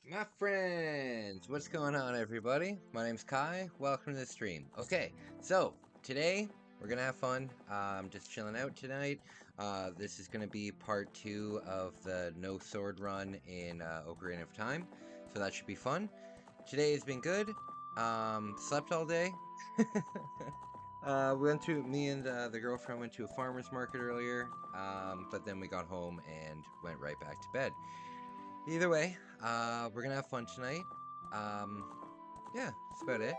My friends, what's going on, everybody? My name's Kai. Welcome to the stream. Okay, so today we're gonna have fun. I'm just chilling out tonight. This is gonna be part 2 of the no sword run in Ocarina of Time, so that should be fun. Today has been good. Slept all day. We went to me and the girlfriend went to a farmer's market earlier, but then we got home and went right back to bed. Either way, we're gonna have fun tonight. Um, yeah, that's about it.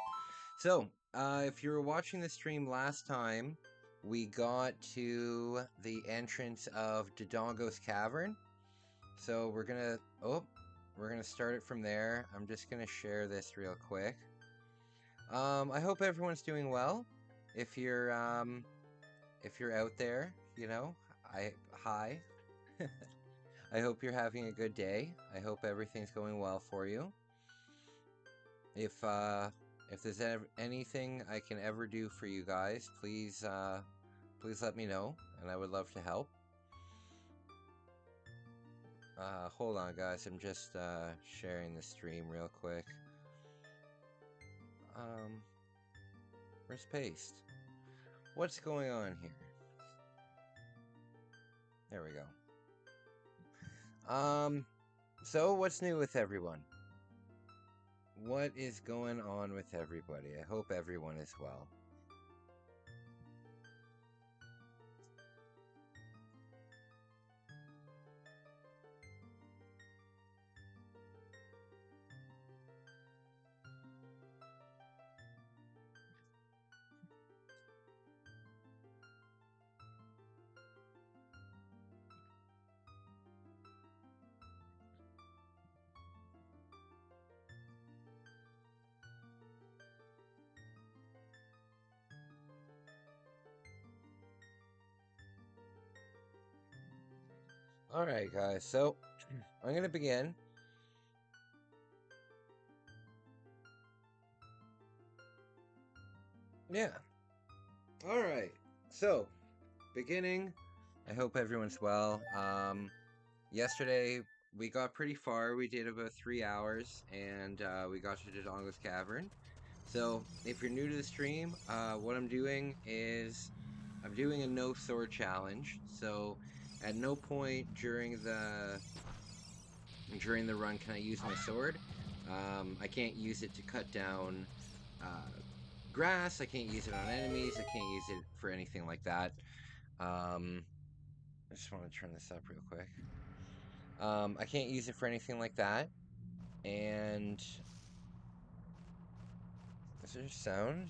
So, if you were watching the stream last time, we got to the entrance of Dodongo's Cavern. So we're gonna start it from there. I'm just gonna share this real quick. I hope everyone's doing well. If you're out there, hi. I hope you're having a good day. I hope everything's going well for you. If there's anything I can ever do for you guys, please let me know, and I would love to help. Hold on, guys. I'm just sharing the stream real quick. Where's Paste? What's going on here? There we go. So what's new with everyone? What is going on with everybody? I hope everyone is well. Alright, guys, so I'm gonna begin. Yeah. Alright, so beginning. I hope everyone's well. Yesterday we got pretty far. We did about 3 hours, and we got to Dodongo's Cavern. So if you're new to the stream, what I'm doing is I'm doing a no sword challenge. So at no point during the run can I use my sword. I can't use it to cut down grass. I can't use it on enemies. I can't use it for anything like that. I just want to turn this up real quick. I can't use it for anything like that. And is there sound?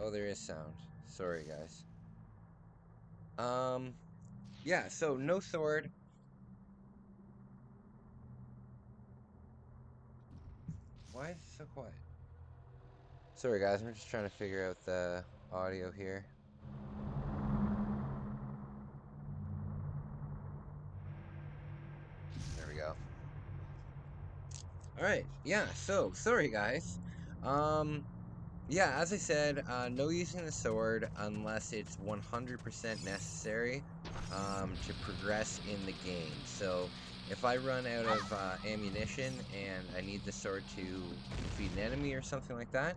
Oh, there is sound. Sorry, guys. Yeah, so no sword. Why is it so quiet? Sorry, guys, I'm just trying to figure out the audio here. There we go. Alright, yeah, so, sorry, guys. Yeah, as I said, no using the sword unless it's 100% necessary to progress in the game. So, if I run out of ammunition and I need the sword to defeat an enemy or something like that,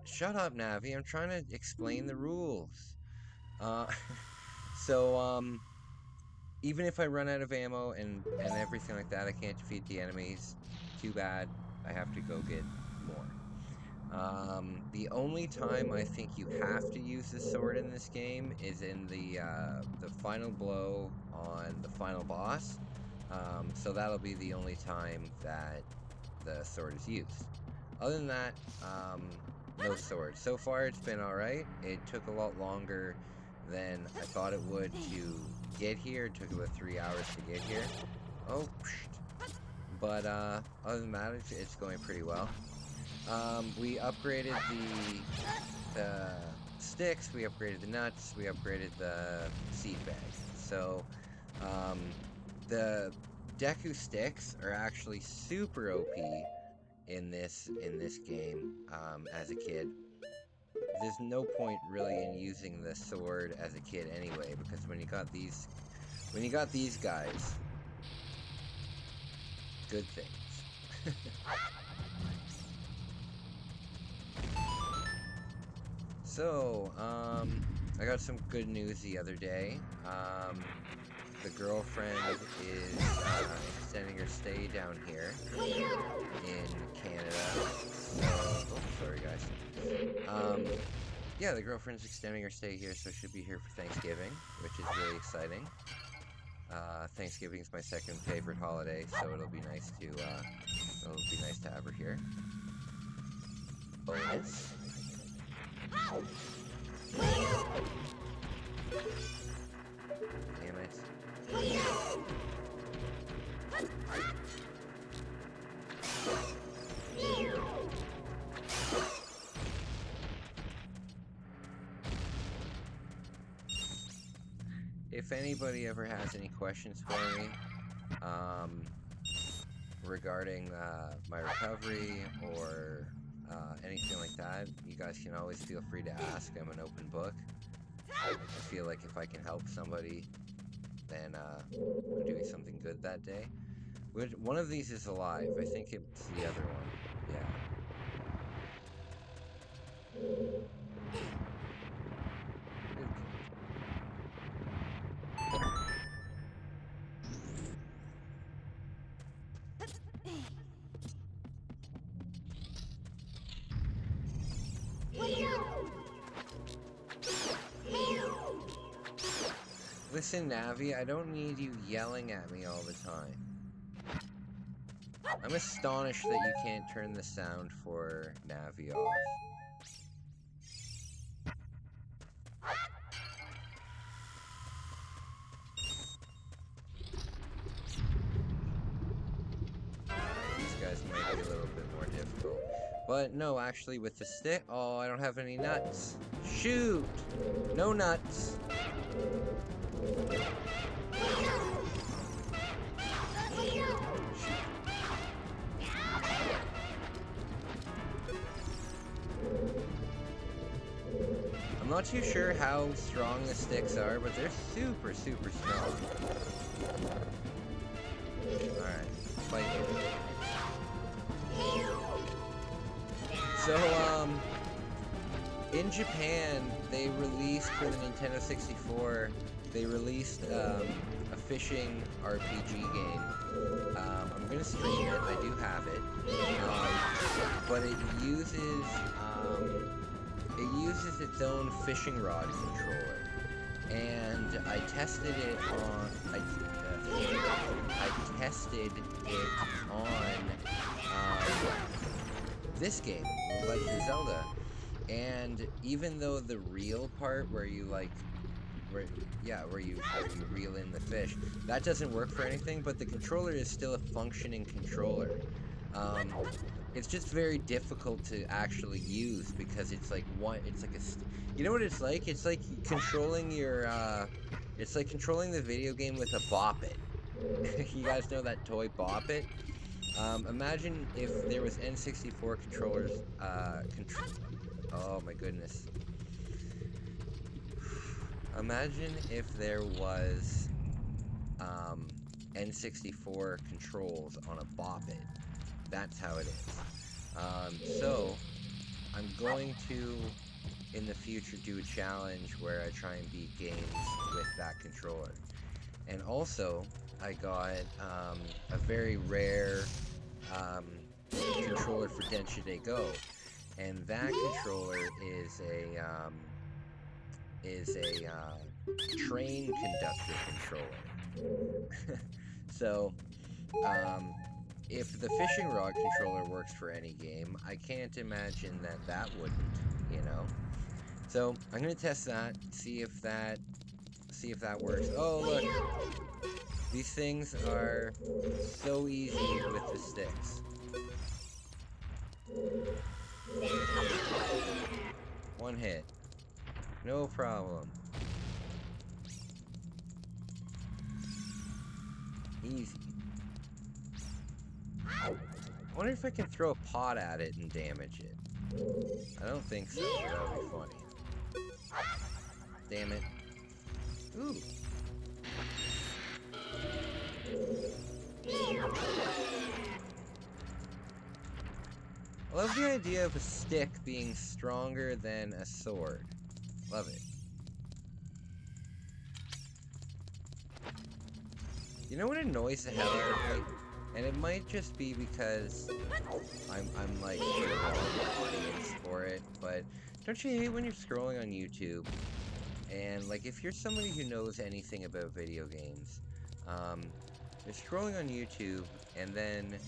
shut up, Navi, I'm trying to explain the rules. Uh, so, even if I run out of ammo and everything like that, I can't defeat the enemies. Too bad, I have to go get more. The only time I think you have to use the sword in this game is in the final blow on the final boss. So that'll be the only time that the sword is used. Other than that, no sword. So far, it's been alright. It took a lot longer than I thought it would to get here. It took about 3 hours to get here. Oh, psht. But other than that, it's going pretty well. We upgraded the sticks, we upgraded the nuts, we upgraded the seed bag. So, the Deku sticks are actually super OP in this game as a kid. there's no point really in using the sword as a kid anyway, because when you got these guys, good things. So, I got some good news the other day. The girlfriend is extending her stay down here in Canada. So, oh, sorry guys. Yeah, the girlfriend's extending her stay here, so she'll be here for Thanksgiving, which is really exciting. Thanksgiving is my second favorite holiday, so it'll be nice to have her here. Bonus. Damn it. If anybody ever has any questions for me, regarding my recovery or anything like that, you guys can always feel free to ask. I'm an open book. I feel like if I can help somebody, then I'm doing something good that day. One of these is alive. I think it's the other one. Yeah. Listen, Navi, I don't need you yelling at me all the time. I'm astonished that you can't turn the sound for Navi off. These guys might be a little bit more difficult. But no, actually with the stick... Oh, I don't have any nuts. Shoot! No nuts! I'm not too sure how strong the sticks are, but they're super, super strong. Alright, fight me. So, in Japan, they released, for the Nintendo 64, they released a fishing RPG game. I'm gonna stream it, I do have it. But it uses its own fishing rod controller, and I tested it on this game, Legend of Zelda, and even though the reel part where you reel in the fish, that doesn't work for anything, but the controller is still a functioning controller. It's just very difficult to actually use because it's like you know what it's like? It's like controlling your, it's like controlling the video game with a Bop It. You guys know that toy Bop It? Imagine if there was N64 controllers, oh my goodness. Imagine if there was, N64 controls on a Bop It. That's how it is. So, I'm going to, in the future, do a challenge where I try and beat games with that controller. And also, I got a very rare controller for Densha Go, and that controller is a train conductor controller. So, if the fishing rod controller works for any game, I can't imagine that wouldn't, you know? So, I'm gonna test that, see if that works. Oh, look! These things are so easy with the sticks. One hit. No problem. Easy. I wonder if I can throw a pot at it and damage it. I don't think so, but that would be funny. Damn it. Ooh. I love the idea of a stick being stronger than a sword. Love it. You know what annoys the hell out of me? And it might just be because I'm like sort of an audience for it, but don't you hate when you're scrolling on YouTube and like if you're somebody who knows anything about video games, you're scrolling on YouTube and then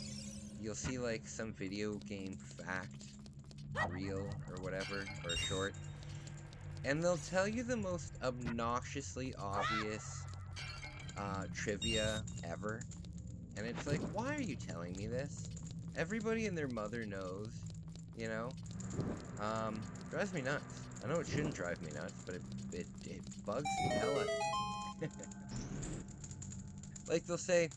you'll see like some video game fact, reel or whatever, or short, and they'll tell you the most obnoxiously obvious trivia ever. And it's like, why are you telling me this? Everybody and their mother knows, you know? Drives me nuts. I know it shouldn't drive me nuts, but it bugs the hell out of me. Like, they'll say,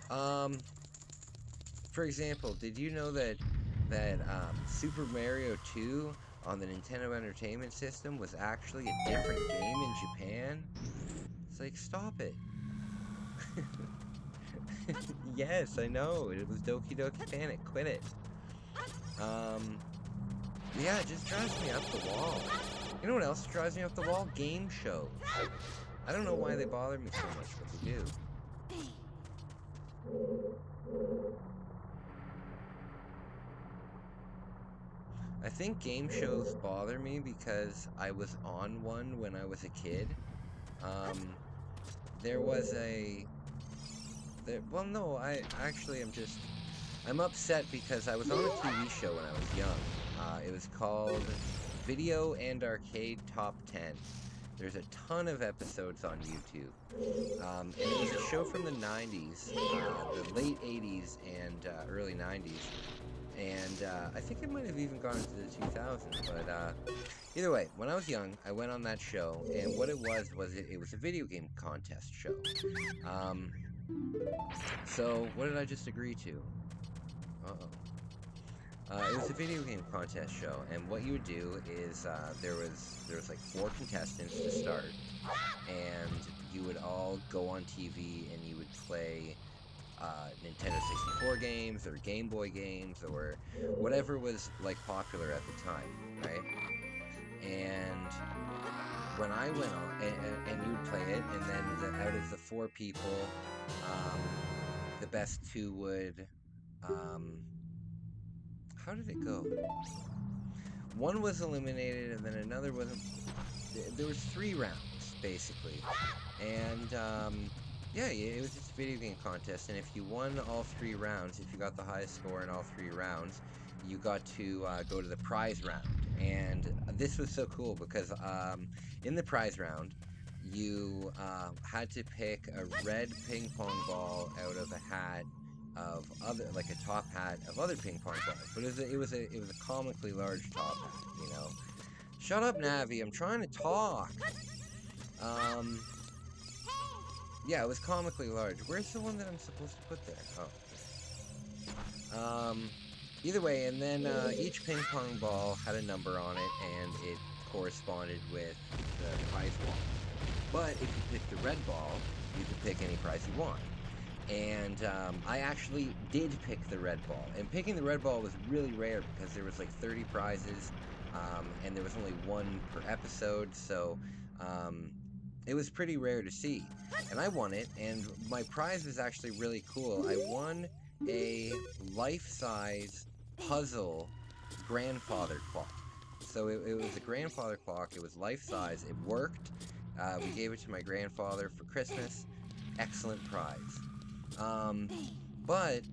for example, did you know that Super Mario 2 on the Nintendo Entertainment System was actually a different game in Japan? It's like, stop it. Yes, I know. It was Doki Doki Panic. Quit it. Yeah, it just drives me up the wall. You know what else drives me up the wall? Game shows. I don't know why they bother me so much, but they do. I think game shows bother me because I was on one when I was a kid. There was a... well, no, I'm upset because I was on a TV show when I was young. It was called Video and Arcade Top 10. There's a ton of episodes on YouTube. And it was a show from the 90s, the late 80s and early 90s. And I think it might have even gone into the 2000s, but either way, when I was young, I went on that show, and what it was it was a video game contest show. So, what did I just agree to? It was a video game contest show, and what you would do is there was like 4 contestants to start, and you would all go on TV and you would play Nintendo 64 games or Game Boy games or whatever was like popular at the time, right? And when I went on, and you would play it, and then out of the 4 people, the best 2 would, how did it go? One was eliminated, and then another wasn't. There was 3 rounds, basically. And, yeah, it was just a video game contest, and if you won all 3 rounds, if you got the highest score in all 3 rounds, you got to go to the prize round. And this was so cool because in the prize round, you had to pick a red ping pong ball out of a hat of other, like a top hat of other ping pong balls. But it was a comically large top hat, you know. Shut up, Navi! I'm trying to talk. Yeah, it was comically large. Where's the one that I'm supposed to put there? Oh. Either way, and then each ping pong ball had a number on it, and it corresponded with the prize ball. But if you picked the red ball, you could pick any prize you want. And I actually did pick the red ball. And picking the red ball was really rare because there was like 30 prizes, and there was only 1 per episode, so it was pretty rare to see. And I won it, and my prize was actually really cool. I won a life-size puzzle grandfather clock. So it was a grandfather clock. It was life-size. It worked. We gave it to my grandfather for Christmas. Excellent prize. But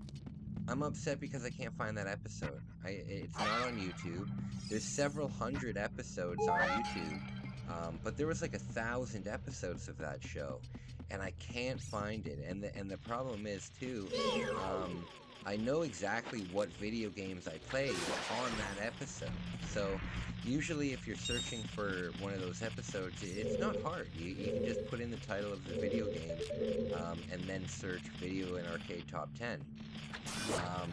I'm upset because I can't find that episode. It's not on YouTube. There's several hundred episodes on YouTube. But there was like 1,000 episodes of that show, and I can't find it. And the problem is too, I know exactly what video games I played on that episode. So usually if you're searching for one of those episodes, it's not hard. You can just put in the title of the video game, and then search video and arcade top 10. Um,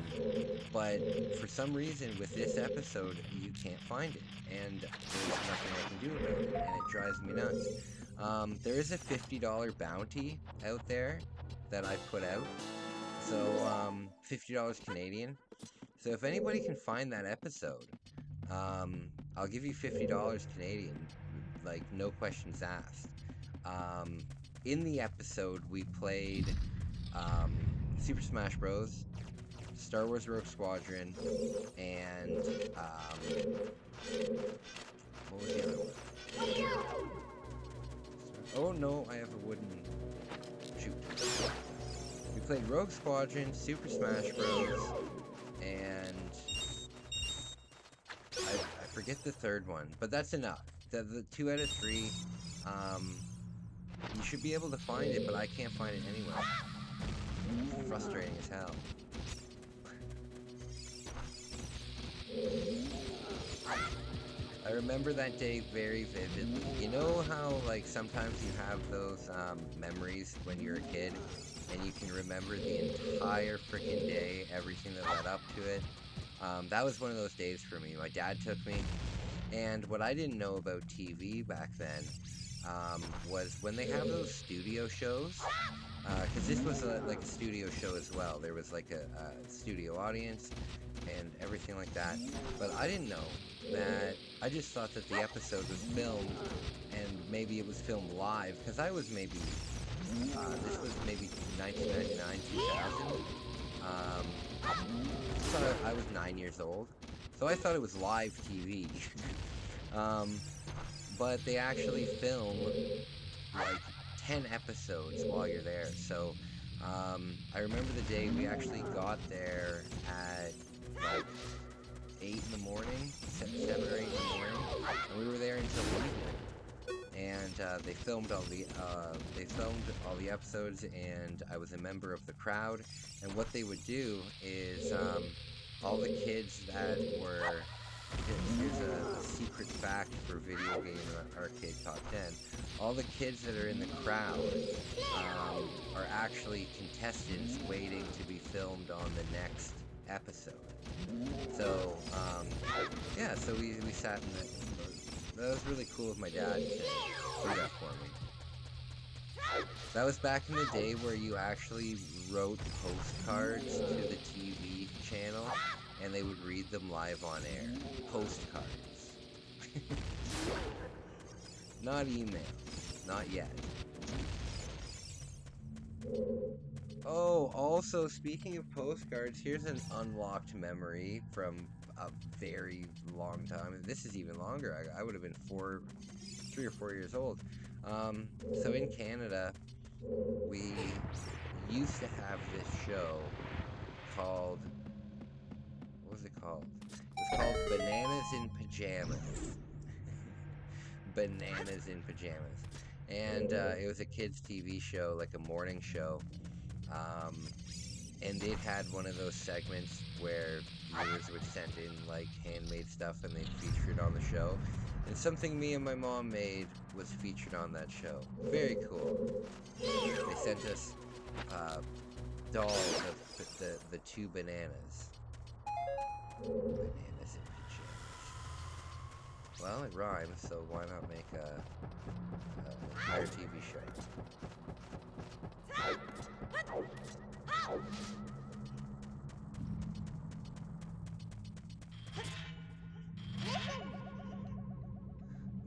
but for some reason with this episode, you can't find it, and there's nothing I can do about it, and it drives me nuts. There is a $50 bounty out there that I put out. So, $50 Canadian. So if anybody can find that episode, I'll give you $50 Canadian, like no questions asked. Um, in the episode, we played Super Smash Bros., Star Wars Rogue Squadron, and what was the other one? Oh no, I have a wooden shoot. We played Rogue Squadron, Super Smash Bros., and I forget the third one, but that's enough. The 2 out of 3, you should be able to find it, but I can't find it anywhere. It's frustrating as hell. I remember that day very vividly. You know how, like, sometimes you have those memories when you're a kid, and you can remember the entire freaking day, everything that led up to it? That was one of those days for me. My dad took me, and what I didn't know about TV back then was when they have those studio shows, because this was like a studio show as well. There was like a studio audience and everything like that. But I didn't know that. I just thought that the episode was filmed, and maybe it was filmed live, because I was maybe, this was maybe 1999, 2000. So I was 9 years old, so I thought it was live TV. But they actually film like 10 episodes while you're there. So I remember the day we actually got there at like 8 in the morning, 7 or 8 in the morning, and we were there until evening. And they filmed all the episodes, and I was a member of the crowd. And what they would do is all the kids that were, here's a secret fact for video game arcade top 10. All the kids that are in the crowd are actually contestants waiting to be filmed on the next episode. So yeah, so we sat in that was really cool of my dad to do that for me. That was back in the day where you actually wrote postcards to the TV channel, and they would read them live on air. Postcards. Not emails. Not yet. Oh, also, speaking of postcards, here's an unlocked memory from a very long time. This is even longer. I would have been 3 or 4 years old. So in Canada, we used to have this show called, what was it called? It was called Bananas in Pajamas. Bananas in Pajamas. And it was a kids' TV show, like a morning show. And it had one of those segments where viewers would send in like handmade stuff and they'd feature it on the show. And something me and my mom made was featured on that show. Very cool. They sent us dolls of the 2 bananas. Bananas in pajamas. Well, it rhymes, so why not make an entire TV show?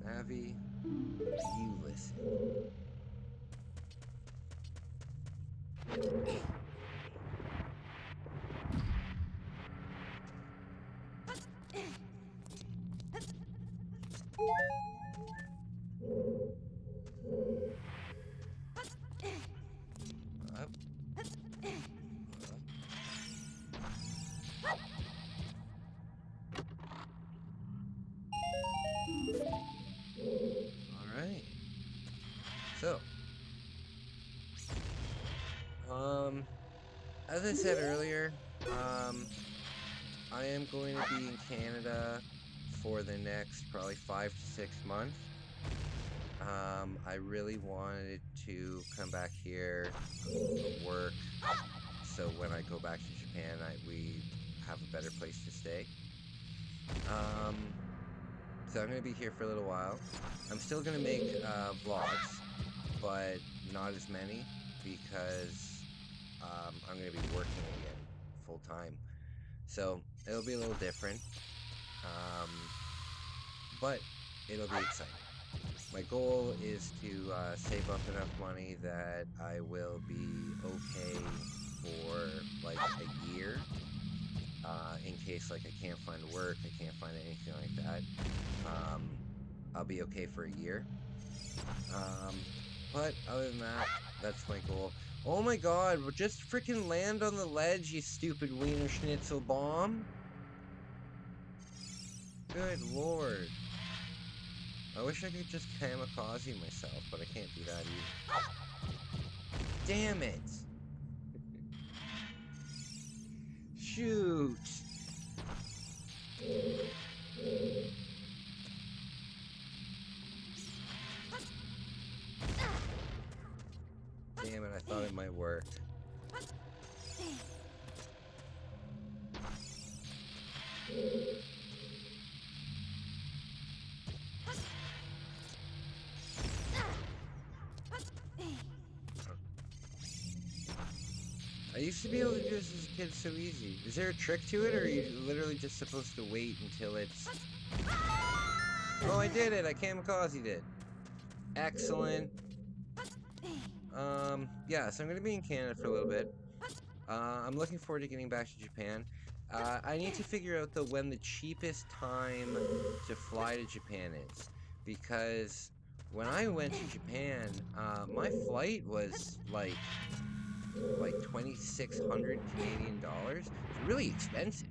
Navi, you listen. Up. Alright. So, as I said earlier, I am going to be in Canada for the next probably 5 to 6 months. I really wanted to come back here, work, so when I go back to Japan, we have a better place to stay. So I'm going to be here for a little while. I'm still going to make vlogs, but not as many because I'm going to be working again full time. So it'll be a little different, but it'll be exciting. My goal is to save up enough money that I will be okay for like a year. In case like I can't find work, I can't find anything like that, I'll be okay for a year. But other than that, that's my goal. Oh my god, just freaking land on the ledge, you stupid wiener schnitzel bomb. Good lord. I wish I could just kamikaze myself, but I can't do that either. Damn it! Shoot! Damn it, I thought it might work. I used to be able to do this as a kid so easy. Is there a trick to it, or are you literally just supposed to wait until it's... Oh, I did it! I kamikazed it! Excellent! Yeah, so I'm gonna be in Canada for a little bit. I'm looking forward to getting back to Japan. I need to figure out, though, when the cheapest time to fly to Japan is. Because when I went to Japan, my flight was, like 2,600 Canadian dollars. It's really expensive.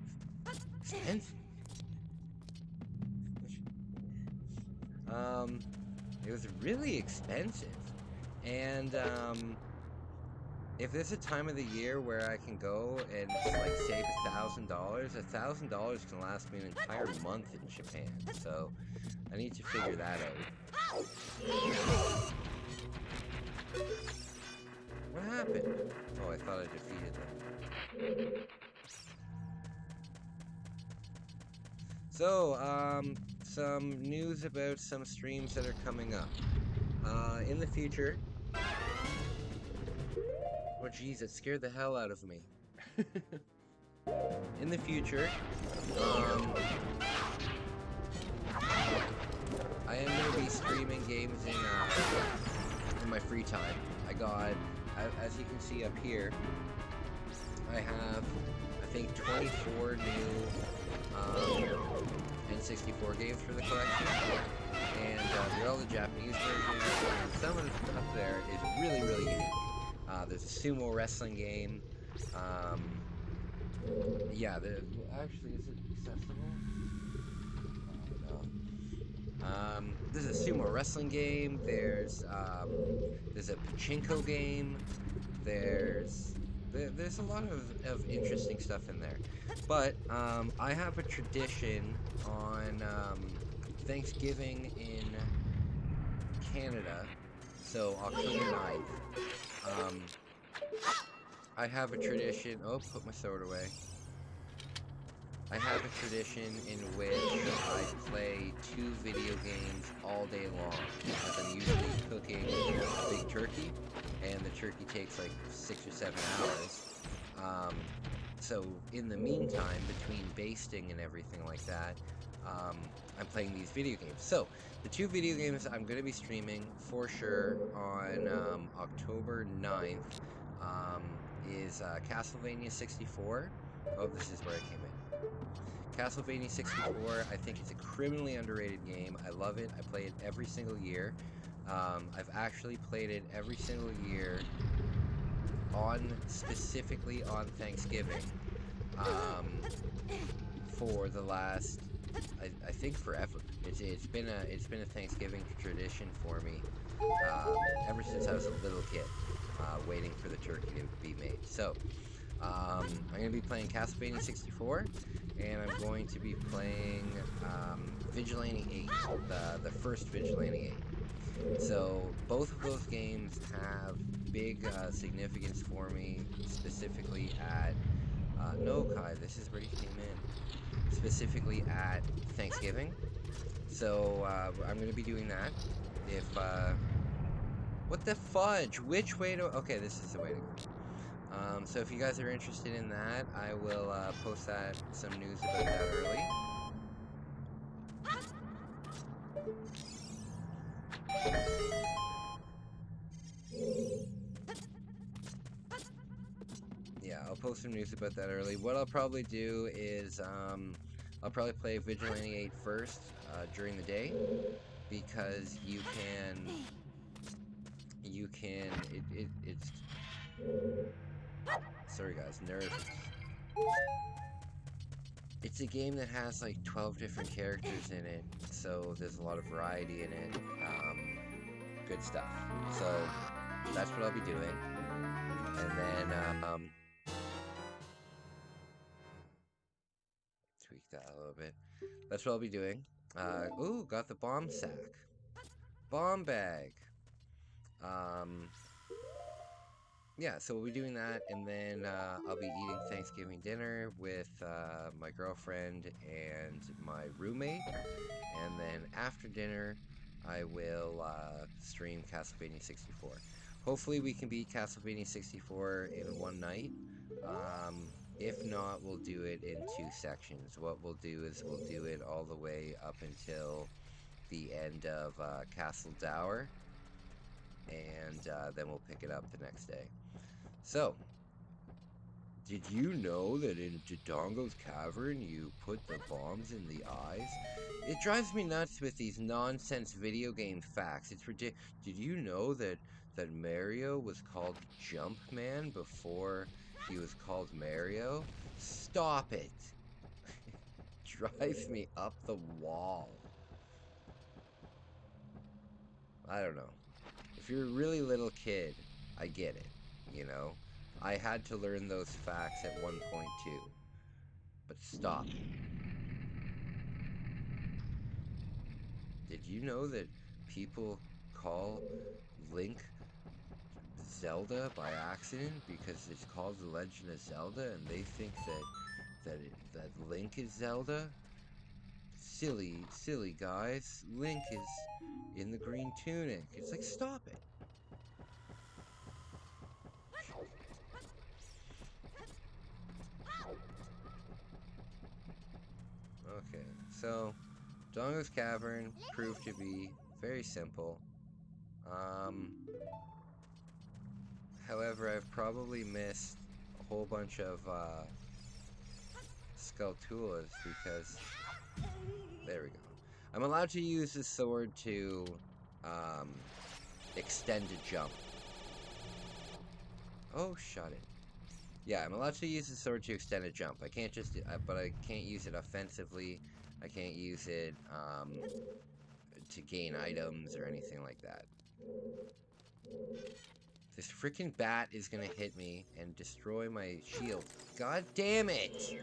It was really expensive. And, if there's a time of the year where I can go and like save $1,000, $1,000 can last me an entire month in Japan. So I need to figure that out. What happened? Oh, I thought I defeated them. So, some news about some streams that are coming up. In the future... Oh jeez, it scared the hell out of me. In the future, I am going to be streaming games in my free time. I got, as you can see up here, I have, I think, 24 new N64 games for the collection, and they're all the Japanese versions, and some of the stuff there is really, really unique. There's a sumo wrestling game. Yeah, actually, is it accessible? No. There's a sumo wrestling game. There's a pachinko game. There's a lot of interesting stuff in there. But I have a tradition on Thanksgiving in Canada, so October 9th. I have a tradition... Oh, put my sword away. I have a tradition in which I play 2 video games all day long, as I'm usually cooking a big turkey, and the turkey takes like 6 or 7 hours. So in the meantime, between basting and everything like that, I'm playing these video games. So, the 2 video games I'm going to be streaming for sure on October 9th is Castlevania 64. Oh, this is where I came in. Castlevania 64, I think it's a criminally underrated game. I love it. I play it every single year. I've actually played it every single year specifically on Thanksgiving for the last... I think forever. It's been a Thanksgiving tradition for me ever since I was a little kid, waiting for the turkey to be made. So I'm going to be playing Castlevania 64, and I'm going to be playing Vigilante 8, the first Vigilante 8. So both of those games have big significance for me, specifically at no, Kai, this is where you came in. Specifically at Thanksgiving. So I'm going to be doing that. If what the fudge? Which way to? Okay, this is the way to go. So if you guys are interested in that, I will post some news about that early. Yeah, I'll post some news about that early. What I'll probably do is I'll probably play Vigilante 8 first during the day, because it's sorry guys, nervous. It's a game that has like 12 different characters in it, so there's a lot of variety in it. Good stuff. So that's what I'll be doing. And then tweak that a little bit. That's what I'll be doing. Ooh, got the bomb sack. Bomb bag. Yeah, so we'll be doing that, and then I'll be eating Thanksgiving dinner with my girlfriend and my roommate, and then after dinner, I will stream Castlevania 64. Hopefully we can beat Castlevania 64 in one night. If not, we'll do it in two sections. What we'll do is we'll do it all the way up until the end of Castle Dower, and then we'll pick it up the next day. So, did you know that in Dodongo's cavern you put the bombs in the eyes? It drives me nuts with these nonsense video game facts. It's ridiculous. Did you know that Mario was called Jumpman before he was called Mario? Stop it. Drives me up the wall. I don't know. If you're a really little kid, I get it, you know? I had to learn those facts at one point too. But stop it. Did you know that people call Link Zelda by accident because it's called The Legend of Zelda, and they think that Link is Zelda? Silly guys. Link is in the green tunic. It's like, stop it. Okay, so Dongo's Cavern proved to be very simple. However, I've probably missed a whole bunch of Skulltulas because there we go. I'm allowed to use the sword to extend a jump. Oh, shut it. Yeah, I'm allowed to use the sword to extend a jump. I can't just, but I can't use it offensively. I can't use it to gain items or anything like that. This freaking bat is gonna hit me and destroy my shield. God damn it!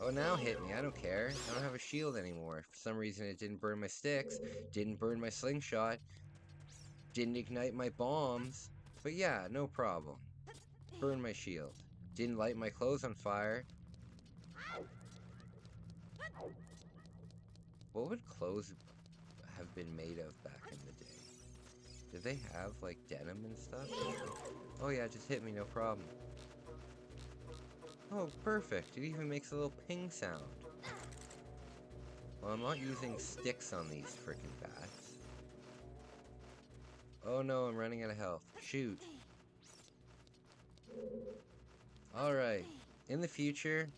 Oh, now hit me. I don't care. I don't have a shield anymore. For some reason, it didn't burn my sticks, didn't burn my slingshot, didn't ignite my bombs. But yeah, no problem. Burn my shield. Didn't light my clothes on fire. What would clothes have been made of back in the day? Did they have, like, denim and stuff? Oh yeah, just hit me, no problem. Oh, perfect. It even makes a little ping sound. Well, I'm not using sticks on these frickin' bats. Oh no, I'm running out of health. Shoot. Alright. In the future,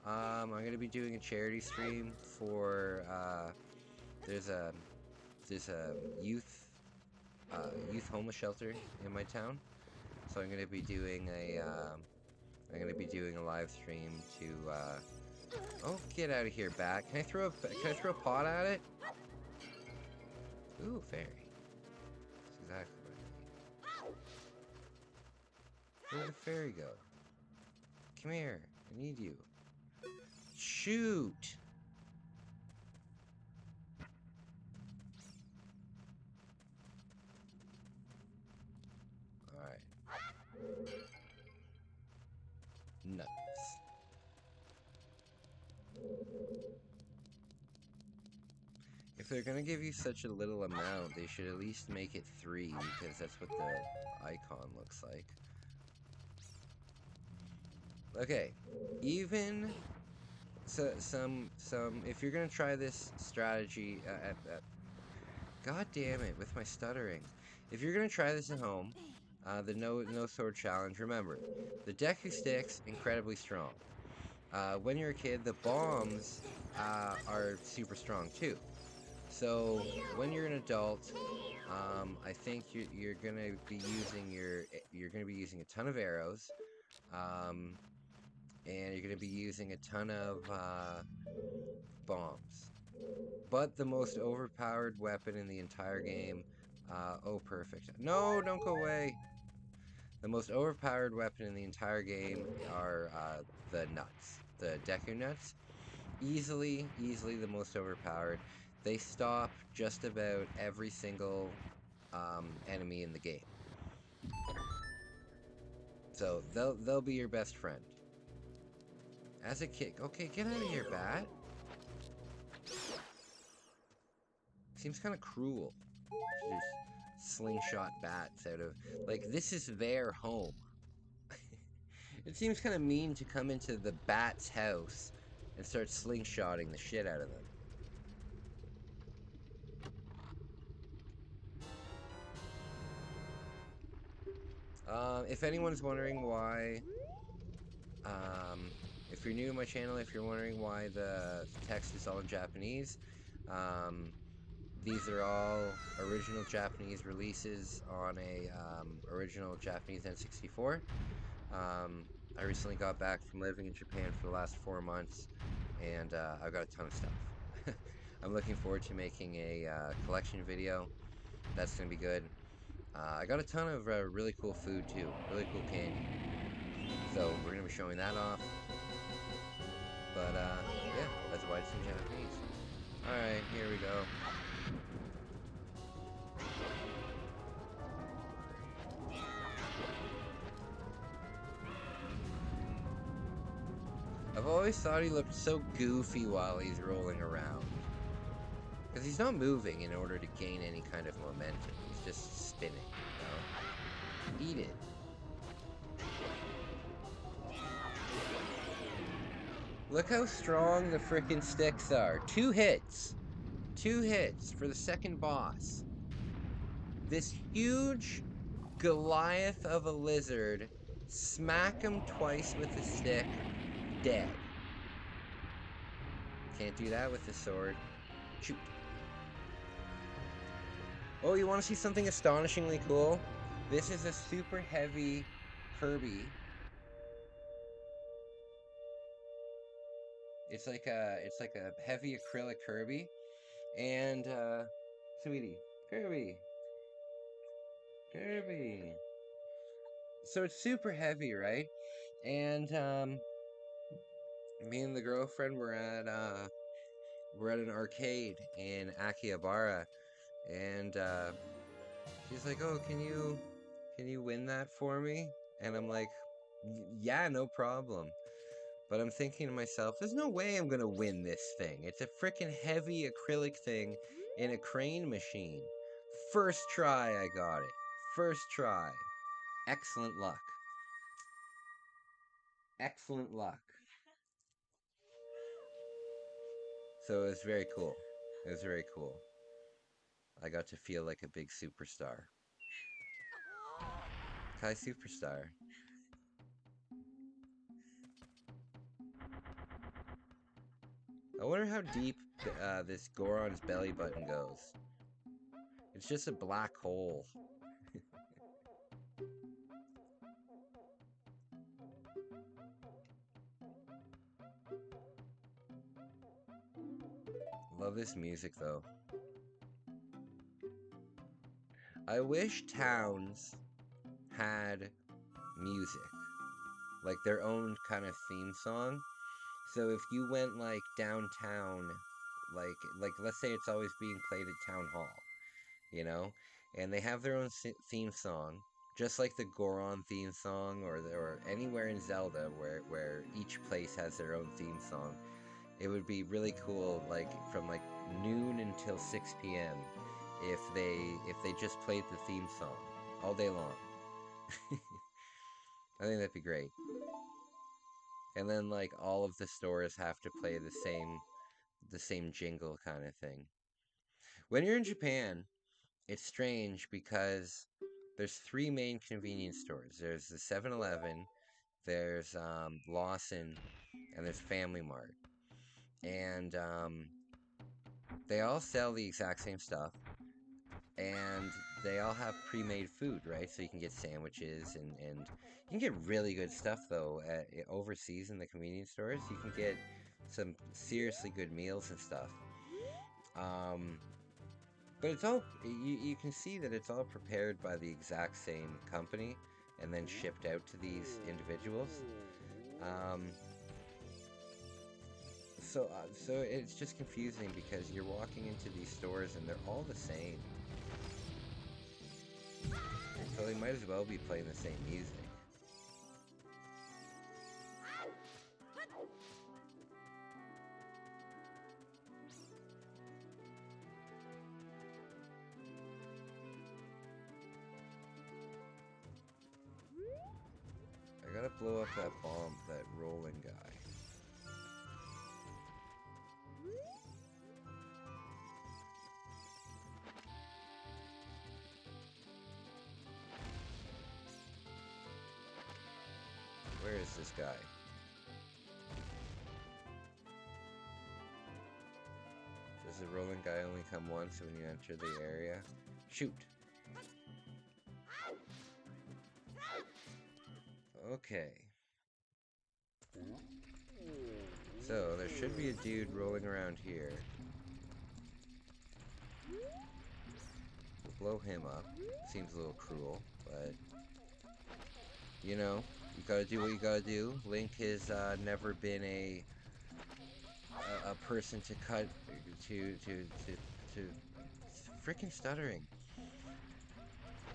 I'm gonna be doing a charity stream for, there's a youth homeless shelter in my town. So I'm gonna be doing a live stream to oh, get out of here, bat. Can I throw a pot at it? Ooh, fairy. That's exactly Where'd the fairy go? Come here. I need you. Shoot! Alright. Nuts. If they're gonna give you such a little amount, they should at least make it 3, because that's what the icon looks like. Okay. Even... So, if you're gonna try this strategy, God damn it, with my stuttering. If you're gonna try this at home, the no sword challenge, remember, the Deku Stick's incredibly strong. When you're a kid, the bombs are super strong too. So when you're an adult, I think you're gonna be using a ton of arrows, and you're gonna be using a ton of bombs. But the most overpowered weapon in the entire game, oh perfect. No, don't go away. The most overpowered weapon in the entire game are the nuts, the Deku nuts. Easily the most overpowered. They stop just about every single enemy in the game. So they'll be your best friend. As a kid, okay, get out of here, bat. Seems kind of cruel. Just slingshot bats out of, like, this is their home. It seems kind of mean to come into the bat's house and start slingshotting the shit out of them. If anyone's wondering why, if you're new to my channel, if you're wondering why the text is all in Japanese, these are all original Japanese releases on a original Japanese N64. I recently got back from living in Japan for the last 4 months, and I've got a ton of stuff. I'm looking forward to making a collection video. That's going to be good. I got a ton of really cool food too, really cool candy. So we're going to be showing that off. But yeah, that's why it's in Japanese. Alright, here we go. I've always thought he looked so goofy while he's rolling around. Because he's not moving in order to gain any kind of momentum. He's just spinning, you know? Eat it. Look how strong the frickin' sticks are. 2 hits. 2 hits for the second boss. This huge Goliath of a lizard. Smack him twice with a stick. Dead. Can't do that with the sword. Shoot. Oh, you want to see something astonishingly cool? This is a super heavy Kirby. It's like a heavy acrylic Kirby. And sweetie, Kirby. Kirby. So it's super heavy, right? And me and the girlfriend were at an arcade in Akihabara, and she's like, "Oh, can you win that for me?" And I'm like, "Yeah, no problem." But I'm thinking to myself, there's no way I'm gonna win this thing. It's a freaking heavy acrylic thing in a crane machine. First try, I got it. First try. Excellent luck. Excellent luck. So it was very cool. It was very cool. I got to feel like a big superstar. Kai Superstar. I wonder how deep this Goron's belly button goes. It's just a black hole. Love this music though. I wish towns had music, like their own kind of theme song. So if you went like downtown, like let's say it's always being played at town hall, you know, and they have their own theme song, just like the Goron theme song, or anywhere in Zelda where each place has their own theme song. It would be really cool, like from like noon until 6 p.m. if they just played the theme song all day long. I think that'd be great. And then like all of the stores have to play the same jingle kind of thing. When you're in Japan, it's strange because there's three main convenience stores. There's the 7-Eleven, there's Lawson, and there's Family Mart. And they all sell the exact same stuff, and they all have pre-made food, right? So you can get sandwiches, and you can get really good stuff though overseas in the convenience stores. You can get some seriously good meals and stuff. Um, but it's all you can see that it's all prepared by the exact same company and then shipped out to these individuals. Um, so it's just confusing because you're walking into these stores and they're all the same. So they might as well be playing the same music. I gotta blow up that bomb, that rolling guy. Where is this guy? Does the rolling guy only come once when you enter the area? Shoot! Okay. So, there should be a dude rolling around here. We'll blow him up. Seems a little cruel, but... You know, you gotta do what you gotta do. Link has never been a person to cut... to freaking stuttering.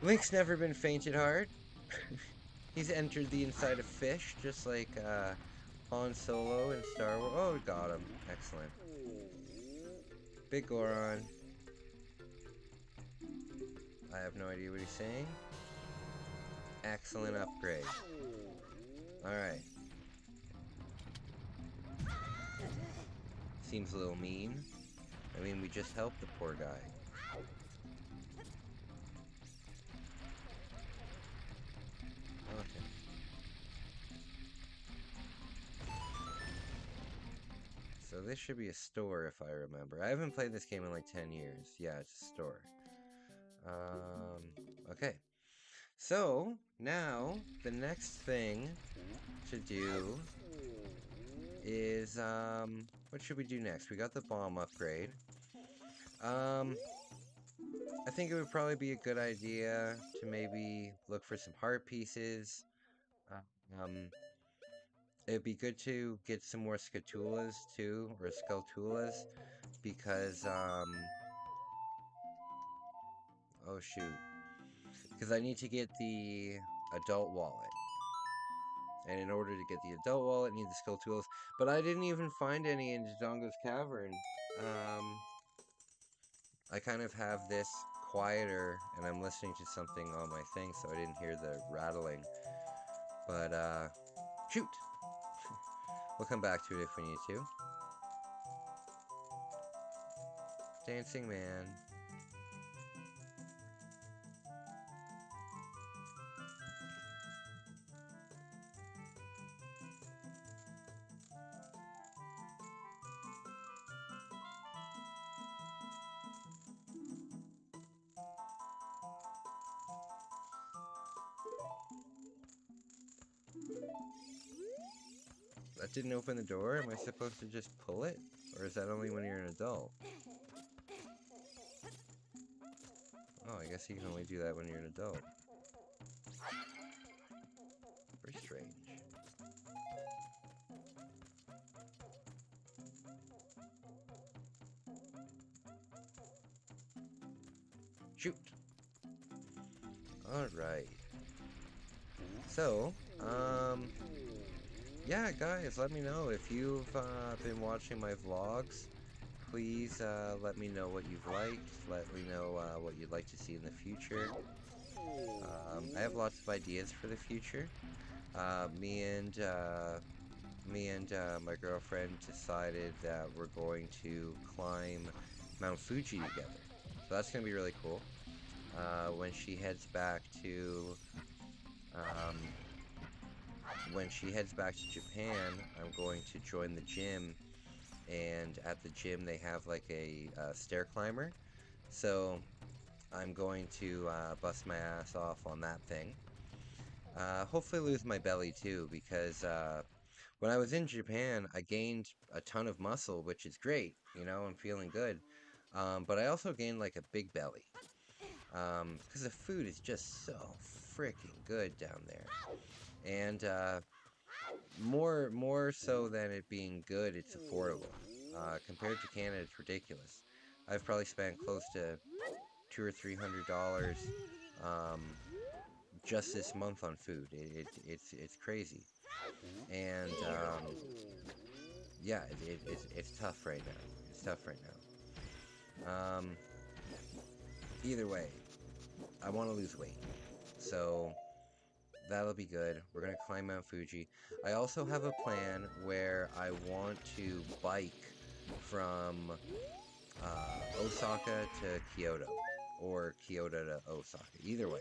Link's never been fainted hard. He's entered the inside of fish, just like Han Solo in Star Wars. Oh, got him. Excellent. Big Goron. I have no idea what he's saying. Excellent upgrade. Alright. Seems a little mean. I mean, we just helped the poor guy. Okay. So this should be a store if I remember. I haven't played this game in like 10 years. Yeah, it's a store. Okay. So, now, the next thing to do is, what should we do next? We got the bomb upgrade. I think it would probably be a good idea to maybe look for some heart pieces. Um, it'd be good to get some more Scatulas too, or Skulltulas, because, oh shoot. Because I need to get the adult wallet. And in order to get the adult wallet, I need the Skulltulas. But I didn't even find any in Dodongo's Cavern. I kind of have this quieter, and I'm listening to something on my thing, so I didn't hear the rattling. But, shoot! We'll come back to it if we need to. Dancing Man. That didn't open the door? Am I supposed to just pull it? Or is that only when you're an adult? Oh, I guess you can only do that when you're an adult. range. Shoot! Alright. So, yeah, guys, let me know if you've been watching my vlogs. Please let me know what you've liked. Let me know what you'd like to see in the future. I have lots of ideas for the future. Uh, me and uh, me and my girlfriend decided that we're going to climb Mount Fuji together. So that's gonna be really cool. When she heads back to um, when she heads back to Japan, I'm going to join the gym, and at the gym they have like a stair climber. So I'm going to bust my ass off on that thing. Hopefully lose my belly too, because when I was in Japan, I gained a ton of muscle, which is great. I'm feeling good. But I also gained like a big belly, because the food is just so freaking good down there. And more so than it being good, it's affordable. Compared to Canada, it's ridiculous. I've probably spent close to $200 or $300 um, just this month on food. It's crazy, and yeah, it's tough right now. It's tough right now. Either way, I want to lose weight, so that'll be good. We're gonna climb Mount Fuji. I also have a plan where I want to bike from Osaka to Kyoto, or Kyoto to Osaka. Either way,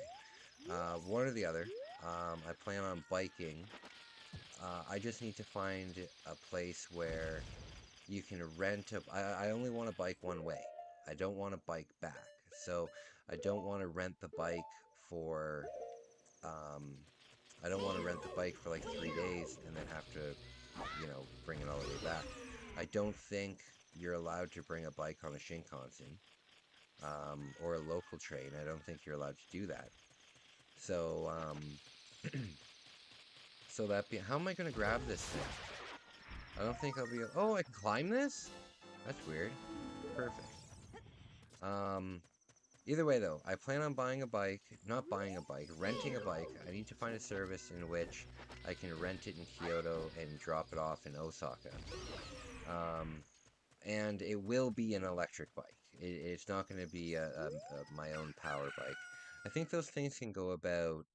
one or the other. I plan on biking. I just need to find a place where you can rent a. I only want to bike one way. I don't want to bike back. So I don't want to rent the bike for. Um, I don't want to rent the bike for like 3 days and then have to, bring it all the way back. I don't think you're allowed to bring a bike on a Shinkansen, or a local train. I don't think you're allowed to do that. So, how am I gonna grab this thing? I don't think I'll be. Oh, I can climb this? That's weird. Perfect. Um, Either way though, I plan on buying a bike, not buying a bike, renting a bike. I need to find a service in which I can rent it in Kyoto and drop it off in Osaka. Um, and it will be an electric bike. It's not going to be my own power bike. I think those things can go about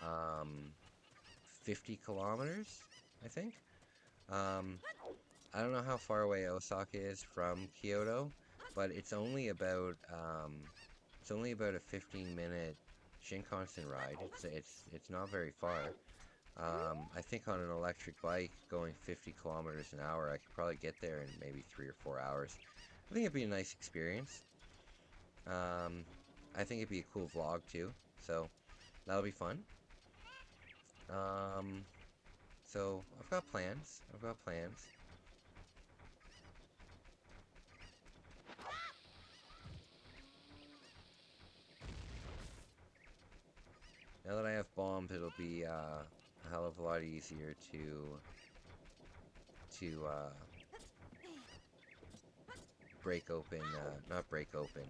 um, 50 kilometers, I think. Um, I don't know how far away Osaka is from Kyoto, but it's only about a 15-minute Shinkansen ride. It's not very far. I think on an electric bike going 50 kilometers an hour, I could probably get there in maybe 3 or 4 hours. I think it'd be a nice experience. Um, I think it'd be a cool vlog too, so that'll be fun. Um, so I've got plans. I've got plans. Now that I have bombs, it'll be a hell of a lot easier to break open, not break open,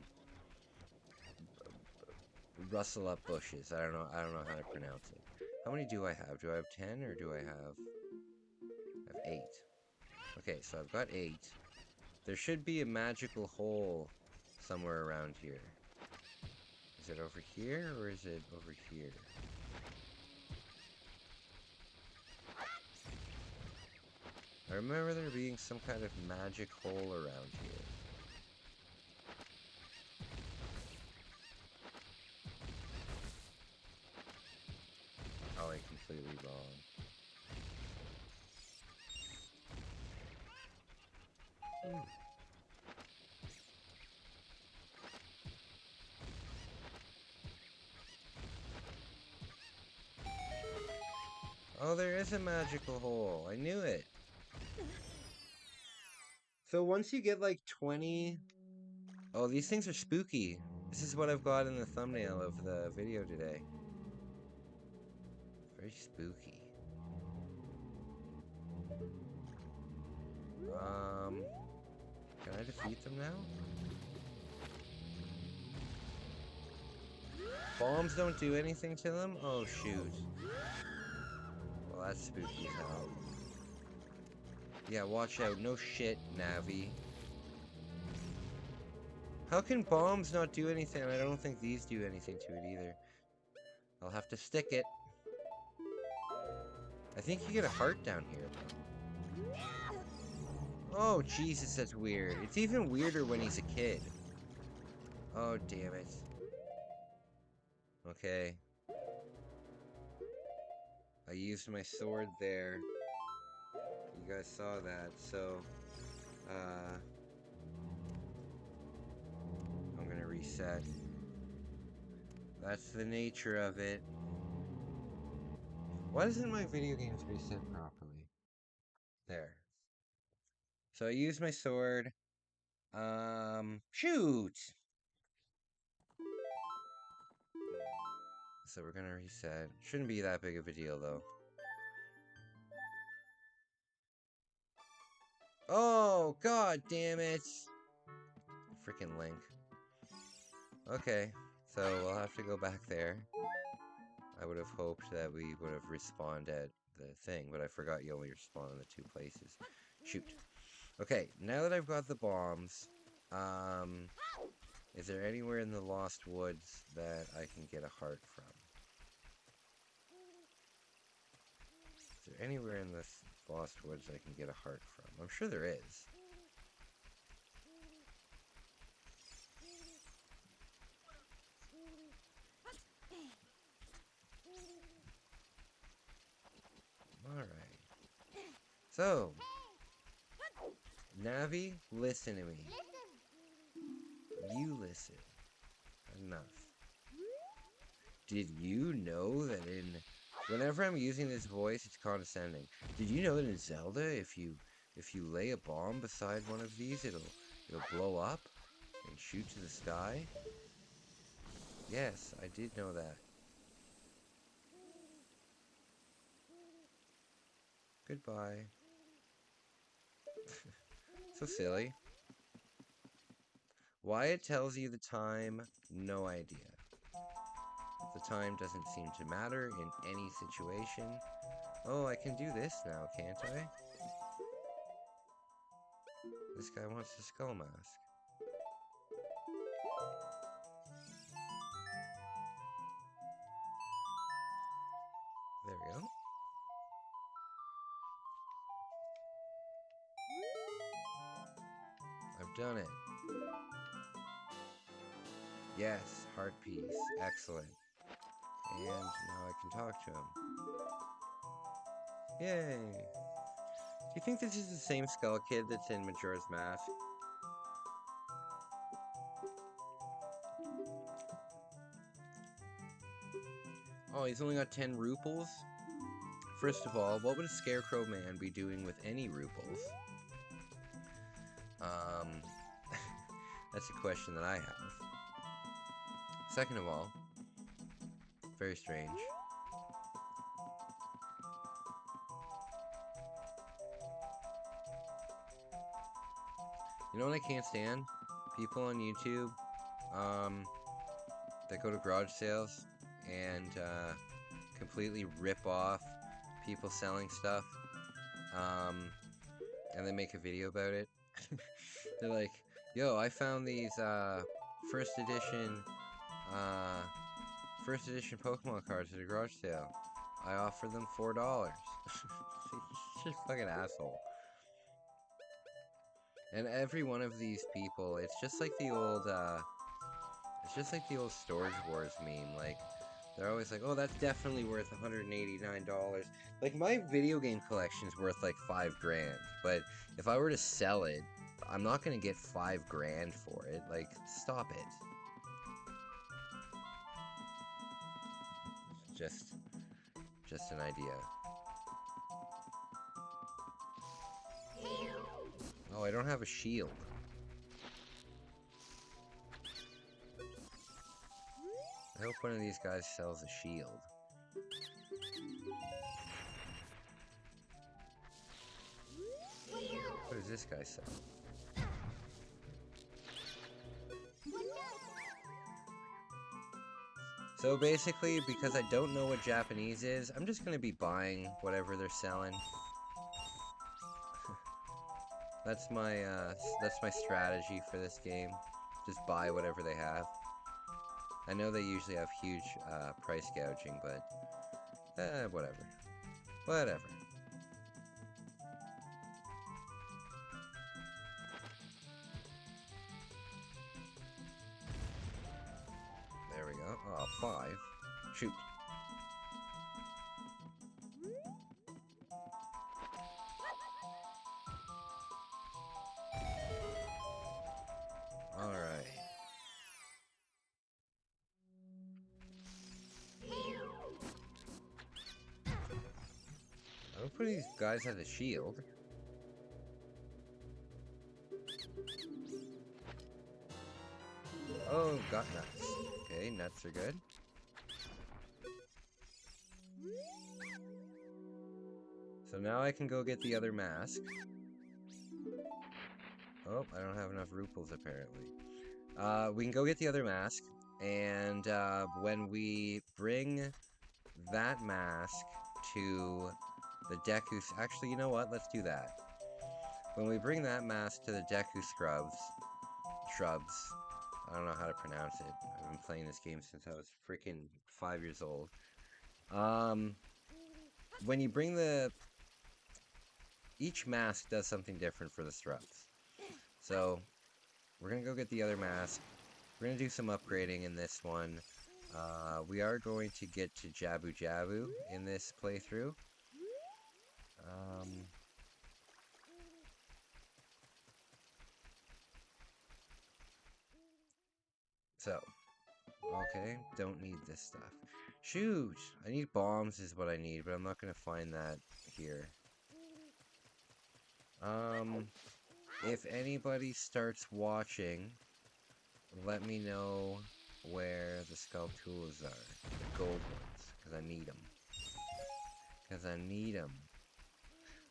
rustle up bushes. I don't know how to pronounce it. How many do I have? Do I have 10 or do I have 8? Okay, so I've got 8. There should be a magical hole somewhere around here. Is it over here or is it over here? I remember there being some kind of magic hole around here. Probably completely wrong. Hmm. Oh, there is a magical hole. I knew it. So once you get like 20... Oh, these things are spooky. This is what I've got in the thumbnail of the video today. Very spooky. Can I defeat them now? Bombs don't do anything to them? Oh, shoot. Well, that's spooky as hell. Yeah, watch out. No shit, Navi. How can bombs not do anything? I don't think these do anything to it either. I'll have to stick it. I think you get a heart down here, though. Oh, Jesus, that's weird. It's even weirder when he's a kid. Oh, damn it. Okay. I used my sword there. You guys saw that, so... I'm gonna reset. That's the nature of it. Why doesn't my video games reset properly? There. So I used my sword. Shoot! So we're gonna reset. Shouldn't be that big of a deal, though. Oh, god damn it! Freaking Link. Okay, so we'll have to go back there. I would have hoped that we would have respawned at the thing, but I forgot you only respawn in the 2 places. Shoot. Okay, now that I've got the bombs, is there anywhere in the Lost Woods that I can get a heart from? Is there anywhere in the Lost Woods I can get a heart from? I'm sure there is. Alright. So, Navi, listen to me. You listen. Enough. Did you know that whenever I'm using this voice, it's condescending. Did you know that in Zelda, if you lay a bomb beside one of these, it'll blow up and shoot to the sky? Yes, I did know that. Goodbye. So silly. Why it tells you the time, no idea. The time doesn't seem to matter in any situation. Oh, I can do this now, can't I? This guy wants a skull mask. There we go. I've done it. Yes, heart piece. Excellent. And now I can talk to him. Yay! Do you think this is the same Skull Kid that's in Majora's Mask? Oh, he's only got 10 ruples? First of all, what would a Scarecrow Man be doing with any ruples? That's a question that I have. Second of all, very strange. You know what I can't stand? People on YouTube, that go to garage sales and, completely rip off people selling stuff, and they make a video about it. They're like, yo, I found these, first edition Pokemon cards at a garage sale. I offer them $4. Just fucking asshole. And every one of these people, it's just like the old Storage Wars meme. Like, they're always like, oh, that's definitely worth $189. Like, my video game collection's worth like $5 grand. But if I were to sell it, I'm not gonna get $5 grand for it. Like, stop it. Just an idea. Oh, I don't have a shield. I hope one of these guys sells a shield. What What does this guy say? So basically, because I don't know what Japanese is, I'm just gonna be buying whatever they're selling. That's my strategy for this game. Just buy whatever they have. I know they usually have huge price gouging, but whatever. Whatever. There we go. Oh, 5. Shoot. Alright. Hopefully these guys have a shield. Oh, got nuts. Okay, nuts are good. So now I can go get the other mask. Oh, I don't have enough ruples apparently. We can go get the other mask, and when we bring that mask to the Deku... Actually, you know what? Let's do that. When we bring that mask to the Deku Shrubs, I don't know how to pronounce it. I've been playing this game since I was freaking 5 years old. When you bring each mask does something different for the Shrubs. So, we're gonna go get the other mask. We're gonna do some upgrading in this one. We are going to get to Jabu Jabu in this playthrough. So, okay, don't need this stuff. Shoot! I need bombs is what I need, but I'm not gonna find that here. If anybody starts watching, let me know where the Skulltulas are. The gold ones, because I need them. Because I need them.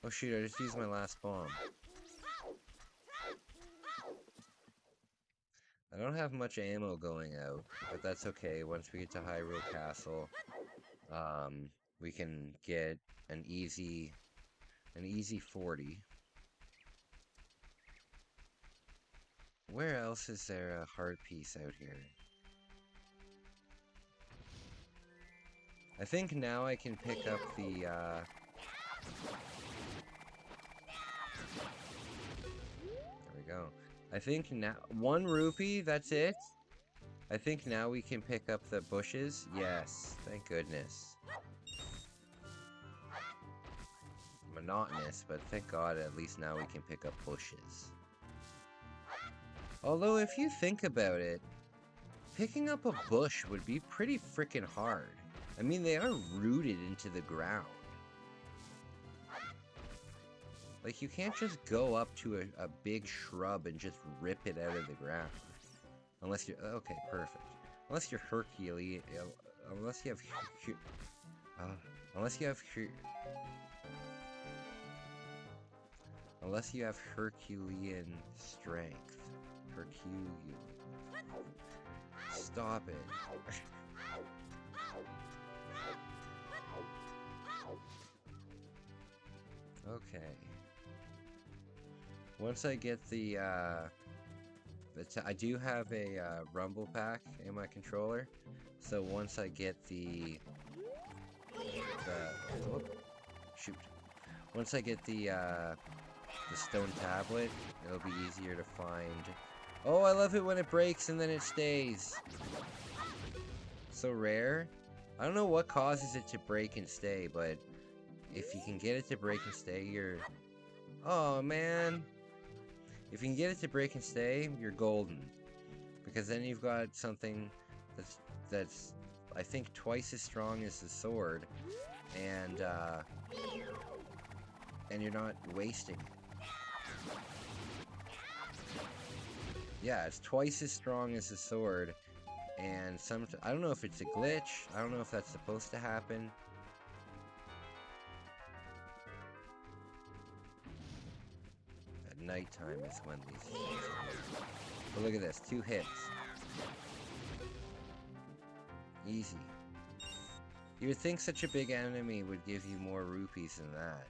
Oh shoot, I just used my last bomb. I don't have much ammo going out, but that's okay. Once we get to Hyrule Castle, we can get an easy 40. Where else is there a heart piece out here? I think now I can pick up the, there we go. I think now, 1 rupee, that's it? I think now we can pick up the bushes. Yes, thank goodness. Monotonous, but thank God at least now we can pick up bushes. Although if you think about it, picking up a bush would be pretty freaking hard. I mean, they are rooted into the ground. Like, you can't just go up to a big shrub and just rip it out of the ground. Unless you're... Okay, perfect. Unless you're Herculean... Unless you have... Unless you have... Unless you have Herculean strength. Herculean. Stop it. Okay. Once I get the I do have a rumble pack in my controller, so once I get once I get the stone tablet, it'll be easier to find. Oh, I love it when it breaks and then it stays. So rare. I don't know what causes it to break and stay, but if you can get it to break and stay, you're... Oh, man. If you can get it to break and stay, you're golden. Because then you've got something that's I think twice as strong as the sword, and you're not wasting it. Yeah, it's twice as strong as the sword, and I don't know if it's a glitch. I don't know if that's supposed to happen. nighttime is when these things appear. But look at this, 2 hits. Easy. You would think such a big enemy would give you more rupees than that.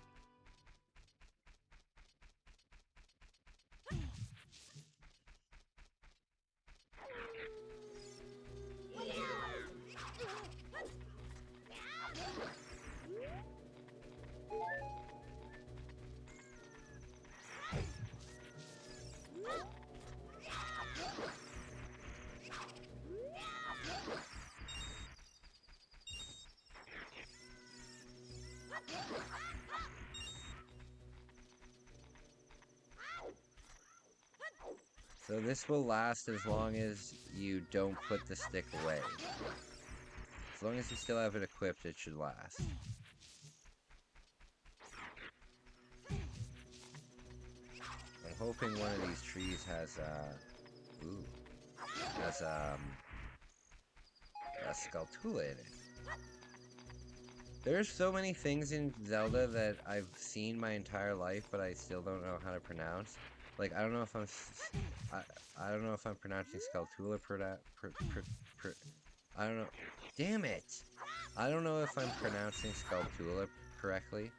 So this will last as long as you don't put the stick away. As long as you still have it equipped, it should last. I'm hoping one of these trees has a Skulltula in it. There's so many things in Zelda that I've seen my entire life, but I still don't know how to pronounce. Like, I don't know if I don't know if I'm pronouncing Skulltula I don't know. Damn it! I don't know if I'm pronouncing Skulltula correctly.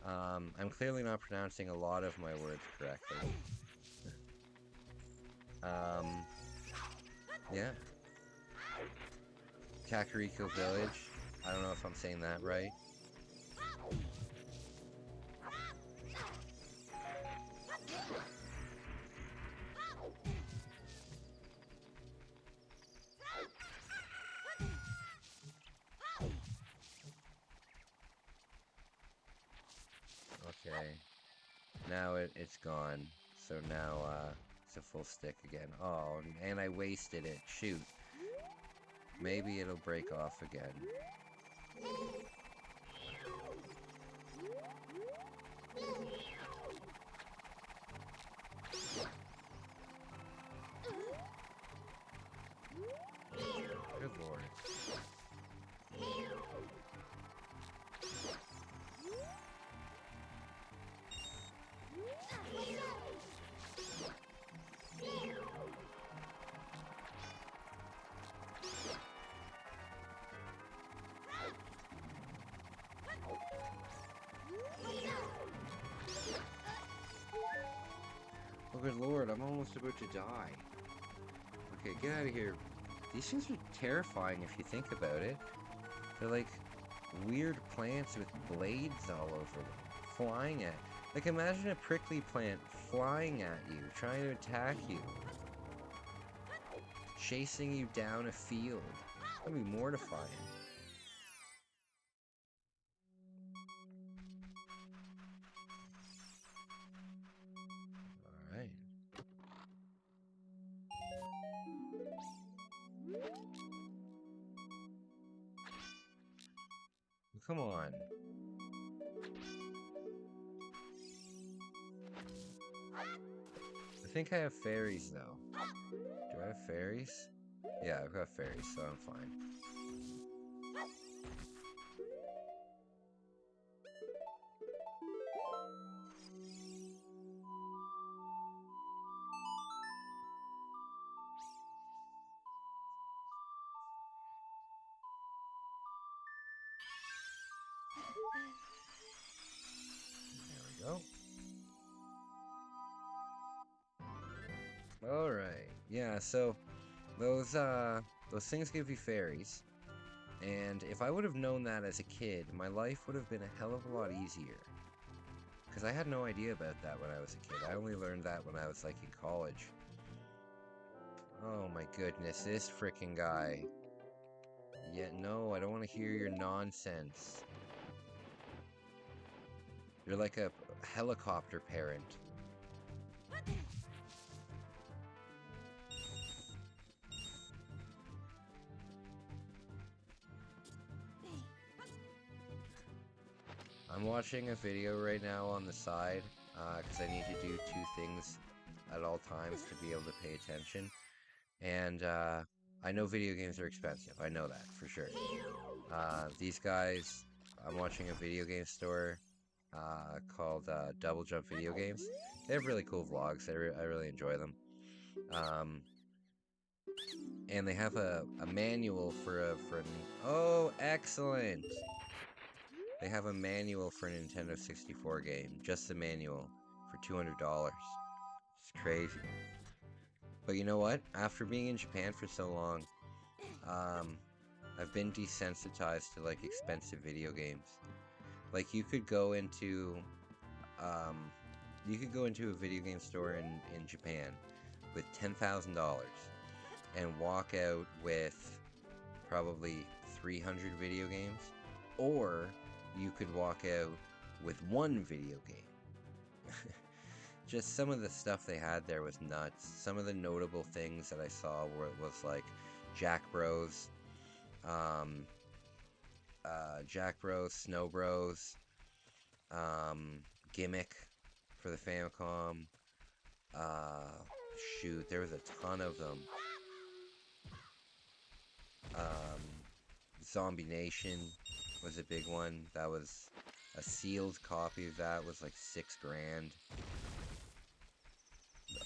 I'm clearly not pronouncing a lot of my words correctly. Yeah. Kakariko Village. I don't know if I'm saying that right. Okay. Now it's gone. So now, it's a full stick again. Oh, and I wasted it. Shoot. Maybe it'll break off again. Good lord. Oh good lord, I'm almost about to die. Okay, get out of here. These things are terrifying if you think about it. They're like weird plants with blades all over them, flying at. Like imagine a prickly plant flying at you, trying to attack you, chasing you down a field. That'd be mortifying. Alright. Come on. I think I have fairies though. Do I have fairies? Yeah, I've got fairies, so I'm fine. There we go. Alright. Yeah, so those things give you fairies. And if I would have known that as a kid, my life would have been a hell of a lot easier. Because I had no idea about that when I was a kid. I only learned that when I was like in college. Oh my goodness, this frickin' guy. Yeah, no, I don't want to hear your nonsense. You're like a helicopter parent. I'm watching a video right now on the side, because I need to do 2 things at all times to be able to pay attention. And, I know video games are expensive. I know that, for sure. These guys, I'm watching a video game store, called, Double Jump Video Games. They have really cool vlogs. I really enjoy them. Um, and they have a manual for an, oh, excellent. They have a manual for a Nintendo 64 game, just the manual, for $200. It's crazy. But you know what? After being in Japan for so long, um, I've been desensitized to like expensive video games. Like um, you could go into a video game store in Japan with $10,000 and walk out with probably 300 video games, or you could walk out with one video game. Just some of the stuff they had there was nuts. Some of the notable things that I saw was like Jack Bros, um, Jack Bros, Snow Bros, Gimmick for the Famicom. Shoot, there was a ton of them. Um, Zombie Nation was a big one. That was a sealed copy of that was like $6 grand.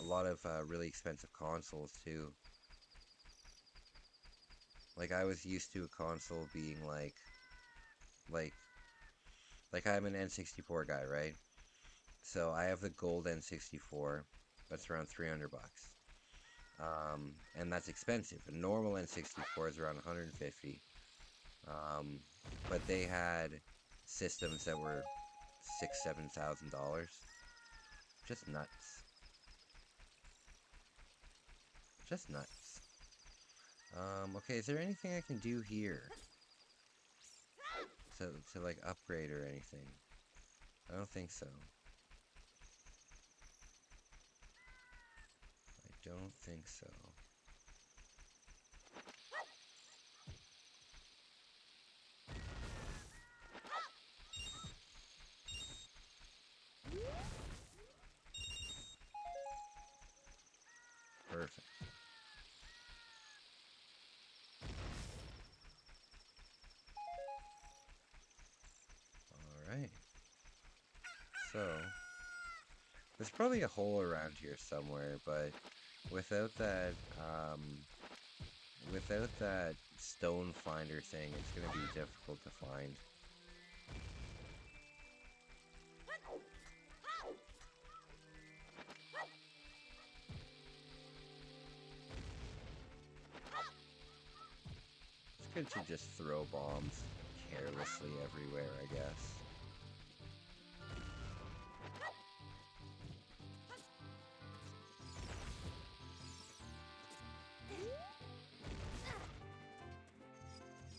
A lot of really expensive consoles too. Like I was used to a console being like I'm an N64 guy, right? So I have the gold N64. That's around 300 bucks. And that's expensive. A normal N64 is around 150. But they had systems that were $6,000-$7,000. Just nuts. Just nuts. Okay, is there anything I can do here? To like upgrade or anything? I don't think so. I don't think so. Perfect. Alright. So, there's probably a hole around here somewhere, but without that, without that stone finder thing, it's gonna be difficult to find. It's good to just throw bombs carelessly everywhere, I guess.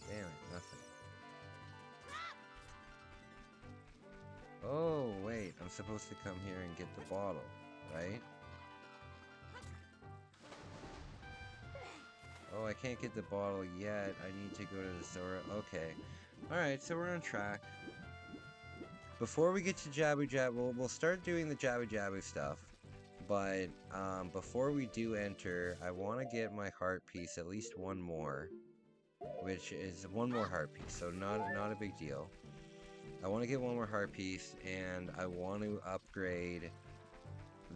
Damn it, nothing. Oh, wait, I'm supposed to come here and get the bottle, right? Oh, I can't get the bottle yet. I need to go to the store. Okay. Alright, so we're on track. Before we get to Jabu Jabu, we'll start doing the Jabu Jabu stuff. But before we do enter, I want to get my heart piece, at least one more. Which is one more heart piece, so not a big deal. I want to get one more heart piece, and I want to upgrade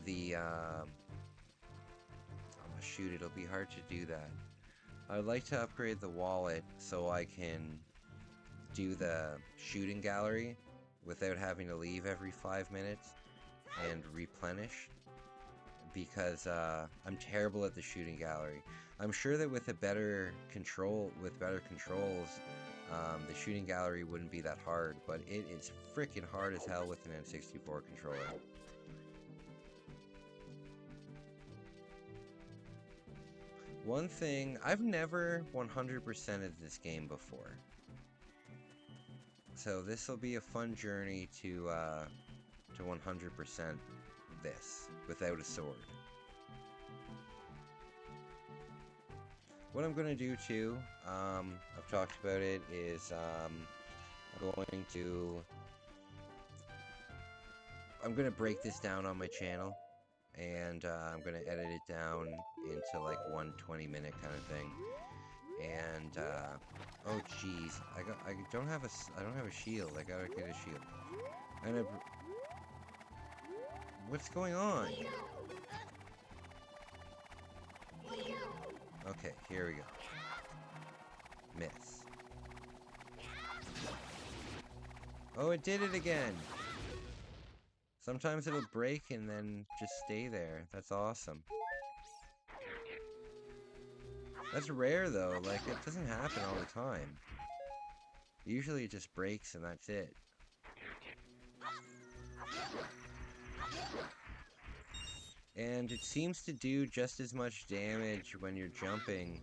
the... oh, shoot, it'll be hard to do that. I would like to upgrade the wallet so I can do the shooting gallery without having to leave every 5 minutes and replenish, because I'm terrible at the shooting gallery. I'm sure that with better controls, the shooting gallery wouldn't be that hard, but it is freaking hard as hell with an N64 controller. One thing, I've never 100%ed this game before. So this will be a fun journey to 100% this, without a sword. What I'm going to do too, I've talked about it, is I'm going to break this down on my channel, and I'm going to edit it down into like 1 20-minute kind of thing. And oh jeez, I don't have a shield. I gotta get a shield. What's going on? Okay, here we go. Miss. Oh, it did it again! Sometimes it'll break and then just stay there. That's awesome. That's rare though, like it doesn't happen all the time. Usually it just breaks and that's it. And it seems to do just as much damage when you're jumping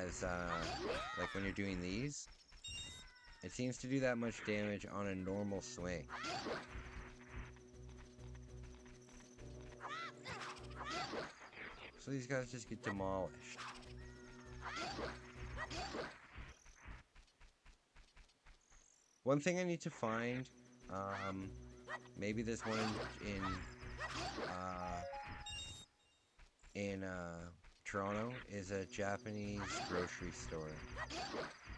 as, like when you're doing these. It seems to do that much damage on a normal swing. So these guys just get demolished. One thing I need to find, maybe there's one in Toronto, is a Japanese grocery store.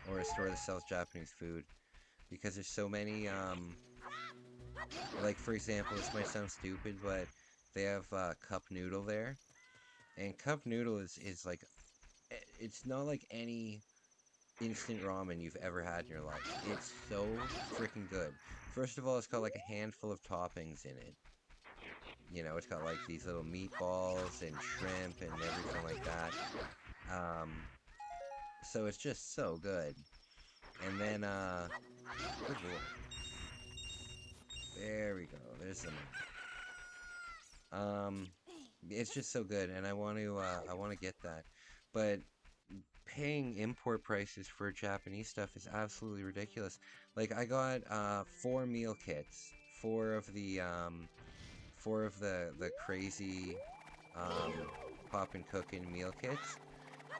Or a store that sells Japanese food. Because there's so many, like for example, this might sound stupid, but they have cup noodle there. And cup noodle is like, it's not like any instant ramen you've ever had in your life. It's so freaking good. First of all, it's got like a handful of toppings in it. You know, it's got like these little meatballs and shrimp and everything like that. So it's just so good. And then, good lord. There we go. There's some. It's just so good, and I want to get that. But paying import prices for Japanese stuff is absolutely ridiculous. Like I got 4 meal kits, four of the crazy pop and cookin' meal kits,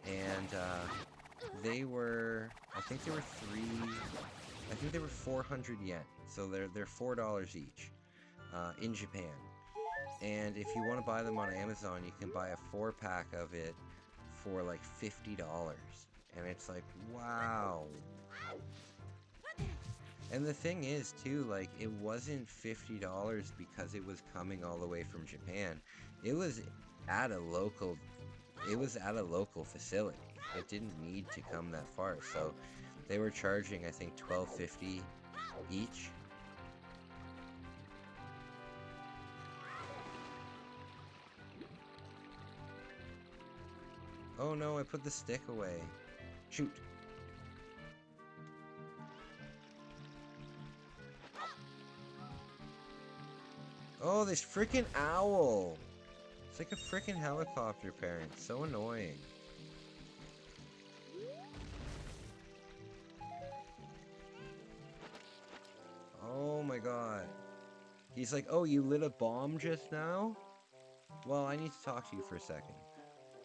and they were, I think they were 400 yen. So they're $4 each in Japan. And if you want to buy them on Amazon, you can buy a 4-pack of it for like $50. And it's like, wow. And the thing is too, like, it wasn't $50 because it was coming all the way from Japan. It was at a local facility. It didn't need to come that far. So they were charging, I think, $12.50 each. Oh no, I put the stick away. Shoot. Oh, this freaking owl. It's like a freaking helicopter parent. So annoying. Oh my god. He's like, oh, you lit a bomb just now? Well, I need to talk to you for a second.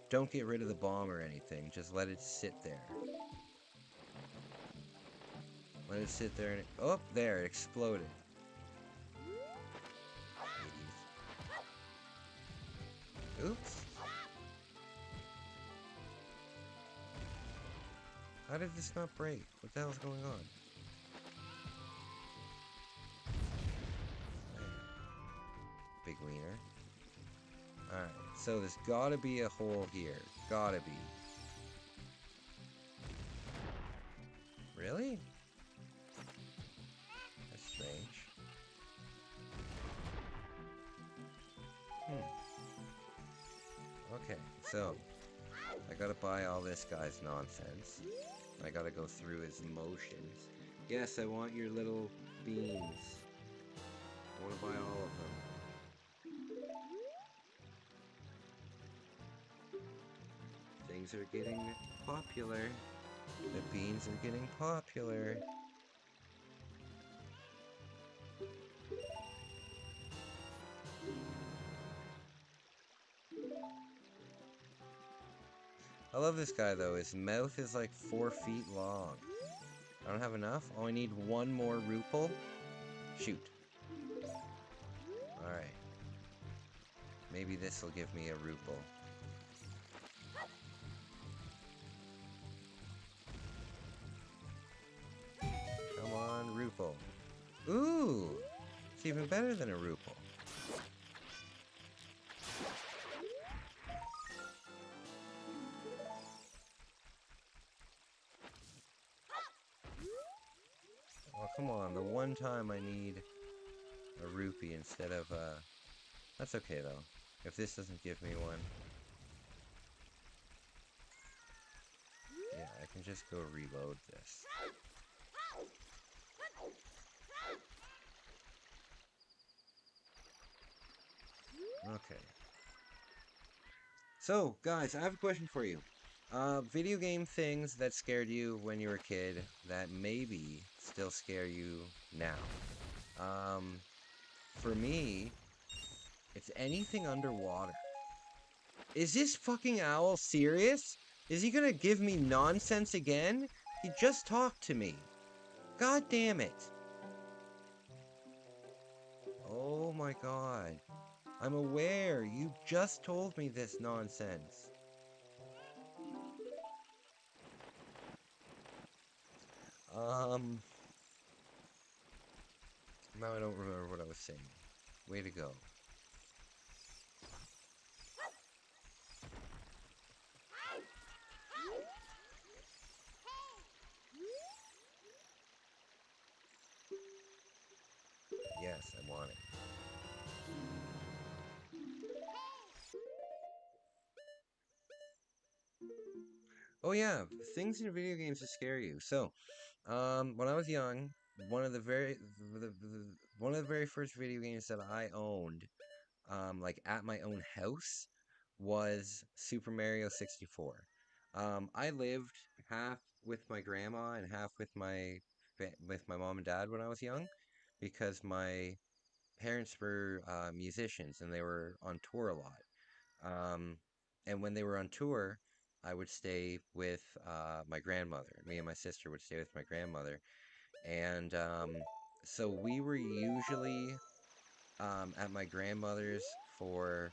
Don't get rid of the bomb or anything. Just let it sit there. Let it sit there and... Oh, there, it exploded. Oops. How did this not break? What the hell's going on? There. Big wiener. Alright, so there's gotta be a hole here. Gotta be. Really? That's strange. Okay, so I gotta buy all this guy's nonsense. I gotta go through his motions. Yes, I want your little beans. I wanna buy all of them. Things are getting popular. The beans are getting popular. I love this guy though. His mouth is like 4 feet long. I don't have enough. Oh, I need 1 more ruple. Shoot. Alright. Maybe this will give me a ruple. Come on, ruple. Ooh! It's even better than a ruple. come on. The one time I need a rupee instead of, That's okay, though. If this doesn't give me one... Yeah, I can just go reload this. Okay. So, guys, I have a question for you. Video game things that scared you when you were a kid that maybe still scare you now. Um, for me, it's anything underwater. Is this fucking owl serious? Is he gonna give me nonsense again? He just talked to me. God damn it. Oh my god. I'm aware. You just told me this nonsense. Um, Now I don't remember what I was saying. Way to go. Yes, I want it. Oh yeah, things in video games that scare you. So, when I was young, one of the very one of the very first video games that I owned, like at my own house, was Super Mario 64. I lived half with my grandma and half with with my mom and dad when I was young, because my parents were musicians and they were on tour a lot. Um, and when they were on tour, I would stay with my grandmother. Me and my sister would stay with my grandmother. And so we were usually at my grandmother's for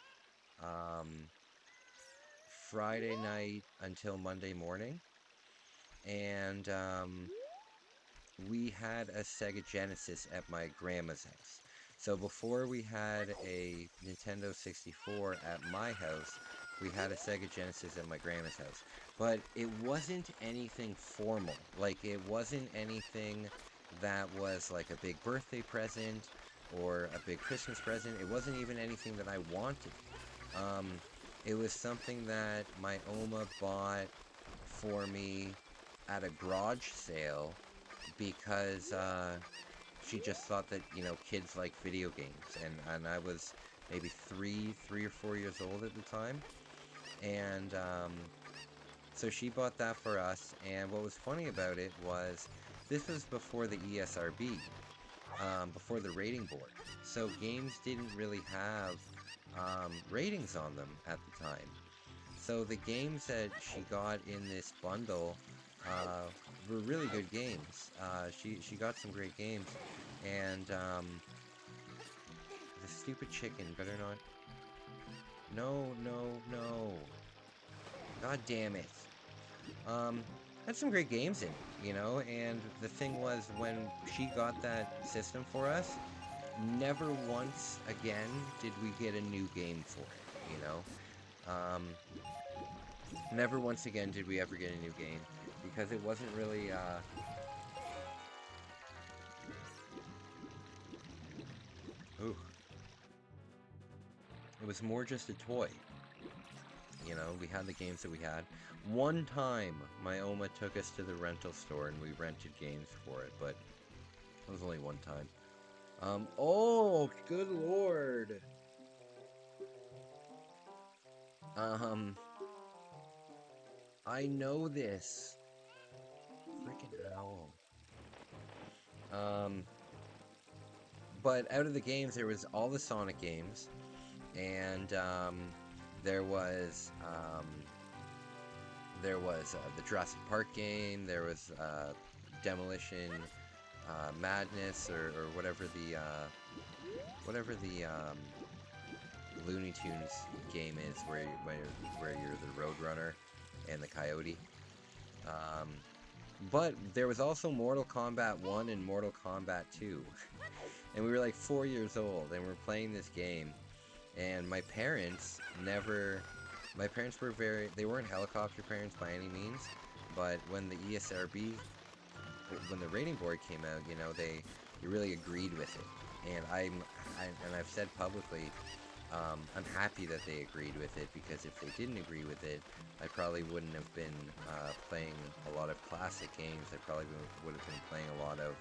um, Friday night until Monday morning. And we had a Sega Genesis at my grandma's house. So before we had a Nintendo 64 at my house, we had a Sega Genesis at my grandma's house. But it wasn't anything formal. Like, it wasn't anything that was like a big birthday present or a big Christmas present. It wasn't even anything that I wanted. Um, it was something that my Oma bought for me at a garage sale because she just thought that kids like video games, and I was maybe 3 or 4 years old at the time, and so she bought that for us. And what was funny about it was this was before the ESRB, before the rating board, so games didn't really have ratings on them at the time. So the games that she got in this bundle were really good games. She got some great games, and the stupid chicken better not. No, no, no! God damn it! Um, had some great games in it. And the thing was, when she got that system for us, never once again did we get a new game for it. Never once again did we ever get a new game, because it wasn't really, ooh, it was more just a toy. We had the games that we had. One time, my Oma took us to the rental store and we rented games for it, but it was only one time. Oh, good lord. Um, I know this. Freaking owl. Um, but out of the games, there was all the Sonic games, and there was um, there was the Jurassic Park game. There was Demolition Madness, or whatever the Looney Tunes game is, where you're the Roadrunner and the Coyote. Um, but there was also Mortal Kombat 1 and Mortal Kombat 2. And we were like 4 years old, and we're playing this game. And my parents they weren't helicopter parents by any means, but when the ESRB when the rating board came out, you know, they really agreed with it, and I've said publicly, I'm happy that they agreed with it, because if they didn't agree with it, I probably wouldn't have been playing a lot of classic games. I probably would have been playing a lot of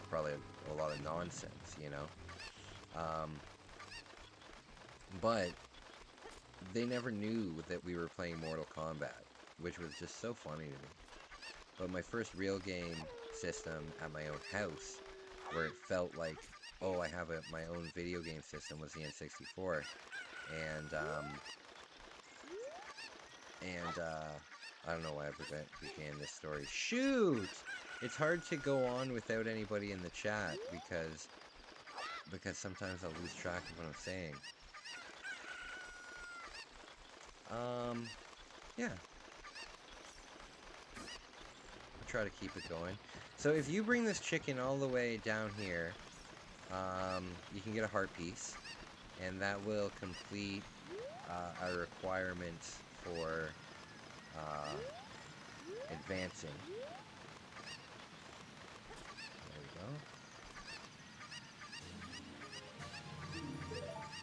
probably a lot of nonsense, you know. Um, but they never knew that we were playing Mortal Kombat, which was just so funny to me. But my first real game system at my own house, where it felt like, oh, I have my own video game system, was the N64, and I don't know why I began this story. Shoot! It's hard to go on without anybody in the chat, because sometimes I'll lose track of what I'm saying. Yeah. I'll try to keep it going. So if you bring this chicken all the way down here, you can get a heart piece, and that will complete a requirement for advancing. There we go.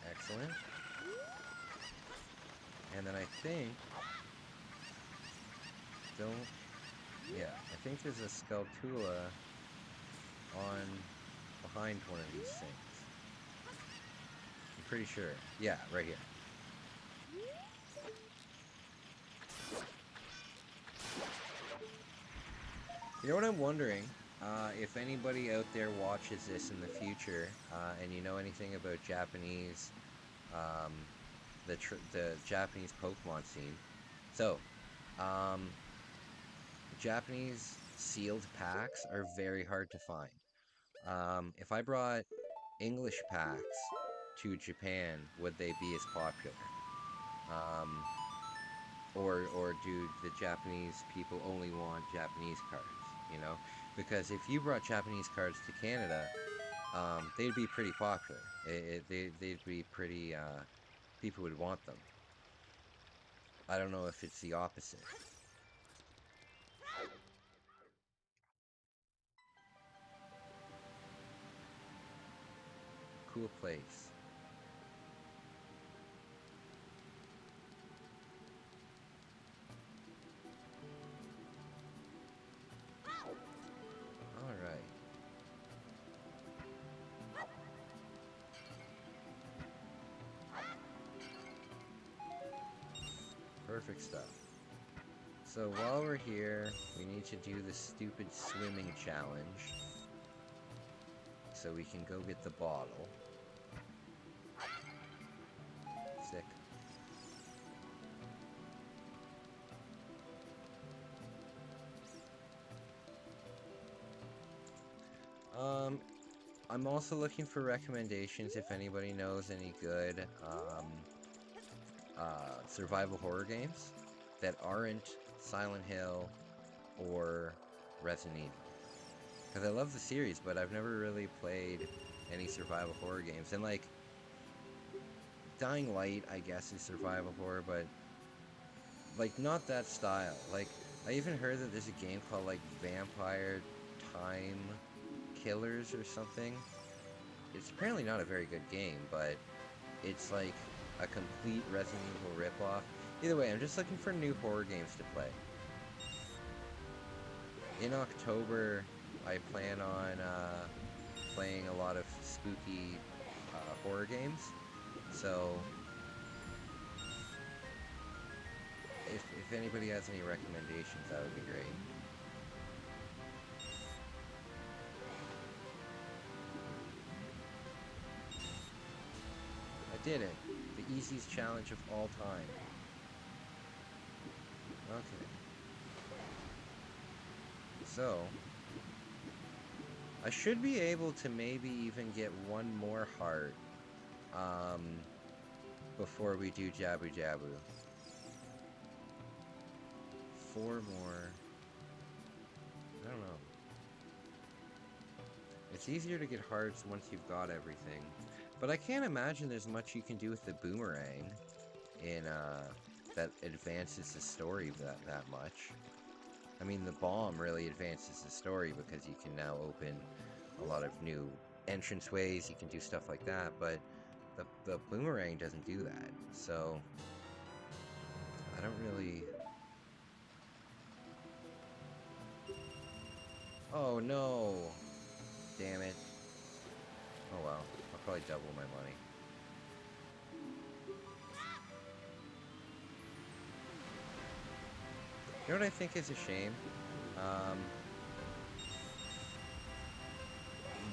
Excellent. And then I think, yeah, I think there's a Skulltula behind one of these things. I'm pretty sure. Yeah, right here. You know what I'm wondering? If anybody out there watches this in the future, and you know anything about Japanese, the Japanese Pokemon scene. So, Japanese sealed packs are very hard to find. If I brought English packs to Japan, would they be as popular? Um, or do the Japanese people only want Japanese cards? You know, because if you brought Japanese cards to Canada, they'd be pretty popular. They'd be pretty. People would want them. I don't know if it's the opposite. Cool place. All right. Perfect stuff. So while we're here, we need to do the stupid swimming challenge, so we can go get the bottle. Sick. I'm also looking for recommendations if anybody knows any good survival horror games that aren't Silent Hill or Resident Evil. Because I love the series, but I've never really played any survival horror games. And like, Dying Light, I guess, is survival horror, but like, not that style. Like, I even heard that there's a game called like Vampire Time Killers or something. It's apparently not a very good game, but it's like a complete Resident Evil ripoff. Either way, I'm just looking for new horror games to play. In October, I plan on playing a lot of spooky horror games. So, if anybody has any recommendations, that would be great. I did it. The easiest challenge of all time. Okay. So, I should be able to maybe even get one more heart before we do Jabu Jabu. 4 more. I don't know. It's easier to get hearts once you've got everything. But I can't imagine there's much you can do with the boomerang in that advances the story that much. I mean, the bomb really advances the story because you can now open a lot of new entranceways, you can do stuff like that, but the boomerang doesn't do that. So, I don't really... Oh no! Damn it. Oh well, I'll probably double my money. You know what I think is a shame? Um,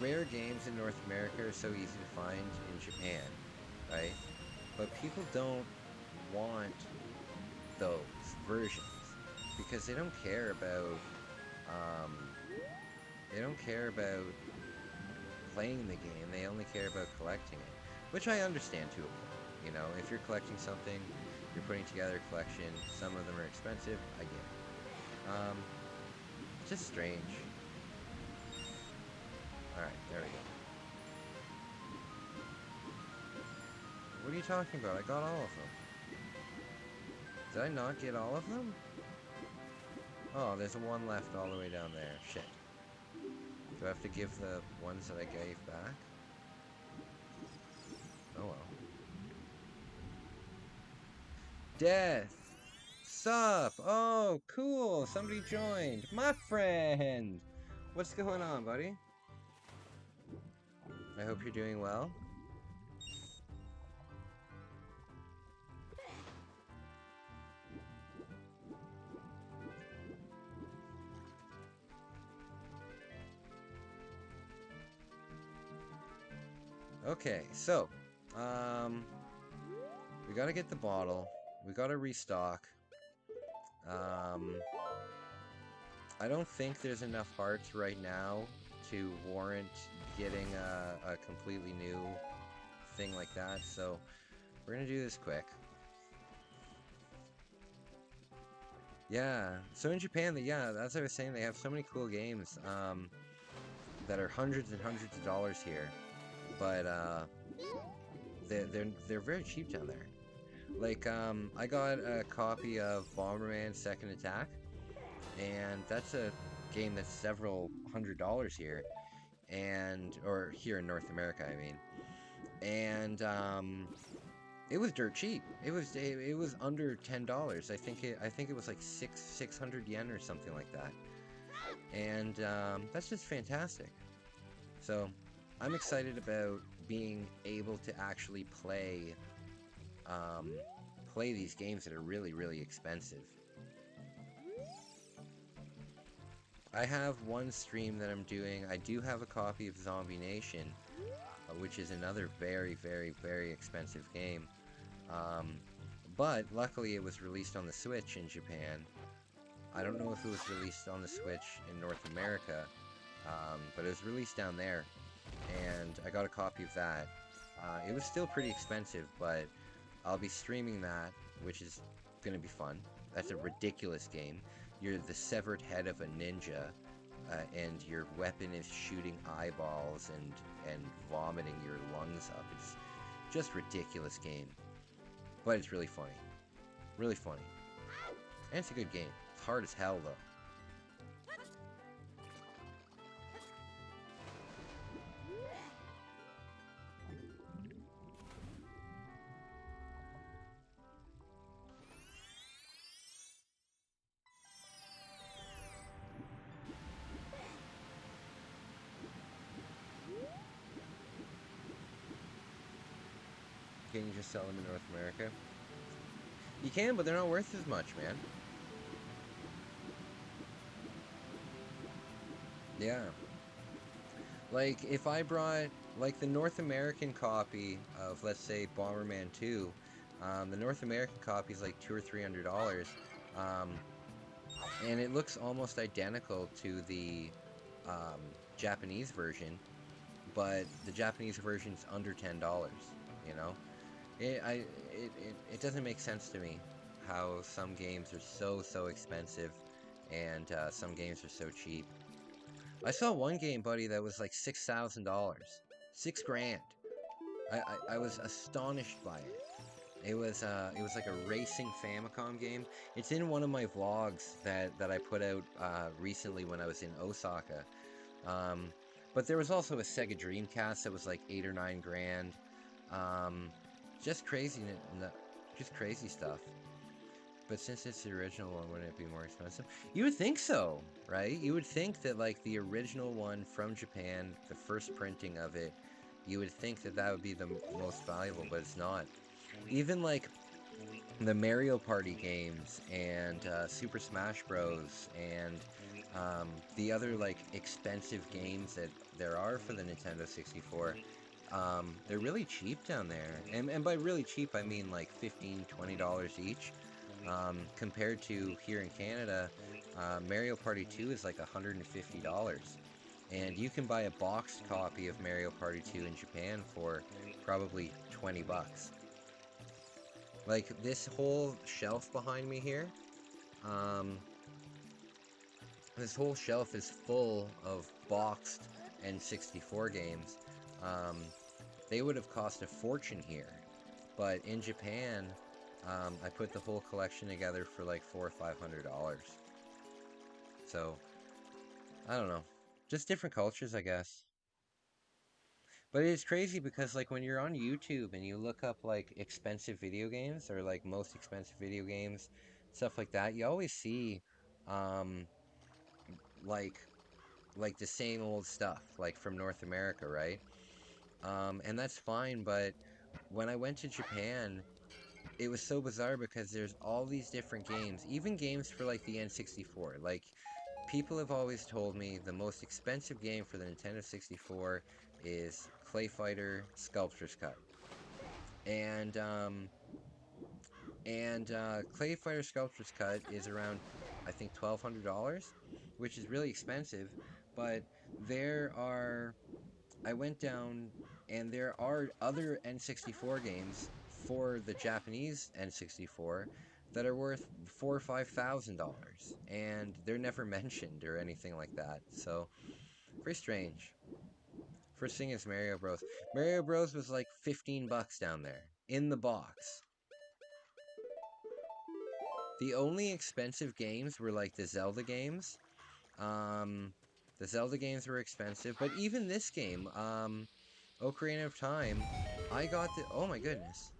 Rare games in North America are so easy to find in Japan, right? But people don't want those versions because um, they don't care about playing the game. They only care about collecting it, which I understand to a point. You know, if you're collecting something, you're putting together a collection. Some of them are expensive. I get it. Just strange. All right, there we go. What are you talking about? I got all of them. Did I not get all of them? Oh, there's one left all the way down there. Shit. Do I have to give the ones that I gave back? Oh well. Death! Sup? Oh, cool! Somebody joined! My friend! What's going on, buddy? I hope you're doing well. Okay, so, we gotta get the bottle. We gotta restock. Um, I don't think there's enough hearts right now to warrant getting a completely new thing like that, so we're gonna do this quick. Yeah, so in Japan, yeah, as I was saying, they have so many cool games that are hundreds and hundreds of dollars here, but they're very cheap down there. Like, I got a copy of Bomberman Second Attack, and that's a game that's several $100s here, or here in North America, I mean. And it was dirt cheap. It was under $10. I think it was like 600 yen or something like that. And that's just fantastic. So I'm excited about being able to actually um, play these games that are really, really expensive. I have one stream that I'm doing. I do have a copy of Zombie Nation, which is another very, very, very expensive game. Um, but luckily it was released on the Switch in Japan. I don't know if it was released on the Switch in North America, but it was released down there, and I got a copy of that. It was still pretty expensive, but I'll be streaming that, which is going to be fun. That's a ridiculous game. You're the severed head of a ninja, and your weapon is shooting eyeballs and vomiting your lungs up. It's just ridiculous game, but it's really funny. Really funny. And it's a good game. It's hard as hell, though. Can you just sell them in North America? You can, but they're not worth as much, man. Yeah. Like, if I brought, like, the North American copy of, let's say, Bomberman 2, the North American copy is like $200 or $300, um, and it looks almost identical to the Japanese version, but the Japanese version's under $10, you know? It doesn't make sense to me how some games are so expensive and some games are so cheap. I saw one game, buddy, that was like $6,000. 6 grand. I was astonished by it. It was like a racing Famicom game. It's in one of my vlogs that I put out recently when I was in Osaka. Um, but there was also a Sega Dreamcast that was like 8 or 9 grand. Um, just crazy, just crazy stuff. But since it's the original one, wouldn't it be more expensive? You would think so, right? You would think that like the original one from Japan, the first printing of it, you would think that that would be the most valuable, but it's not. Even like the Mario Party games and Super Smash Bros. And the other like expensive games that there are for the Nintendo 64, they're really cheap down there. And by really cheap, I mean like $15, $20 each. Compared to here in Canada, Mario Party 2 is like $150. And you can buy a boxed copy of Mario Party 2 in Japan for probably 20 bucks. Like this whole shelf behind me here, um, this whole shelf is full of boxed N64 games. Um, they would have cost a fortune here, but in Japan, I put the whole collection together for like $400 or $500. So I don't know, just different cultures, I guess. But it's crazy because like when you're on YouTube and you look up like expensive video games or like most expensive video games, stuff like that, you always see um like like the same old stuff like from North America, right? And that's fine, but when I went to Japan, it was so bizarre because there's all these different games, even games for like the N64. Like people have always told me the most expensive game for the Nintendo 64 is Clay Fighter Sculptor's Cut. And Clay Fighter Sculptor's Cut is around I think $1,200, which is really expensive, but there are I went down and there are other N64 games for the Japanese N64 that are worth $4,000 or $5,000, and they're never mentioned or anything like that. So very strange. First thing is Mario Bros. Mario Bros was like 15 bucks down there in the box. The only expensive games were like the Zelda games. Um, the Zelda games were expensive, but even this game, Ocarina of Time, I got the. Oh my goodness!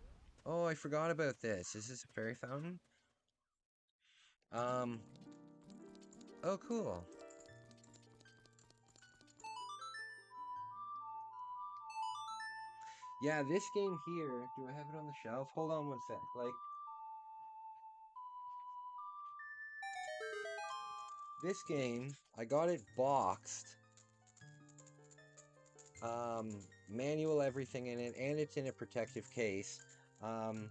Oh, I forgot about this. Is this a fairy fountain? Um. Oh, cool. Yeah, this game here. Do I have it on the shelf? Hold on one sec. Like this game, I got it boxed. Manual everything in it, and it's in a protective case. Um,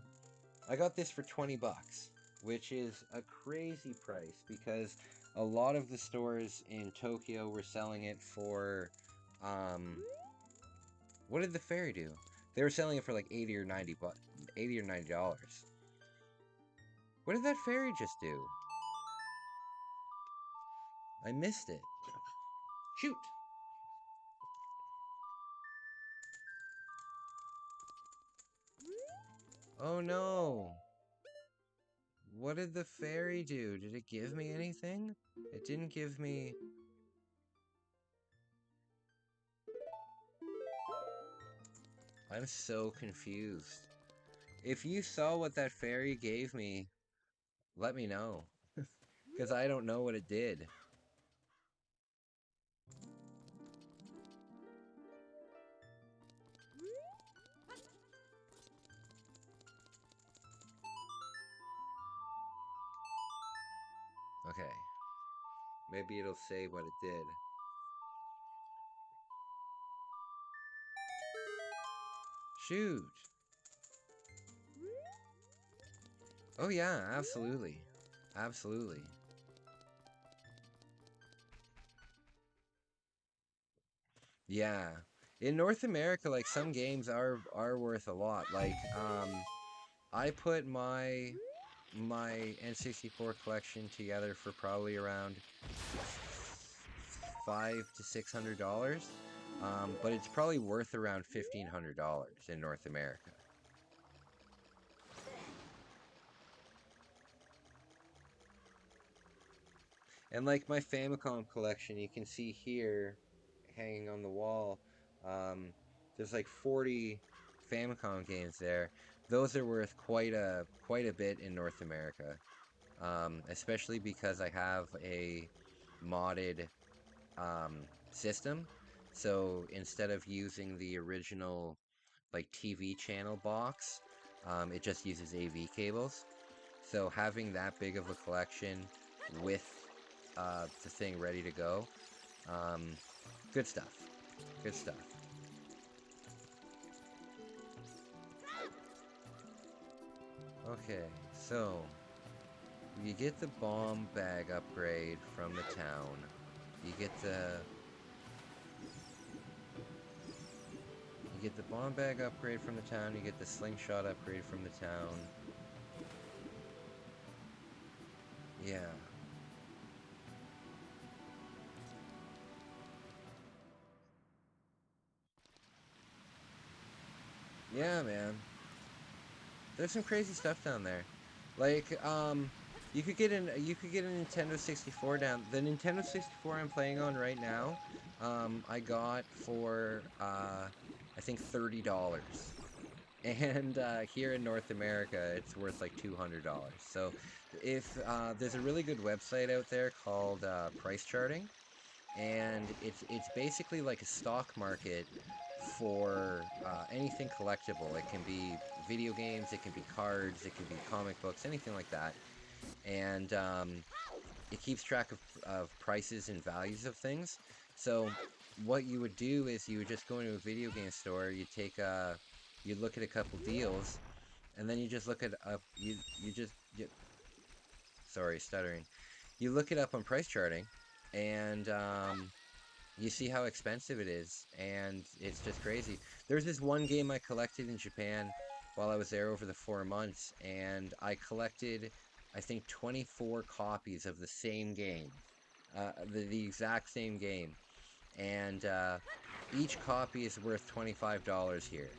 I got this for 20 bucks, which is a crazy price because a lot of the stores in Tokyo were selling it for um what did the fairy do? They were selling it for like 80 or 90 bucks, 80 or $90. What did that fairy just do? I missed it. Shoot. Oh no. What did the fairy do? Did it give me anything? It didn't give me. I'm so confused. If you saw what that fairy gave me, let me know. Because I don't know what it did. Okay. Maybe it'll say what it did. Shoot. Oh, yeah, absolutely. Absolutely. Yeah. In North America, like some games are worth a lot. Like, I put my N64 collection together for probably around $500 to $600. But it's probably worth around $1,500 in North America. And like my Famicom collection, you can see here, hanging on the wall, um, there's like 40 Famicom games there. Those are worth quite a bit in North America, especially because I have a modded system. So instead of using the original like TV channel box, it just uses AV cables. So having that big of a collection with the thing ready to go, um, good stuff. Good stuff. Okay, so you get the bomb bag upgrade from the town. You get the bomb bag upgrade from the town. You get the slingshot upgrade from the town. Yeah. Yeah, man. There's some crazy stuff down there. Like, you could get a Nintendo 64 down. The Nintendo 64 I'm playing on right now, I got for I think $30. And here in North America, it's worth like $200. So if there's a really good website out there called Price Charting, and it's basically like a stock market for anything collectible. It can be video games, it can be cards, it can be comic books, anything like that. And it keeps track of prices and values of things. So what you would do is you would just go into a video game store, you look at a couple deals, and then you just look at up you just you, sorry, stuttering. You look it up on price charting, and you see how expensive it is, and it's just crazy. There's this one game I collected in Japan while I was there over the 4 months, and I collected, I think, 24 copies of the same game, the exact same game, and each copy is worth $25 here,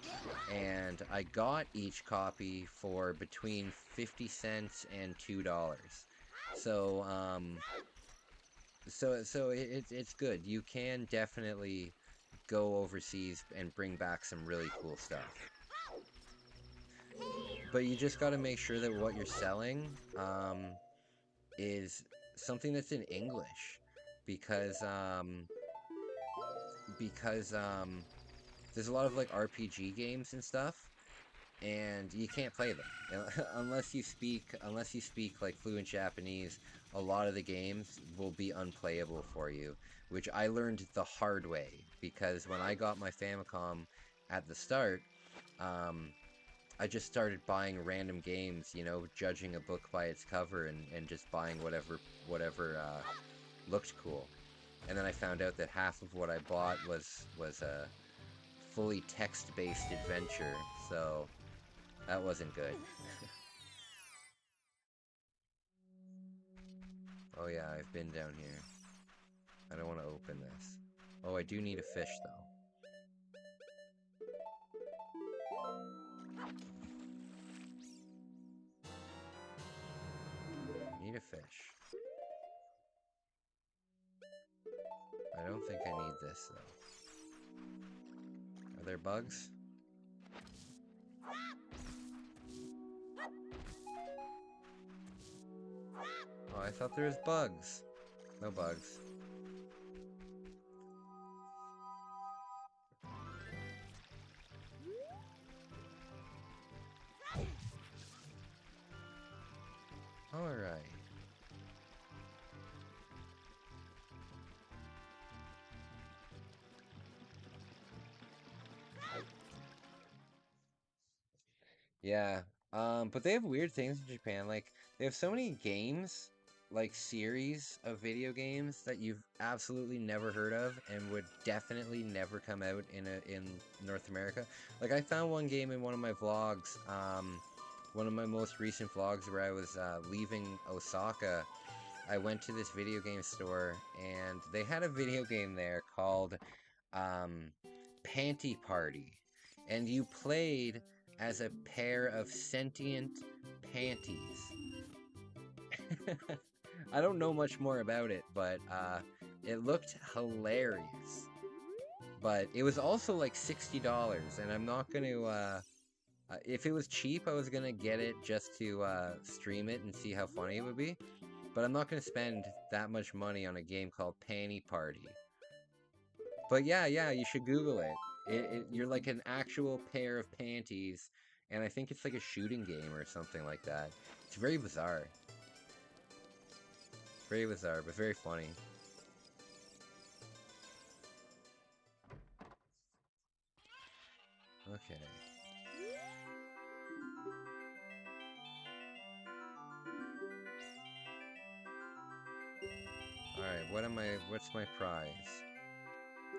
and I got each copy for between 50 cents and $2. So, it's good. You can definitely go overseas and bring back some really cool stuff. But you just got to make sure that what you're selling is something that's in English, because because there's a lot of like RPG games and stuff, and you can't play them unless you speak like fluent Japanese. A lot of the games will be unplayable for you, which I learned the hard way, because when I got my Famicom at the start, um, I just started buying random games, judging a book by its cover, and just buying whatever looked cool. And then I found out that half of what I bought was a fully text-based adventure, so that wasn't good. Oh yeah, I've been down here. I don't want to open this. Oh, I do need a fish, though. Need a fish. I don't think I need this, though. Are there bugs? Oh, I thought there was bugs. No bugs. Alright. Yeah. But they have weird things in Japan. Like, they have so many games, like series of video games that you've absolutely never heard of and would definitely never come out in North America. Like, I found one game in one of my vlogs, one of my most recent vlogs, where I was leaving Osaka. I went to this video game store, and they had a video game there called um, Panty Party, and you played as a pair of sentient panties. I don't know much more about it, but it looked hilarious. But it was also like $60, and I'm not going to. If it was cheap, I was going to get it just to stream it and see how funny it would be. But I'm not going to spend that much money on a game called Panty Party. But yeah, you should Google it. You're like an actual pair of panties, and I think it's like a shooting game or something like that. It's very bizarre. Very bizarre, but very funny. Okay. Alright, what's my prize?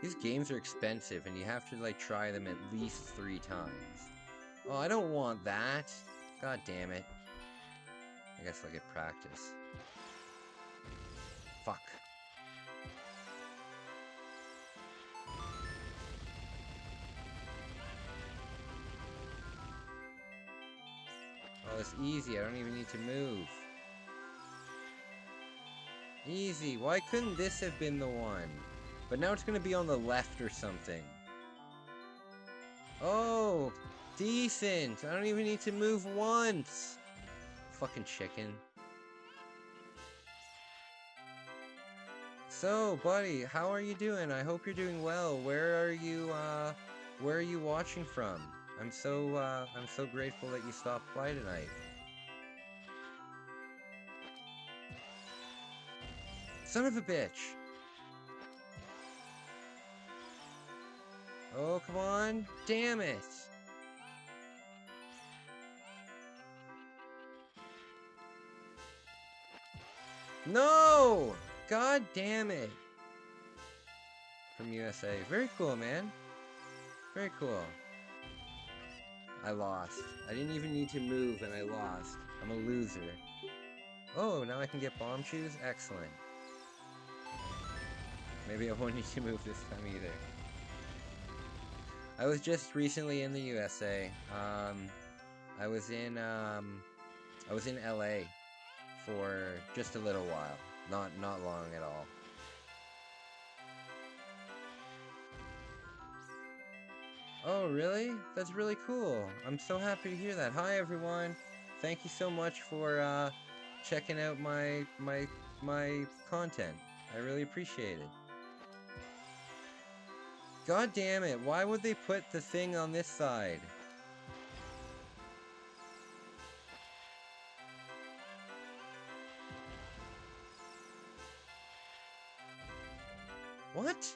These games are expensive, and you have to, like, try them at least 3 times. Oh, I don't want that! God damn it. I guess I'll get practice. Fuck. Oh, it's easy. I don't even need to move. Easy. Why couldn't this have been the one? But now it's gonna be on the left or something. Oh, decent. I don't even need to move once. Fucking chicken. So, buddy, how are you doing? I hope you're doing well. Where are you watching from? I'm so grateful that you stopped by tonight. Son of a bitch! Oh, come on! Damn it! No! God damn it! From USA. Very cool, man. Very cool. I lost. I didn't even need to move and I lost. I'm a loser. Oh, now I can get bomb shoes? Excellent. Maybe I won't need to move this time either. I was just recently in the USA. I was in LA for just a little while. Not long at all. Oh, really? That's really cool. I'm so happy to hear that. Hi, everyone. Thank you so much for checking out my content. I really appreciate it. God damn it, why would they put the thing on this side? What?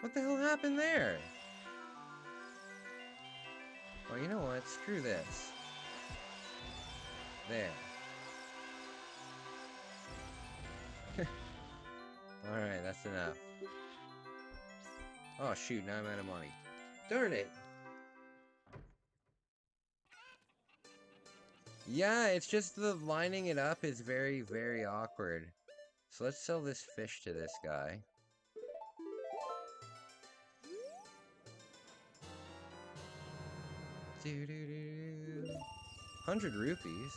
What the hell happened there? Oh, you know what? Screw this. There. Alright, that's enough. Oh shoot, now I'm out of money. Darn it! Yeah, it's just the lining it up is very, very awkward. So let's sell this fish to this guy. Doo -doo -doo. 100 rupees?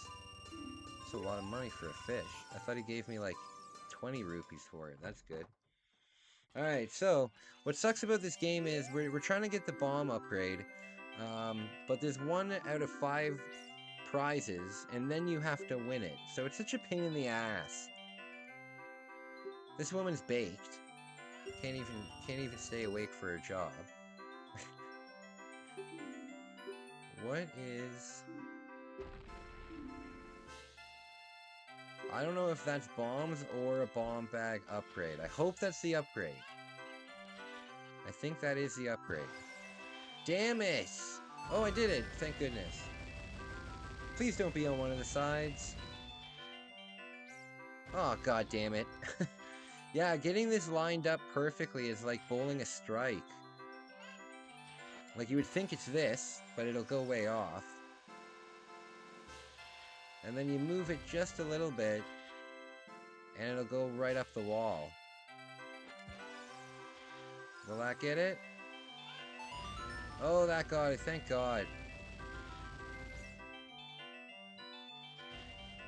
That's a lot of money for a fish. I thought he gave me like 20 rupees for it. That's good. Alright, so what sucks about this game is we're trying to get the bomb upgrade, but there's 1 out of 5 prizes, and then you have to win it. So it's such a pain in the ass. This woman's baked. Can't even stay awake for her job. What is... I don't know if that's bombs or a bomb bag upgrade. I hope that's the upgrade. I think that is the upgrade. Damn it! Oh, I did it! Thank goodness. Please don't be on one of the sides. Oh, god damn it. Yeah, getting this lined up perfectly is like bowling a strike. Like, you would think it's this, but it'll go way off. And then you move it just a little bit, and it'll go right up the wall. Will that get it? Oh, that got it, thank God.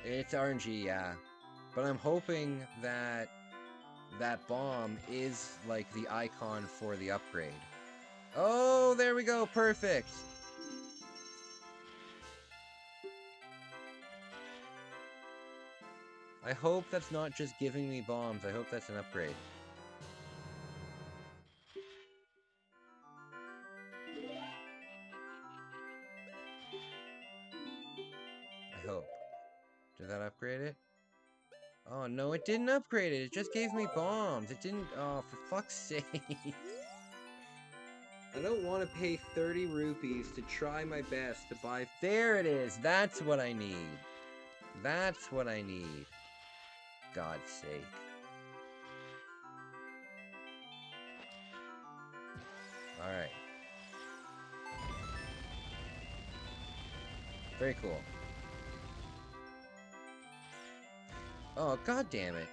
It's RNG, yeah. But I'm hoping that that bomb is like the icon for the upgrade. Oh, there we go. Perfect. I hope that's not just giving me bombs. I hope that's an upgrade. I hope. Did that upgrade it? Oh, no, it didn't upgrade it. It just gave me bombs. It didn't... Oh, for fuck's sake. I don't want to pay 30 rupees to try my best to buy... There it is. That's what I need. That's what I need. God's sake. Alright. Very cool. Oh, god damn it.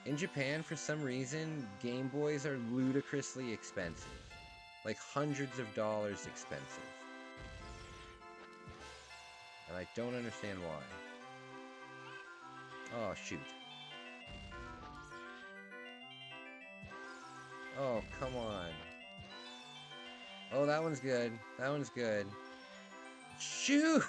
In Japan, for some reason, Game Boys are ludicrously expensive. Like hundreds of dollars expensive. And I don't understand why. Oh, shoot. Oh, come on. Oh, that one's good. That one's good. Shoot!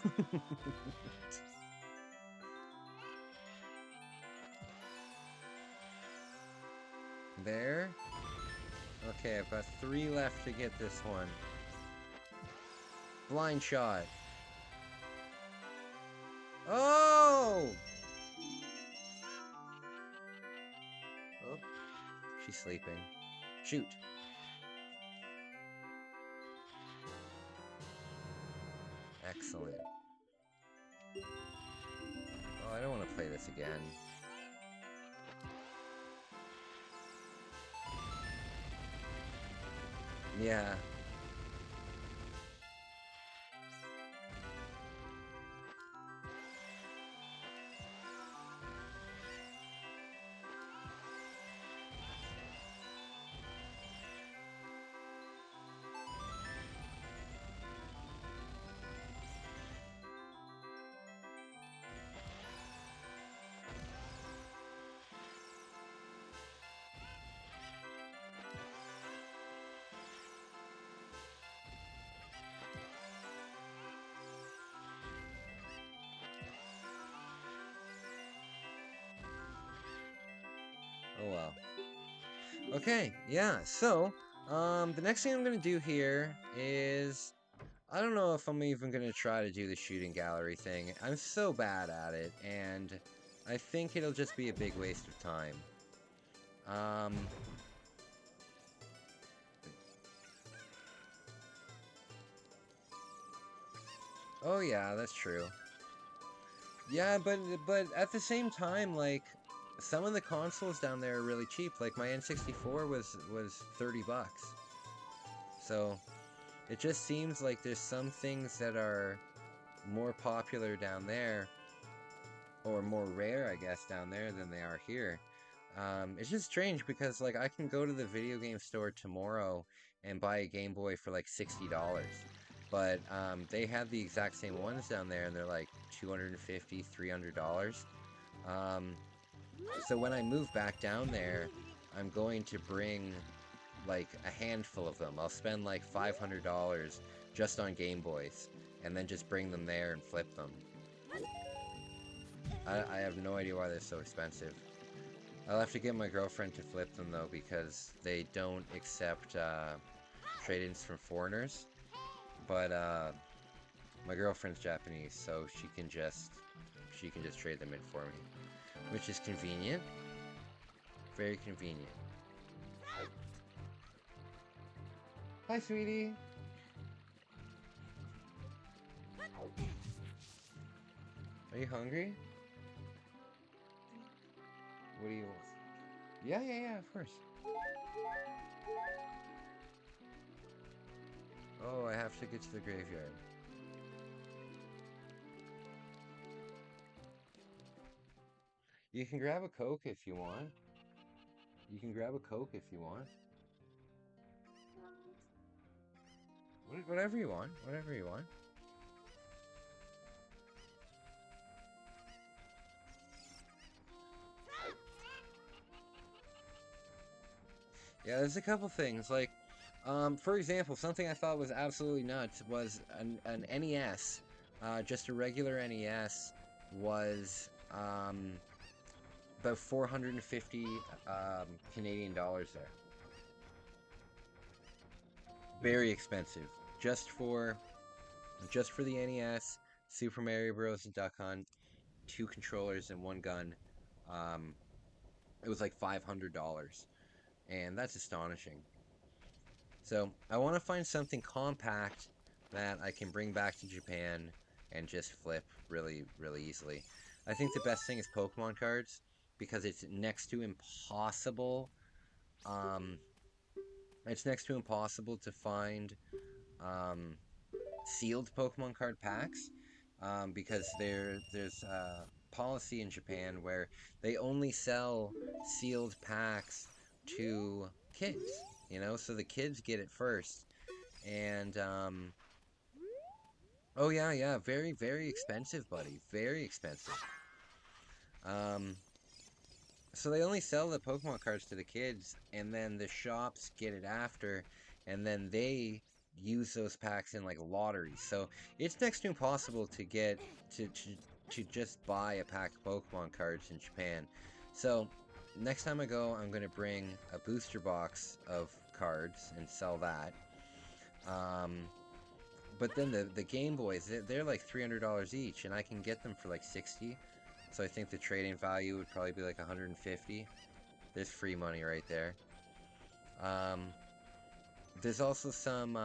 There. Okay, I've got 3 left to get this one. Blind shot. Oh! Oh, she's sleeping. Shoot. Excellent. Oh, I don't want to play this again. Yeah. Oh well. Okay, yeah, so, the next thing I'm gonna do here is... I don't know if I'm even gonna try to do the shooting gallery thing. I'm so bad at it, and I think it'll just be a big waste of time. Oh yeah, that's true. Yeah, but at the same time, like, some of the consoles down there are really cheap. Like, my N64 was 30 bucks. So, it just seems like there's some things that are more popular down there, or more rare, I guess, down there than they are here. It's just strange because, like, I can go to the video game store tomorrow and buy a Game Boy for like $60. But they have the exact same ones down there and they're like $250, $300. Um, so when I move back down there, I'm going to bring like a handful of them. I'll spend like $500 just on Game Boys and then just bring them there and flip them. I have no idea why they're so expensive. I'll have to get my girlfriend to flip them though because they don't accept trade-ins from foreigners. But my girlfriend's Japanese, so she can just trade them in for me, which is convenient. Very convenient. Hi, sweetie. Are you hungry? What do you want? Yeah, of course. Oh, I have to get to the graveyard. You can grab a Coke if you want. You can grab a Coke if you want. Whatever you want. Whatever you want. Yeah, there's a couple things. Like, for example, something I thought was absolutely nuts was an NES, just a regular NES, was about 450 Canadian dollars there. Very expensive, just for just for the NES, Super Mario Bros. And Duck Hunt, two controllers and one gun. Um, it was like $500, and that's astonishing. So I want to find something compact that I can bring back to Japan and just flip really, really easily. I think the best thing is Pokemon cards because it's next to impossible. Um, it's next to impossible to find um, sealed Pokemon card packs because there's a policy in Japan where they only sell sealed packs to kids. So the kids get it first. And oh yeah, yeah, very, very expensive, buddy. Very expensive. Um, so they only sell the Pokemon cards to the kids, and then the shops get it after, and then they use those packs in like lotteries. So it's next to impossible to get to to, to just buy a pack of Pokemon cards in Japan. So next time I go, I'm gonna bring a booster box of cards and sell that. Um, But then the Game Boys, they're like $300 each, and I can get them for like 60. So I think the trading value would probably be like 150. There's free money right there. Um, there's also some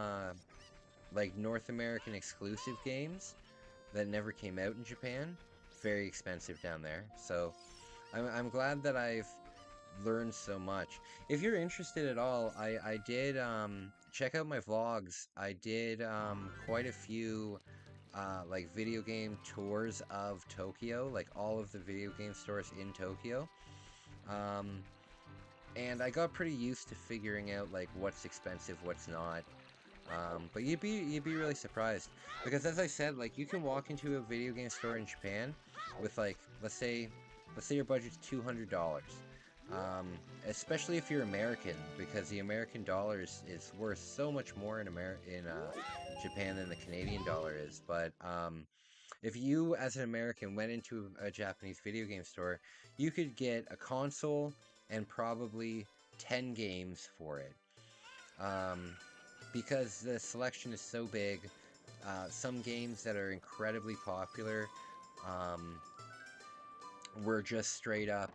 like North American exclusive games that never came out in Japan. Very expensive down there. So I'm glad that I've learned so much. If you're interested at all, I did check out my vlogs. I did quite a few like video game tours of Tokyo, like all of the video game stores in Tokyo. Um, and I got pretty used to figuring out like what's expensive, what's not. But you'd be really surprised because as I said, like you can walk into a video game store in Japan with like let's say your budget's $200. Um, Especially if you're American, because the American dollar is worth so much more in Japan than the Canadian dollar is. But if you, as an American, went into a Japanese video game store, you could get a console and probably 10 games for it. Um, because the selection is so big, some games that are incredibly popular um, were just straight up.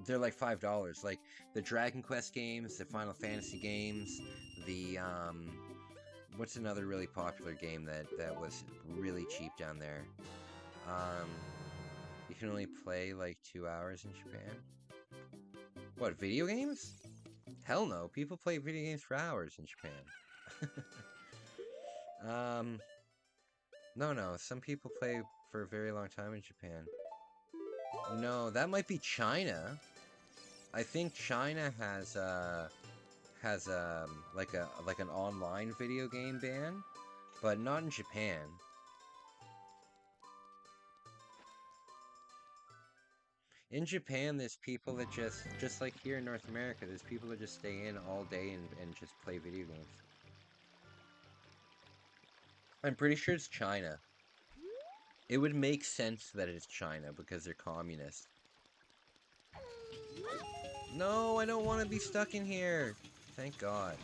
They're like $5. Like the Dragon Quest games, the Final Fantasy games, the what's another really popular game that was really cheap down there? Um, you can only play like 2 hours in Japan. What, video games? Hell no, people play video games for hours in Japan. um, no, no, some people play for a very long time in Japan. No, that might be China. I think China has like an online video game ban, but not in Japan. In Japan, there's people that just like here in North America, there's people that just stay in all day and just play video games. I'm pretty sure it's China. It would make sense that it's China because they're communist. No, I don't want to be stuck in here. Thank God.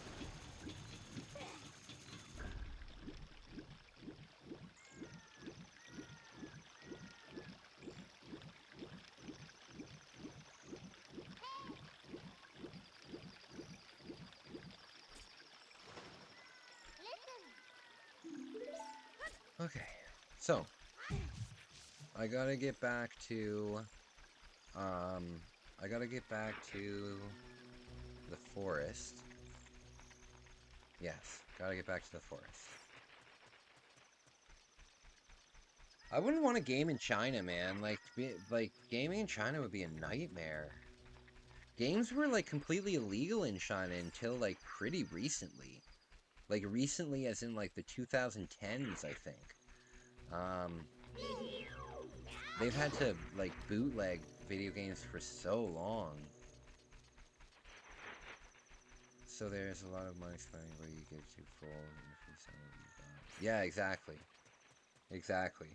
Okay, so I gotta get back to um I gotta get back to the forest. Yes, gotta get back to the forest. I wouldn't want to game in China, man. Like gaming in China would be a nightmare. Games were like completely illegal in China until like pretty recently. Like recently as in like the 2010s, I think. Um they've had to like bootleg video games for so long. So there's a lot of money spending where you get to full if you sell what you bought. Yeah, exactly. Exactly.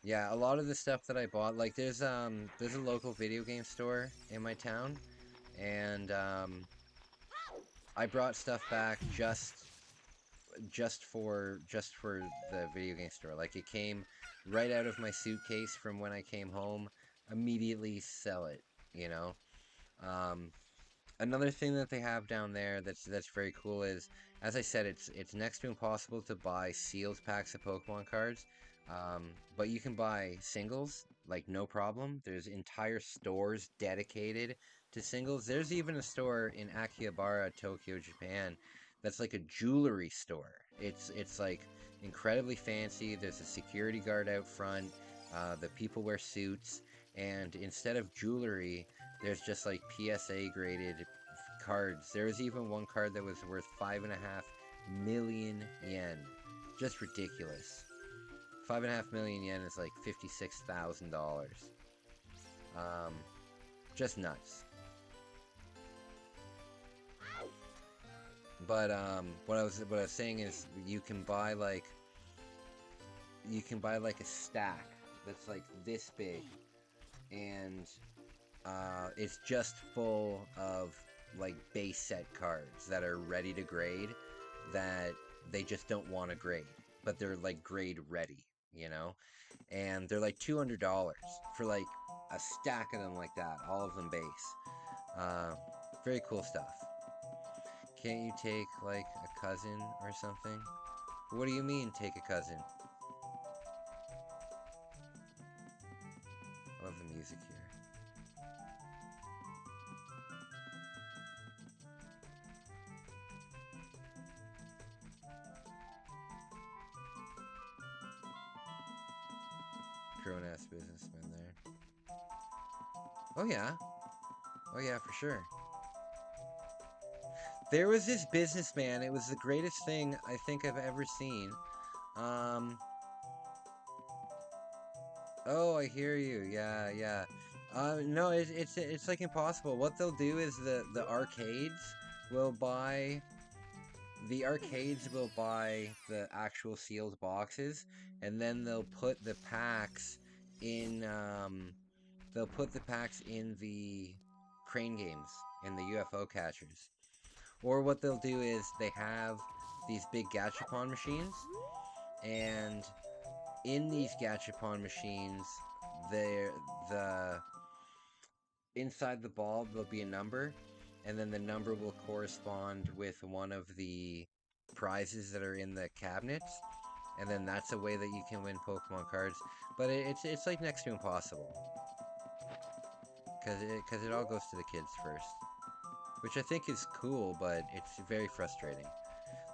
Yeah, a lot of the stuff that I bought, like there's a local video game store in my town, and I brought stuff back just for the video game store. Like it came right out of my suitcase from when I came home, immediately sell it, you know? Um, Another thing that they have down there that's very cool is, as I said, it's next to impossible to buy sealed packs of Pokemon cards, but you can buy singles like no problem. There's entire stores dedicated to singles. There's even a store in Akihabara, Tokyo, Japan, that's like a jewelry store. It's like incredibly fancy. There's a security guard out front. The people wear suits, and instead of jewelry, there's just like PSA graded cards. There was even one card that was worth 5.5 million yen. Just ridiculous. 5.5 million yen is like $56,000. Um, just nuts. But what I was saying is you can buy like a stack that's like this big, and it's just full of like base set cards that are ready to grade, that they just don't want to grade, but they're like grade ready, you know? And they're like $200 for like a stack of them like that, all of them base. Uh, Very cool stuff. Can't you take like a cousin or something? What do you mean take a cousin? I love the music here. Grown-ass businessman there. Oh yeah. Oh yeah, for sure. There was this businessman. It was the greatest thing I think I've ever seen. Um, oh, I hear you. Yeah, yeah. No, it's like impossible. What they'll do is will buy the arcades will buy the actual sealed boxes, and then in they'll put the packs in the crane games, in the UFO catchers. Or what they'll do is they have these big gachapon machines, and in these gachapon machines, there the inside the ball there'll be a number, and then the number will correspond with one of the prizes that are in the cabinets, and then that's a way that you can win Pokemon cards. But it's like next to impossible, because it all goes to the kids first, which I think is cool, but it's very frustrating.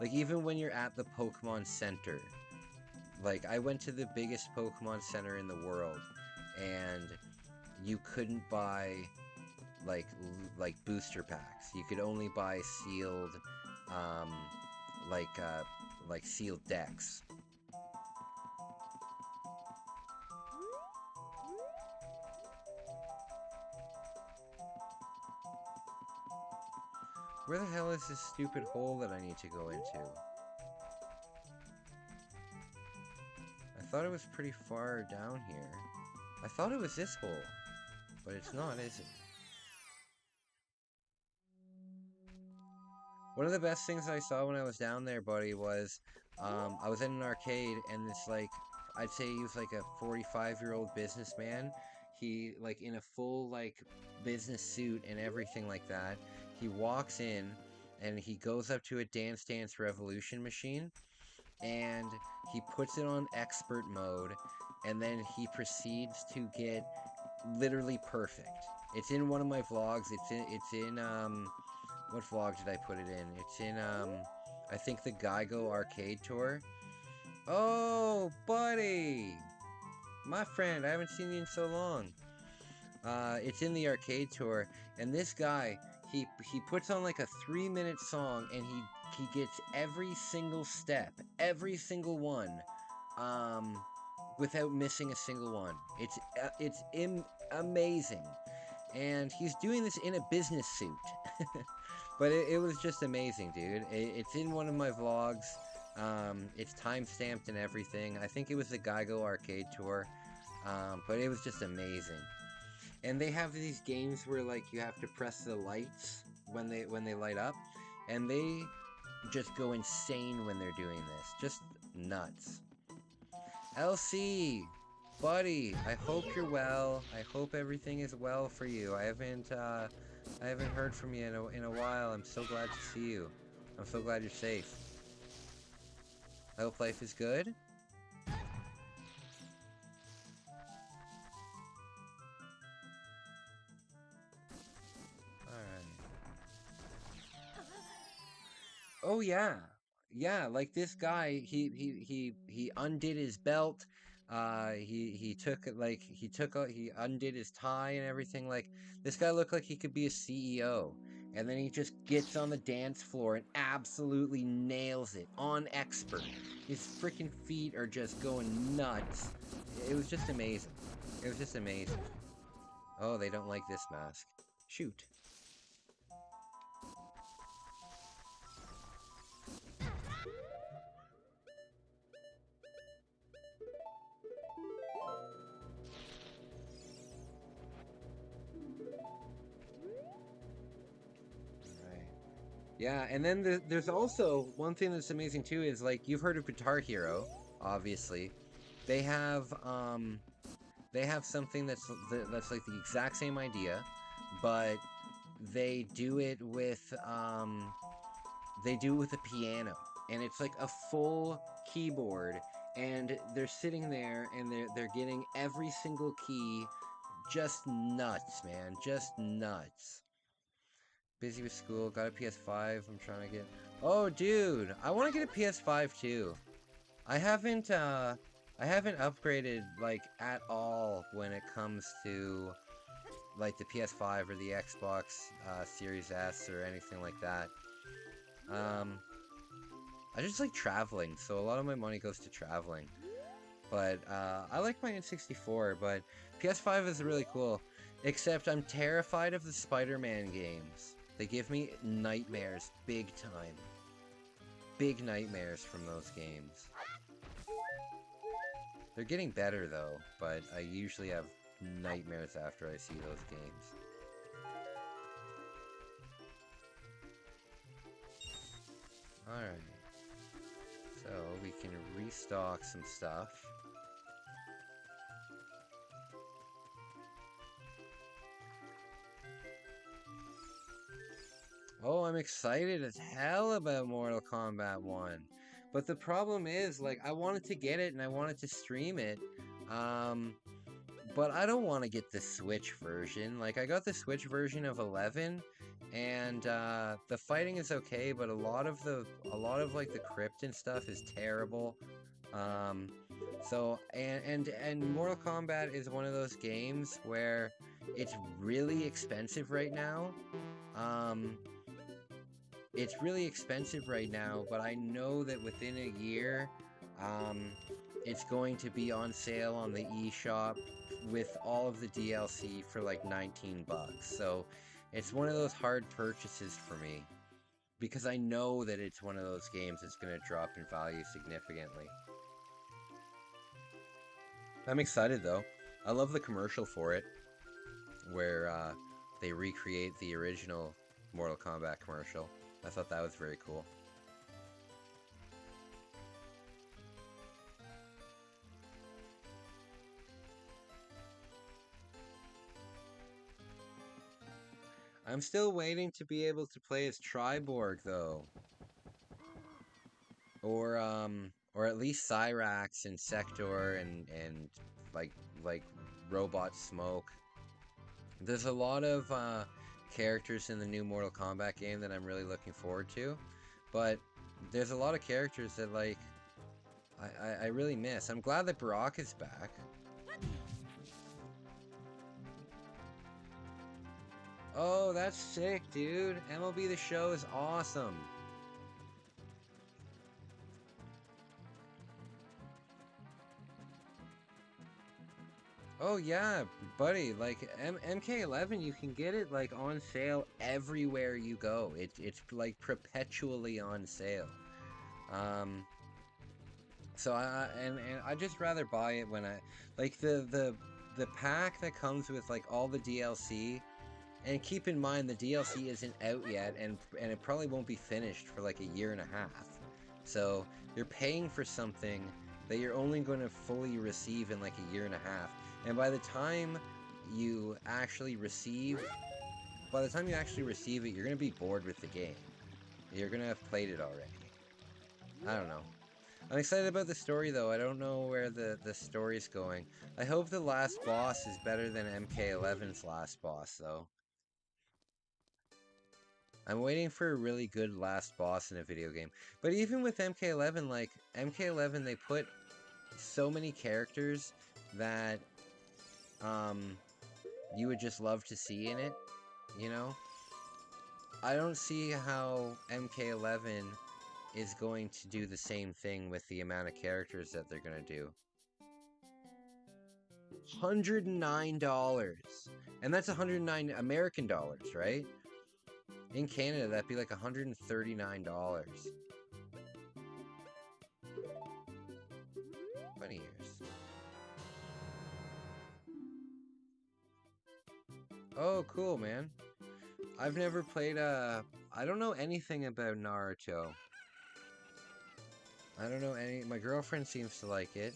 Like even when you're at the Pokemon Center, like I went to the biggest Pokemon Center in the world, and you couldn't buy like booster packs. You could only buy sealed, um, like sealed decks. Where the hell is this stupid hole that I need to go into? I thought it was pretty far down here. I thought it was this hole, but it's not, is it? One of the best things I saw when I was down there, buddy, was I was in an arcade, and this like I'd say he was like a 45-year-old businessman. He like in a full like business suit and everything like that. He walks in, and he goes up to a Dance Dance Revolution machine, and he puts it on expert mode, and then he proceeds to get literally perfect. It's in one of my vlogs. It's in what vlog did I put it in? It's in I think the Geigo arcade tour. Oh, buddy. My friend, I haven't seen you in so long. It's in the arcade tour, and this guy, he puts on like a 3-minute song, and he gets every single step, every single one, um, without missing a single one. It's amazing. and he's doing this in a business suit. But it was just amazing, dude. It's in one of my vlogs. It's time stamped and everything. I think it was the Geigo arcade tour, but it was just amazing. And they have these games where like you have to press the lights when they light up, and they just go insane when they're doing this. Just nuts. LC, buddy, I hope you're well. I hope everything is well for you. I haven't heard from you in a while. I'm so glad to see you. I'm so glad you're safe. I hope life is good. Alright. Oh yeah. Yeah, like this guy, he undid his belt. He took he undid his tie and everything. Like this guy looked like he could be a CEO. And then he just gets on the dance floor and absolutely nails it on expert. His freaking feet are just going nuts. It was just amazing. It was just amazing. Oh, they don't like this mask. Shoot. Right. Yeah, and then there's also one thing that's amazing too is like you've heard of Guitar Hero, obviously. They have they have something that's like the exact same idea, but they do it with they do it with a piano, and it's like a full keyboard, and they're sitting there and they're getting every single key just nuts, man, just nuts. Busy with school, got a PS5. I'm trying to get. Oh, dude, I want to get a PS5 too. I haven't I haven't upgraded like at all when it comes to like the PS5 or the Xbox Series S or anything like that. Um, I just like traveling, so a lot of my money goes to traveling. But I like my N64, but PS5 is really cool. Except I'm terrified of the Spider-Man games. They give me nightmares, big time. Big nightmares from those games. They're getting better though, but I usually have nightmares after I see those games. Alright. So we can restock some stuff. Oh, I'm excited as hell about Mortal Kombat 1. But the problem is, like, I wanted to get it and I wanted to stream it. Um, but I don't want to get the Switch version. Like, I got the Switch version of 11, and the fighting is okay, but a lot of like the crypt and stuff is terrible. Um, and Mortal Kombat is one of those games where it's really expensive right now. Um, it's really expensive right now, but I know that within a year, um, it's going to be on sale on the eShop with all of the DLC for like 19 bucks. So it's one of those hard purchases for me because I know that it's one of those games that's going to drop in value significantly. I'm excited though. I love the commercial for it where they recreate the original Mortal Kombat commercial. I thought that was very cool. I'm still waiting to be able to play as Triborg though, or at least Cyrax and Sector and like like Robot Smoke. There's a lot of characters in the new Mortal Kombat game that I'm really looking forward to, but there's a lot of characters that like I really miss. I'm glad that Brock is back. Oh, that's sick, dude. MLB The Show is awesome. Oh yeah, buddy. Like MK11, you can get it like on sale everywhere you go. It's like perpetually on sale. Um, so and I just rather buy it when I like the pack that comes with like all the DLC. And keep in mind the DLC isn't out yet, and it probably won't be finished for like a year and a half. So you're paying for something that you're only going to fully receive in like a year and a half. And you actually receive, by the time you actually receive it, you're going to be bored with the game. You're going to have played it already. I don't know. I'm excited about the story though. I don't know where the story's going. I hope the last boss is better than MK11's last boss though. I'm waiting for a really good last boss in a video game. But even with MK11, like MK11, they put so many characters that um you would just love to see in it, you know? I don't see how MK11 is going to do the same thing with the amount of characters that they're going to do. $109. And that's 109 American dollars, right? In Canada, that'd be like $139. 20 years. Oh, cool, man. I've never played I don't know anything about Naruto. I don't know any my girlfriend seems to like it,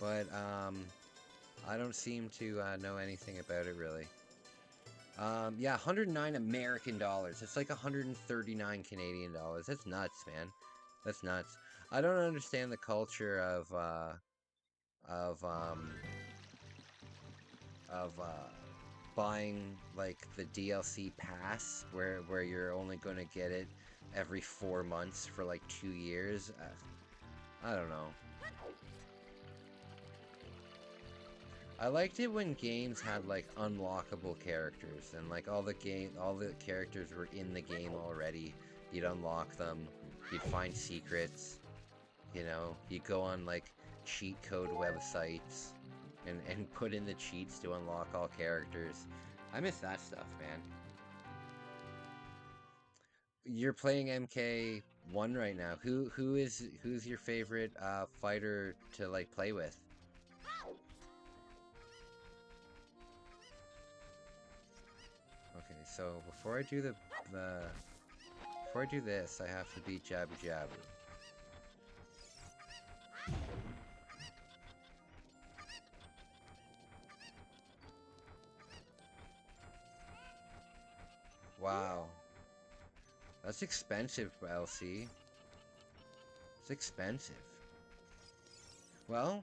but I don't seem to know anything about it really. Yeah, 109 American dollars. It's like 139 Canadian dollars. That's nuts, man. That's nuts. I don't understand the culture of um of buying like the DLC pass where you're only going to get it every 4 months for like 2 years. I don't know. I liked it when games had like unlockable characters and like all the characters were in the game already. You'd unlock them, you'd find secrets, you know, you'd go on like cheat code websites and put in the cheats to unlock all characters. I miss that stuff, man. You're playing MK1 right now. Who's your favorite fighter to like play with? Okay, so the before I do this, I have to beat Jabu Jabu. Wow, that's expensive, LC. It's expensive. Well,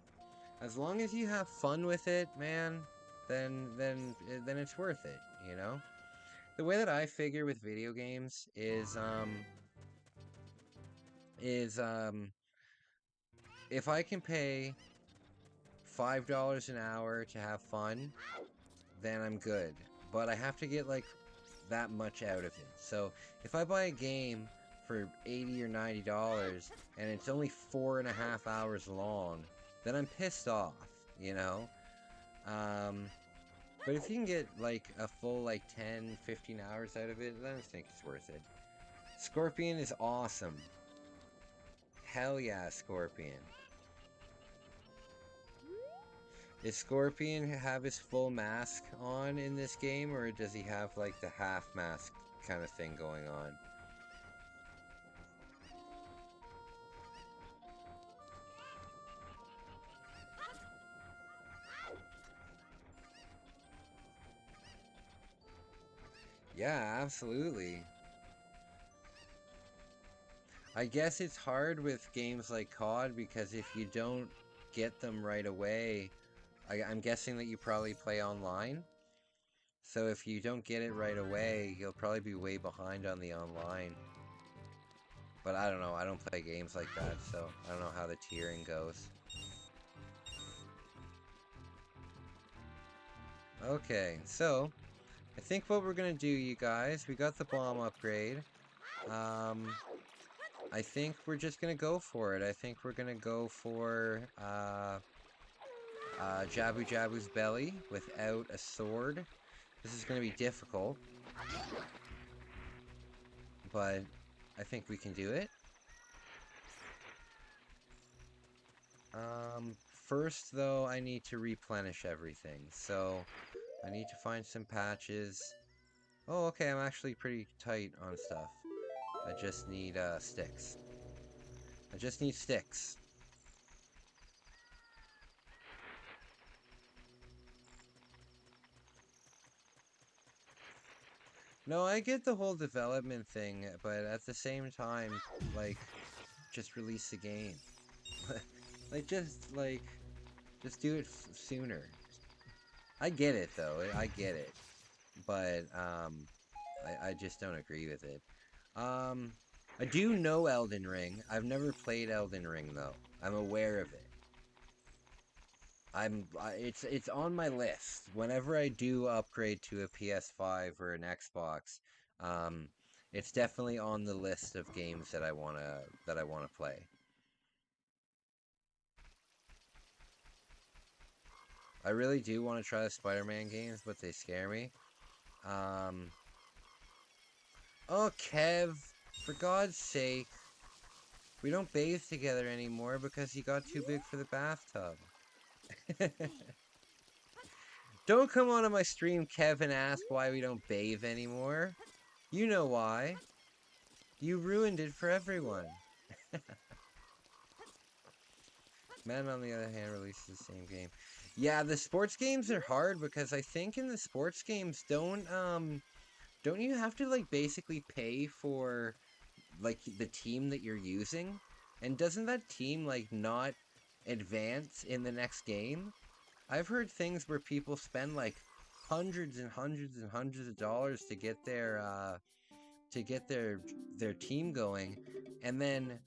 as long as you have fun with it, man, then it's worth it, you know? The way that I figure with video games is if I can pay $5 an hour to have fun, then I'm good. But I have to get like that much out of it. So if I buy a game for $80 or $90 and it's only 4.5 hours long, then I'm pissed off, you know? Um, but if you can get like a full like 10, 15 hours out of it, then I think it's worth it. Scorpion is awesome. Hell yeah, Scorpion. Does Scorpion have his full mask on in this game, or does he have like the half mask kind of thing going on? Yeah, absolutely. I guess it's hard with games like COD because if you don't get them right away, I'm guessing that you probably play online. So if you don't get it right away, you'll probably be way behind on the online. But I don't know, I don't play games like that, so I don't know how the tiering goes. Okay, so I think what we're gonna do, you guys, we got the bomb upgrade. Um, I think we're just gonna go for it. I think we're gonna go for Jabu Jabu's belly without a sword. This is going to be difficult, but I think we can do it. First though, I need to replenish everything. So I need to find some patches. Oh, okay, I'm actually pretty tight on stuff. I just need sticks. I just need sticks. No, I get the whole development thing, but at the same time, like, just release the game. Like, just do it sooner. I get it though. I get it, but I just don't agree with it. Um, I do know Elden Ring. I've never played Elden Ring though. I'm aware of it. It's on my list. Whenever I do upgrade to a PS5 or an Xbox, um, it's definitely on the list of games that I wanna play. I really do want to try the Spider-Man games, but they scare me. Um, oh, Kev, for God's sake, we don't bathe together anymore because he got too big for the bathtub. Don't come onto my stream, Kev, and ask why we don't bathe anymore. You know why. You ruined it for everyone. Men, on the other hand, releases the same game. Yeah, the sports games are hard because I think in the sports games don't you have to like basically pay for like the team that you're using? And doesn't that team like not advance in the next game? I've heard things where people spend like hundreds and hundreds and hundreds of dollars to get their team going, and then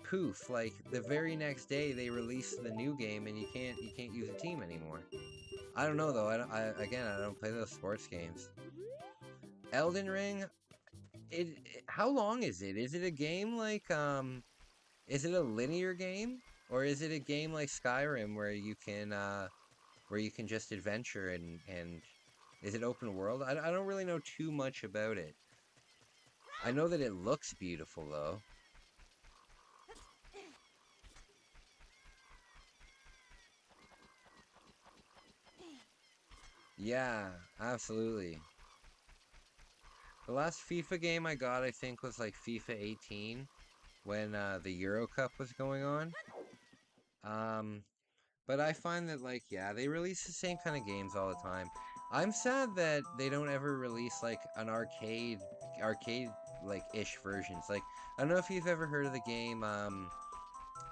poof, like the very next day they release the new game and you can't use a team anymore. I don't know though. Again, I don't play those sports games. Elden Ring, how long is it? Is it a game like is it a linear game or is it a game like Skyrim where you can just adventure and is it open world? I don't really know too much about it. I know that it looks beautiful though. Yeah, absolutely. The last FIFA game I got I think was like FIFA 18 when the Euro Cup was going on. Um But I find that like yeah, they release the same kind of games all the time. I'm sad that they don't ever release like an arcade like ish versions. Like I don't know if you've ever heard of the game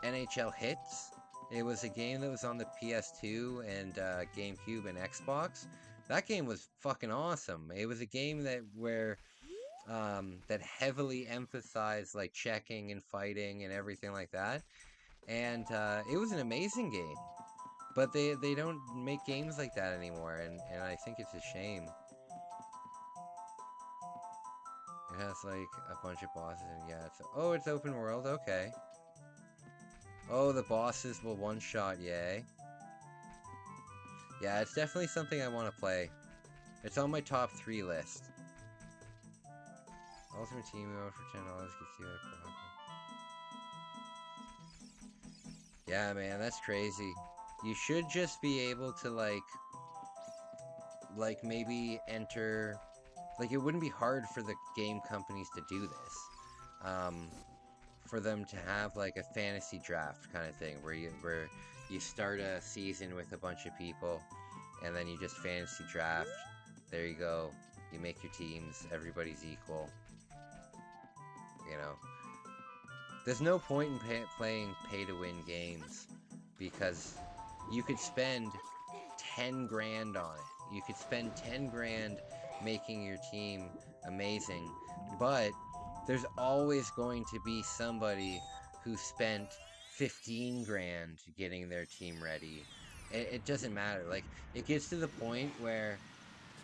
NHL Hits. It was a game that was on the PS2 and GameCube and Xbox. That game was fucking awesome. It was a game that heavily emphasized like checking and fighting and everything like that. And it was an amazing game. But they don't make games like that anymore, and I think it's a shame. It has like a bunch of bosses, and yeah, it's open world, okay. Oh, the bosses will one shot, yay. Yeah, it's definitely something I want to play. It's on my top 3 list. Ultimate Team mode for $10 gets you like yeah, man, that's crazy. You should just be able to like maybe enter like it wouldn't be hard for the game companies to do this. Um, for them to have like a fantasy draft kind of thing where you start a season with a bunch of people and then you just fantasy draft. There you go. You make your teams. Everybody's equal. You know, there's no point in playing pay-to-win games because you could spend 10 grand on it. You could spend 10 grand making your team amazing, but there's always going to be somebody who spent 15 grand getting their team ready. It doesn't matter. Like, it gets to the point where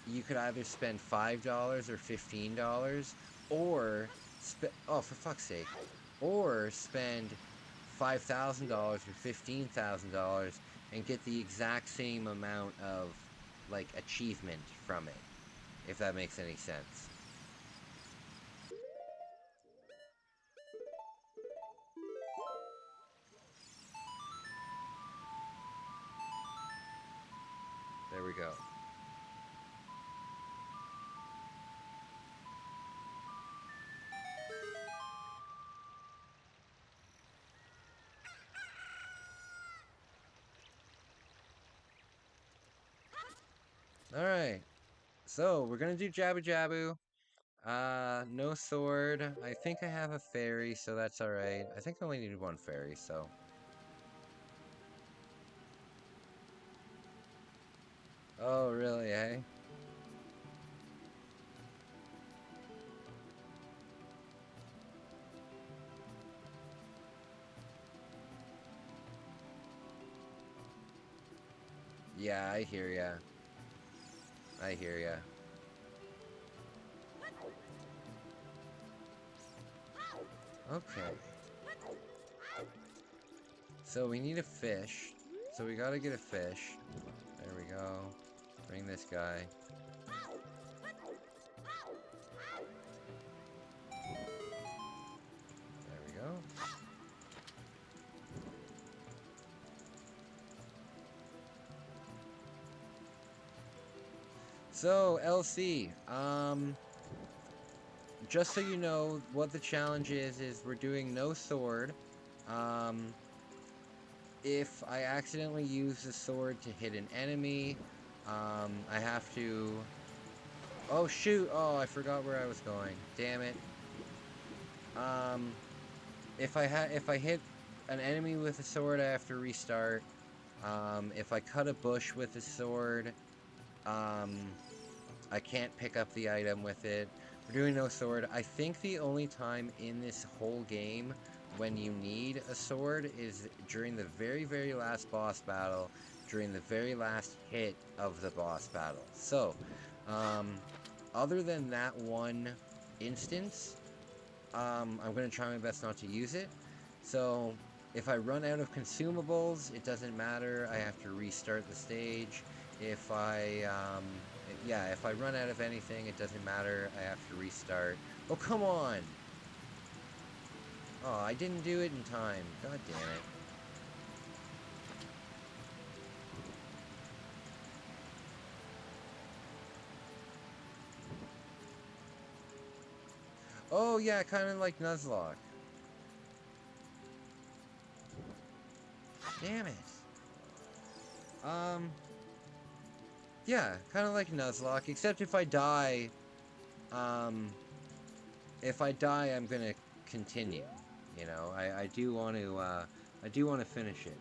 you could either spend $5 or $15 or oh, for fuck's sake, or spend $5,000 or $15,000 and get the exact same amount of, like, achievement from it, if that makes any sense. There we go. Alright, so we're gonna do Jabu Jabu. No sword. I think I have a fairy, so that's alright. I think I only need one fairy, so. Oh, really, eh? Yeah, I hear ya. I hear ya. Okay. So we need a fish. So we gotta get a fish. There we go. Bring this guy. There we go. So, LC, just so you know, what the challenge is we're doing no sword. Um, if I accidentally use the sword to hit an enemy, I have to... Oh, shoot! Oh, I forgot where I was going. Damn it. Um, if I hit an enemy with a sword, I have to restart. If I cut a bush with a sword, um, I can't pick up the item with it. We're doing no sword. I think the only time in this whole game when you need a sword is during the very, very last boss battle, during the very last hit of the boss battle. So, um, other than that one instance, I'm going to try my best not to use it. So, if I run out of consumables, it doesn't matter. I have to restart the stage. If I, yeah, if I run out of anything, it doesn't matter. I have to restart. Oh, come on! Oh, I didn't do it in time. God damn it. Oh, yeah, kind of like Nuzlocke. Damn it. Um, yeah, kind of like Nuzlocke, except um, if I die, I'm gonna continue. You know, I do want to, I do want to finish it.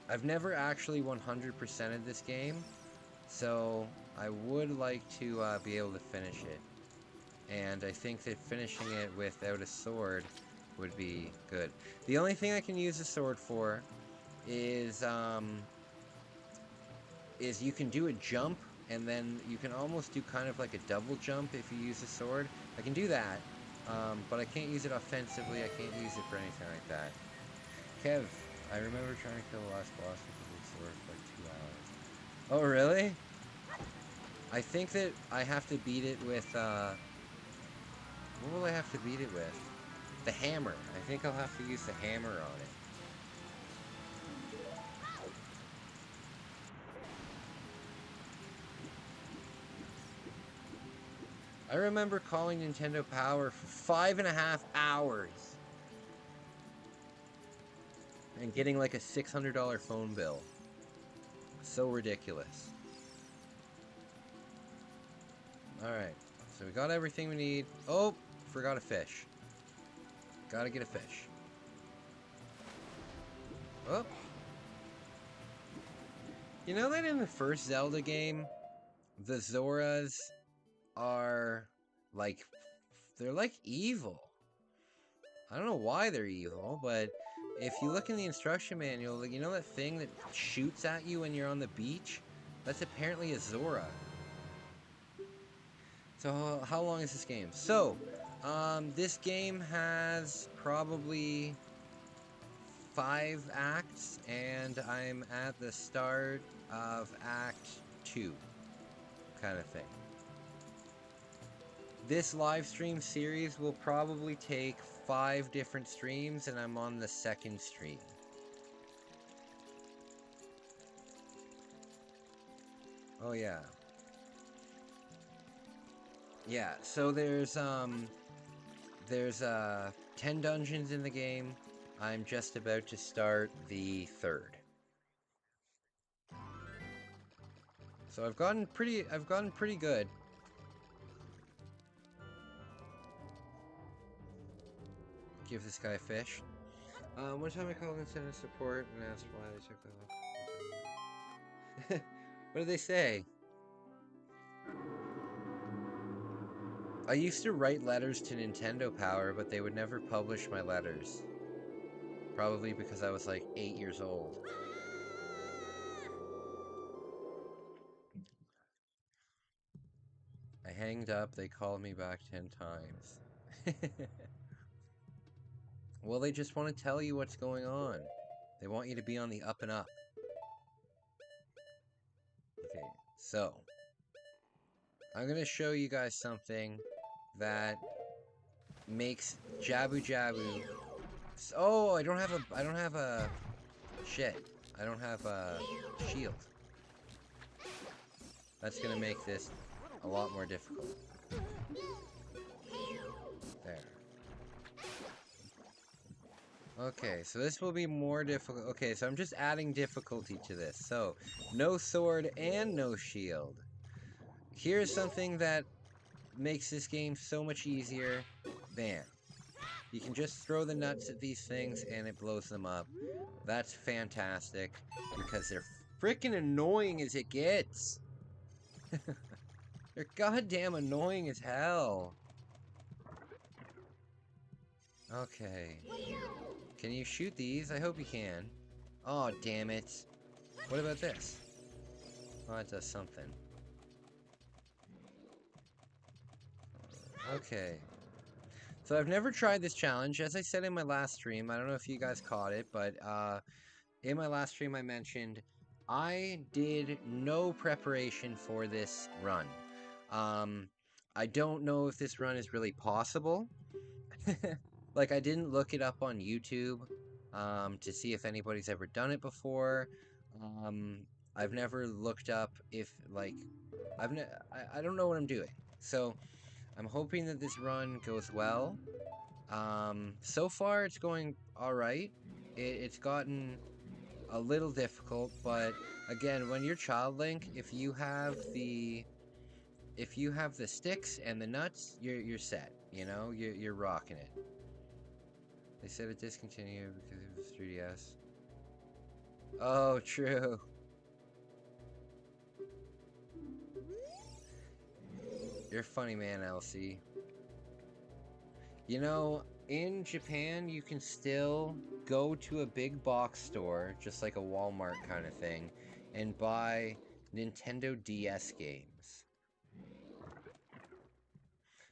I've never actually 100%ed this game, so I would like to be able to finish it. And I think that finishing it without a sword would be good. The only thing I can use a sword for is you can do a jump, and then you can almost do kind of like a double jump if you use a sword. I can do that, but I can't use it offensively. I can't use it for anything like that. Kev, I remember trying to kill the last boss with a big sword for like 2 hours. Oh, really? I think that I have to beat it with, what will I have to beat it with? The hammer. I think I'll have to use the hammer on it. I remember calling Nintendo Power for 5.5 hours and getting like a $600 phone bill. So ridiculous. Alright, so we got everything we need. Oh, forgot a fish. Gotta get a fish. Oh. You know that in the first Zelda game, the Zoras are like, they're like evil. I don't know why they're evil, but if you look in the instruction manual, like, you know that thing that shoots at you when you're on the beach? That's apparently a Zora. So how long is this game? So, this game has probably 5 acts, and I'm at the start of Act 2, kind of thing. This live stream series will probably take 5 different streams, and I'm on the 2nd stream. Oh yeah. Yeah, so there's 10 dungeons in the game. I'm just about to start the 3rd. So I've gotten pretty good. Give this guy a fish. One time I called instead of support and asked why they took off. What did they say? I used to write letters to Nintendo Power, but they would never publish my letters. Probably because I was like 8 years old. I hanged up, they called me back 10 times. Well, they just want to tell you what's going on. They want you to be on the up and up. Okay, so I'm gonna show you guys something that makes Jabu Jabu. Oh, I don't have a shit. I don't have a shield. That's gonna make this a lot more difficult. There. Okay, so this will be more difficult. Okay, so I'm just adding difficulty to this. So, no sword and no shield. Here's something that makes this game so much easier. Bam. You can just throw the nuts at these things and it blows them up. That's fantastic because they're freaking annoying as it gets. They're goddamn annoying as hell. Okay. Can you shoot these? I hope you can. Oh, damn it. What about this? Oh, it does something. Okay. So I've never tried this challenge. As I said in my last stream, I don't know if you guys caught it, but in my last stream I mentioned I did no preparation for this run. I don't know if this run is really possible. Like, I didn't look it up on YouTube to see if anybody's ever done it before. I've never looked up if, like, I don't know what I'm doing. So, I'm hoping that this run goes well. So far, it's going alright. It's gotten a little difficult, but again, when you're Child Link, if you have the sticks and the nuts, you're set. You know, you're rocking it. They said it discontinued because it was 3DS. Oh, true. You're a funny man, Elsie. You know, in Japan, you can still go to a big box store, just like a Walmart kind of thing, and buy Nintendo DS games.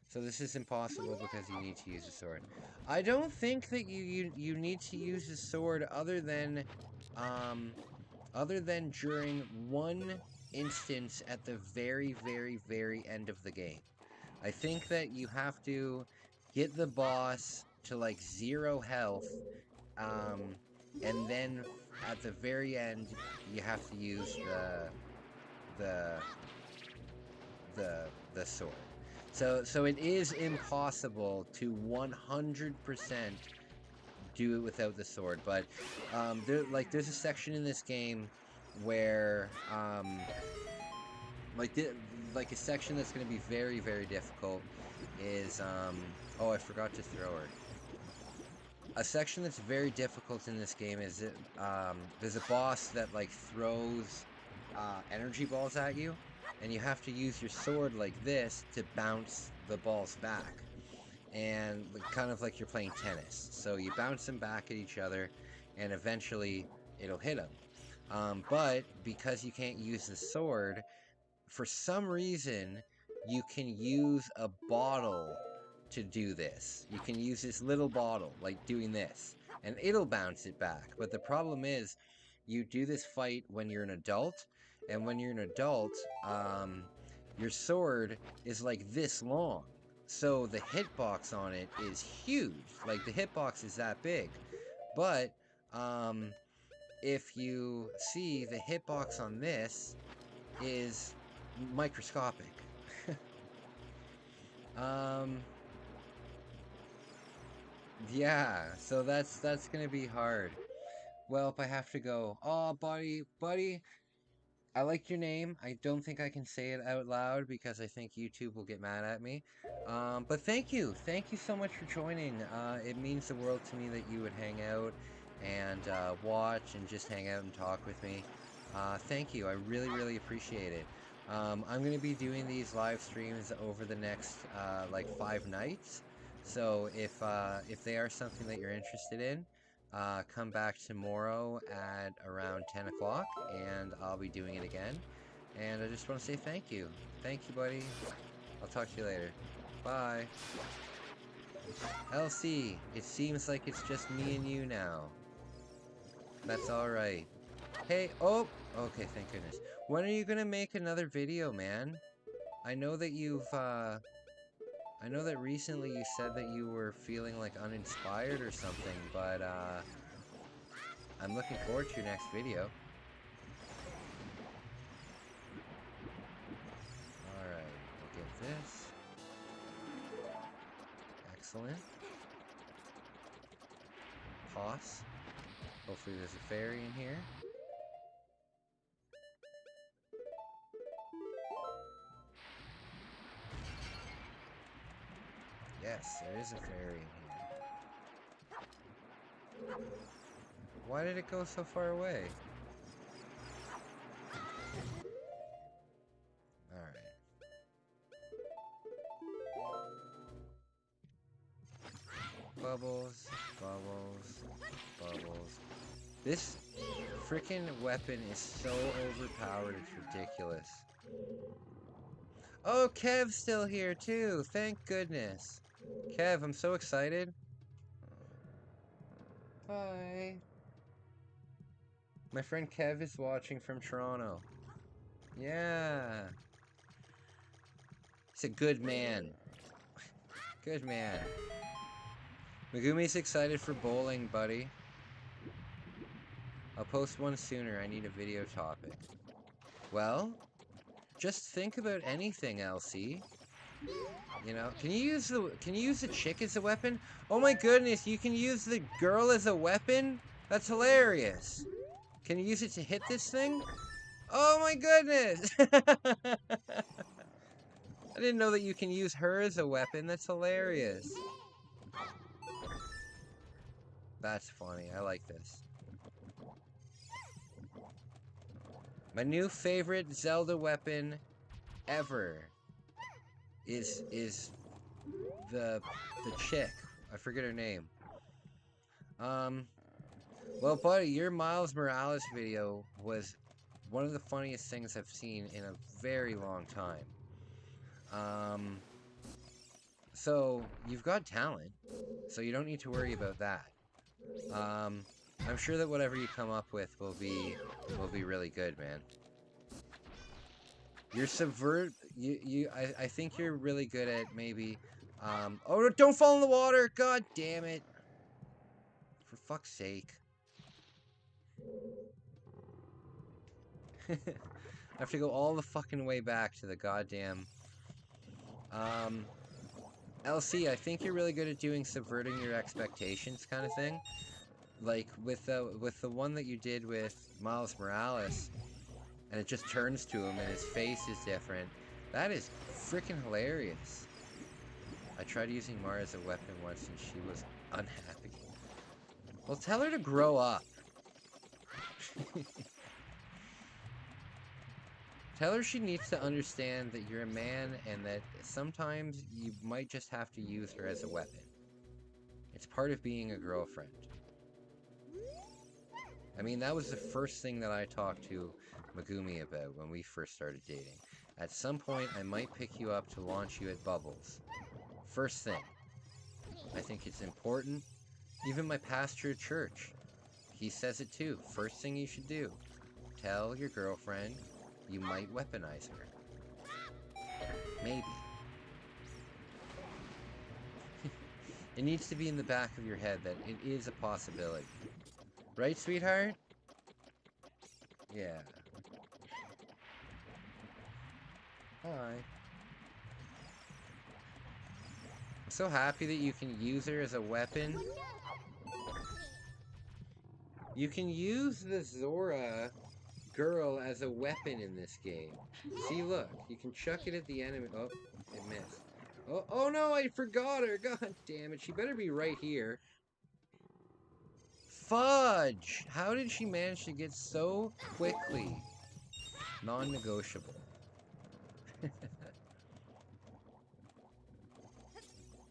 So this is impossible because you need to use a sword. I don't think that you need to use a sword other than during one instance at the very, very, very end of the game. I think that you have to get the boss to like 0 health, and then at the very end you have to use the the sword. So it is impossible to 100% do it without the sword, but there's a section in this game where like a section that's going to be very, very difficult is oh, I forgot to throw her. A section that's very difficult in this game is there's a boss that like throws energy balls at you, and you have to use your sword like this to bounce the balls back, and kind of like you're playing tennis. So you bounce them back at each other, and eventually it'll hit them. But because you can't use the sword, for some reason, you can use a bottle to do this. You can use this little bottle, like doing this. and it'll bounce it back. But the problem is, you do this fight when you're an adult, and when you're an adult, your sword is like this long. So the hitbox on it is huge. Like the hitbox is that big. But if you see the hitbox on this is microscopic. um yeah, so that's gonna be hard. Well, if I have to go, oh buddy, I like your name. I don't think I can say it out loud because I think YouTube will get mad at me. But thank you. Thank you so much for joining. It means the world to me that you would hang out and watch and just hang out and talk with me. Thank you. I really, really appreciate it. I'm going to be doing these live streams over the next like 5 nights. So if they are something that you're interested in, come back tomorrow at around 10 o'clock, and I'll be doing it again. And I just want to say thank you. Thank you, buddy. I'll talk to you later. Bye. LC, it seems like it's just me and you now. That's alright. Hey, oh! Okay, thank goodness. When are you gonna make another video, man? I know that I know that recently you said that you were feeling like uninspired or something, but I'm looking forward to your next video. Alright, we'll get this. Excellent. Pause. Hopefully there's a fairy in here. Yes, there is a fairy in here. Why did it go so far away? Alright. Bubbles, bubbles, bubbles. This freaking weapon is so overpowered, it's ridiculous. Oh, Kev's still here too, thank goodness. Kev, I'm so excited. Hi. My friend Kev is watching from Toronto. Yeah. He's a good man. Good man. Megumi's excited for bowling, buddy. I'll post one sooner. I need a video topic. Well, just think about anything, LC. You know, can you use the chick as a weapon? Oh my goodness, you can use the girl as a weapon? That's hilarious. Can you use it to hit this thing? Oh my goodness! I didn't know that you can use her as a weapon. That's hilarious. That's funny. I like this. My new favorite Zelda weapon ever is the chick. I forget her name. Well, buddy, your Miles Morales video was one of the funniest things I've seen in a very long time. So you've got talent, so you don't need to worry about that. I'm sure that whatever you come up with will be really good, man. You're I think you're really good at maybe, oh, don't fall in the water! God damn it! For fuck's sake. I have to go all the fucking way back to the goddamn, LC, I think you're really good at doing subverting your expectations kind of thing. Like, with the one that you did with Miles Morales, and it just turns to him and his face is different. That is freaking hilarious. I tried using Mara as a weapon once and she was unhappy. Well, tell her to grow up. Tell her she needs to understand that you're a man and that sometimes you might just have to use her as a weapon. It's part of being a girlfriend. I mean, that was the first thing that I talked to Megumi about when we first started dating. At some point, I might pick you up to launch you at Bubbles. First thing, I think it's important Even my pastor at church, he says it too. First thing you should do, tell your girlfriend you might weaponize her. Maybe. It needs to be in the back of your head that it is a possibility. Right, sweetheart? Yeah. Hi. I'm so happy that you can use her as a weapon. You can use the Zora girl as a weapon in this game. See, look, you can chuck it at the enemy. Oh, it missed. Oh, oh no, I forgot her. God damn it. She better be right here. Fudge! How did she manage to get so quickly? Non-negotiable.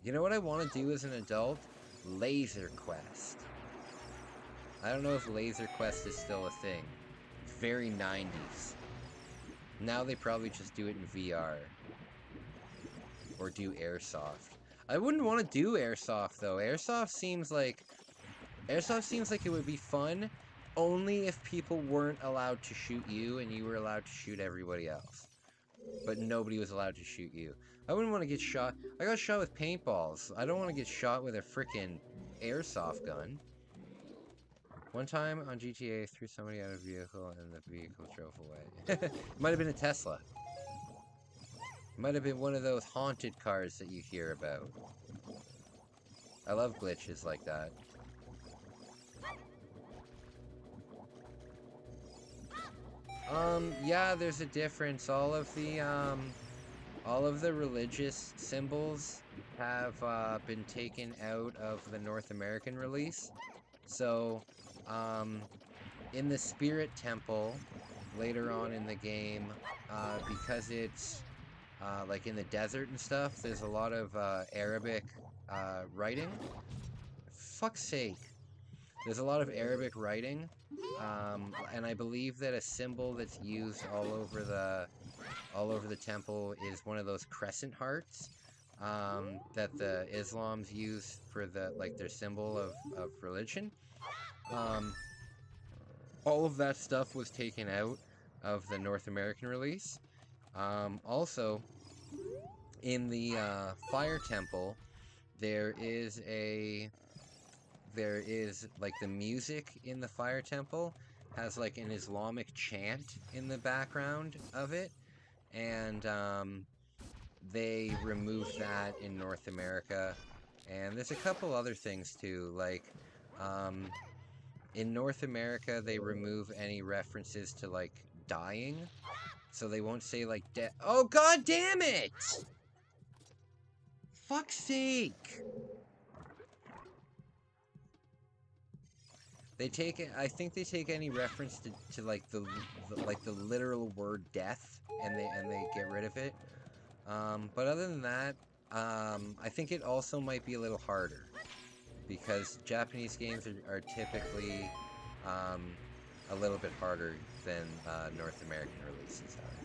You know what I want to do as an adult? Laser Quest. I don't know if Laser Quest is still a thing. Very 90s. Now they probably just do it in VR. Or do Airsoft. I wouldn't want to do Airsoft though. Airsoft seems like it would be fun only if people weren't allowed to shoot you and you were allowed to shoot everybody else. But nobody was allowed to shoot you. I wouldn't want to get shot. I got shot with paintballs. I don't want to get shot with a freaking airsoft gun. One time on GTA, I threw somebody out of a vehicle and the vehicle drove away. It might have been a Tesla. It might have been one of those haunted cars that you hear about. I love glitches like that. Yeah, there's a difference. All of the religious symbols have been taken out of the North American release. So, in the Spirit Temple, later on in the game, because it's like in the desert and stuff, there's a lot of Arabic writing. Fuck's sake. There's a lot of Arabic writing, and I believe that a symbol that's used all over the temple is one of those crescent hearts that the Islams use for their symbol of religion. All of that stuff was taken out of the North American release. Also, in the Fire Temple, there is like the music in the Fire Temple has like an Islamic chant in the background of it, and they removed that in North America. And there's a couple other things too, like in North America they remove any references to like dying, so they won't say like death. Oh god damn it! Fuck's sake! They take it. I think they take any reference to like the literal word death, and they get rid of it. But other than that, I think it also might be a little harder because Japanese games are typically a little bit harder than North American releases are.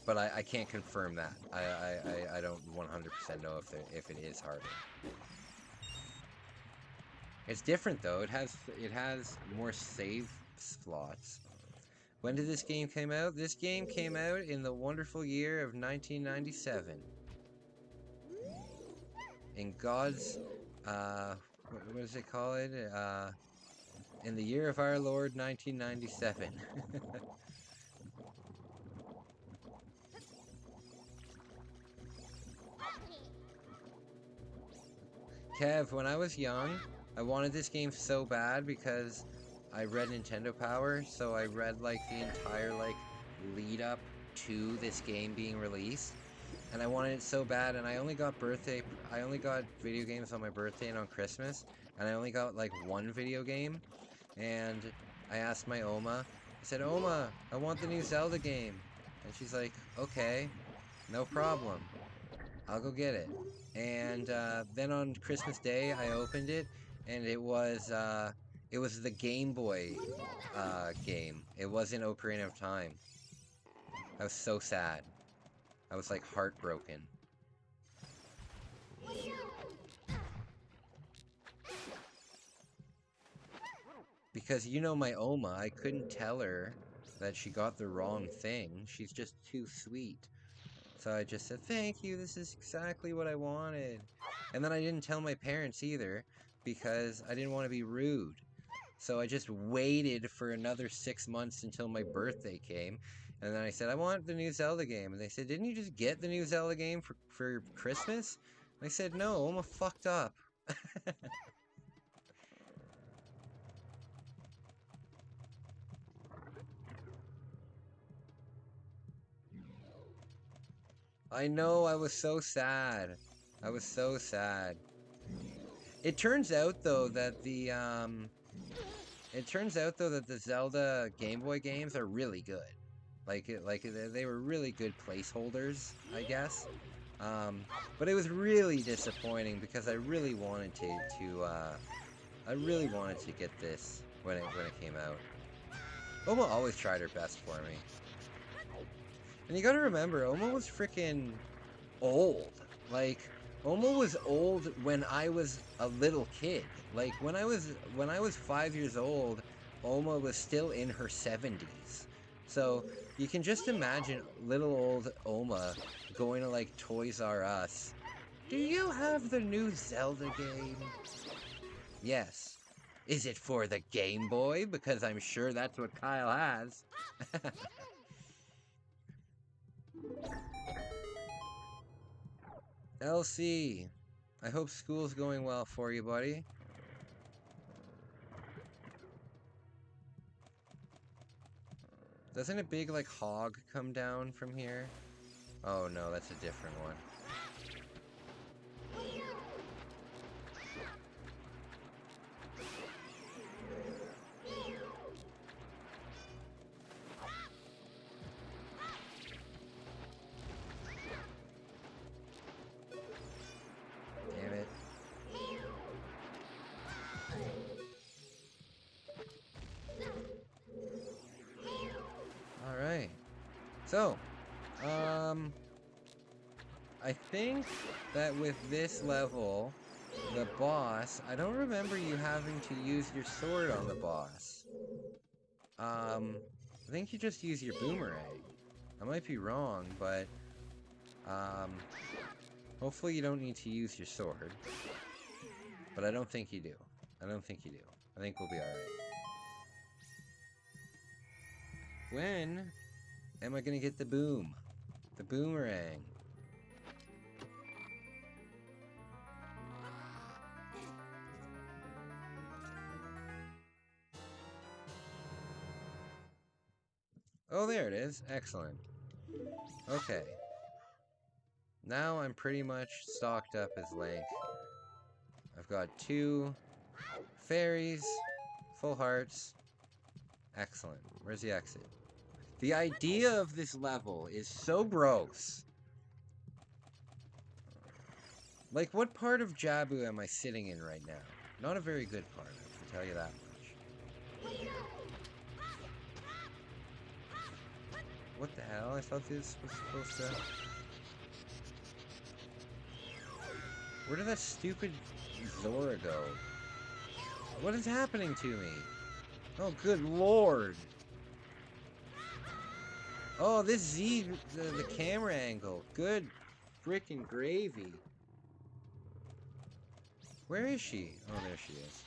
But I can't confirm that. I don't 100% know if it is harder. It's different though. It has more save slots. When did this game come out? This game came out in the wonderful year of 1997. In God's what does it call it? In the year of our Lord 1997. Kev, when I was young, I wanted this game so bad because I read Nintendo Power, so I read like the entire like lead up to this game being released, and I wanted it so bad. And I only got video games on my birthday and on Christmas, and I only got like one video game. And I asked my Oma, I said, Oma, I want the new Zelda game, and she's like, okay, no problem, I'll go get it. And then on Christmas Day, I opened it, and it was the Game Boy game. It wasn't Ocarina of Time. I was so sad. I was like heartbroken. Because you know my Oma, I couldn't tell her that she got the wrong thing. She's just too sweet. So I just said, thank you, this is exactly what I wanted. And then I didn't tell my parents either, because I didn't want to be rude. So I just waited for another 6 months until my birthday came. And then I said, I want the new Zelda game. And they said, didn't you just get the new Zelda game for Christmas? And I said, no, Oma fucked up. I know, I was so sad. I was so sad. It turns out though that the Zelda Game Boy games are really good. They were really good placeholders, I guess. But it was really disappointing because I really wanted I really wanted to get this when it came out. Oma always tried her best for me. And you gotta remember, Oma was freaking old. Like, Oma was old when I was a little kid. Like, when I was 5 years old, Oma was still in her 70s. So you can just imagine little old Oma going to like Toys R Us. Do you have the new Zelda game? Yes. Is it for the Game Boy? Because I'm sure that's what Kyle has. LC, I hope school's going well for you, buddy. Doesn't a big, like, hog come down from here? Oh no, that's a different one. Damn it. Alright. So, I think that with this level, the boss, I don't remember you having to use your sword on the boss. I think you just use your boomerang. I might be wrong, but, hopefully you don't need to use your sword. But I don't think you do. I don't think you do. I think we'll be alright. When am I gonna get the boom? The boomerang. Oh, there it is. Excellent. Okay. Now I'm pretty much stocked up as Link. I've got 2 fairies, full hearts. Excellent. Where's the exit? The idea of this level is so gross. Like, what part of Jabu am I sitting in right now? Not a very good part, I can tell you that much. What the hell? I thought this was supposed to... Where did that stupid Zora go? What is happening to me? Oh, good lord. Oh, this Z, the camera angle. Good freaking gravy. Where is she? Oh, there she is.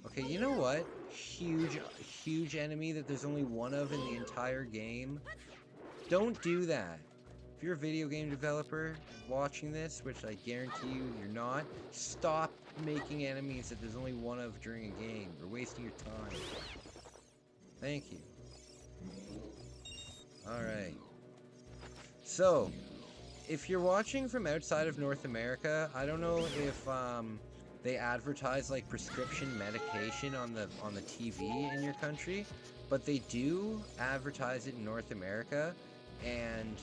Okay, you know what? Huge enemy that there's only one of in the entire game. Don't do that. If you're a video game developer watching this, which I guarantee you you're not, stop making enemies that there's only one of during a game. You're wasting your time. Thank you. Alright. So, if you're watching from outside of North America, I don't know if they advertise like prescription medication on the TV in your country, but they do advertise it in North America and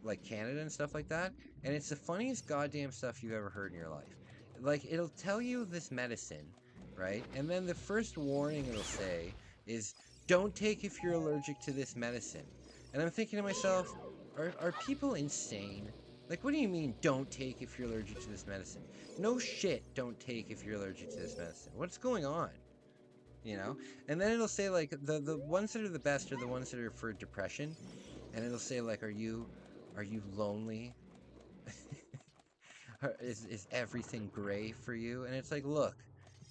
like Canada and stuff like that, and it's the funniest goddamn stuff you've ever heard in your life. Like, it'll tell you this medicine, right? And then the first warning it'll say is, don't take if you're allergic to this medicine. And I'm thinking to myself, are people insane? Like, what do you mean, don't take if you're allergic to this medicine? No shit, don't take if you're allergic to this medicine. What's going on? you know? And then it'll say like the ones that are the best are the ones that are for depression, and it'll say like, are you lonely? Is everything gray for you? And it's like, look,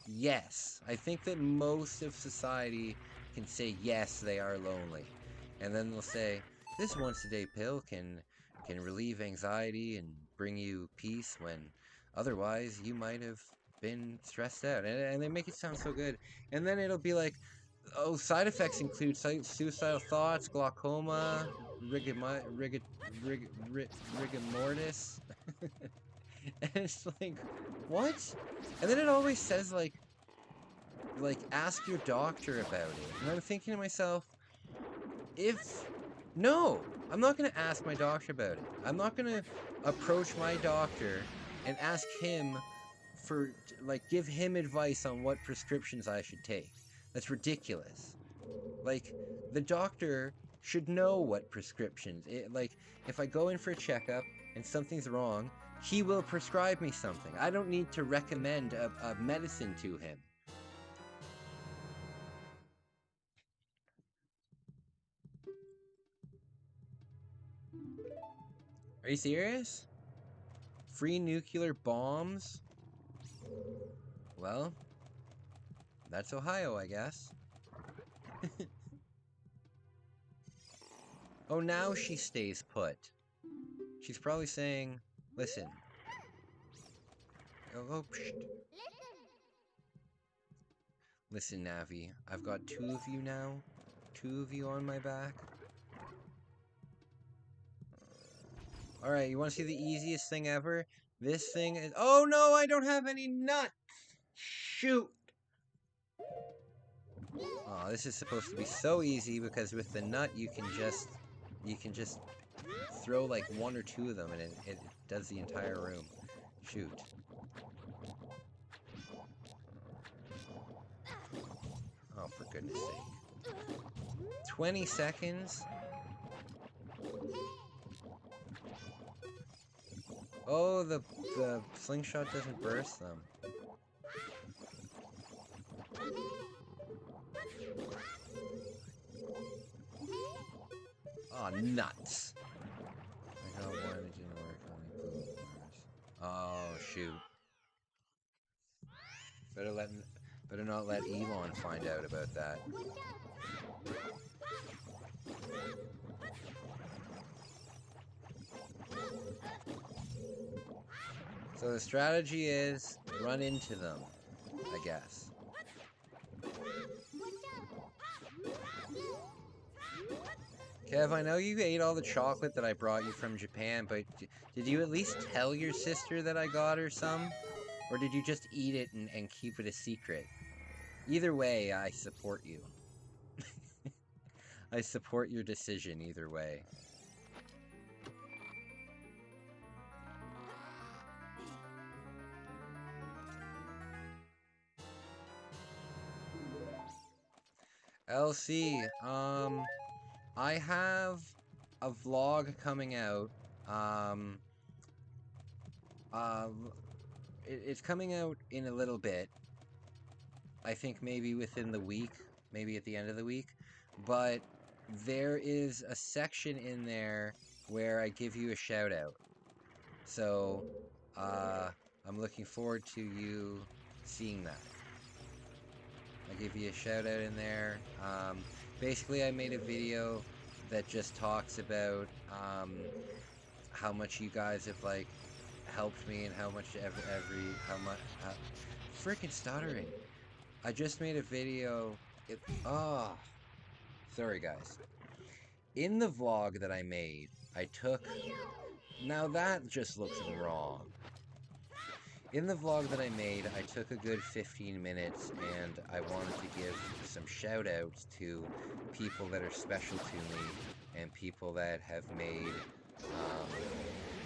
yes, I think that most of society can say yes, they are lonely. And then they'll say this once a day pill can relieve anxiety and bring you peace when otherwise you might have been stressed out. And they make it sound so good. And then it'll be like, oh, side effects include suicidal thoughts, glaucoma, rigor mortis. And it's like, what? And then it always says like ask your doctor about it. And I'm thinking to myself, if no, I'm not going to ask my doctor about it. I'm not going to approach my doctor and ask him for like give him advice on what prescriptions I should take. That's ridiculous. Like the doctor should know what prescriptions. Like if I go in for a checkup and something's wrong, he will prescribe me something. I don't need to recommend a medicine to him. Are you serious? Free nuclear bombs? Well, that's Ohio, I guess. Oh, now she stays put. She's probably saying, listen. Oh, psht. Listen, Navi, I've got two of you now. Two of you on my back. Alright, you want to see the easiest thing ever? This thing is... Oh no, I don't have any nuts! Shoot! Oh, this is supposed to be so easy because with the nut you can just... You can just throw like one or two of them and it does the entire room. Shoot. Oh, for goodness sake. 20 seconds? Oh, the slingshot doesn't burst them. Oh, nuts. I got one, it didn't work on the pool. Oh, shoot. Better not let Elon find out about that. So the strategy is run into them, I guess. Kev, I know you ate all the chocolate that I brought you from Japan, but did you at least tell your sister that I got her some? Or did you just eat it and keep it a secret? Either way, I support you. I support your decision either way. LC, I have a vlog coming out. Um, uh, it's coming out in a little bit. I think maybe within the week, maybe at the end of the week. But there is a section in there where I give you a shout out. So, I'm looking forward to you seeing that. I give you a shout out in there. Basically, I made a video that just talks about how much you guys have like helped me and how much freaking stuttering. I just made a video. Sorry guys. In the vlog that I made, I took. Now that just looks wrong. In the vlog that I made, I took a good 15 minutes and I wanted to give some shout outs to people that are special to me and people that have made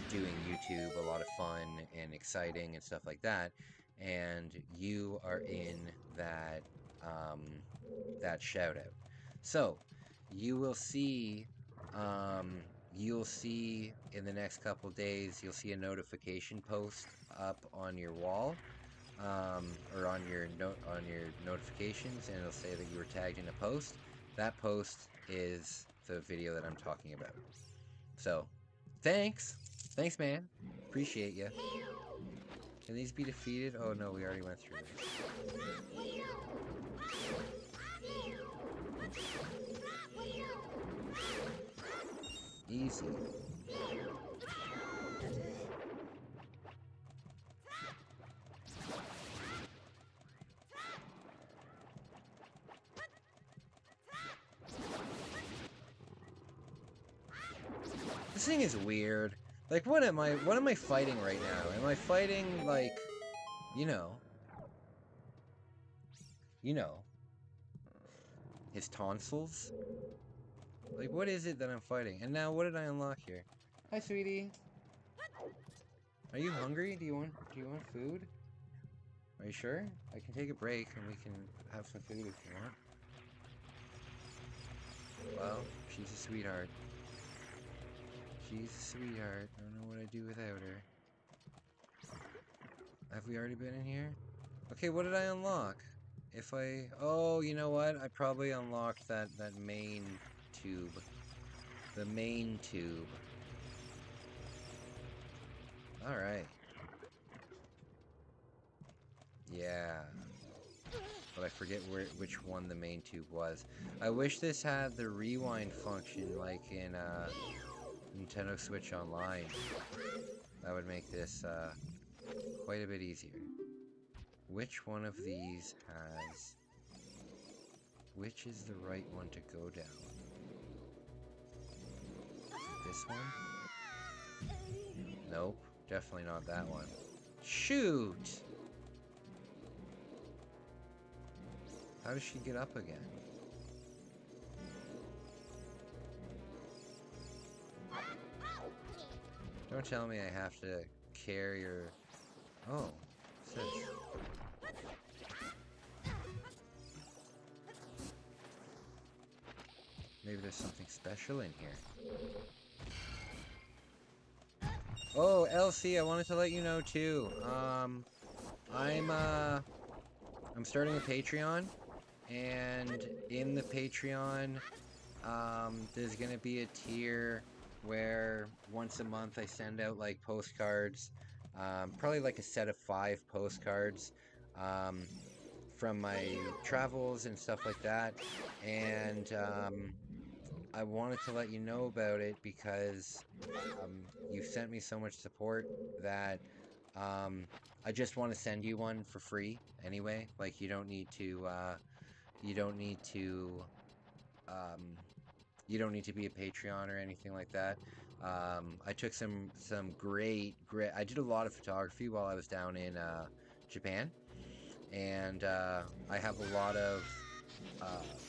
doing YouTube a lot of fun and exciting and stuff like that. And you are in that that shout out. So you will see you'll see in the next couple days, you'll see a notification post up on your wall or on your notifications, and it'll say that you were tagged in a post. That post is the video that I'm talking about. So, thanks, man. Appreciate you. Can these be defeated? Oh no, we already went through this. Easy. This thing is weird. Like, what am I fighting right now? Am I fighting, like, you know, his tonsils? Like, what is it that I'm fighting? And now, what did I unlock here? Hi, sweetie. Are you hungry? Do you want food? Are you sure? I can take a break and we can have some food if you want. Well, she's a sweetheart. She's a sweetheart. I don't know what I'd do without her. Have we already been in here? Okay, what did I unlock? If I... Oh, you know what? I probably unlocked that main tube. The main tube. Alright. Yeah. But I forget which one the main tube was. I wish this had the rewind function like in Nintendo Switch Online. That would make this quite a bit easier. Which one of these has... Which is the right one to go down? Is it this one? Nope. Definitely not that one. Shoot! How does she get up again? Don't tell me I have to carry her... Oh, what's this? Maybe there's something special in here. Oh, Elsie, I wanted to let you know too. I'm starting a Patreon, and in the Patreon, there's gonna be a tier where once a month I send out like postcards, probably like a set of 5 postcards, from my travels and stuff like that, and I wanted to let you know about it because you sent me so much support that I just want to send you one for free anyway. Like you don't need to um, you don't need to be a Patreon or anything like that. I took some great. I did a lot of photography while I was down in Japan, and I have a lot of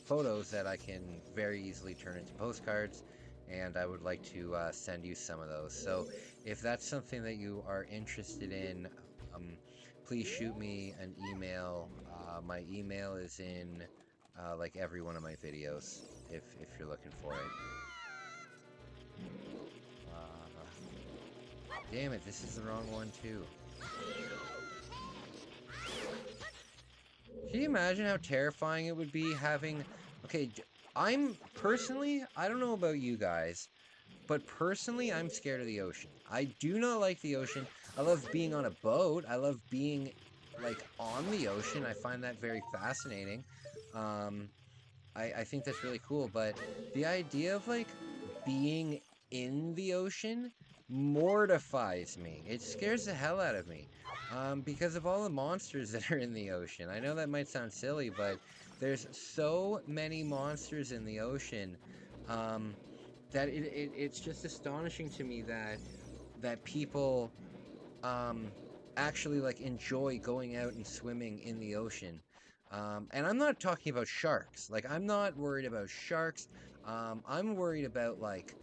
photos that I can very easily turn into postcards, and I would like to send you some of those. So if that's something that you are interested in, please shoot me an email. My email is in like every one of my videos if you're looking for it. Damn it, this is the wrong one too. Can you imagine how terrifying it would be having... Okay, I'm personally, I don't know about you guys, but personally, I'm scared of the ocean. I do not like the ocean. I love being on a boat. I love being, like, on the ocean. I find that very fascinating. I think that's really cool, but the idea of, like, being in the ocean mortifies me. It scares the hell out of me. Because of all the monsters that are in the ocean. I know that might sound silly, but there's so many monsters in the ocean, that it's just astonishing to me that people actually like enjoy going out and swimming in the ocean. And I'm not talking about sharks. Like I'm not worried about sharks. I'm worried about like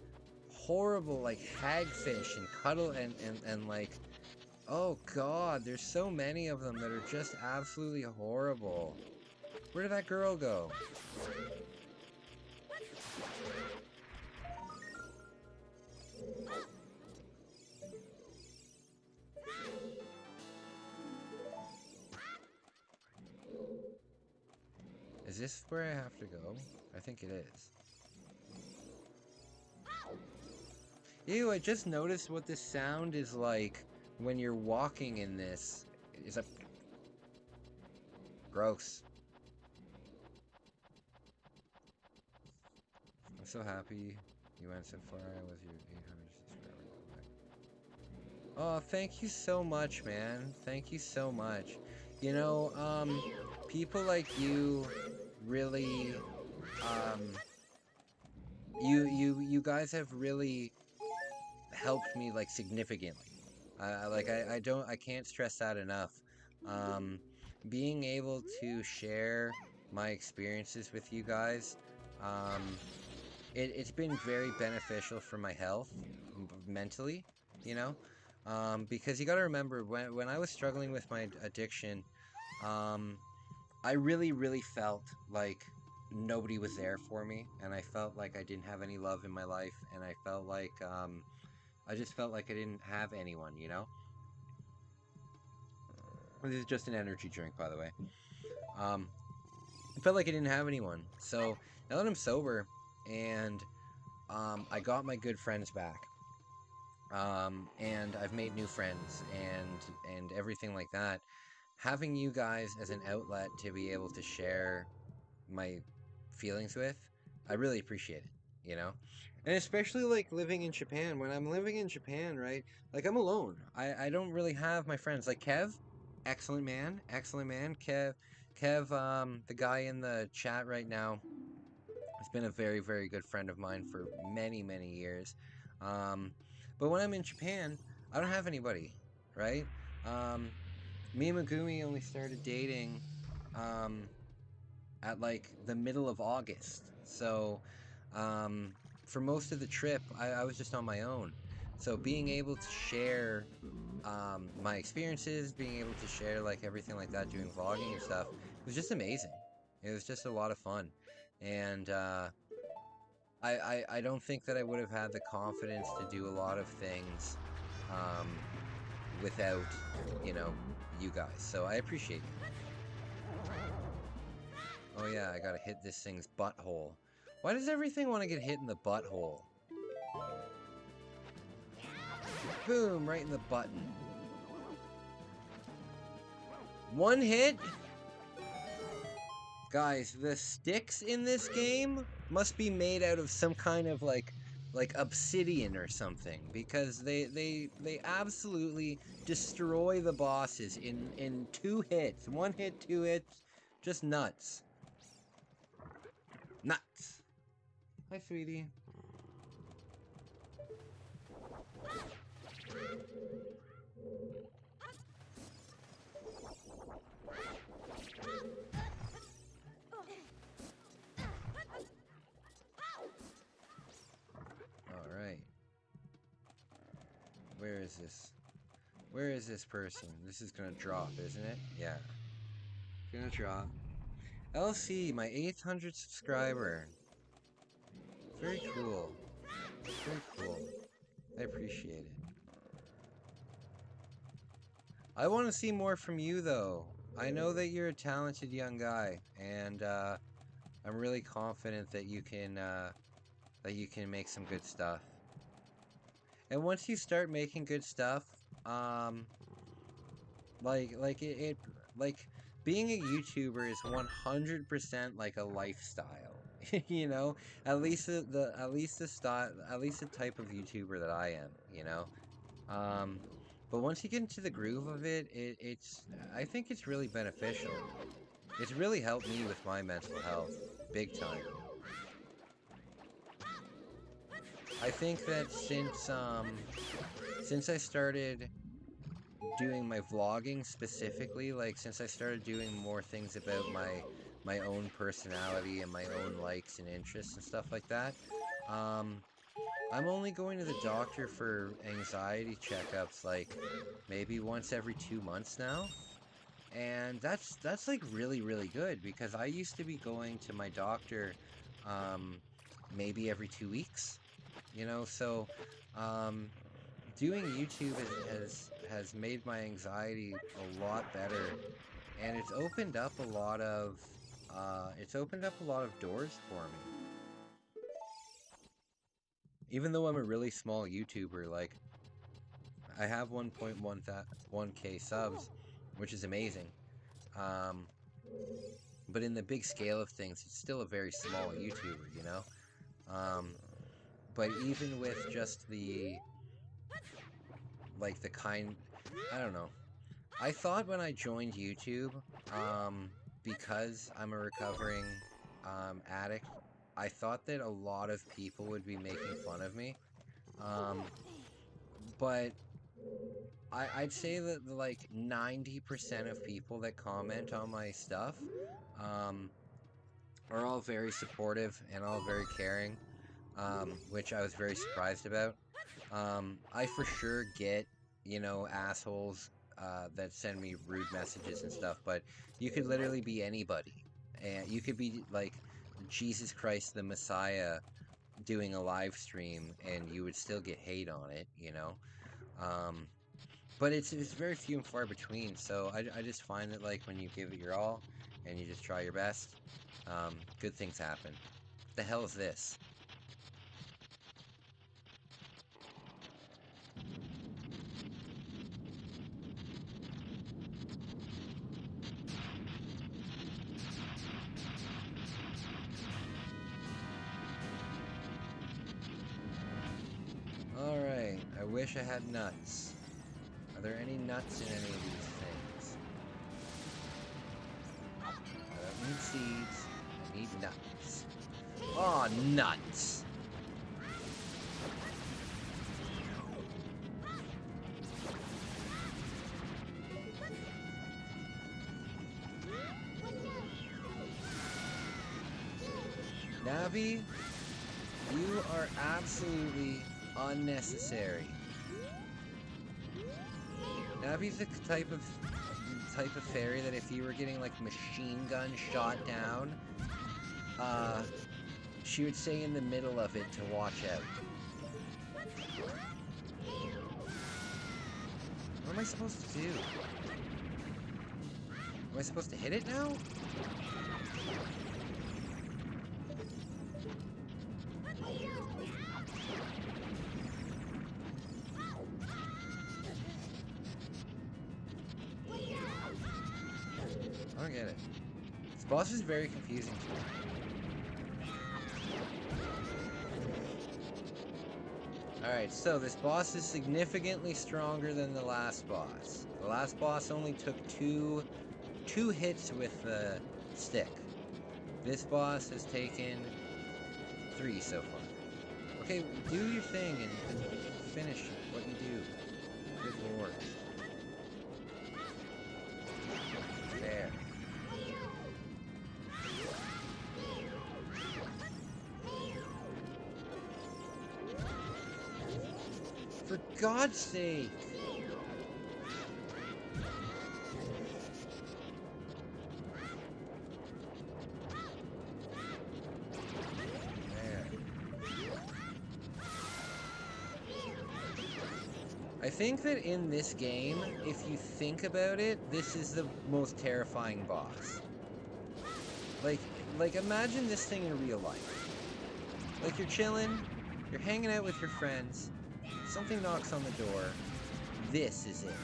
horrible like hagfish and cuddle and like, oh god, there's so many of them that are just absolutely horrible. Where did that girl go? Is this where I have to go? I think it is. Ew, I just noticed what this sound is like when you're walking in this. Is a gross. I'm so happy you went so far with your 800 subscribers. Oh, thank you so much, man. Thank you so much. You know, people like you really, um, you guys have really helped me like significantly. I can't stress that enough. Um, Being able to share my experiences with you guys, um, it's been very beneficial for my health mentally, you know, because you got to remember when I was struggling with my addiction, um, I really felt like nobody was there for me, and I felt like I didn't have any love in my life, and I felt like I just felt like I didn't have anyone, you know. This is just an energy drink, by the way. Um, I felt like I didn't have anyone. So now that I'm sober, and I got my good friends back, and I've made new friends, and everything like that. Having you guys as an outlet to be able to share my feelings with, I really appreciate it, you know? And especially like living in Japan. When I'm living in Japan, right? Like I'm alone. I don't really have my friends. Like Kev, excellent man, excellent man. Kev, the guy in the chat right now has been a very good friend of mine for many years. Um, but when I'm in Japan, I don't have anybody, right? Um, Me and Megumi only started dating um, at like the middle of August. So um, for most of the trip, I was just on my own. So being able to share my experiences, being able to share like everything like that, doing vlogging and stuff, it was just amazing. It was just a lot of fun. And I don't think that I would have had the confidence to do a lot of things um, without, you know, you guys. So I appreciate you. Oh yeah, I gotta hit this thing's butthole. Why does everything want to get hit in the butthole? Boom, right in the button. One hit? Guys, the sticks in this game must be made out of some kind of like obsidian or something, because they absolutely destroy the bosses in 2 hits. One hit, 2 hits, just nuts. Nuts. Hi, sweetie. All right. Where is this? Where is this person? This is gonna drop, isn't it? Yeah. Gonna drop. LC, my 800 subscriber. Very cool. Very cool. I appreciate it. I want to see more from you, though. I know that you're a talented young guy, and I'm really confident that you can make some good stuff. And once you start making good stuff, um, like like being a YouTuber is 100% like a lifestyle. You know, at least the style, at least the type of YouTuber that I am, you know. Um, but once you get into the groove of it, it's I think it's really beneficial. It's really helped me with my mental health big time. I think that since I started doing my vlogging specifically, like since I started doing more things about my own personality and my own likes and interests and stuff like that, um, I'm only going to the doctor for anxiety checkups like maybe once every 2 months now. And that's like really good, because I used to be going to my doctor um, maybe every 2 weeks, you know. So um, doing YouTube has made my anxiety a lot better, and it's opened up a lot of it's opened up a lot of doors for me. Even though I'm a really small YouTuber, like, I have 1.1K subs, which is amazing. Um, but in the big scale of things, it's still a very small YouTuber, you know? Um, but even with just like, the kind, I don't know. I thought when I joined YouTube, um, because I'm a recovering addict, I thought that a lot of people would be making fun of me. Um, but I'd say that like 90% of people that comment on my stuff um, are all very supportive and all very caring, which I was very surprised about. I for sure get, assholes that send me rude messages and stuff, but you could literally be anybody. And you could be like Jesus Christ the Messiah doing a live stream and you would still get hate on it. Um, but it's very few and far between, so I just find that like when you give it your all and you just try your best, good things happen. What the hell is this? Alright, I wish I had nuts. Are there any nuts in any of these things? I don't need seeds, I need nuts. Aw, nuts! Navi, you are absolutely unnecessary. Navi's the type of fairy that if you were getting like machine gun shot down, uh, she would stay in the middle of it to watch out. What am I supposed to do? Am I supposed to hit it now? I don't get it. This boss is very confusing to me. Alright, so this boss is significantly stronger than the last boss. The last boss only took two hits with the stick. This boss has taken 3 so far. Okay, do your thing and finish what you do. Good lord. There. For God's sake! There. I think that in this game, if you think about it, this is the most terrifying boss. Like, imagine this thing in real life. Like, you're chilling, you're hanging out with your friends, something knocks on the door, this is it.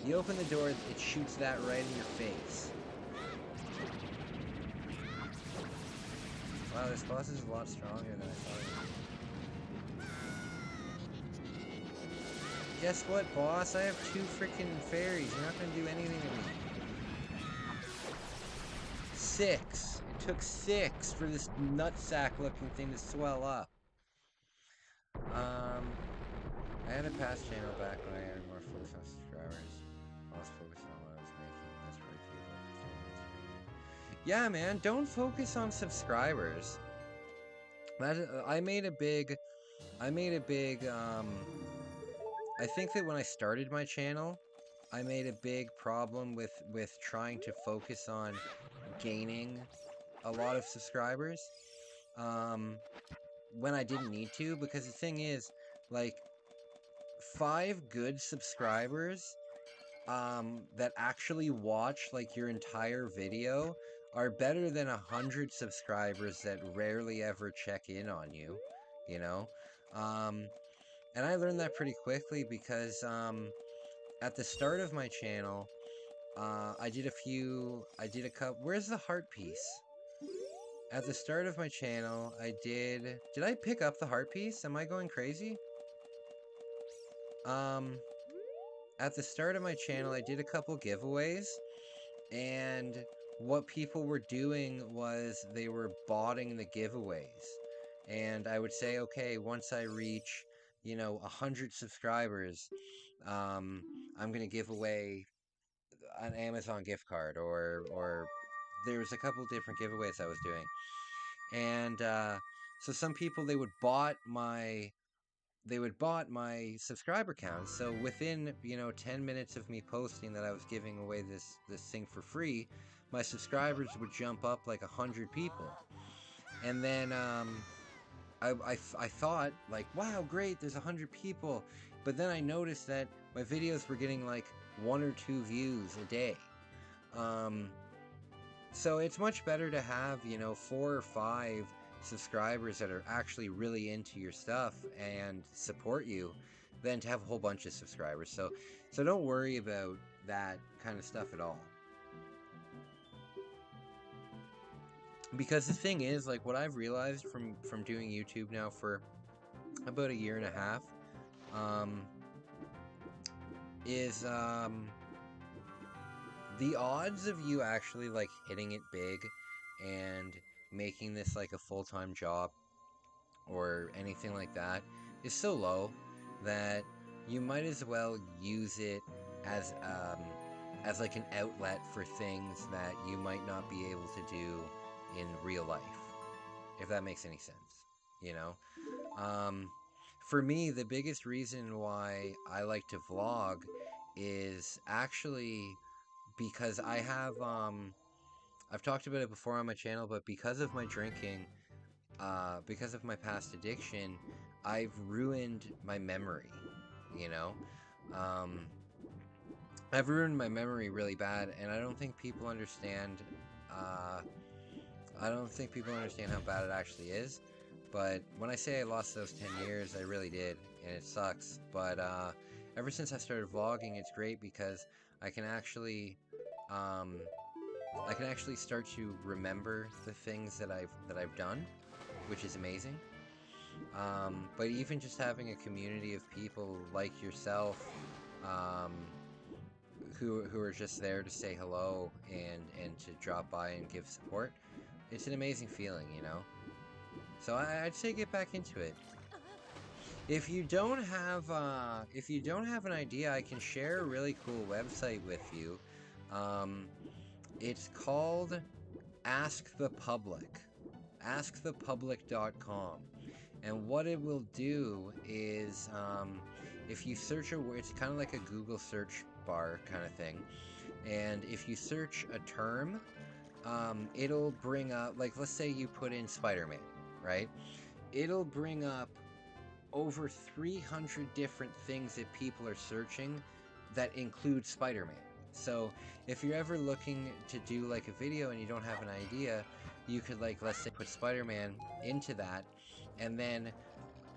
You open the door, it shoots that right in your face. Wow, this boss is a lot stronger than I thought it would be. Guess what, boss? I have 2 freaking fairies. You're not gonna do anything to me. 6. It took 6 for this nutsack-looking thing to swell up. I had a past channel back when I had more focus on subscribers. I was focusing on what I was making. That's pretty few. Yeah, man, don't focus on subscribers. I made a big, I think that when I started my channel, I made a big problem with trying to focus on gaining a lot of subscribers, when I didn't need to, because the thing is, like, 5 good subscribers, that actually watch, like, your entire video are better than 100 subscribers that rarely ever check in on you, you know? Um, and I learned that pretty quickly because at the start of my channel, I did a couple, where's the heart piece? At the start of my channel, did I pick up the heart piece? Am I going crazy? Um, at the start of my channel, I did a couple giveaways, and what people were doing was they were botting the giveaways. And I would say, okay, once I reach, 100 subscribers, um, I'm gonna give away an Amazon gift card, or there was a couple different giveaways I was doing. And so some people, they would bot my subscriber count. So within 10 minutes of me posting that I was giving away this thing for free, my subscribers would jump up like 100 people. And then I thought like, wow, great, there's 100 people. But then I noticed that my videos were getting like 1 or 2 views a day. um, so it's much better to have, 4 or 5 subscribers that are actually really into your stuff and support you than to have a whole bunch of subscribers. So don't worry about that kind of stuff at all. Because the thing is, like, what I've realized from doing YouTube now for about a year and a half, um, is the odds of you actually like hitting it big and making this like a full-time job or anything like that is so low that you might as well use it as as like an outlet for things that you might not be able to do in real life, if that makes any sense, you know. um, for me, the biggest reason why I like to vlog is actually because I've talked about it before on my channel, but because of my drinking, because of my past addiction, I've ruined my memory, you know? Um, I've ruined my memory really bad, and I don't think people understand, uh, I don't think people understand how bad it actually is. But when I say I lost those 10 years, I really did, and it sucks. But ever since I started vlogging, it's great because I can actually, um, I can actually start to remember the things that I've done, which is amazing. But even just having a community of people like yourself, um, who are just there to say hello and to drop by and give support, it's an amazing feeling, you know. So I'd say get back into it. If you don't have an idea, I can share a really cool website with you. Um, it's called Ask the Public, askthepublic.com. And what it will do is, if you search a word, it's kind of like a Google search bar kind of thing. And if you search a term, it'll bring up, like, let's say you put in Spider-Man, right? It'll bring up over 300 different things that people are searching that include Spider-Man. So if you're ever looking to do like a video and you don't have an idea, you could, like, let's say put Spider-Man into that, and then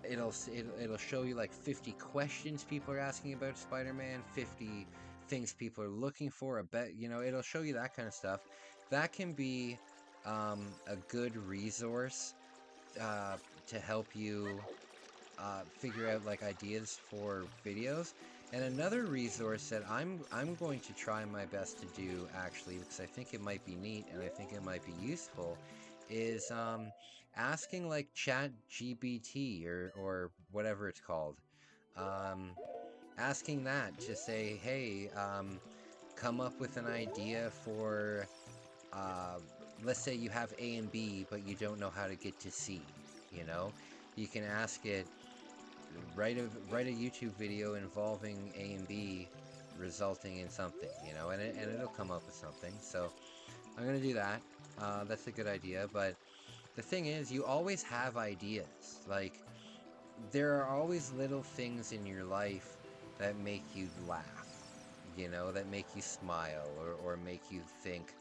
it'll show you like 50 questions people are asking about Spider-Man, 50 things people are looking for. It'll show you that kind of stuff. That can be a good resource to help you figure out like ideas for videos. And another resource that I'm going to try my best to do, actually, because I think it might be neat and I think it might be useful, is asking like Chat GBT or whatever it's called. Um, Asking that to say, hey, come up with an idea for, uh, let's say you have A and B, but you don't know how to get to C. You know, you can ask it, write a YouTube video involving A and B, resulting in something, and it'll come up with something. So I'm gonna do that. That's a good idea. But the thing is, you always have ideas. Like, there are always little things in your life that make you laugh, that make you smile, or make you think,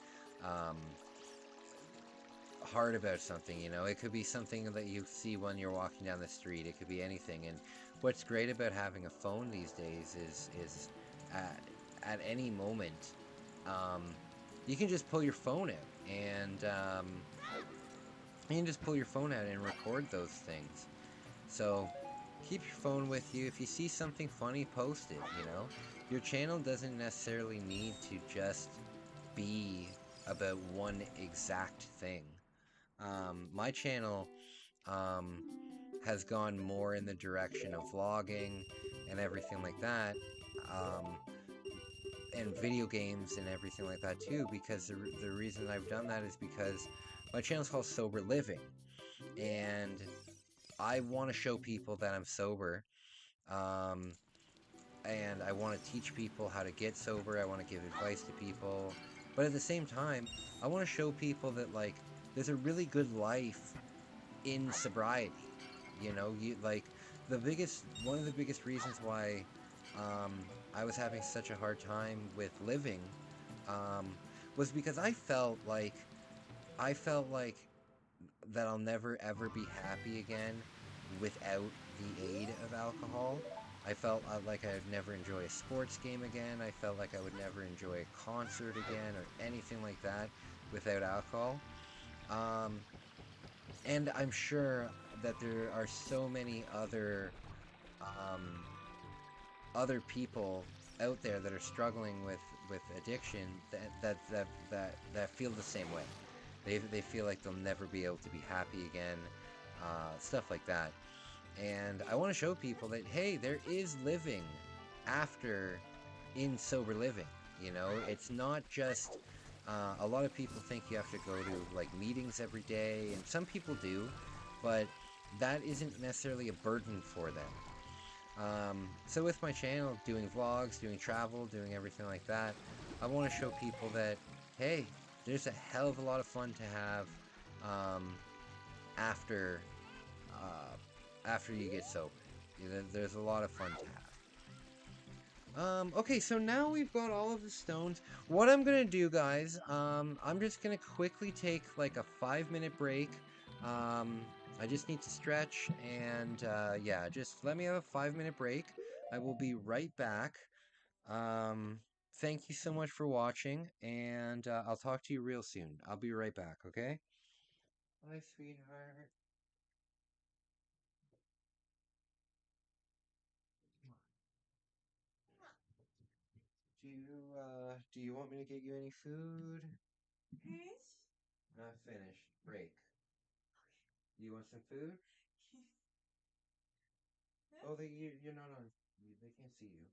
um, hard about something, you know. It could be something that you see when you're walking down the street. It could be anything. And what's great about having a phone these days is at, at any moment, um, you can just pull your phone out and you can just pull your phone out and record those things. So keep your phone with you. If you see something funny, post it, you know. Your channel doesn't necessarily need to just be about one exact thing. My channel um, has gone more in the direction of vlogging and everything like that, um, and video games and everything like that too. Because the reason I've done that is because my channel is called Sober Living, and I want to show people that I'm sober. Um, and I want to teach people how to get sober. I want to give advice to people, but at the same time, I want to show people that like there's a really good life in sobriety. You know, you like one of the biggest reasons why um, I was having such a hard time with living um, was because I felt like that I'll never ever be happy again without the aid of alcohol. I felt like I would never enjoy a sports game again. I felt like I would never enjoy a concert again or anything like that without alcohol. Um, and I'm sure that there are so many um, other people out there that are struggling with addiction that feel the same way. They feel like they'll never be able to be happy again, stuff like that. And I want to show people that hey, there is living after in sober living. You know, it's not just. A lot of people think you have to go to like meetings every day, and some people do, but that isn't necessarily a burden for them. So with my channel, doing vlogs, doing travel, doing everything like that, I want to show people that hey, there's a hell of a lot of fun to have um, after uh, after you get sober. There's a lot of fun to have. Okay, so now we've got all of the stones. What I'm gonna do, guys, I'm just gonna quickly take like a 5-minute break. Um, I just need to stretch, and yeah, just let me have a 5-minute break. I will be right back. Um, thank you so much for watching, and I'll talk to you real soon. I'll be right back, okay? Bye, sweetheart. Do you want me to get you any food? Not finished. Break. You want some food? Oh, you're not on. They can't see you.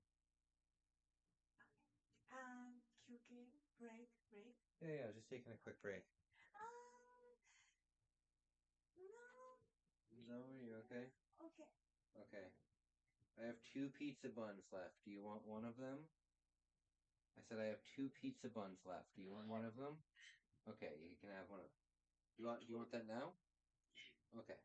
Yeah, yeah, just taking a quick break. No, are you okay? Okay. I have 2 pizza buns left. Do you want one of them? I said I have 2 pizza buns left. Do you want one of them? Okay, you can have one of. You want that now? Okay.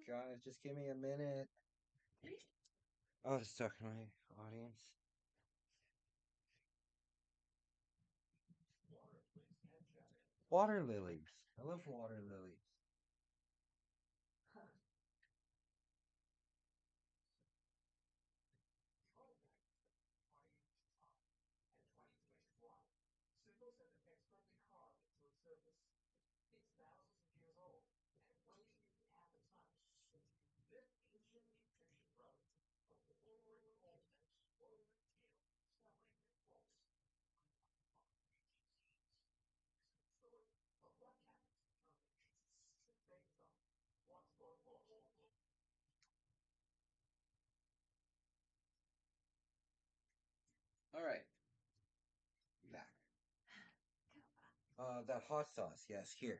guys, just give me a minute. Oh, it's stuck in my audience. Water lilies. I love water lilies. All right, back. That hot sauce, yes, here.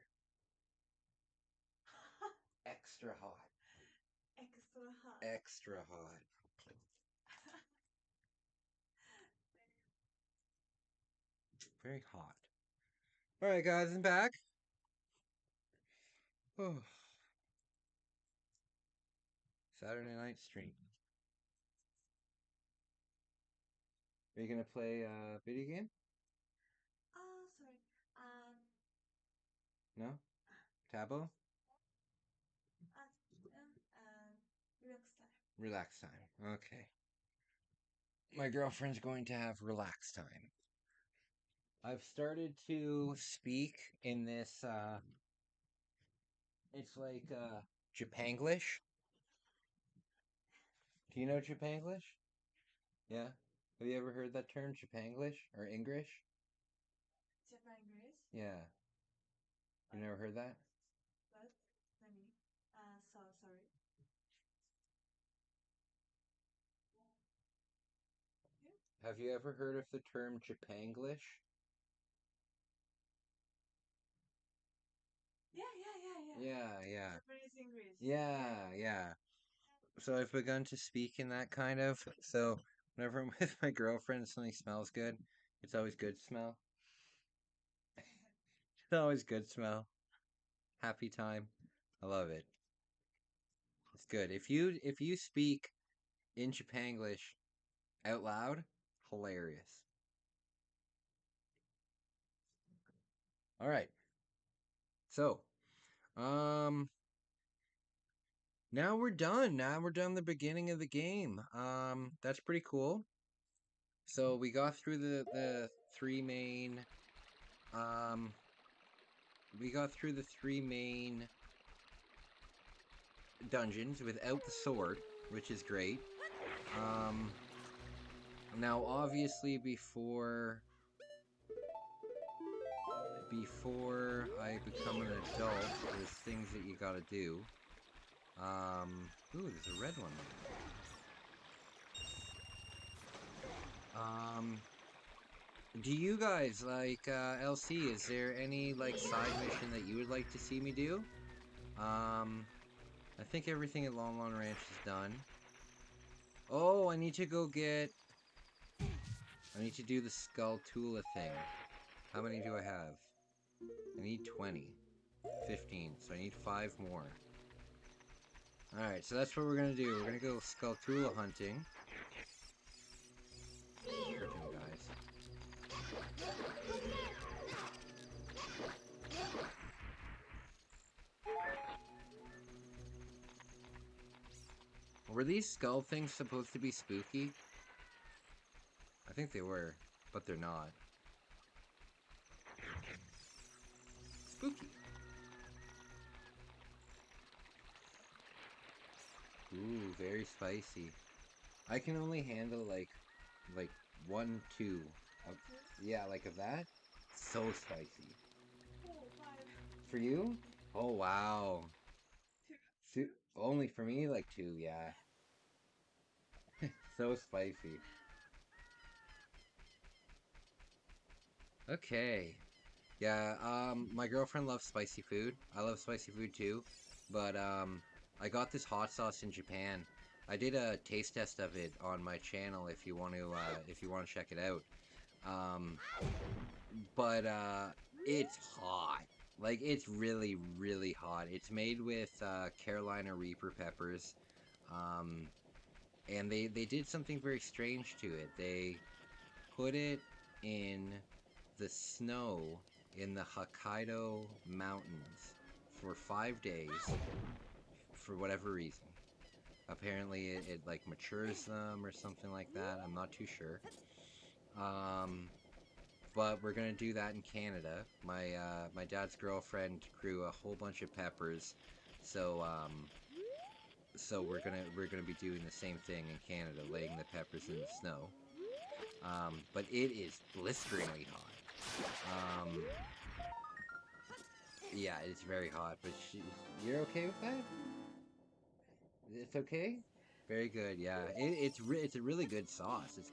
Extra hot. Extra hot. Extra hot. Very hot. All right, guys, I'm back. Oh, Saturday night stream. Are you gonna play a video game? Oh, sorry. No? Tabo? Relax time. Relax time. Okay. My girlfriend's going to have relax time. I've started to speak in this it's like Japanglish. Do you know Japanglish? Yeah. Have you ever heard that term, Japanglish or English? Japan English. Yeah. You never heard that? But, Nani? So sorry. Have you ever heard of the term Japanglish? Yeah, yeah. Japanese English. Yeah. So I've begun to speak in that kind of. So whenever I'm with my girlfriend and something smells good, it's always good smell. It's always good smell. Happy time. I love it. It's good. If you speak in Japanglish out loud, hilarious. All right. So, um now we're done. Now we're done the beginning of the game. That's pretty cool. So we got through the three main um we got through the three main dungeons without the sword, which is great. Um Now obviously before I become an adult, there's things that you gotta do. Ooh, there's a red one there. Do you guys like LC? Is there any like side mission that you would like to see me do? Um, I think everything at Lon Lon Ranch is done. Oh, I need to go get. I need to do the Skull Tula thing. How many do I have? I need 20. 15, so I need 5 more. Alright, so that's what we're gonna do. We're gonna go Skulltula hunting. Freaking guys. Were these skull things supposed to be spooky? I think they were, but they're not. Spooky. Ooh, very spicy. I can only handle like 1, 2 of, yeah, like of that. So spicy. 4, 5. For you? Oh wow. Only for me like 2, yeah. So spicy. Okay. Yeah, my girlfriend loves spicy food. I love spicy food too. But I got this hot sauce in Japan. I did a taste test of it on my channel if you want to check it out. Um, but it's hot. Like it's really, really hot. It's made with Carolina Reaper peppers, um, and they did something very strange to it. They put it in the snow in the Hokkaido mountains for 5 days for whatever reason. Apparently, it like matures them or something like that. I'm not too sure. Um, but we're gonna do that in Canada. My dad's girlfriend grew a whole bunch of peppers, so we're gonna be doing the same thing in Canada, laying the peppers in the snow. But it is blisteringly hot. Um, yeah, it's very hot. But you're okay with that? It's okay. Very good. Yeah, it's a really good sauce. It's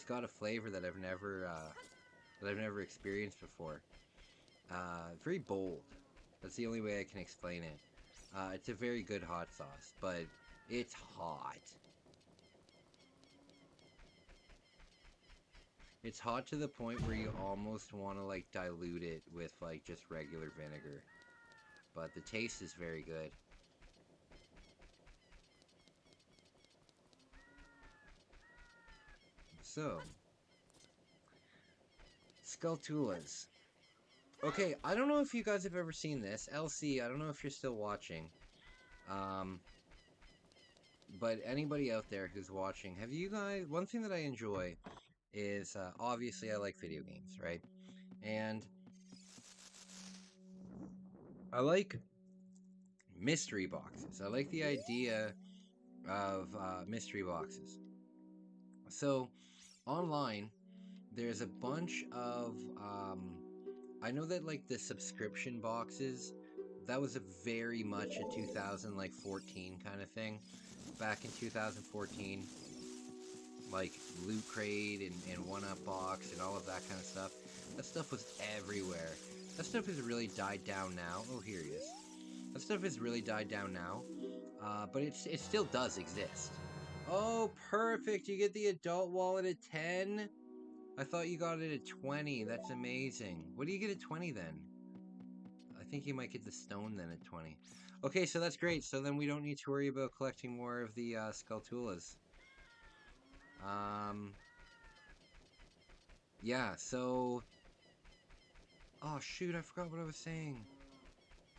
got a flavor that I've never experienced before. Very bold. That's the only way I can explain it. It's a very good hot sauce, but it's hot. It's hot to the point where you almost want to like dilute it with like just regular vinegar. But the taste is very good. So, Skulltulas. Okay, I don't know if you guys have ever seen this. LC, I don't know if you're still watching. Um, but anybody out there who's watching, have you guys? One thing that I enjoy is obviously I like video games, right? And I like mystery boxes. I like the idea of mystery boxes. So online, there's a bunch of I know that like the subscription boxes, that was a very much a 2014 kind of thing. Back in 2014, like Loot Crate and One Up Box and all of that kind of stuff. That stuff was everywhere. That stuff has really died down now. Oh, here he is. That stuff has really died down now, but it still does exist. Oh, perfect! You get the adult wallet at 10. I thought you got it at 20. That's amazing. What do you get at 20 then? I think you might get the stone then at 20. Okay, so that's great. So then we don't need to worry about collecting more of the Skulltulas. Um, yeah, so... Oh, shoot, I forgot what I was saying.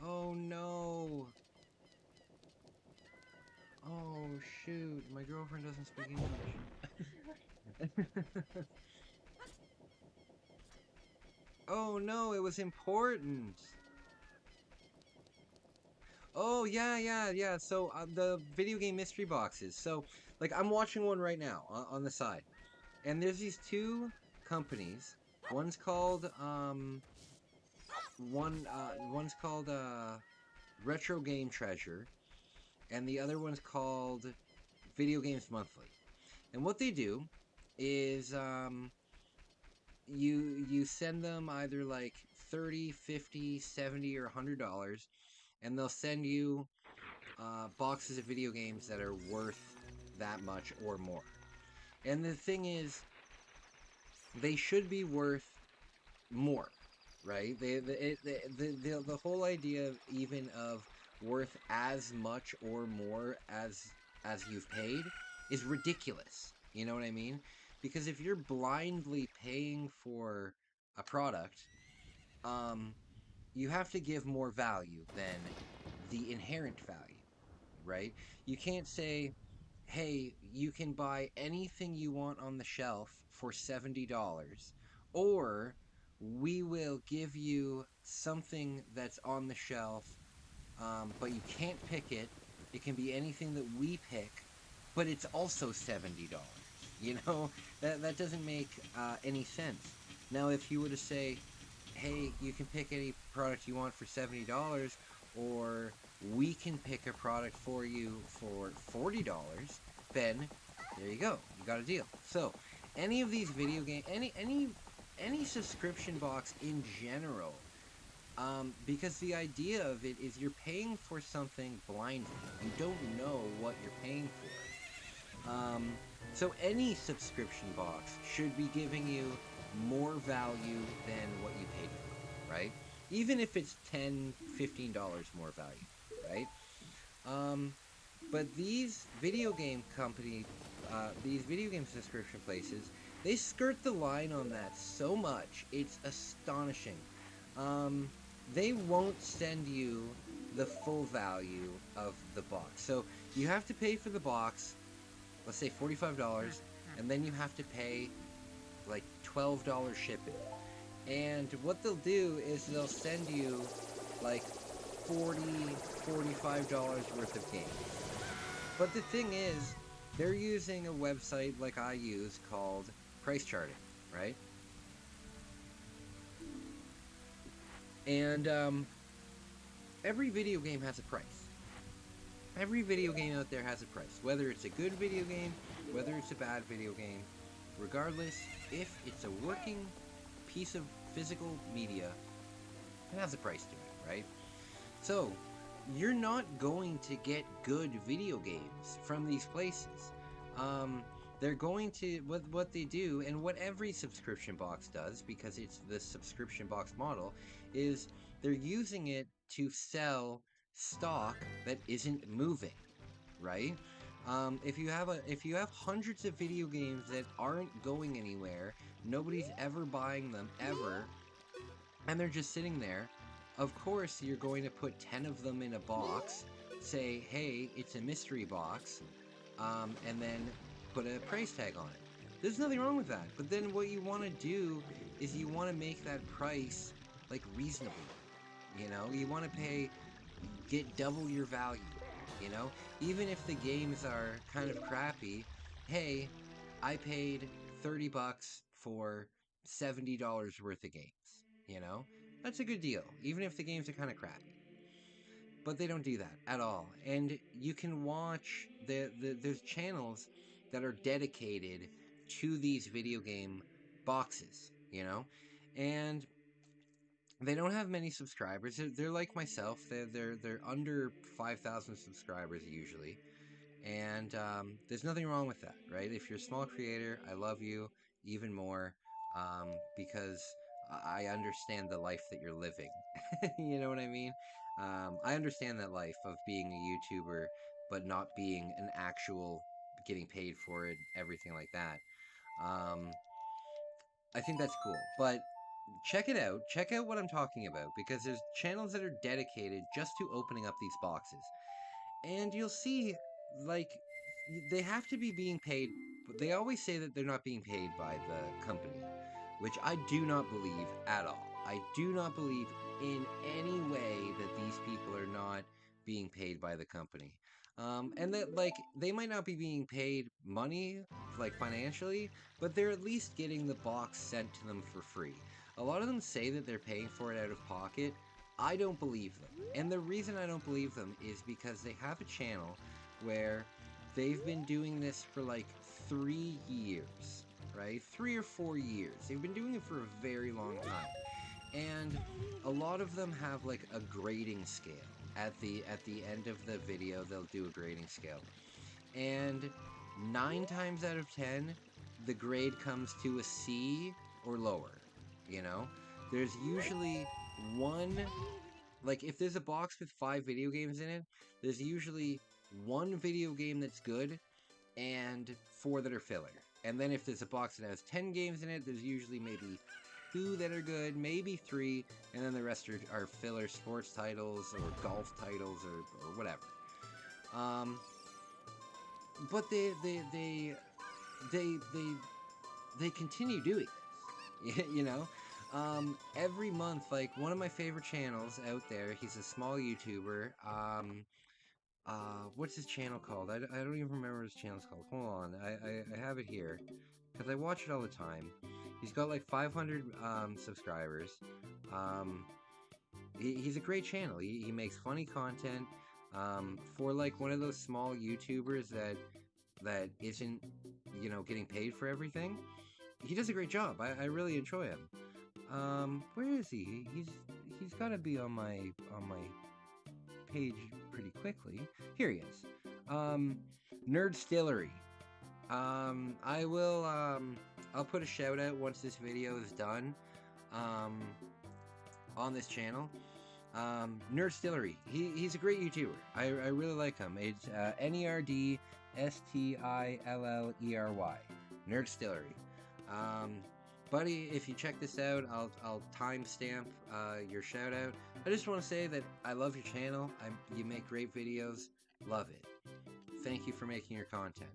Oh, no. Oh, shoot, my girlfriend doesn't speak English. Oh, no, it was important. Oh, yeah, yeah, yeah. So, the video game mystery boxes. So, like, I'm watching one right now on the side. And there's these two companies. One's called, one's called, Retro Game Treasure, and the other one's called Video Games Monthly. And what they do is you send them either like 30, 50, 70, or $100, and they'll send you boxes of video games that are worth that much or more. And the thing is, they should be worth more, right? The whole idea of even of worth as much or more as you've paid is ridiculous. You know what I mean? Because if you're blindly paying for a product, um, you have to give more value than the inherent value, right? You can't say, hey, you can buy anything you want on the shelf for $70, or we will give you something that's on the shelf, but you can't pick it. It can be anything that we pick, but it's also $70. You know, that doesn't make any sense. Now, if you were to say, hey, you can pick any product you want for $70, or we can pick a product for you for $40, then there you go. You got a deal. So, any of these video game, any subscription box in general, because the idea of it is you're paying for something blindly. You don't know what you're paying for. So any subscription box should be giving you more value than what you paid for, right? even if it's $10, $15 more value, right? Um, but these video game subscription places, they skirt the line on that so much. It's astonishing. Um, they won't send you the full value of the box. So you have to pay for the box, let's say $45, and then you have to pay like $12 shipping. And what they'll do is they'll send you like 40, $45 worth of games. But the thing is, they're using a website like I use called Price Charting, right? And every video game has a price. Every video game out there has a price. Whether it's a good video game, whether it's a bad video game, regardless, if it's a working piece of physical media, it has a price to it, right? So, you're not going to get good video games from these places. Um, they're going to what they do, and what every subscription box does, because it's the subscription box model, is they're using it to sell stock that isn't moving, right? If you have hundreds of video games that aren't going anywhere, nobody's ever buying them ever, and they're just sitting there, of course you're going to put 10 of them in a box, say, hey, it's a mystery box, and then put a price tag on it. There's nothing wrong with that. But then what you want to do is you want to make that price like reasonable. You know, you want to get double your value. You know, even if the games are kind of crappy, hey, I paid $30 for $70 worth of games. You know, that's a good deal, even if the games are kind of crappy. But they don't do that at all. And you can watch there's channels that are dedicated to these video game boxes, you know, and they don't have many subscribers. They're like myself. They're under 5,000 subscribers usually, and there's nothing wrong with that, right? If you're a small creator, I love you even more, because I understand the life that you're living. You know what I mean? I understand that life of being a YouTuber, but not being an actual getting paid for it, everything like that. Um, I think that's cool. But check it out. Check out what I'm talking about, because there's channels that are dedicated just to opening up these boxes, and you'll see, like, they have to be being paid, but they always say that they're not being paid by the company, which I do not believe at all. I do not believe in any way that these people are not being paid by the company. And that, like, they might not be being paid money, like financially, but they're at least getting the box sent to them for free. A lot of them say that they're paying for it out of pocket. I don't believe them. And the reason I don't believe them is because they have a channel where they've been doing this for like 3 years, right? 3 or 4 years. They've been doing it for a very long time. And a lot of them have like a grading scale. At the end of the video, they'll do a grading scale. And 9 times out of 10, the grade comes to a C or lower, you know? There's usually one, like, if there's a box with 5 video games in it, there's usually one video game that's good and 4 that are filler. And then if there's a box that has 10 games in it, there's usually maybe 2 that are good, maybe 3, and then the rest are filler sports titles or golf titles or whatever. Um, but they they they continue doing this. You know, every month, like, one of my favorite channels out there, he's a small YouTuber. What's his channel called? I don't even remember what his channel's called. Hold on, I have it here because I watch it all the time. He's got like 500 subscribers. Um, he's a great channel. He makes funny content, for like one of those small YouTubers that isn't, you know, getting paid for everything. He does a great job. I really enjoy him. Where is he? He's got to be on my page pretty quickly. Here he is. Nerd Stillery. I'll put a shout out once this video is done. Um, on this channel. Nerd Stillery. He's a great YouTuber. I really like him. It's NERD STILLERY. Nerd Stillery. Um, Buddy, if you check this out, I'll timestamp your shout out. I just want to say that I love your channel. You make great videos. Love it. Thank you for making your content.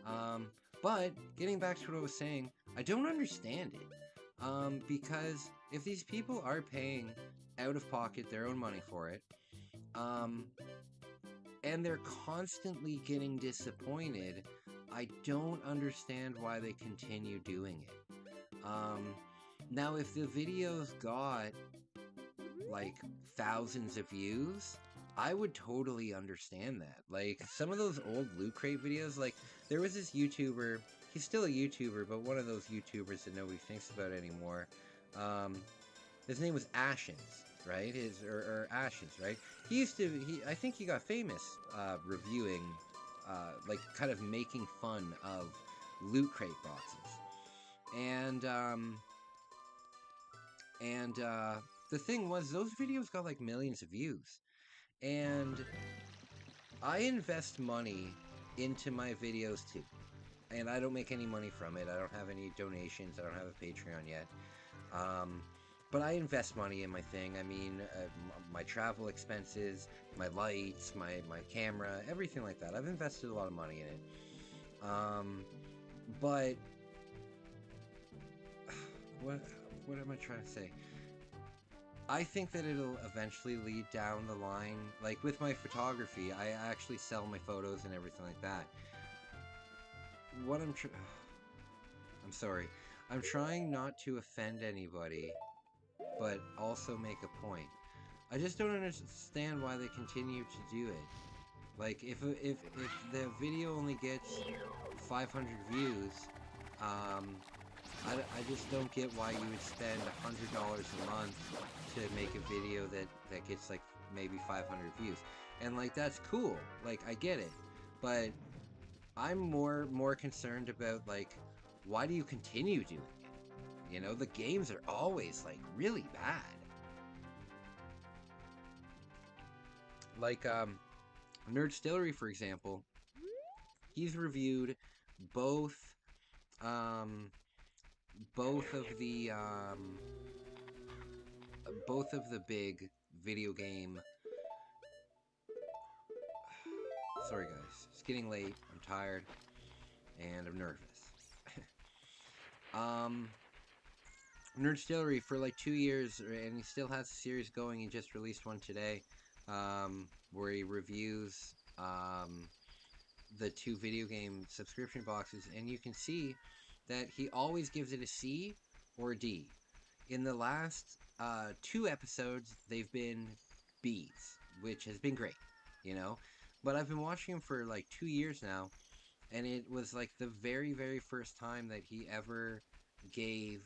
Um, but getting back to what I was saying, I don't understand it. Because if these people are paying out of pocket their own money for it, um, and they're constantly getting disappointed, I don't understand why they continue doing it. Now, if the videos got like thousands of views, I would totally understand that. Like some of those old Loot Crate videos, like there was this YouTuber, he's still a YouTuber, but one of those YouTubers that nobody thinks about anymore. Um, his name was Ashens, right? Or Ashens, right? He used to, I think he got famous reviewing, like kind of making fun of Loot Crate boxes. And, um, and the thing was, those videos got like millions of views. And I invest money into my videos too. And I don't make any money from it. I don't have any donations. I don't have a Patreon yet. Um, but I invest money in my thing. I mean, my travel expenses, my lights, my camera, everything like that. I've invested a lot of money in it. But what what am I trying to say? I think that it'll eventually lead down the line. Like with my photography, I actually sell my photos and everything like that. What I'm sorry. I'm trying not to offend anybody, but also make a point. I just don't understand why they continue to do it. Like if the video only gets 500 views, um, I just don't get why you would spend $100 a month to make a video that gets like maybe 500 views. And like that's cool. Like I get it. But I'm more concerned about like why do you continue doing it? You know, the games are always like really bad. Like Nerd Stillery, for example, he's reviewed both um both of the both of the big video game. Sorry guys, it's getting late. I'm tired and I'm nervous. um Nerd Stillery for like 2 years, and he still has a series going. He just released one today, where he reviews the two video game subscription boxes, and you can see that he always gives it a C or a D. In the last two episodes, they've been B's, which has been great, you know. But I've been watching him for like 2 years now, and it was like the very first time that he ever gave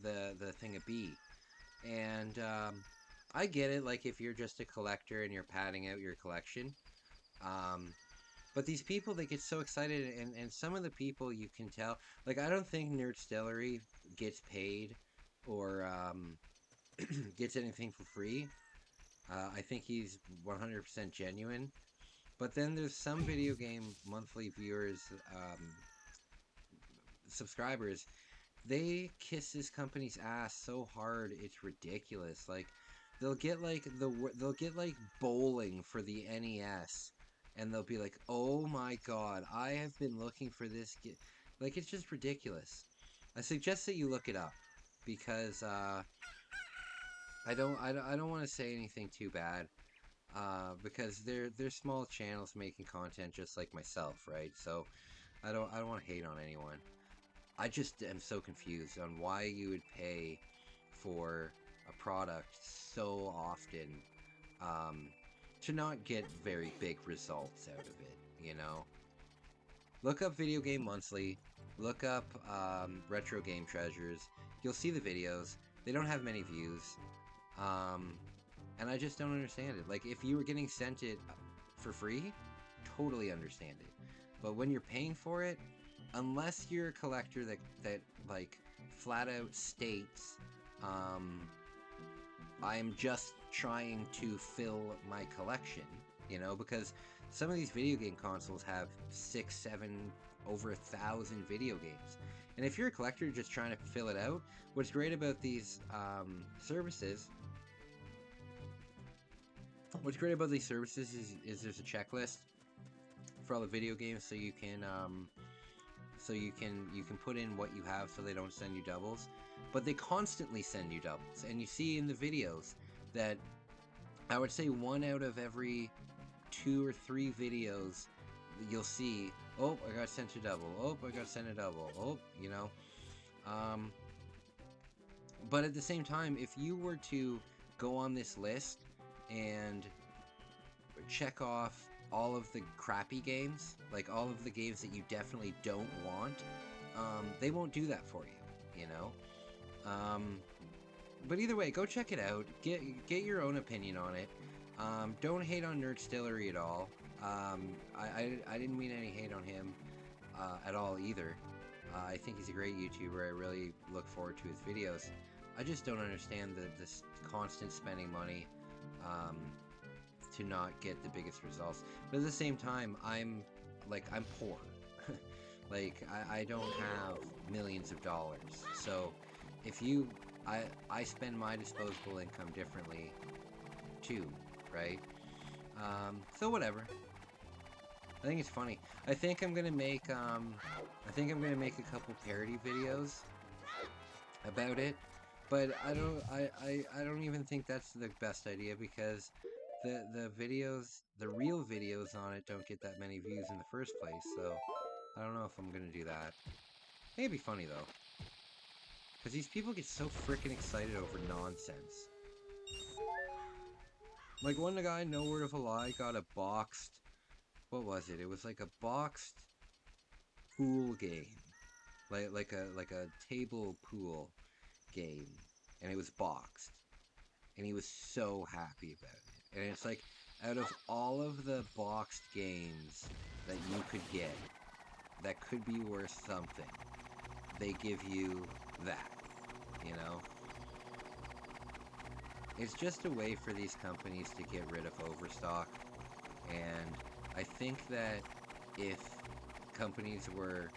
the thing a B. And I get it, like if you're just a collector and you're padding out your collection. Um, but these people, they get so excited, and some of the people you can tell, like I don't think Nerd Stellary gets paid or gets anything for free. I think he's 100% genuine. But then there's some video game monthly viewers, subscribers, they kiss this company's ass so hard it's ridiculous. Like they'll get like bowling for the NES, and they'll be like, "Oh my god, I have been looking for this." Like it's just ridiculous. I suggest that you look it up because I don't want to say anything too bad. Because they're small channels making content just like myself, right? So I don't want to hate on anyone. I just am so confused on why you would pay for a product so often, um, to not get very big results out of it, you know? Look up Video Game Monthly, look up Retro Game Treasures, you'll see the videos. They don't have many views, um, and I just don't understand it. Like, if you were getting sent it for free, totally understand it. But when you're paying for it, unless you're a collector that like flat out states, um, I'm just trying to fill my collection, because some of these video game consoles have six, seven, over 1,000 video games. And if you're a collector just trying to fill it out, what's great about these services, is there's a checklist for all the video games, so you can put in what you have so they don't send you doubles. But they constantly send you doubles, and you see in the videos that I would say 1 out of every 2 or 3 videos you'll see, oh, I got sent a double, oh, I got sent a double, oh, but at the same time, if you were to go on this list and check off all of the crappy games, like all of the games that you definitely don't want, they won't do that for you. But either way, go check it out. Get your own opinion on it. Don't hate on Nerd Stillery at all. I didn't mean any hate on him at all either. I think he's a great YouTuber. I really look forward to his videos. I just don't understand this constant spending money to not get the biggest results. But at the same time, I'm poor. Like, I don't have millions of dollars. So if I spend my disposable income differently too, right? So whatever. I think it's funny. I think I'm gonna make a couple parody videos about it, but I don't even think that's the best idea, because the real videos on it don't get that many views in the first place. So I don't know if I'm gonna do that. It'd be funny though, because these people get so freaking excited over nonsense. Like, one guy, no word of a lie, got a boxed... What was it? It was like a boxed pool game. Like a table pool game. And it was boxed. And he was so happy about it. And it's like, out of all of the boxed games that you could get, that could be worth something, they give you that, It's just a way for these companies to get rid of overstock, and I think that if companies were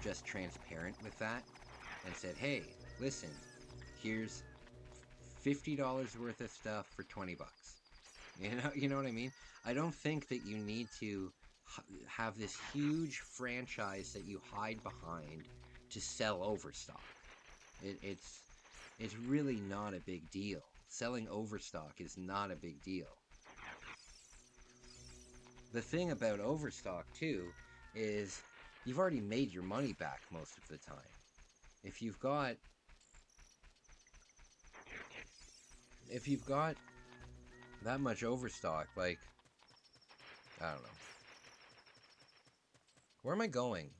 just transparent with that and said, hey, listen, here's $50 worth of stuff for 20 bucks. You know what I mean? I don't think that you need to have this huge franchise that you hide behind to sell overstock. It's really not a big deal. Selling overstock is not a big deal. The thing about overstock, too, is you've already made your money back most of the time. If you've got that much overstock, like, I don't know. Where am I going?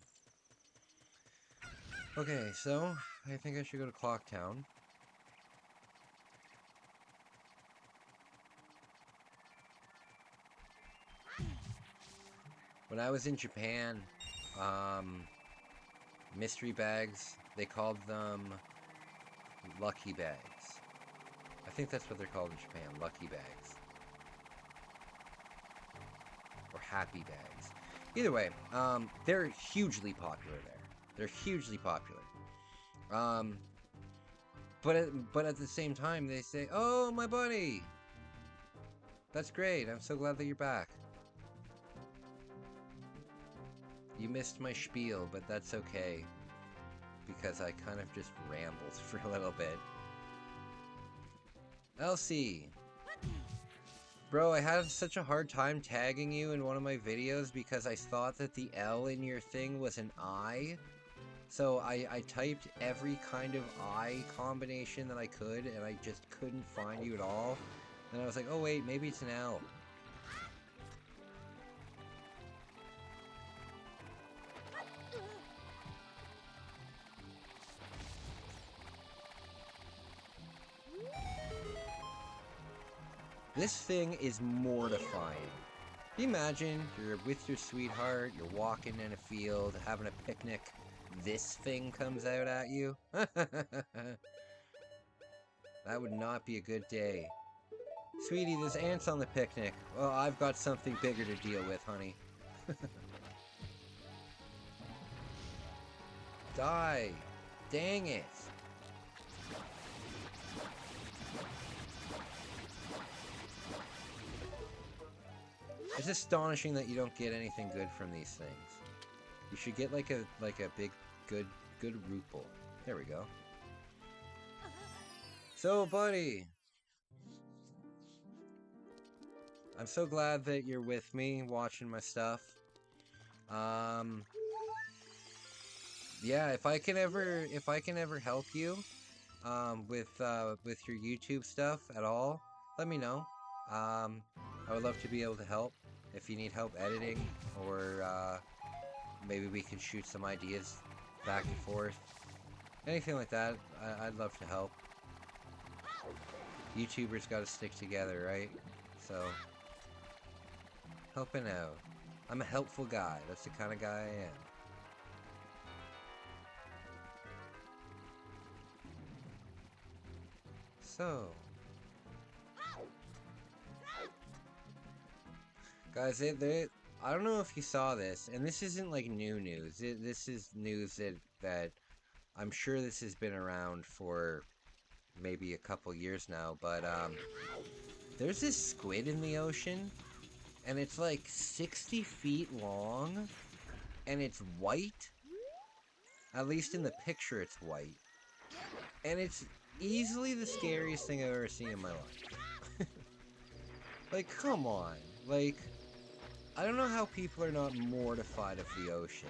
Okay, so I think I should go to Clocktown. When I was in Japan, mystery bags, they called them lucky bags. I think that's what they're called in Japan, lucky bags. Or happy bags. Either way, they're hugely popular there. They're hugely popular. But at the same time, they say, oh, my buddy! That's great, I'm so glad that you're back. You missed my spiel, but that's okay, because I kind of just rambled for a little bit. Elsie! Bro, I had such a hard time tagging you in one of my videos because I thought that the L in your thing was an I. So I typed every kind of I combination that I could, and I just couldn't find you at all. And I was like, oh wait, maybe it's an L. This thing is mortifying. Imagine you're with your sweetheart, you're walking in a field, having a picnic, this thing comes out at you. That would not be a good day. Sweetie, there's ants on the picnic. Well, I've got something bigger to deal with, honey. Die! Dang it! It's astonishing that you don't get anything good from these things. You should get like a big good rupal. There we go. So, buddy, I'm so glad that you're with me watching my stuff. Um, yeah, if I can ever help you with your YouTube stuff at all, let me know. I would love to be able to help if you need help editing or maybe we can shoot some ideas back and forth. Anything like that, I'd love to help. YouTubers got to stick together, right? So, helping out. I'm a helpful guy. That's the kind of guy I am. So, guys, I don't know if you saw this, and this isn't like new news. This is news that I'm sure this has been around for maybe a couple years now, but there's this squid in the ocean, and it's like 60 feet long, and it's white. At least in the picture, it's white. And it's easily the scariest thing I've ever seen in my life. Like, come on. Like, I don't know how people are not mortified of the ocean.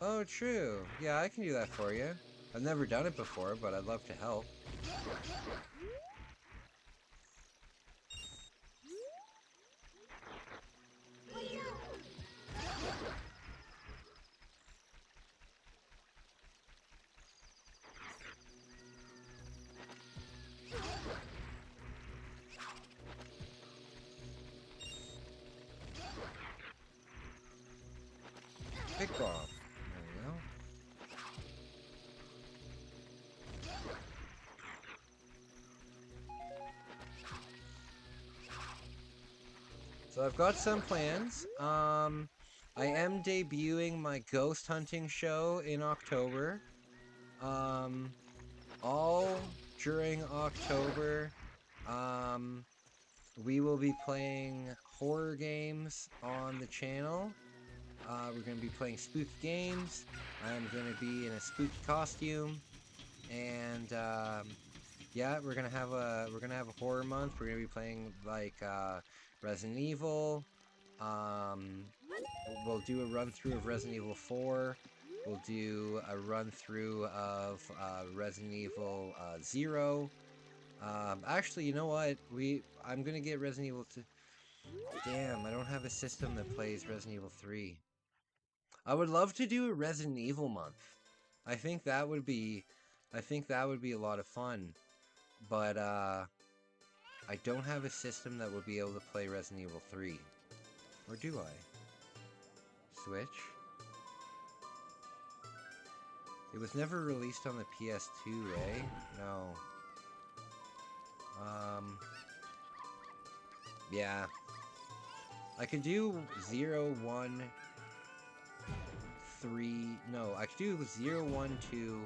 Oh, true. Yeah, I can do that for you. I've never done it before, but I'd love to help. Big bomb. There we go. So I've got some plans. I am debuting my ghost hunting show in October. Um, all during October, um, we will be playing horror games on the channel. We're going to be playing spooky games. I'm going to be in a spooky costume, and yeah, we're gonna have a horror month. We're gonna be playing like Resident Evil. Um, we'll do a run through of Resident Evil 4. We'll do a run through of Resident Evil 0. Actually, you know what? I'm gonna get Resident Evil 2. Damn, I don't have a system that plays Resident Evil 3. I would love to do a Resident Evil month. I think that would be, I think that would be a lot of fun. But I don't have a system that would be able to play Resident Evil 3. Or do I? Switch? It was never released on the PS2, eh? No. Yeah. I could do 0, 1, 3... No, I could do 0, 1, 2,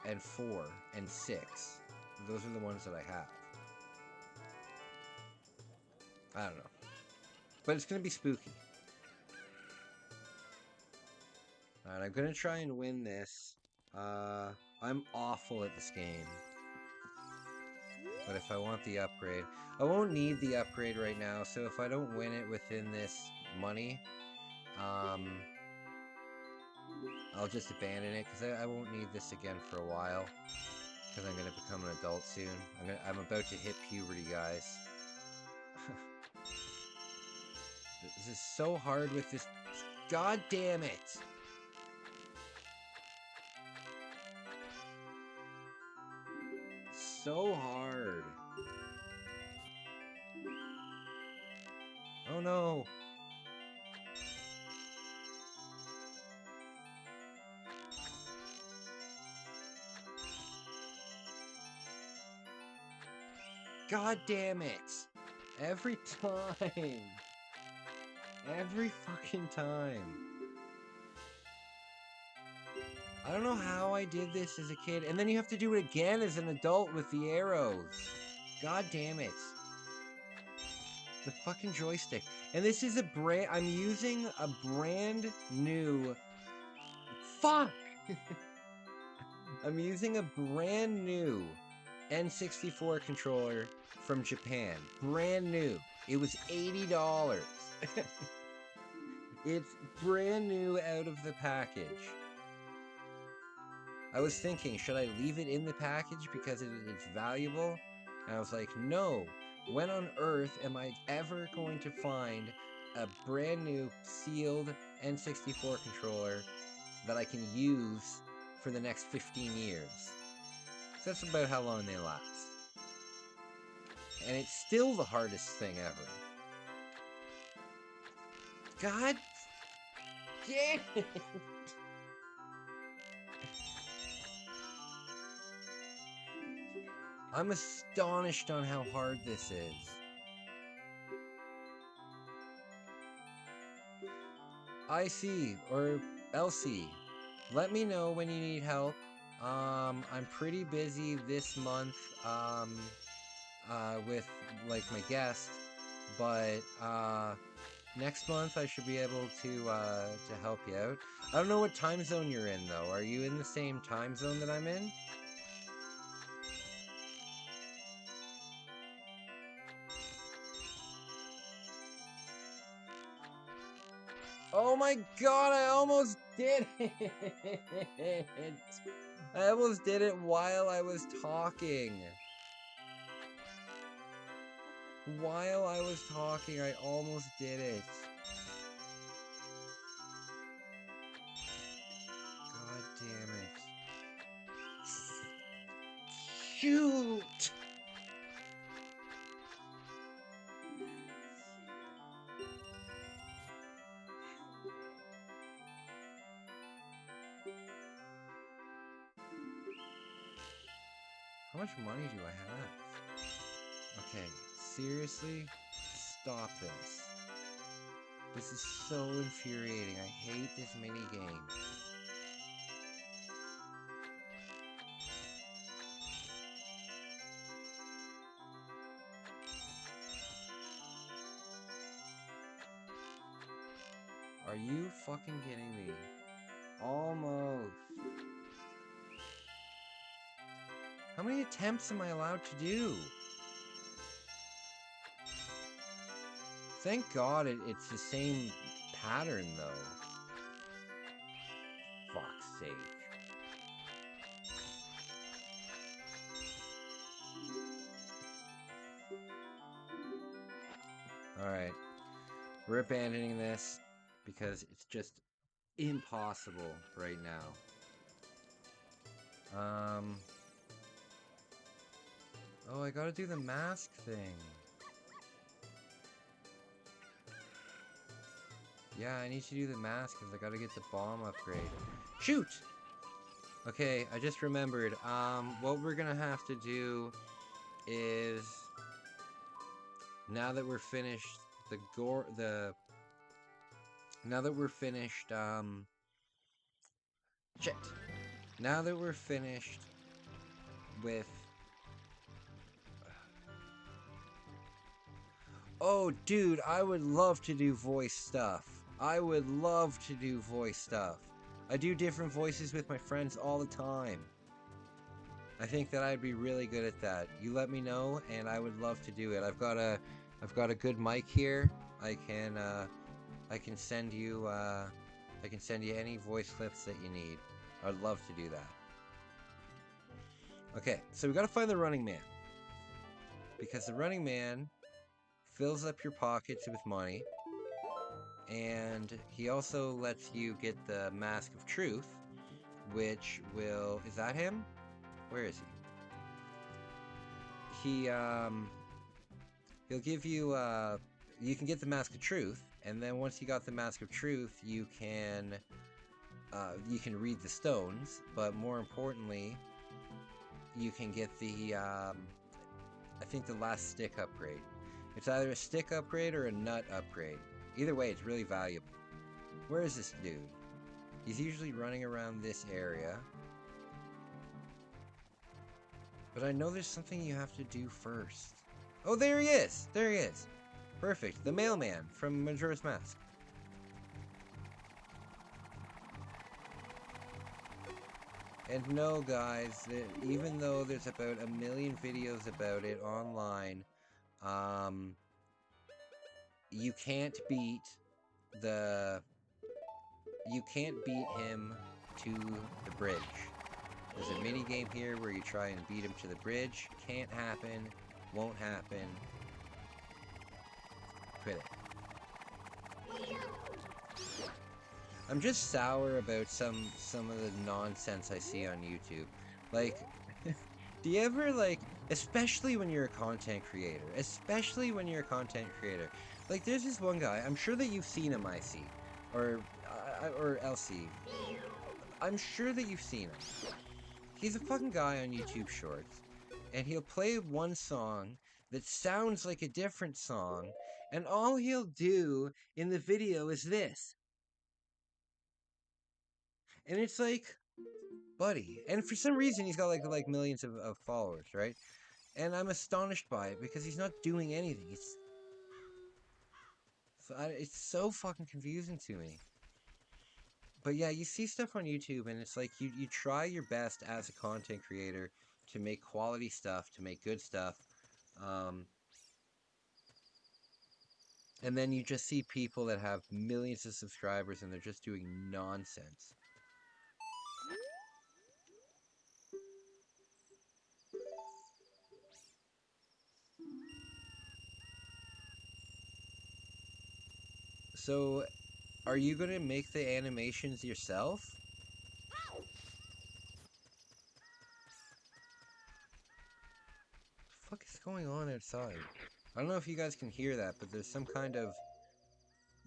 and 4, and 6. Those are the ones that I have. I don't know. But it's gonna be spooky. Alright, I'm gonna try and win this. I'm awful at this game. But if I want the upgrade... I won't need the upgrade right now, so if I don't win it within this money, I'll just abandon it, because I won't need this again for a while. Because I'm gonna become an adult soon. I'm about to hit puberty, guys. This is so hard with this... God damn it! So hard. Oh no. God damn it! Every time! Every fucking time! I don't know how I did this as a kid, and then you have to do it again as an adult with the arrows. God damn it. The fucking joystick. And this is I'm using a brand new... Fuck! I'm using a brand new N64 controller from Japan. Brand new. It was $80. It's brand new out of the package. I was thinking, should I leave it in the package because it's valuable? And I was like, no. When on earth am I ever going to find a brand new sealed N64 controller that I can use for the next 15 years? So that's about how long they last. And it's still the hardest thing ever. God damn it! I'm astonished on how hard this is. IC or LC, let me know when you need help. I'm pretty busy this month with like my guest, but next month I should be able to help you out. I don't know what time zone you're in though. Are you in the same time zone that I'm in? Oh my god, I almost did it! I almost did it while I was talking. While I was talking, I almost did it. God damn it. Shoot! How much money do I have? Okay, seriously? Stop this. This is so infuriating. I hate this minigame. Are you fucking kidding me? Almost. How many attempts am I allowed to do? Thank God it's the same pattern, though. Fuck's sake. Alright. We're abandoning this because it's just impossible right now. Oh, I gotta do the mask thing. Yeah, I need to do the mask because I gotta get the bomb upgrade. Shoot! Okay, I just remembered. What we're gonna have to do is, now that we're finished now that we're finished, shit. Now that we're finished with... Oh, dude, I would love to do voice stuff. I would love to do voice stuff. I do different voices with my friends all the time. I think that I'd be really good at that. You let me know, and I would love to do it. I've got a good mic here. I can send you any voice clips that you need. I'd love to do that. Okay, so we gotta find the running man. Because the running man fills up your pockets with money. And he also lets you get the Mask of Truth, which will... Is that him? Where is he? He'll give you, you can get the Mask of Truth, and then once you got the Mask of Truth, you can read the stones, but more importantly, you can get the I think the last stick upgrade. It's either a stick upgrade or a nut upgrade. Either way, it's really valuable. Where is this dude? He's usually running around this area. But I know there's something you have to do first. Oh, there he is! There he is! Perfect. The mailman from Majora's Mask. And no, guys, even though there's about a million videos about it online, um, you can't beat the... You can't beat him to the bridge. There's a mini game here where you try and beat him to the bridge. Can't happen. Won't happen. Quit it. I'm just sour about some of the nonsense I see on YouTube. Like, do you ever, like, especially when you're a content creator, like, there's this one guy, I'm sure that you've seen him, IC, or LC. I'm sure that you've seen him. He's a fucking guy on YouTube Shorts, and he'll play one song that sounds like a different song, and all he'll do in the video is this. And it's like, buddy. And for some reason, he's got like millions of followers, right? And I'm astonished by it because he's not doing anything. It's so fucking confusing to me. But yeah, you see stuff on YouTube, and it's like you try your best as a content creator to make quality stuff, to make good stuff, um, and then you just see people that have millions of subscribers, and they're just doing nonsense. So, are you gonna make the animations yourself? The fuck is going on outside? I don't know if you guys can hear that, but there's some kind of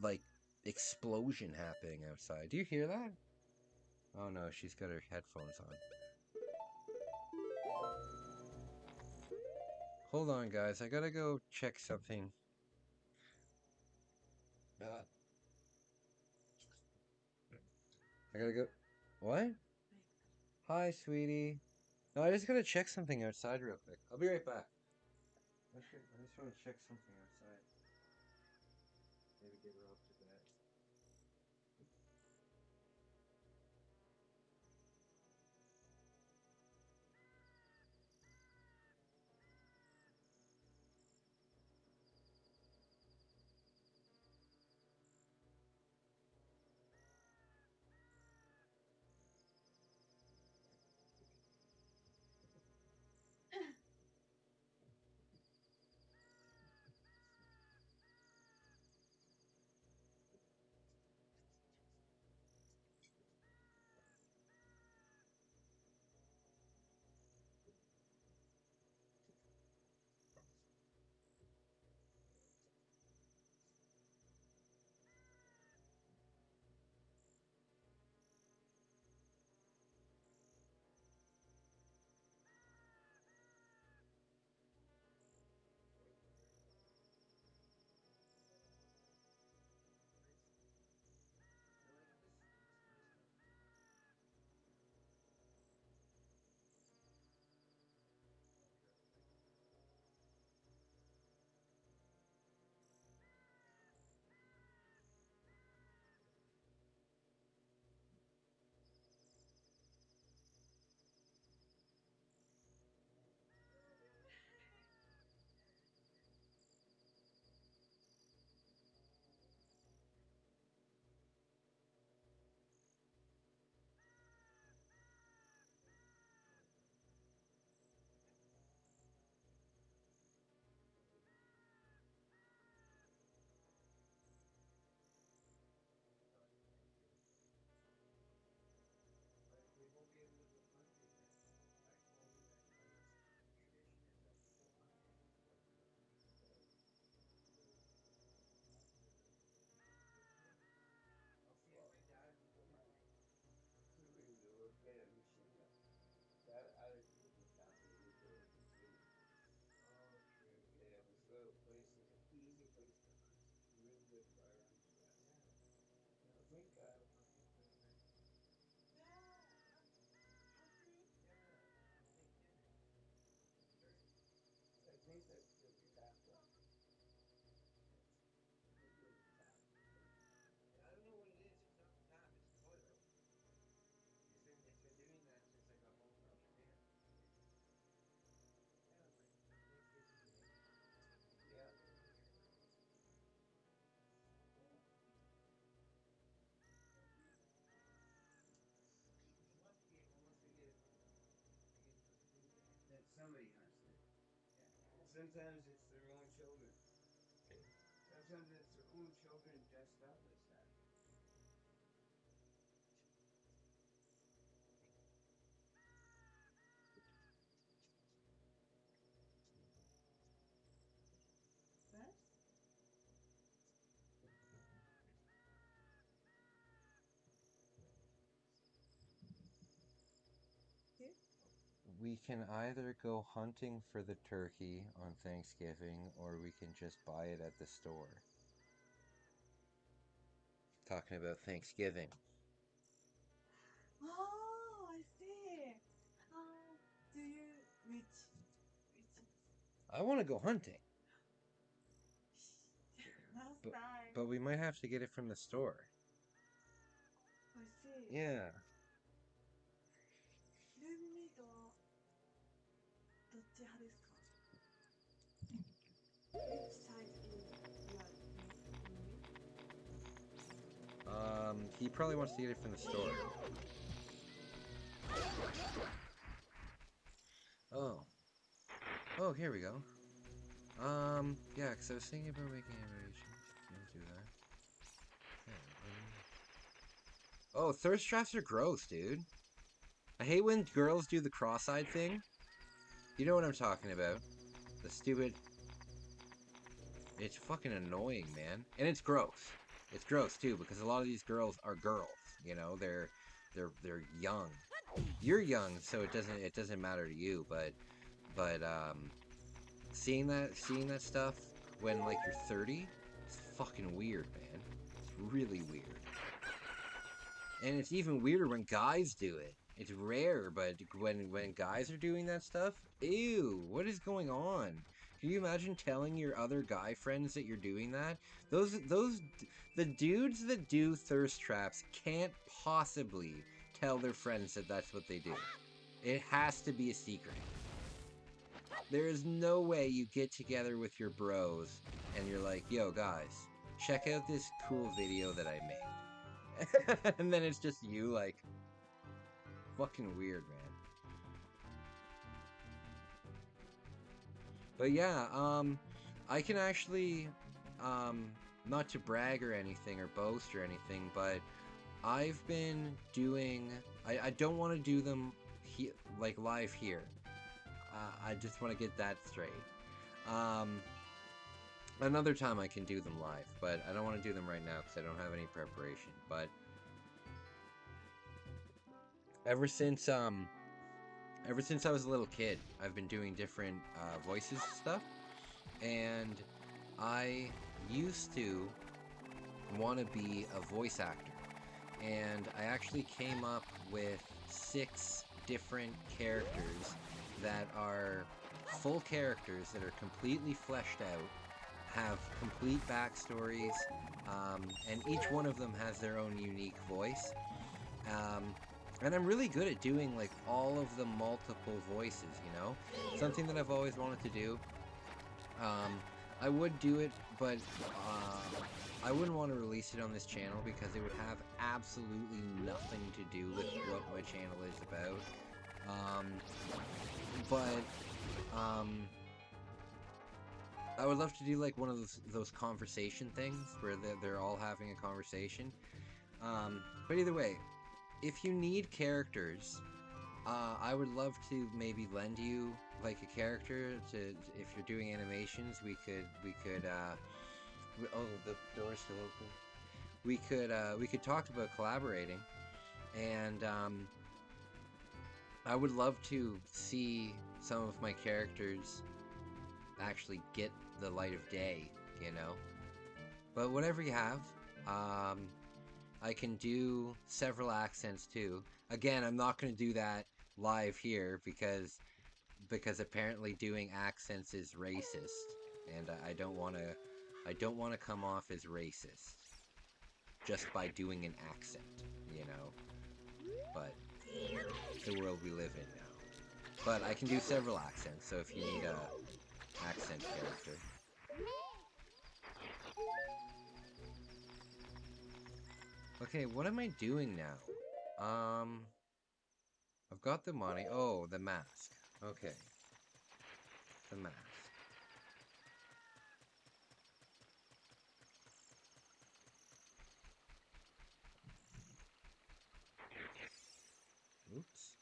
like explosion happening outside. Do you hear that? Oh no, she's got her headphones on. Hold on, guys. I gotta go check something. Uh, I gotta go. What? Hi, sweetie. No, I just gotta check something outside real quick. I'll be right back. I just want to check something outside. Maybe get her up to bed. First, two. We can either go hunting for the turkey on Thanksgiving or we can just buy it at the store. Talking about Thanksgiving. Oh, I see. Do you which I want to go hunting, last but time? but we might have to get it from the store. I see. Yeah. ルームメイトはどっち派ですか？ Which side is your roommate? He probably wants to get it from the store. Oh. Oh, here we go. Yeah, because I was thinking about making animations. Can't do that. Yeah, oh, thirst traps are gross, dude. I hate when girls do the cross-eyed thing. You know what I'm talking about. The stupid... It's fucking annoying, man. And it's gross. It's gross, too, because a lot of these girls are girls. You know, they're young. You're young, so it doesn't matter to you, but seeing that stuff when like you're 30, it's fucking weird, man. It's really weird. And it's even weirder when guys do it. It's rare, but when guys are doing that stuff, ew, what is going on? Can you imagine telling your other guy friends that you're doing that? The dudes that do thirst traps can't possibly tell their friends that that's what they do. It has to be a secret. There is no way you get together with your bros and you're like, yo, guys, check out this cool video that I made. And then it's just you, like, fucking weird, man. But yeah, I can actually, not to brag or anything or boast or anything, but I've been doing, I don't want to do them like live here. I just want to get that straight. Um, Another time I can do them live, but I don't want to do them right now because I don't have any preparation. But ever since ever since I was a little kid, I've been doing different voices stuff, and I used to want to be a voice actor, and I actually came up with 6 different characters that are full characters that are completely fleshed out, have complete backstories, and each one of them has their own unique voice. Um, and I'm really good at doing like all of the multiple voices, you know? Something that I've always wanted to do. Um, I would do it, but I wouldn't want to release it on this channel because it would have absolutely nothing to do with what my channel is about. But I would love to do like one of those conversation things where they're all having a conversation. But either way, if you need characters, I would love to maybe lend you like a character to if you're doing animations. Oh, the door's still open. We could talk about collaborating, and I would love to see some of my characters actually get the light of day, you know? But whatever you have, um, I can do several accents too. Again, I'm not going to do that live here because apparently doing accents is racist, and I don't want to. I don't want to come off as racist just by doing an accent, you know. But it's the world we live in now. But I can do several accents, so if you need a accent character. Okay, what am I doing now? I've got the money. Oh, the mask. Okay, the mask. Oops.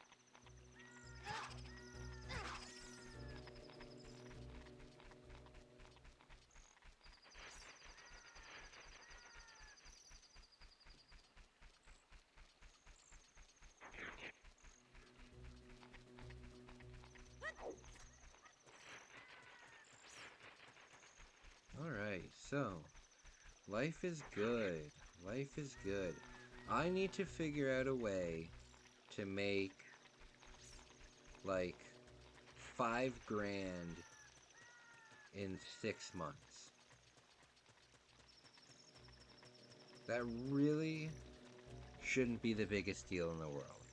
Alright, so life is good. Life is good. I need to figure out a way to make like 5 grand in 6 months. That really shouldn't be the biggest deal in the world.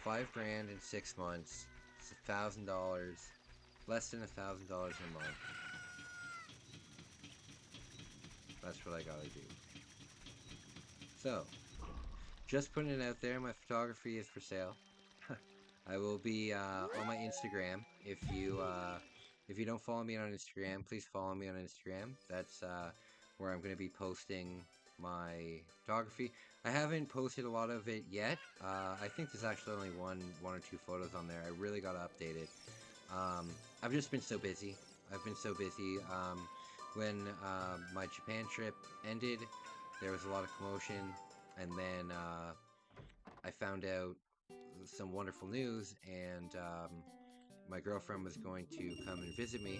5 grand in 6 months. It's $1,000, less than $1,000 a month. That's what I gotta do. So, just putting it out there, my photography is for sale. I will be on my Instagram. If you don't follow me on Instagram, please follow me on Instagram. That's where I'm going to be posting my photography. I haven't posted a lot of it yet. I think there's actually only one or two photos on there. I really got to update it. I've just been so busy. I've been so busy. When my Japan trip ended, there was a lot of commotion, and then I found out some wonderful news, and my girlfriend was going to come and visit me,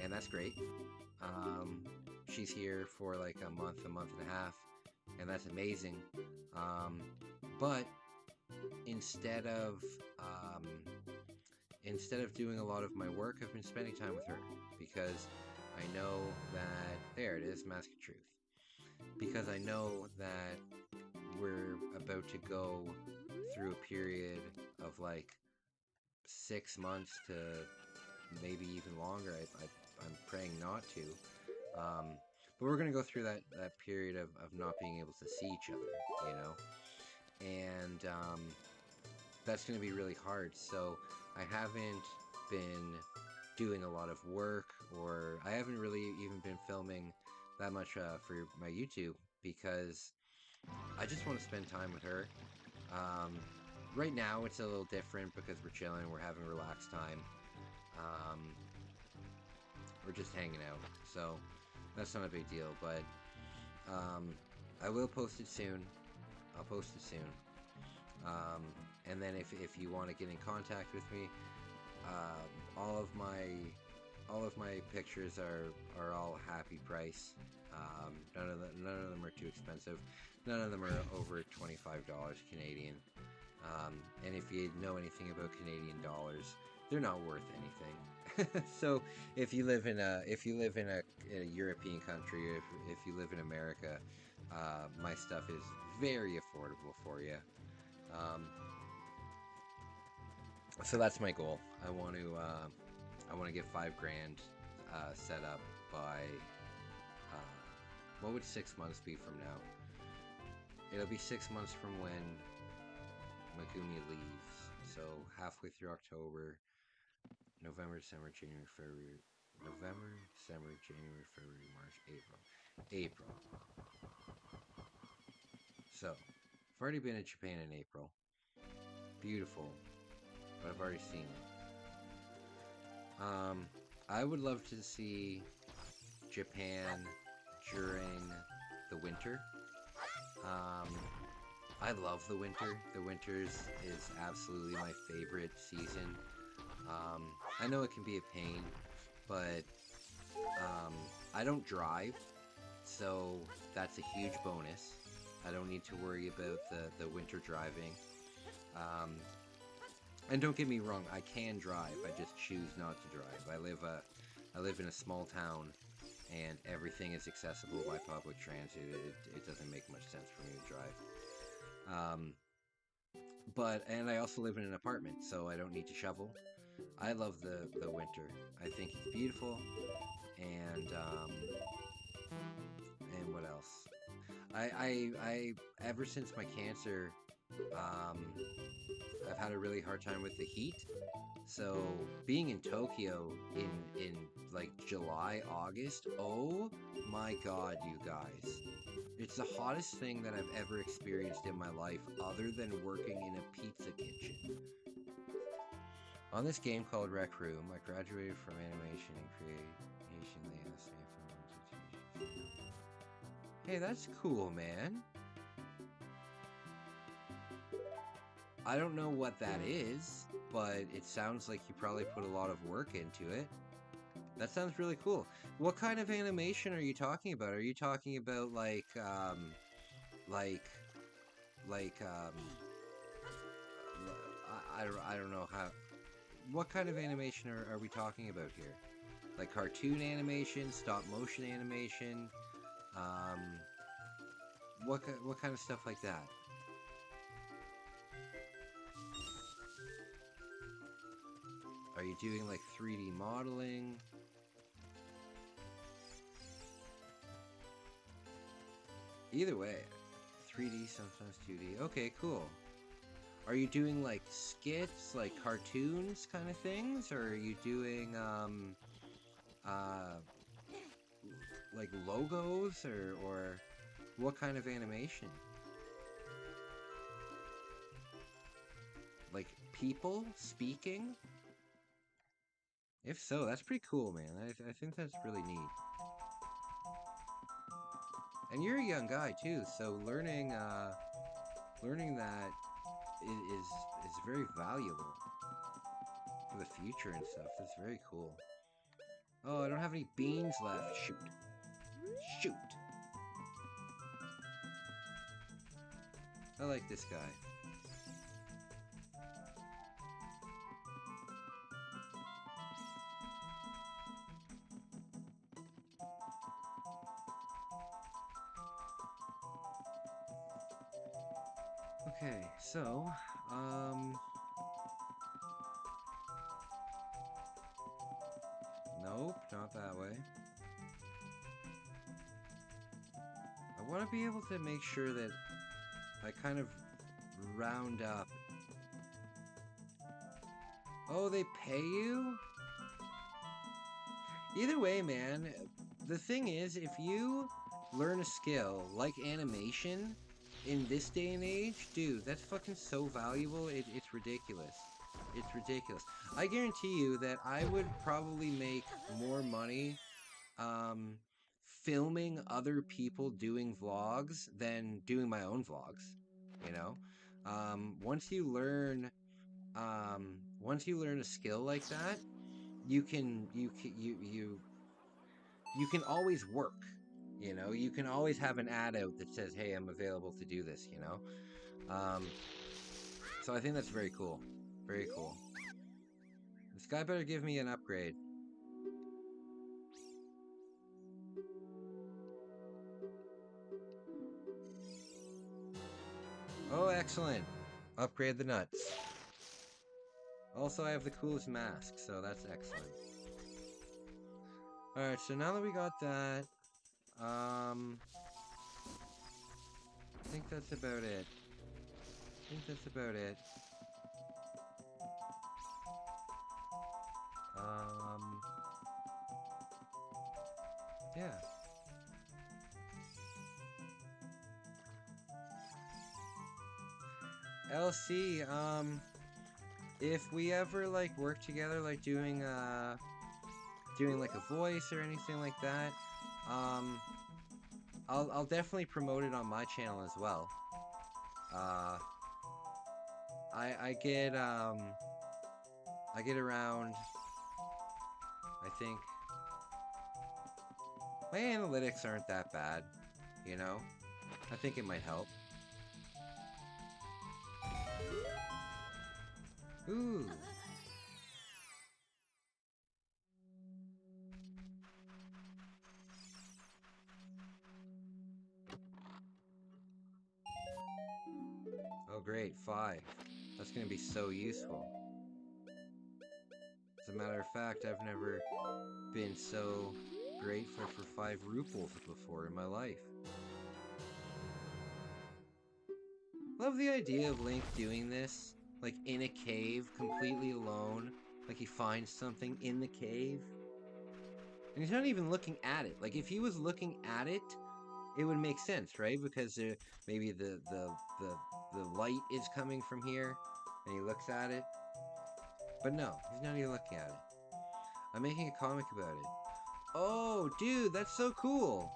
and that's great. Um, she's here for like a month and a half, and that's amazing. Um, but instead of um, instead of doing a lot of my work, I've been spending time with her because I know that there it is, Mask of Truth. Because I know that we're about to go through a period of like 6 months to maybe even longer. I'm praying not to. Um, but we're going to go through that period of not being able to see each other, you know? And that's going to be really hard. So I haven't been doing a lot of work, or I haven't really even been filming that much for my YouTube because I just want to spend time with her. Um, right now, it's a little different because we're chilling, we're having relaxed time. Um, we're just hanging out, so that's not a big deal. But I will post it soon. I'll post it soon. Um, and then if you want to get in contact with me, all of my pictures are all happy price. None of them are too expensive. None of them are over $25 Canadian. And if you know anything about Canadian dollars, they're not worth anything. So if you live in a European country, if you live in America, my stuff is very affordable for you. Um, so that's my goal. I want to get 5 grand set up by what would 6 months be from now? It'll be 6 months from when Megumi leaves. So halfway through October, November, December, January, February, November, December, January, February, March, April. So I've already been in Japan in April. Beautiful, but I've already seen it. I would love to see Japan during the winter. Um, I love the winter. The winter is absolutely my favorite season. I know it can be a pain, but I don't drive, So that's a huge bonus. I don't need to worry about the winter driving. Um, and don't get me wrong, I can drive. I just choose not to drive. I live in a small town, and everything is accessible by public transit. It doesn't make much sense for me to drive. Um, and I also live in an apartment, so I don't need to shovel. I love the winter. I think it's beautiful, and what else? I ever since my cancer, um, I've had a really hard time with the heat. So being in Tokyo in like July, August, oh my God, you guys. It's the hottest thing that I've ever experienced in my life other than working in a pizza kitchen. On this game called Rec Room, I graduated from animation and creation. They asked me if I wanted to. Hey, that's cool, man. I don't know what that is, but it sounds like you probably put a lot of work into it. That sounds really cool. What kind of animation are you talking about? Are you talking about like, like, I don't know how. What kind of animation are we talking about here? Like cartoon animation, stop motion animation, um, what kind of stuff like that? Are you doing like 3D modeling? Either way, 3D, sometimes 2D. Okay, cool. Are you doing like skits, like cartoons kind of things? Or are you doing, uh, like logos? Or what kind of animation? Like people speaking? If so, that's pretty cool, man. I think that's really neat. And you're a young guy too, so learning that is very valuable for the future and stuff. That's very cool. Oh, I don't have any beans left. Shoot. Shoot. I like this guy. Okay, so, nope, not that way. I want to be able to make sure that I kind of round up. Oh, they pay you? Either way, man, the thing is, if you learn a skill like animation in this day and age, dude, that's fucking so valuable. It's ridiculous. It's ridiculous. I guarantee you that I would probably make more money um, filming other people doing vlogs than doing my own vlogs. You know, once you learn, once you learn a skill like that, you can always work. You know, you can always have an ad out that says, "Hey, I'm available to do this." You know, so I think that's very cool. Very cool. This guy better give me an upgrade. Oh, excellent. Upgrade the nuts. Also, I have the coolest mask, so that's excellent. Alright, so now that we got that, I think that's about it. I think that's about it. Um, yeah. LC, if we ever, like, work together, like, doing, like, a voice or anything like that, um, I'll definitely promote it on my channel as well. Uh, I I get around, I think, My analytics aren't that bad, you know? I think it might help. Ooh. Oh great, 5. That's gonna be so useful. As a matter of fact, I've never been so grateful for 5 ruples before in my life. Love the idea of Link doing this, like in a cave, completely alone. Like he finds something in the cave. And he's not even looking at it. Like if he was looking at it, it would make sense, right? Because maybe the light is coming from here, and he looks at it. But no, he's not even looking at it. I'm making a comic about it. Oh, dude, that's so cool.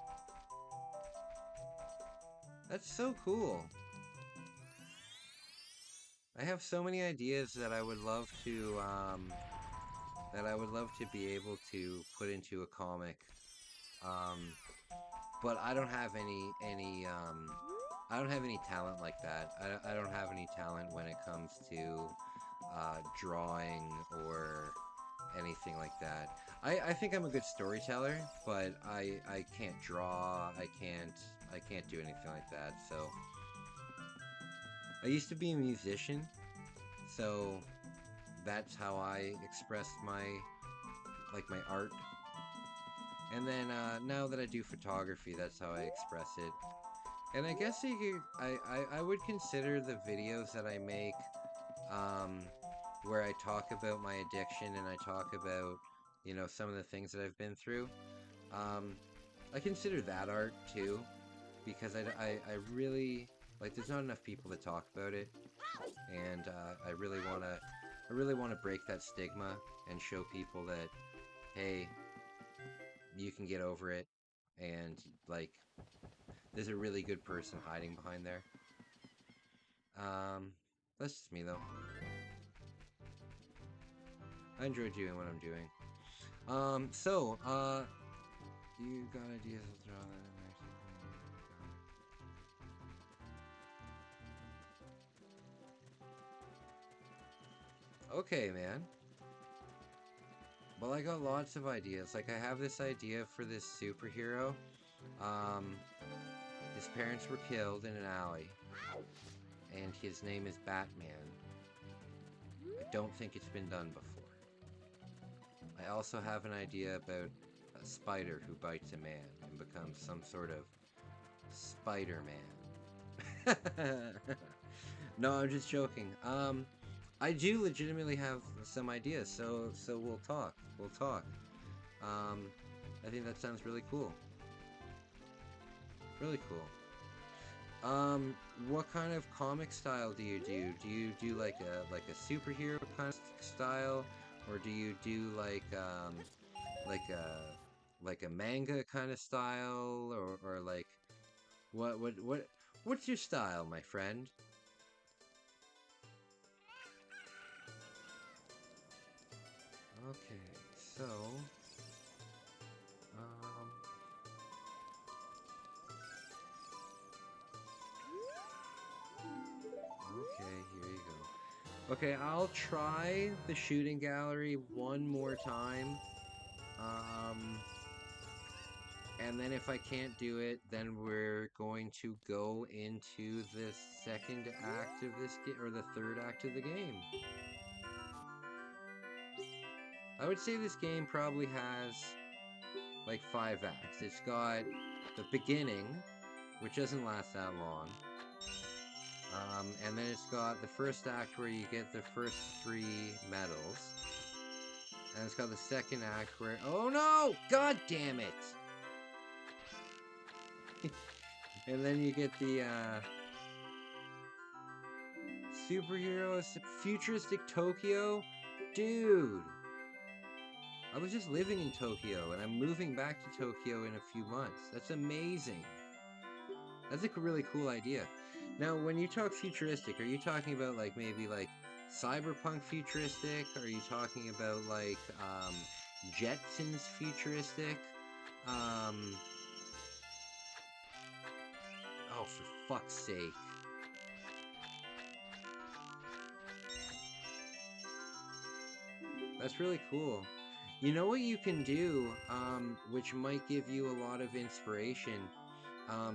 That's so cool. I have so many ideas that I would love to be able to put into a comic. But I don't have I don't have any talent like that. I don't have any talent when it comes to drawing or anything like that. I think I'm a good storyteller, but I can't draw. I can't do anything like that. So I used to be a musician, so that's how I expressed my art. And then now that I do photography, that's how I express it. And I guess I would consider the videos that I make, where I talk about my addiction and I talk about, you know, some of the things that I've been through. Um, I consider that art too, because I really, like, there's not enough people that talk about it, and I really wanna break that stigma and show people that, hey, you can get over it, and like, there's a really good person hiding behind there. Um, that's just me though. I enjoy doing what I'm doing. You got ideas to draw that in. Okay, man. Well, I got lots of ideas. Like, I have this idea for this superhero. Um, his parents were killed in an alley, and his name is Batman. I don't think it's been done before. I also have an idea about a spider who bites a man and becomes some sort of Spider-Man. No, I'm just joking. I do legitimately have some ideas, so we'll talk. We'll talk. Um, I think that sounds really cool. Really cool. What kind of comic style do you do? Do you do like a superhero kind of style, or do you do like a manga kind of style, or like what's your style, my friend? Okay, so um, okay, here you go. Okay, I'll try the shooting gallery one more time. Um, and then if I can't do it, then we're going to go into the second act of this game, or the third act of the game. I would say this game probably has like 5 acts. It's got the beginning, which doesn't last that long. And then it's got the first act where you get the first 3 medals. And it's got the second act where... Oh no! God damn it! And then you get the, superheroes, futuristic Tokyo? Dude! I was just living in Tokyo, and I'm moving back to Tokyo in a few months. That's amazing. That's a really cool idea. Now, when you talk futuristic, are you talking about, like, maybe, like, cyberpunk futuristic? Are you talking about, like, Jetsons futuristic? Um, oh, for fuck's sake. That's really cool. You know what you can do, which might give you a lot of inspiration,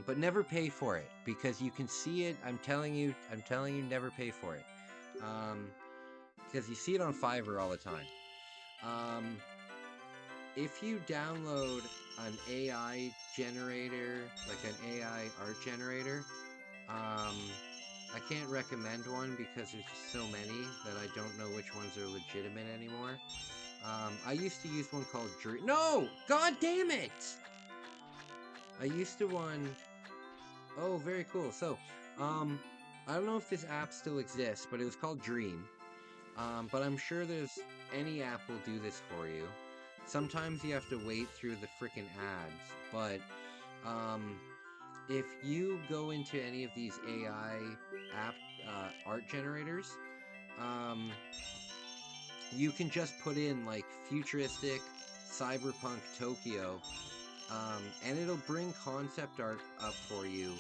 but never pay for it because you can see it. I'm telling you, never pay for it, um, because you see it on Fiverr all the time. Um, if you download an AI generator, like an AI art generator, um, I can't recommend one because there's just so many that I don't know which ones are legitimate anymore. I used to use one called Dream. No! God damn it! I used to one. Oh, very cool. So, um, I don't know if this app still exists, but it was called Dream. But I'm sure there's any app will do this for you. Sometimes you have to wait through the freaking ads, but um, if you go into any of these AI app art generators, um, you can just put in like futuristic cyberpunk Tokyo, and it'll bring concept art up for you.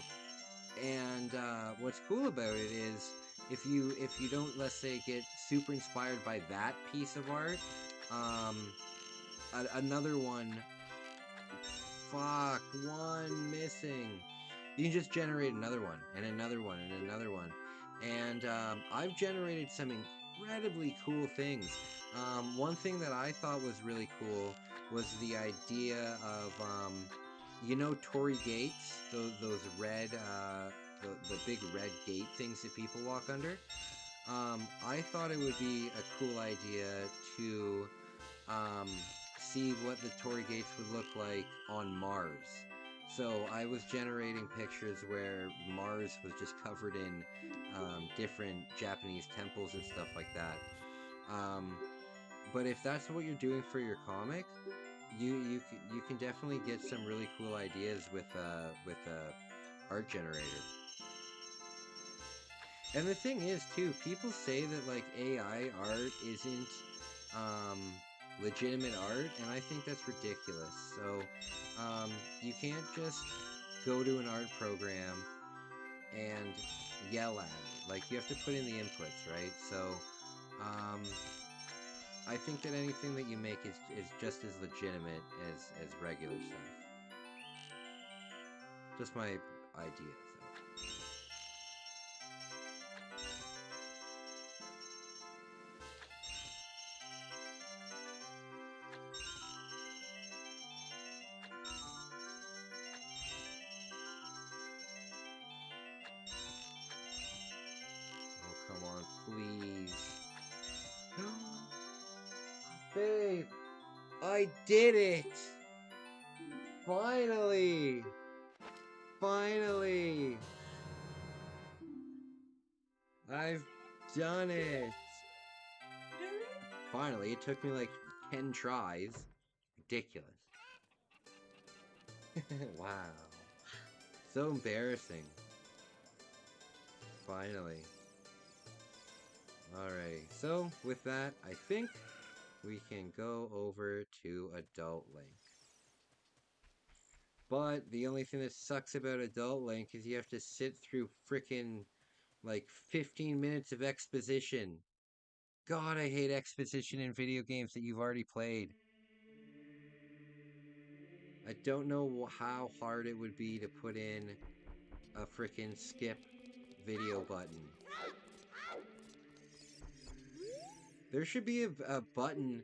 And what's cool about it is if you don't, let's say, get super inspired by that piece of art, um, another one, fuck, one missing. You can just generate another one and another one and another one. And I've generated some incredibly cool things. One thing that I thought was really cool was the idea of, Torii gates, those red, the big red gate things that people walk under. I thought it would be a cool idea to um, see what the Torii gates would look like on Mars. So I was generating pictures where Mars was just covered in different Japanese temples and stuff like that. Um, but if that's what you're doing for your comic, you can definitely get some really cool ideas with a art generator. And the thing is, too, people say that like AI art isn't um, legitimate art, and I think that's ridiculous. So you can't just go to an art program and yell at it. Like you have to put in the inputs, right? So um, I think that anything that you make is just as legitimate as regular stuff. Just my idea. So. Oh, come on, please. Babe, I did it! Finally! Finally! I've done it! Finally, it took me like 10 tries. Ridiculous. Wow. So embarrassing. Finally. Alright, so with that, I think we can go over to Adult Link. But the only thing that sucks about Adult Link is you have to sit through frickin' like 15 minutes of exposition. God, I hate exposition in video games that you've already played. I don't know how hard it would be to put in a frickin' skip video button. There should be a button.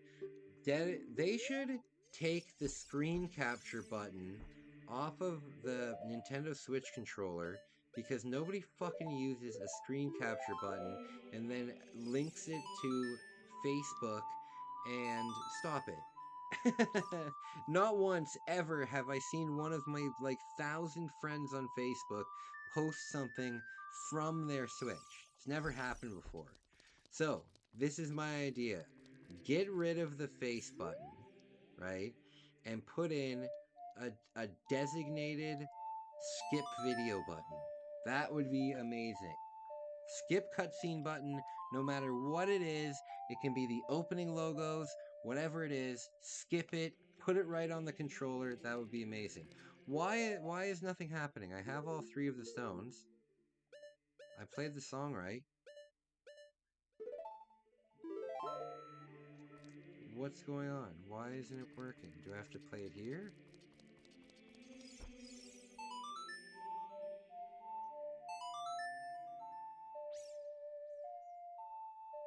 They should take the screen capture button off of the Nintendo Switch controller because nobody fucking uses a screen capture button and then links it to Facebook and stop it. Not once ever have I seen one of my like 1,000 friends on Facebook post something from their Switch. It's never happened before. So, this is my idea. Get rid of the face button, right? And put in a designated skip video button. That would be amazing. Skip cutscene button, no matter what it is. It can be the opening logos, whatever it is, skip it put it right on the controller, that would be amazing. Why is nothing happening? I have all three of the stones. I played the song right. What's going on? Why isn't it working? Do I have to play it here?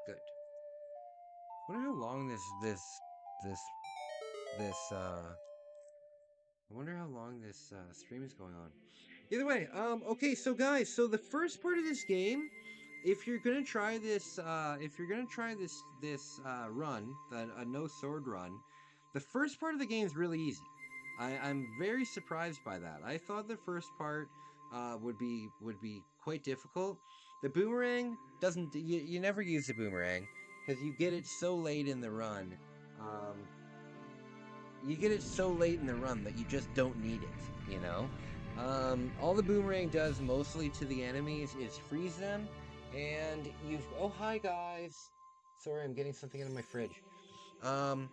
Good. Wonder how long this this I wonder how long this stream is going on. Either way, okay, so guys, so the first part of this game, if you're gonna try this, run, a no sword run, the first part of the game is really easy. I'm very surprised by that. I thought the first part would be quite difficult. The boomerang doesn't you never use the boomerang because you get it so late in the run. Um, you get it so late in the run that you just don't need it, you know? All the boomerang does mostly to the enemies is freeze them, and you've. Oh, hi, guys. Sorry, I'm getting something out of my fridge. Um,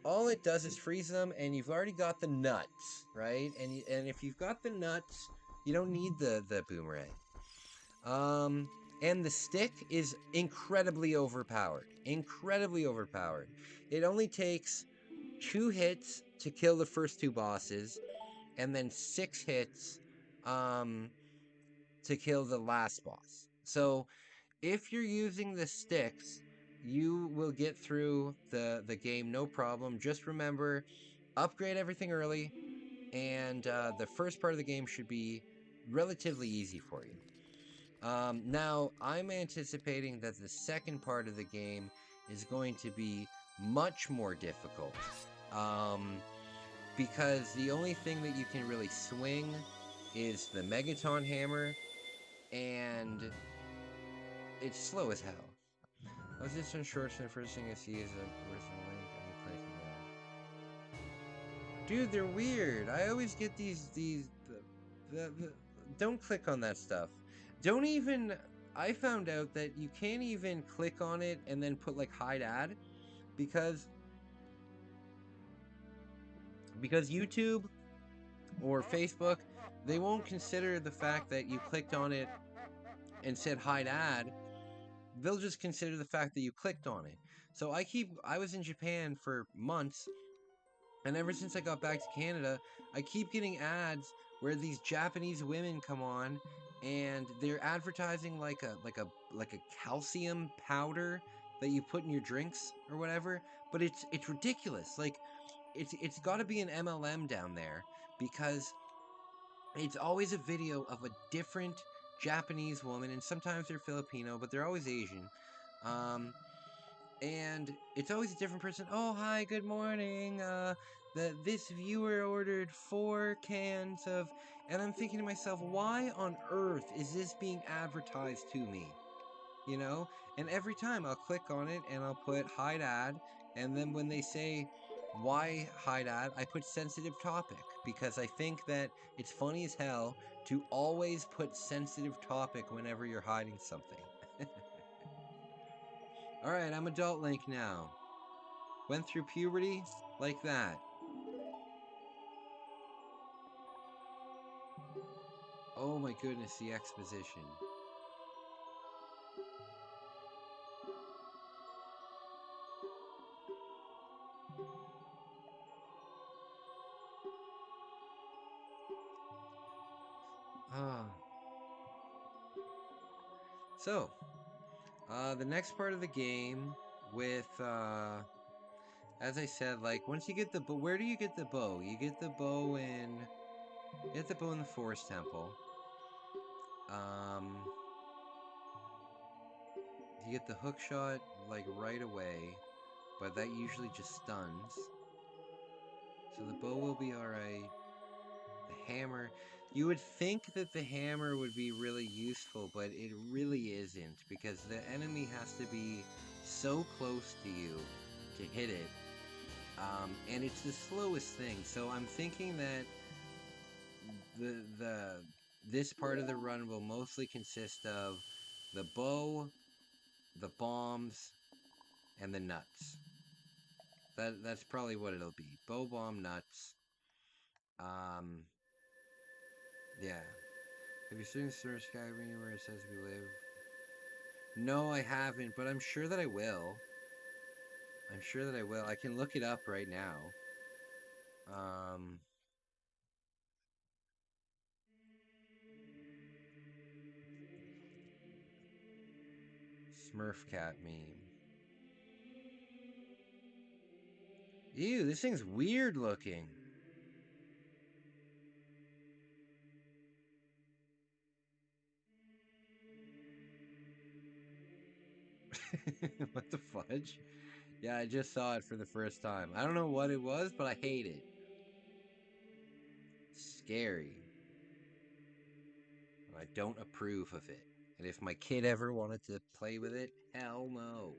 all it does is freeze them, and you've already got the nuts, right? And if you've got the nuts, you don't need the boomerang. Um, and the stick is incredibly overpowered. Incredibly overpowered. It only takes 2 hits to kill the first two bosses, and then 6 hits um, to kill the last boss. So if you're using the sticks, you will get through the game no problem. Just remember, upgrade everything early, and the first part of the game should be relatively easy for you. Now, I'm anticipating that the second part of the game is going to be much more difficult. Um, because the only thing that you can really swing is the Megaton hammer, and it's slow as hell. I was just on shorts, and the first thing I see is a personal link, and you click on that. Dude, they're weird. I always get the don't click on that stuff. Don't even. I found out that you can't even click on it and then put like hide ad because YouTube or Facebook, they won't consider the fact that you clicked on it and said hide ad. They'll just consider the fact that you clicked on it. So I was in Japan for months, and ever since I got back to Canada, I keep getting ads where these Japanese women come on and they're advertising like a calcium powder that you put in your drinks or whatever, but it's ridiculous. Like it's got to be an MLM down there because it's always a video of a different Japanese woman, and sometimes they're Filipino, but they're always Asian. Um, and it's always a different person. Oh, hi, good morning. This viewer ordered 4 cans of, and I'm thinking to myself, why on earth is this being advertised to me? You know? And every time I'll click on it and I'll put hide ad, and then when they say why hide ad, I put sensitive topic because I think that it's funny as hell to always put sensitive topic whenever you're hiding something. All right, I'm adult Link now. Went through puberty like that. Oh my goodness, the exposition. Ah. So, the next part of the game with as I said, like once you get the bow, where do you get the bow? You get the bow in the Forest Temple. Um, you get the hook shot like right away, but that usually just stuns. So the bow will be all right. The hammer, you would think that the hammer would be really useful, but it really isn't because the enemy has to be so close to you to hit it. And it's the slowest thing. So I'm thinking that the this part of the run will mostly consist of the bow, the bombs, and the nuts. That's probably what it'll be. Bow bomb nuts. Um, yeah. Have you seen Search Skyrim where it says we live? No, I haven't, but I'm sure that I will. I'm sure that I will. I can look it up right now. Um, Smurf cat meme. Ew, this thing's weird looking. What the fudge? Yeah, I just saw it for the first time. I don't know what it was, but I hate it. Scary. I don't approve of it. And if my kid ever wanted to play with it, hell no.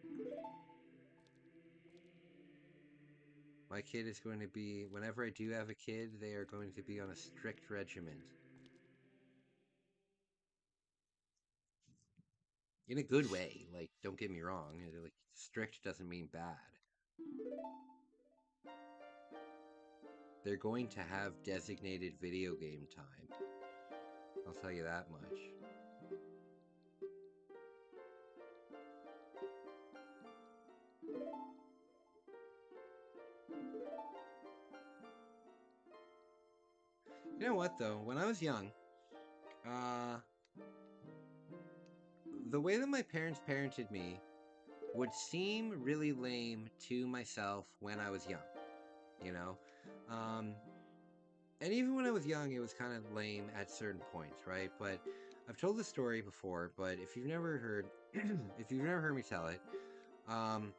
My kid is going to be, whenever I do have a kid, they are going to be on a strict regiment. In a good way. Like, don't get me wrong. Like, strict doesn't mean bad. They're going to have designated video game time. I'll tell you that much. You know what, though? When I was young, uh, the way that my parents parented me would seem really lame to myself when I was young, you know? Um, and even when I was young, it was kind of lame at certain points, right? But I've told this story before, but if you've never heard, if you've never heard me tell it, um,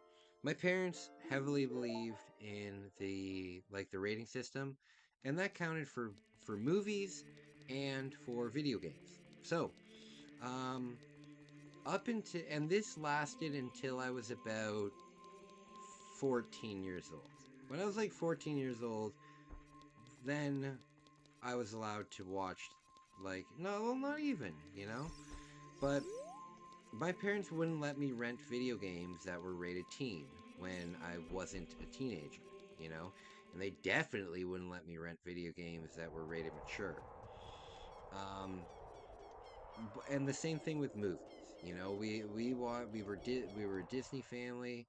my parents heavily believed in the rating system, and that counted for movies and for video games. So, um, up until and this lasted until I was about 14 years old. When I was like 14 years old, then I was allowed to watch, like, no, well, not even, you know? But my parents wouldn't let me rent video games that were rated teen when I wasn't a teenager, you know? And they definitely wouldn't let me rent video games that were rated mature. Um, and the same thing with movies. You know, we were a Disney family.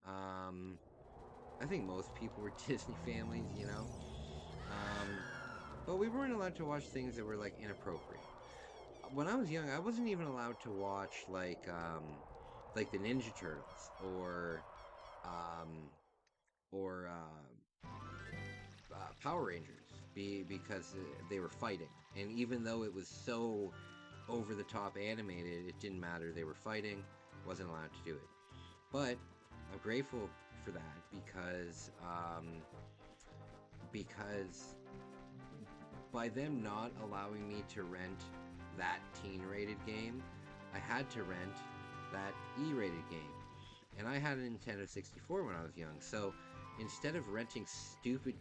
Um, I think most people were Disney families, you know. Um, but we weren't allowed to watch things that were like inappropriate. When I was young, I wasn't even allowed to watch like the Ninja Turtles um, or Power Rangers, because they were fighting, and even though it was so over the top animated, it didn't matter. They were fighting, wasn't allowed to do it. But I'm grateful for that because by them not allowing me to rent that teen rated game, I had to rent that E rated game. And I had a Nintendo 64 when I was young. So instead of renting stupid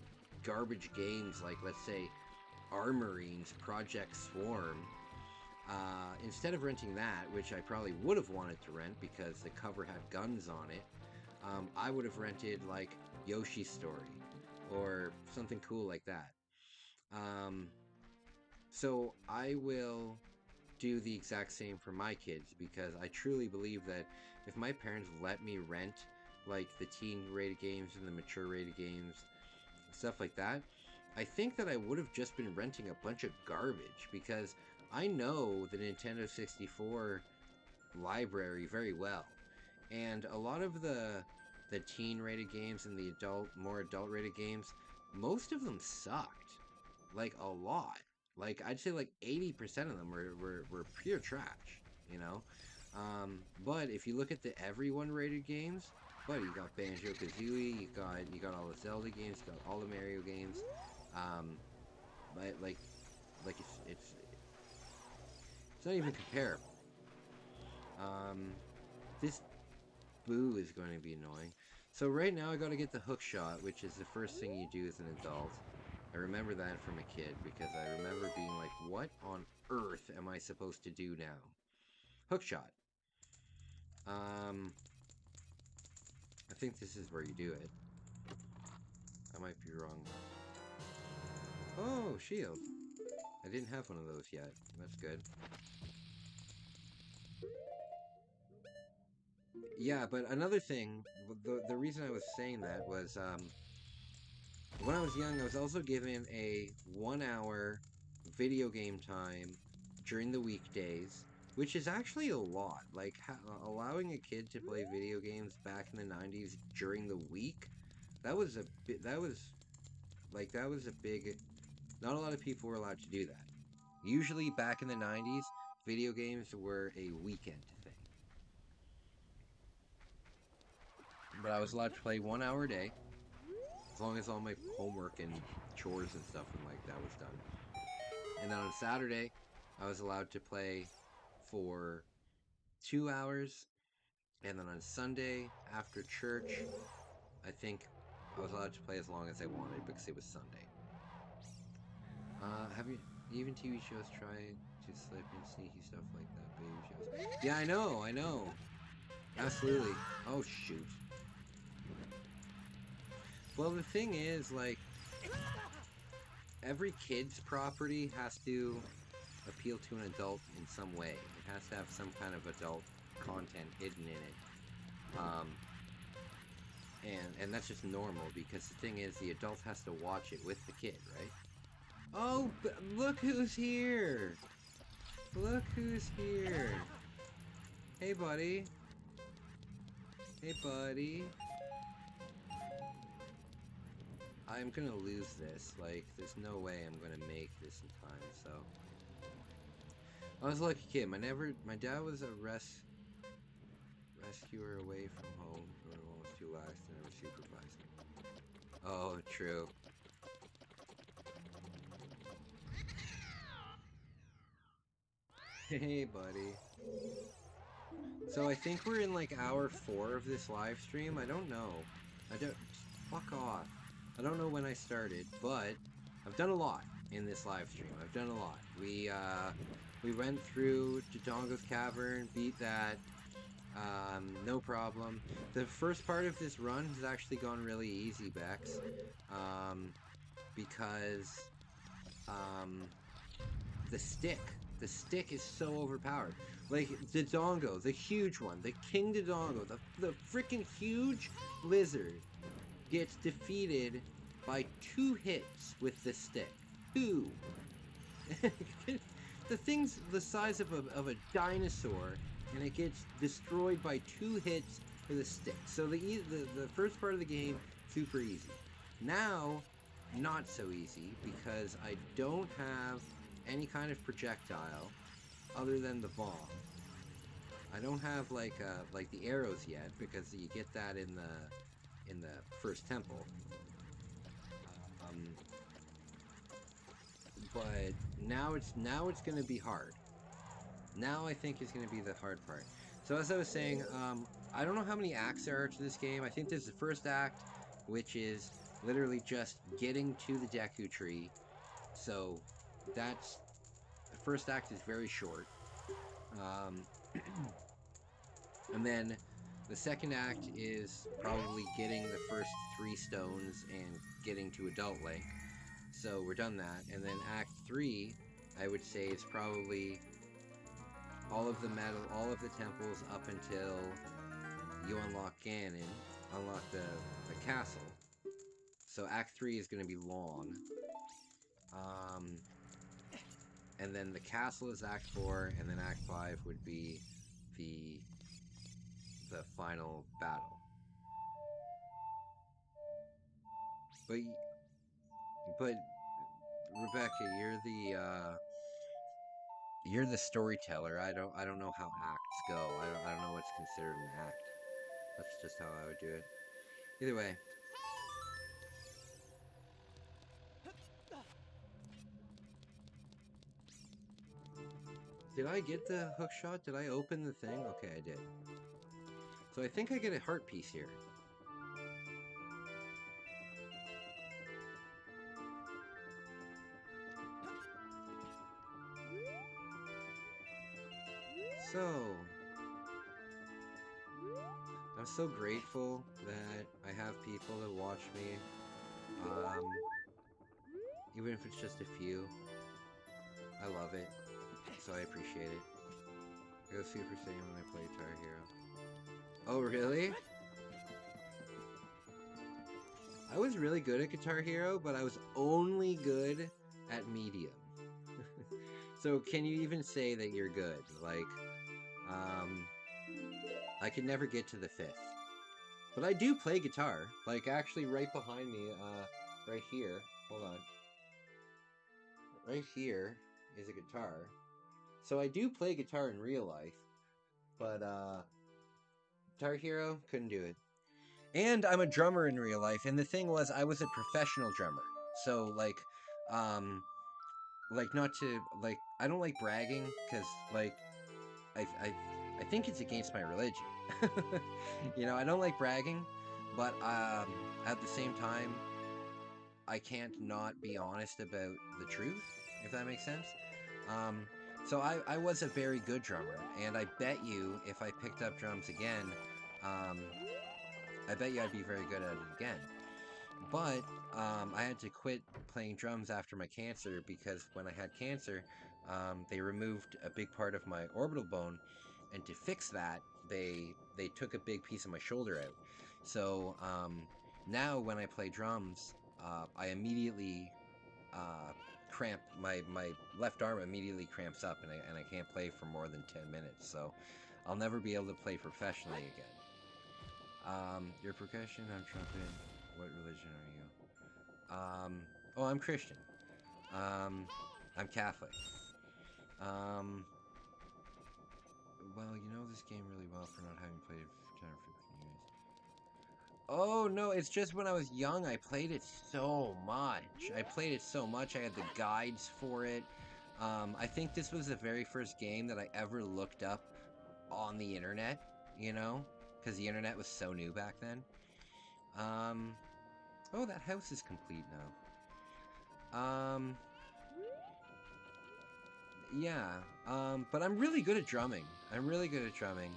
garbage games like, let's say, Armorines Project Swarm, instead of renting that, which I probably would have wanted to rent because the cover had guns on it, I would have rented like Yoshi's Story or something cool like that. Um, so I will do the exact same for my kids because I truly believe that if my parents let me rent like the teen rated games and the mature rated games, stuff like that, I think that I would have just been renting a bunch of garbage because I know the Nintendo 64 library very well. And a lot of the teen rated games and the more adult rated games, most of them sucked. Like a lot. Like I'd say like 80% of them were pure trash, you know? But if you look at the everyone rated games, buddy, you got Banjo Kazooie, you got all the Zelda games, you got all the Mario games. Um, but like it's not even comparable. Um, this boo is going to be annoying. So right now I got to get the hook shot, which is the first thing you do as an adult. I remember that from a kid because I remember being like, what on earth am I supposed to do now? Hook shot. Um, I think this is where you do it. might be wrong. Oh, shield. I didn't have one of those yet. That's good. Yeah, but another thing, the reason I was saying that was when I was young, I was also given a 1 hour video game time during the weekdays, which is actually a lot. Like allowing a kid to play video games back in the 90s during the week, that was a bit, that was a big, not a lot of people were allowed to do that. Usually back in the 90s, video games were a weekend thing. But I was allowed to play 1 hour a day, as long as all my homework and chores and stuff and like that was done. And then on Saturday, I was allowed to play for 2 hours. And then on Sunday, after church, I think I was allowed to play as long as I wanted because it was Sunday. Have you even TV shows try to slip in sneaky stuff like that? Baby shows. Yeah, I know. Absolutely. Oh shoot. Well, the thing is, like, every kid's property has to appeal to an adult in some way. It has to have some kind of adult content hidden in it. And that's just normal because the thing is, the adult has to watch it with the kid, right? Oh, look who's here! Look who's here! Hey, buddy. Hey, buddy. I'm gonna lose this. Like, there's no way I'm gonna make this in time, so. I was a lucky kid. My dad was a rescuer away from home. Everyone was too lax to never supervise him. Oh, true. Hey, buddy. So I think we're in like hour 4 of this live stream. I don't know. I don't. Fuck off. I don't know when I started, but I've done a lot in this live stream. I've done a lot. We went through Dodongo's Cavern, beat that. No problem. The first part of this run has actually gone really easy, Bex. Because the stick is so overpowered. Like Dodongo, the huge one, the King Dodongo, the freaking huge lizard gets defeated by 2 hits with the stick. 2. The thing's the size of a dinosaur, and it gets destroyed by 2 hits with a stick. So the first part of the game, super easy. Now, not so easy because I don't have any kind of projectile other than the bomb. I don't have like the arrows yet because you get that in the first temple. But now it's gonna be hard. Now I think it's gonna be the hard part. So as I was saying, I don't know how many acts there are to this game. I think there's the first act, which is literally just getting to the Deku Tree. So that's the first act is very short. And then the second act is probably getting the first 3 stones and getting to Adult Link. So we're done that. And then Act 3, I would say, is probably all of the temples up until you unlock Ganon, unlock the castle. So Act 3 is going to be long. And then the castle is Act 4, and then Act 5 would be the final battle. But Rebecca, you're the storyteller. I don't know how acts go. I don't know what's considered an act. That's just how I would do it. Either way. Did I get the hook shot? Did I open the thing? Okay, I did. So I think I get a heart piece here. So, I'm so grateful that I have people that watch me Um, Even if it's just a few, I love it, so I appreciate it. I go Super Saiyan when I play Guitar Hero. Oh, really? I was really good at Guitar Hero, but I was only good at medium. So can you even say that you're good? Like, um, I could never get to the fifth. But I do play guitar. Like, actually, right behind me, right here. Hold on. Right here is a guitar. So I do play guitar in real life, but Guitar Hero couldn't do it. And I'm a drummer in real life, and the thing was, I was a professional drummer. So um, not to like, I don't like bragging because I I I think it's against my religion. I don't like bragging, but at the same time, I can't not be honest about the truth, if that makes sense. Um, so I was a very good drummer, and I bet you if I picked up drums again, um, I bet you I'd be very good at it again. But I had to quit playing drums after my cancer because when I had cancer, they removed a big part of my orbital bone, and to fix that, they took a big piece of my shoulder out. So now when I play drums, I immediately cramp my left arm immediately cramps up, and I can't play for more than 10 minutes. So I'll never be able to play professionally again. Your percussion, I'm trumpet. What religion are you? Oh, I'm Christian. Um, I'm Catholic. Um, well, you know this game really well for not having played it for 10 or 15 years. Oh, no, it's just when I was young, I played it so much. I played it so much. I had the guides for it. I think this was the very first game that I ever looked up on the internet, you know, because the internet was so new back then. Um, oh, that house is complete now. Yeah, but I'm really good at drumming. I'm really good at drumming.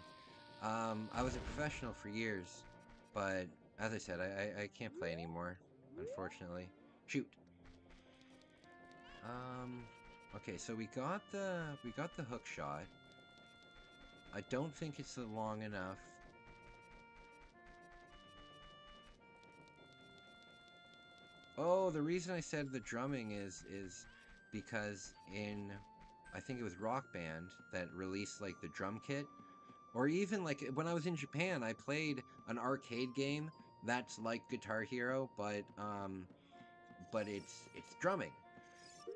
I was a professional for years, but as I said, I can't play anymore, unfortunately. Shoot. Um, okay, so we got the hook shot. I don't think it's long enough. Oh, the reason I said the drumming is because in I think it was Rock Band that released like the drum kit. Or even like when I was in Japan, I played an arcade game that's like Guitar Hero, but it's drumming,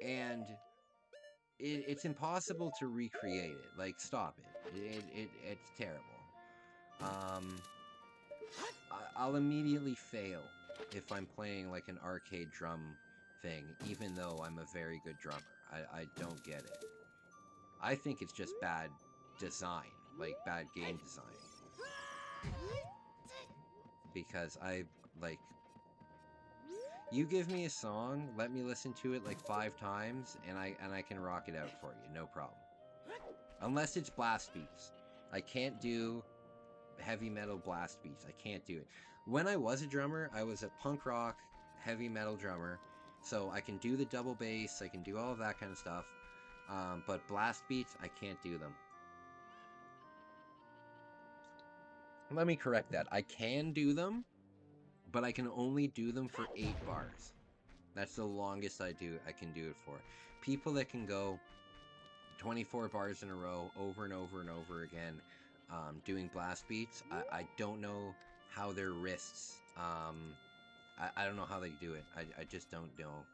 and it's impossible to recreate it. Like, stop it. It's terrible. Um, I'll immediately fail if I'm playing like an arcade drum thing, even though I'm a very good drummer. I don't get it. I think it's just bad design, like bad game design, because like you give me a song, let me listen to it like 5 times, and I can rock it out for you, no problem. Unless it's blast beats, I can't do heavy metal blast beats. I can't do it. When I was a drummer, I was a punk rock heavy metal drummer, so I can do the double bass, I can do all of that kind of stuff. But blast beats, I can't do them. Let me correct that. I can do them, but I can only do them for 8 bars. That's the longest I can do it for. People that can go 24 bars in a row over and over and over again, doing blast beats, I don't know how their wrists, I don't know how they do it. I just don't know.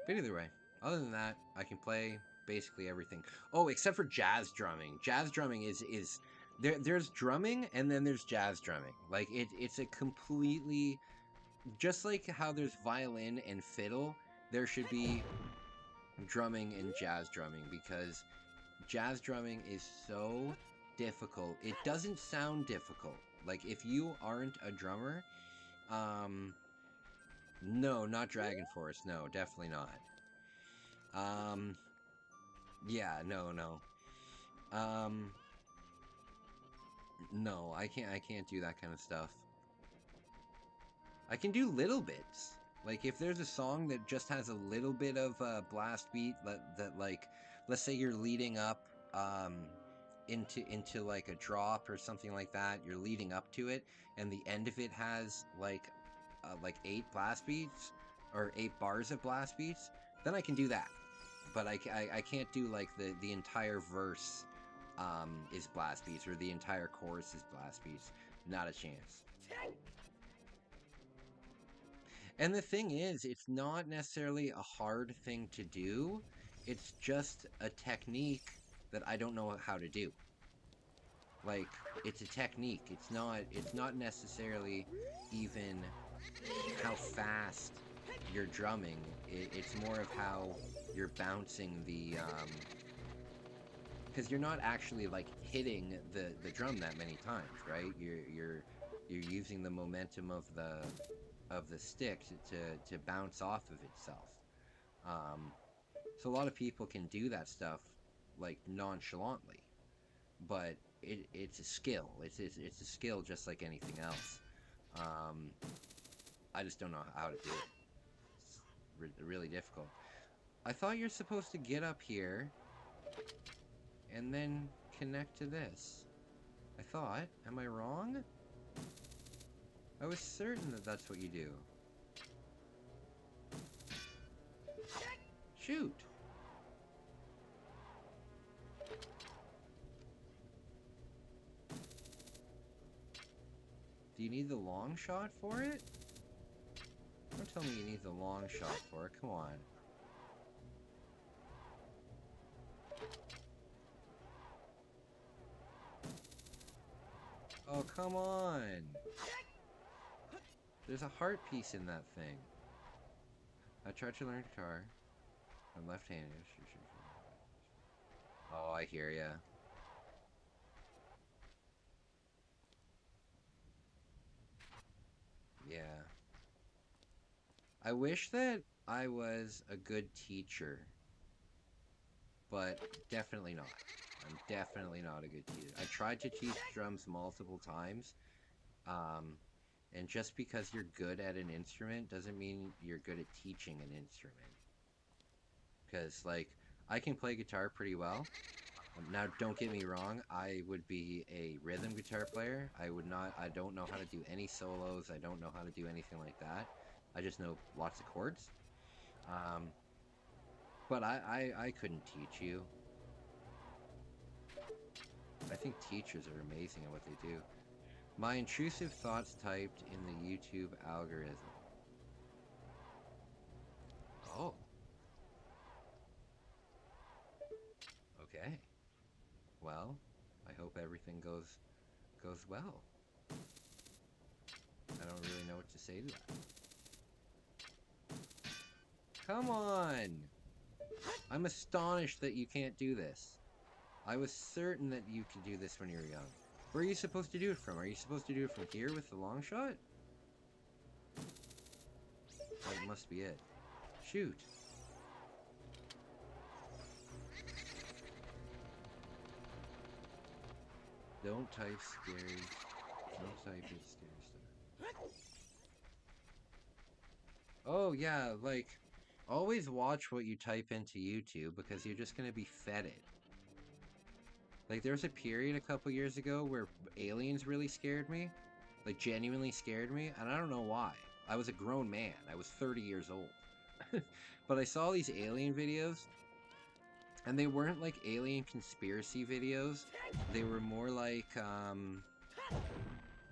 But either way, other than that, I can play basically everything. Oh, except for jazz drumming. Jazz drumming is there's drumming and then there's jazz drumming. Like it's a completely, just like how there's violin and fiddle, there should be drumming and jazz drumming, because jazz drumming is so difficult. It doesn't sound difficult. Like if you aren't a drummer, um no, not Dragon-Forest. No, definitely not. Um yeah, no. Um no, I can't do that kind of stuff. I can do little bits. Like if there's a song that just has a little bit of blast beat that like, let's say you're leading up um into like a drop or something like that, you're leading up to it, and the end of it has like 8 blast beats or 8 bars of blast beats, then I can do that. But I can't do like the entire verse is blast beats or the entire chorus is blast beats. Not a chance. And the thing is, it's not necessarily a hard thing to do. It's just a technique that I don't know how to do. Like it's a technique. It's not necessarily even how fast you're drumming. It's more of how you're bouncing the because you're not actually like hitting the drum that many times, right? You're using the momentum of the stick to bounce off of itself. Um, so a lot of people can do that stuff like nonchalantly, but it's a skill. It's a skill just like anything else. Um, I just don't know how to do it. It's really difficult. I thought you're supposed to get up here and then connect to this. I thought. Am I wrong? I was certain that that's what you do. Shoot. Do you need the long shot for it? Don't tell me you need the long shot for it. Come on. Oh, come on. There's a heart piece in that thing. I tried to learn guitar. I'm left-handed. Oh, I hear ya. Yeah. I wish that I was a good teacher, but definitely not. I'm definitely not a good teacher. I tried to teach drums multiple times, um, and just because you're good at an instrument doesn't mean you're good at teaching an instrument. Because, like, I can play guitar pretty well. Now, don't get me wrong, I would be a rhythm guitar player. I would not, I don't know how to do any solos. I don't know how to do anything like that. I just know lots of chords. Um, but I couldn't teach you. I think teachers are amazing at what they do. My intrusive thoughts typed in the YouTube algorithm. Oh, okay. Well, I hope everything goes well. I don't really know what to say to that. Come on! I'm astonished that you can't do this. I was certain that you could do this when you were young. Where are you supposed to do it from? Are you supposed to do it from here with the long shot? That must be it. Shoot. Don't type scary. Don't type it scary stuff. Oh yeah, like always watch what you type into YouTube because you're just gonna be fed it. Like there was a period a couple years ago where aliens really scared me, like genuinely scared me, and I don't know why. I was a grown man. I was 30 years old. But I saw these alien videos and they weren't like alien conspiracy videos. They were more like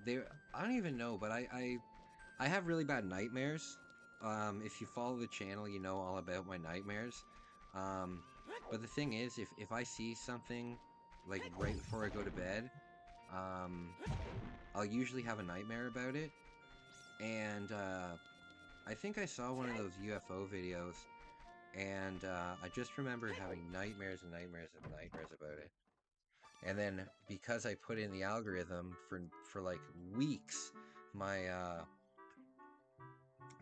they I don't even know, but I have really bad nightmares. If you follow the channel, you know all about my nightmares. Um, but the thing is, if I see something like right before I go to bed, um, I'll usually have a nightmare about it. And I think I saw one of those UFO videos, and I just remember having nightmares and nightmares and nightmares about it. And then because I put in the algorithm for like weeks, my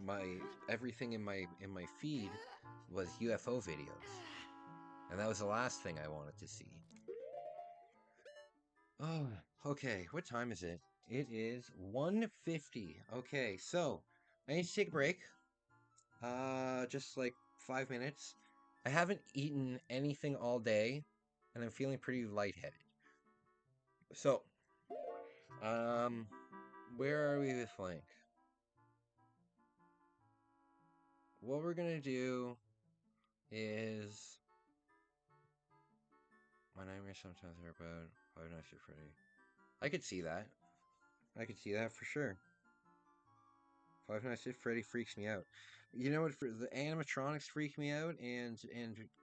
my everything in my feed was UFO videos, and that was the last thing I wanted to see. Oh, okay. What time is it? It is 1:50. Okay, so I need to take a break. Just like 5 minutes. I haven't eaten anything all day, and I'm feeling pretty lightheaded. So, um, where are we with Flank? What we're gonna do is my nightmares sometimes are about Five Nights at Freddy. I could see that. I could see that for sure. Five Nights at Freddy freaks me out. You know what? For the animatronics freak me out, and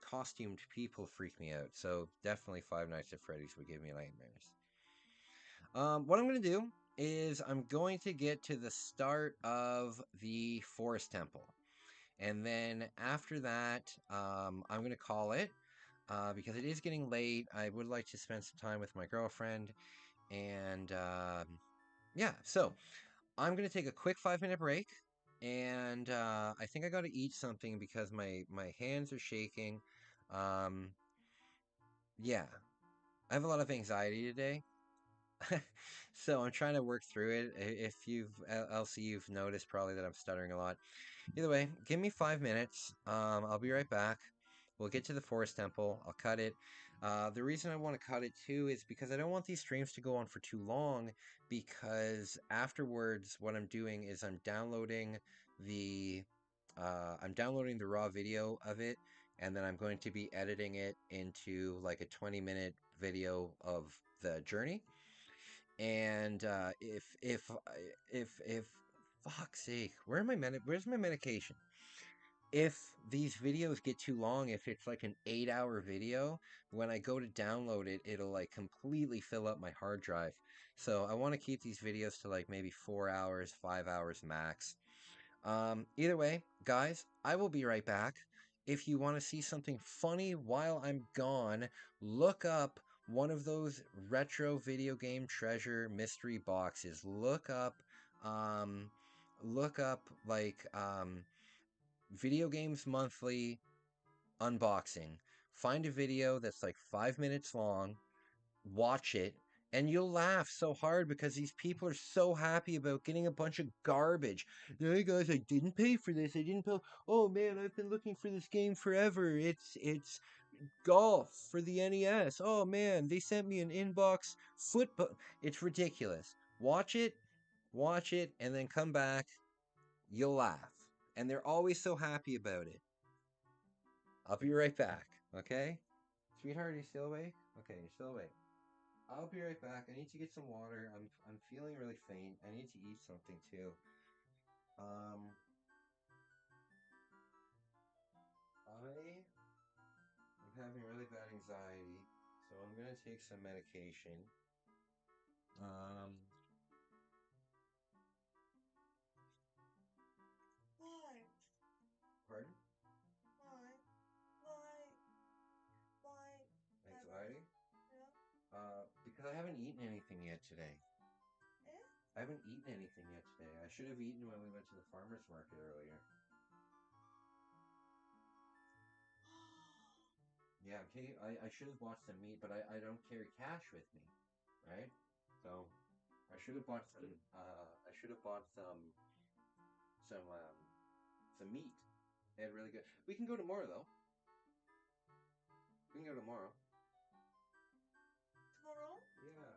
costumed people freak me out. So definitely Five Nights at Freddy's would give me nightmares. What I'm gonna do is I'm going to get to the start of the Forest Temple, and then after that, I'm gonna call it because it is getting late. I would like to spend some time with my girlfriend, and yeah, so I'm gonna take a quick 5 minute break, and I think I got to eat something because my hands are shaking. Um, yeah, I have a lot of anxiety today, so I'm trying to work through it. If you've Elsie, you've noticed probably that I'm stuttering a lot. Either way, give me 5 minutes. I'll be right back. We'll get to the Forest Temple. I'll cut it. The reason I want to cut it too is because I don't want these streams to go on for too long. Because afterwards, what I'm doing is the I'm downloading the raw video of it, and then I'm going to be editing it into like a 20-minute video of the journey. And if fuck's sake, where's my medication? If these videos get too long, if it's like an 8 hour video, when I go to download it, it'll like completely fill up my hard drive. So I want to keep these videos to like maybe 4 hours, 5 hours max. Either way, guys, I will be right back. If you want to see something funny while I'm gone, look up one of those retro video game treasure mystery boxes. Um, look up Video Games Monthly unboxing. Find a video that's like 5 minutes long, watch it, and you'll laugh so hard because these people are so happy about getting a bunch of garbage. Hey guys, I didn't pay for this. I didn't pay. Oh man, I've been looking for this game forever. It's golf for the NES. Oh man, they sent me an inbox football. It's ridiculous. Watch it, and then come back. You'll laugh, and they're always so happy about it. I'll be right back. Okay, sweetheart, are you still awake? Okay, you're still awake. I'll be right back. I need to get some water. I'm feeling really faint. I need to eat something too. Um, I am having really bad anxiety, so I'm gonna take some medication. Um, Why? pardon? Why? Why? Why? Anxiety? Yeah. Because I haven't eaten anything yet today. Eh? I haven't eaten anything yet today. I should have eaten when we went to the farmer's market earlier. Yeah, okay. I should have bought some meat, but I don't carry cash with me, right? So I should have bought some. I should have bought some some meat. They had really good. We can go tomorrow though. We can go tomorrow. Tomorrow? Yeah.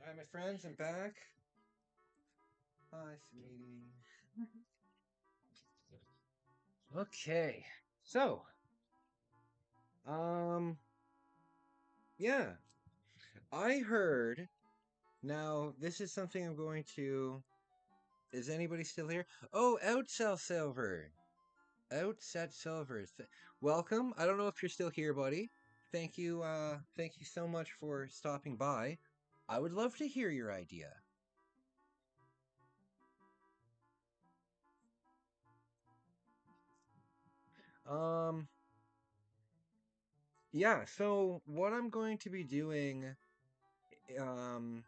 Hi, my friends. I'm back. Hi, sweetie. Okay. So, um, yeah, I heard. Now, this is something I'm going to. Is anybody still here? Oh, Outsell Silver. Outset Silver. Welcome. I don't know if you're still here, buddy. Thank you so much for stopping by. I would love to hear your idea. Um, yeah, so what I'm going to be doing, um,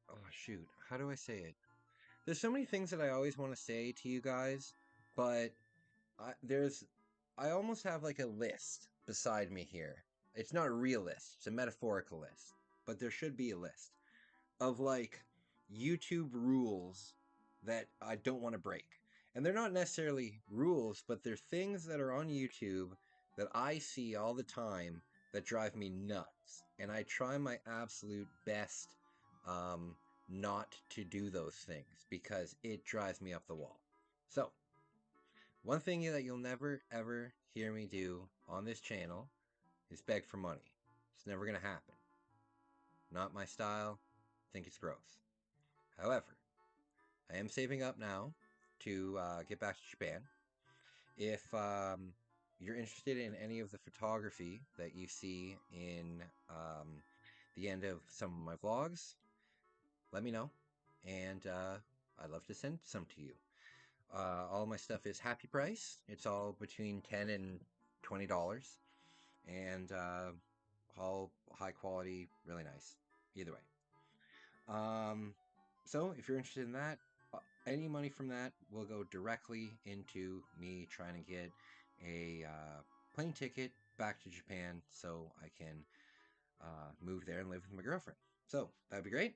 oh shoot, how do I say it? There's so many things that I always want to say to you guys, but there's, I almost have like a list beside me here. It's not a real list, it's a metaphorical list, but there should be a list of like YouTube rules that I don't want to break. And they're not necessarily rules, but they're things that are on YouTube that I see all the time that drive me nuts. And I try my absolute best um, not to do those things because it drives me up the wall. So, one thing that you'll never ever hear me do on this channel is beg for money. It's never going to happen. Not my style. I think it's gross. However, I am saving up now to get back to Japan. If you're interested in any of the photography that you see in the end of some of my vlogs, let me know, and I'd love to send some to you. All my stuff is happy price. It's all between $10 and $20, and all high quality, really nice. Either way. Um, so if you're interested in that, any money from that will go directly into me trying to get a plane ticket back to Japan so I can move there and live with my girlfriend. So that'd be great.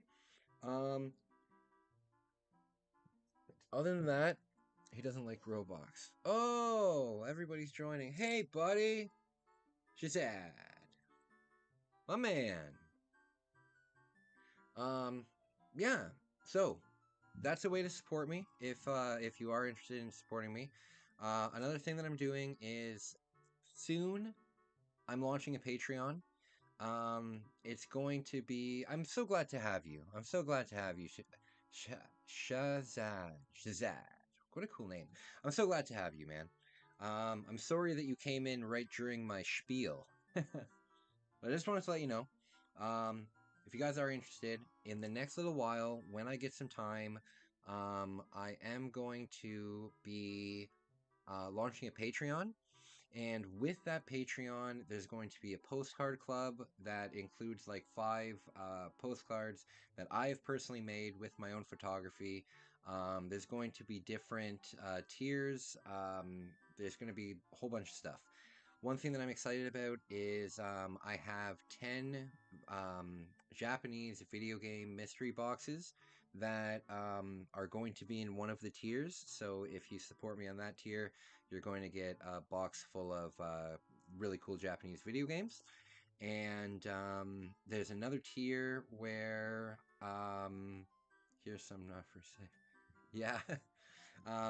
Um, Other than that, he doesn't like Roblox. Oh, everybody's joining. Hey, buddy. Shazad. My man. Um, yeah. So that's a way to support me if you are interested in supporting me. Another thing that I'm doing is soon I'm launching a Patreon. It's going to be. I'm so glad to have you. I'm so glad to have you, Shazad. Shazad. What a cool name. I'm so glad to have you, man. I'm sorry that you came in right during my spiel. But I just wanted to let you know, um, if you guys are interested, in the next little while, when I get some time, I am going to be launching a Patreon. And with that Patreon, there's going to be a postcard club that includes like 5 postcards that I have personally made with my own photography. There's going to be different tiers. There's going to be a whole bunch of stuff. One thing that I'm excited about is I have 10 Japanese video game mystery boxes that are going to be in one of the tiers. So if you support me on that tier, you're going to get a box full of really cool Japanese video games. And there's another tier where here's some not for sale. Yeah.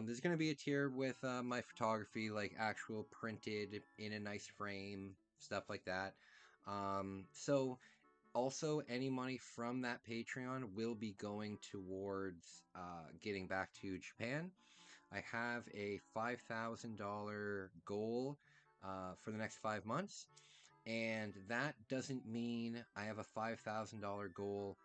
There's going to be a tier with my photography, like actual printed in a nice frame, stuff like that. So also any money from that Patreon will be going towards getting back to Japan. I have a $5,000 goal for the next 5 months. And that doesn't mean I have a $5,000 goal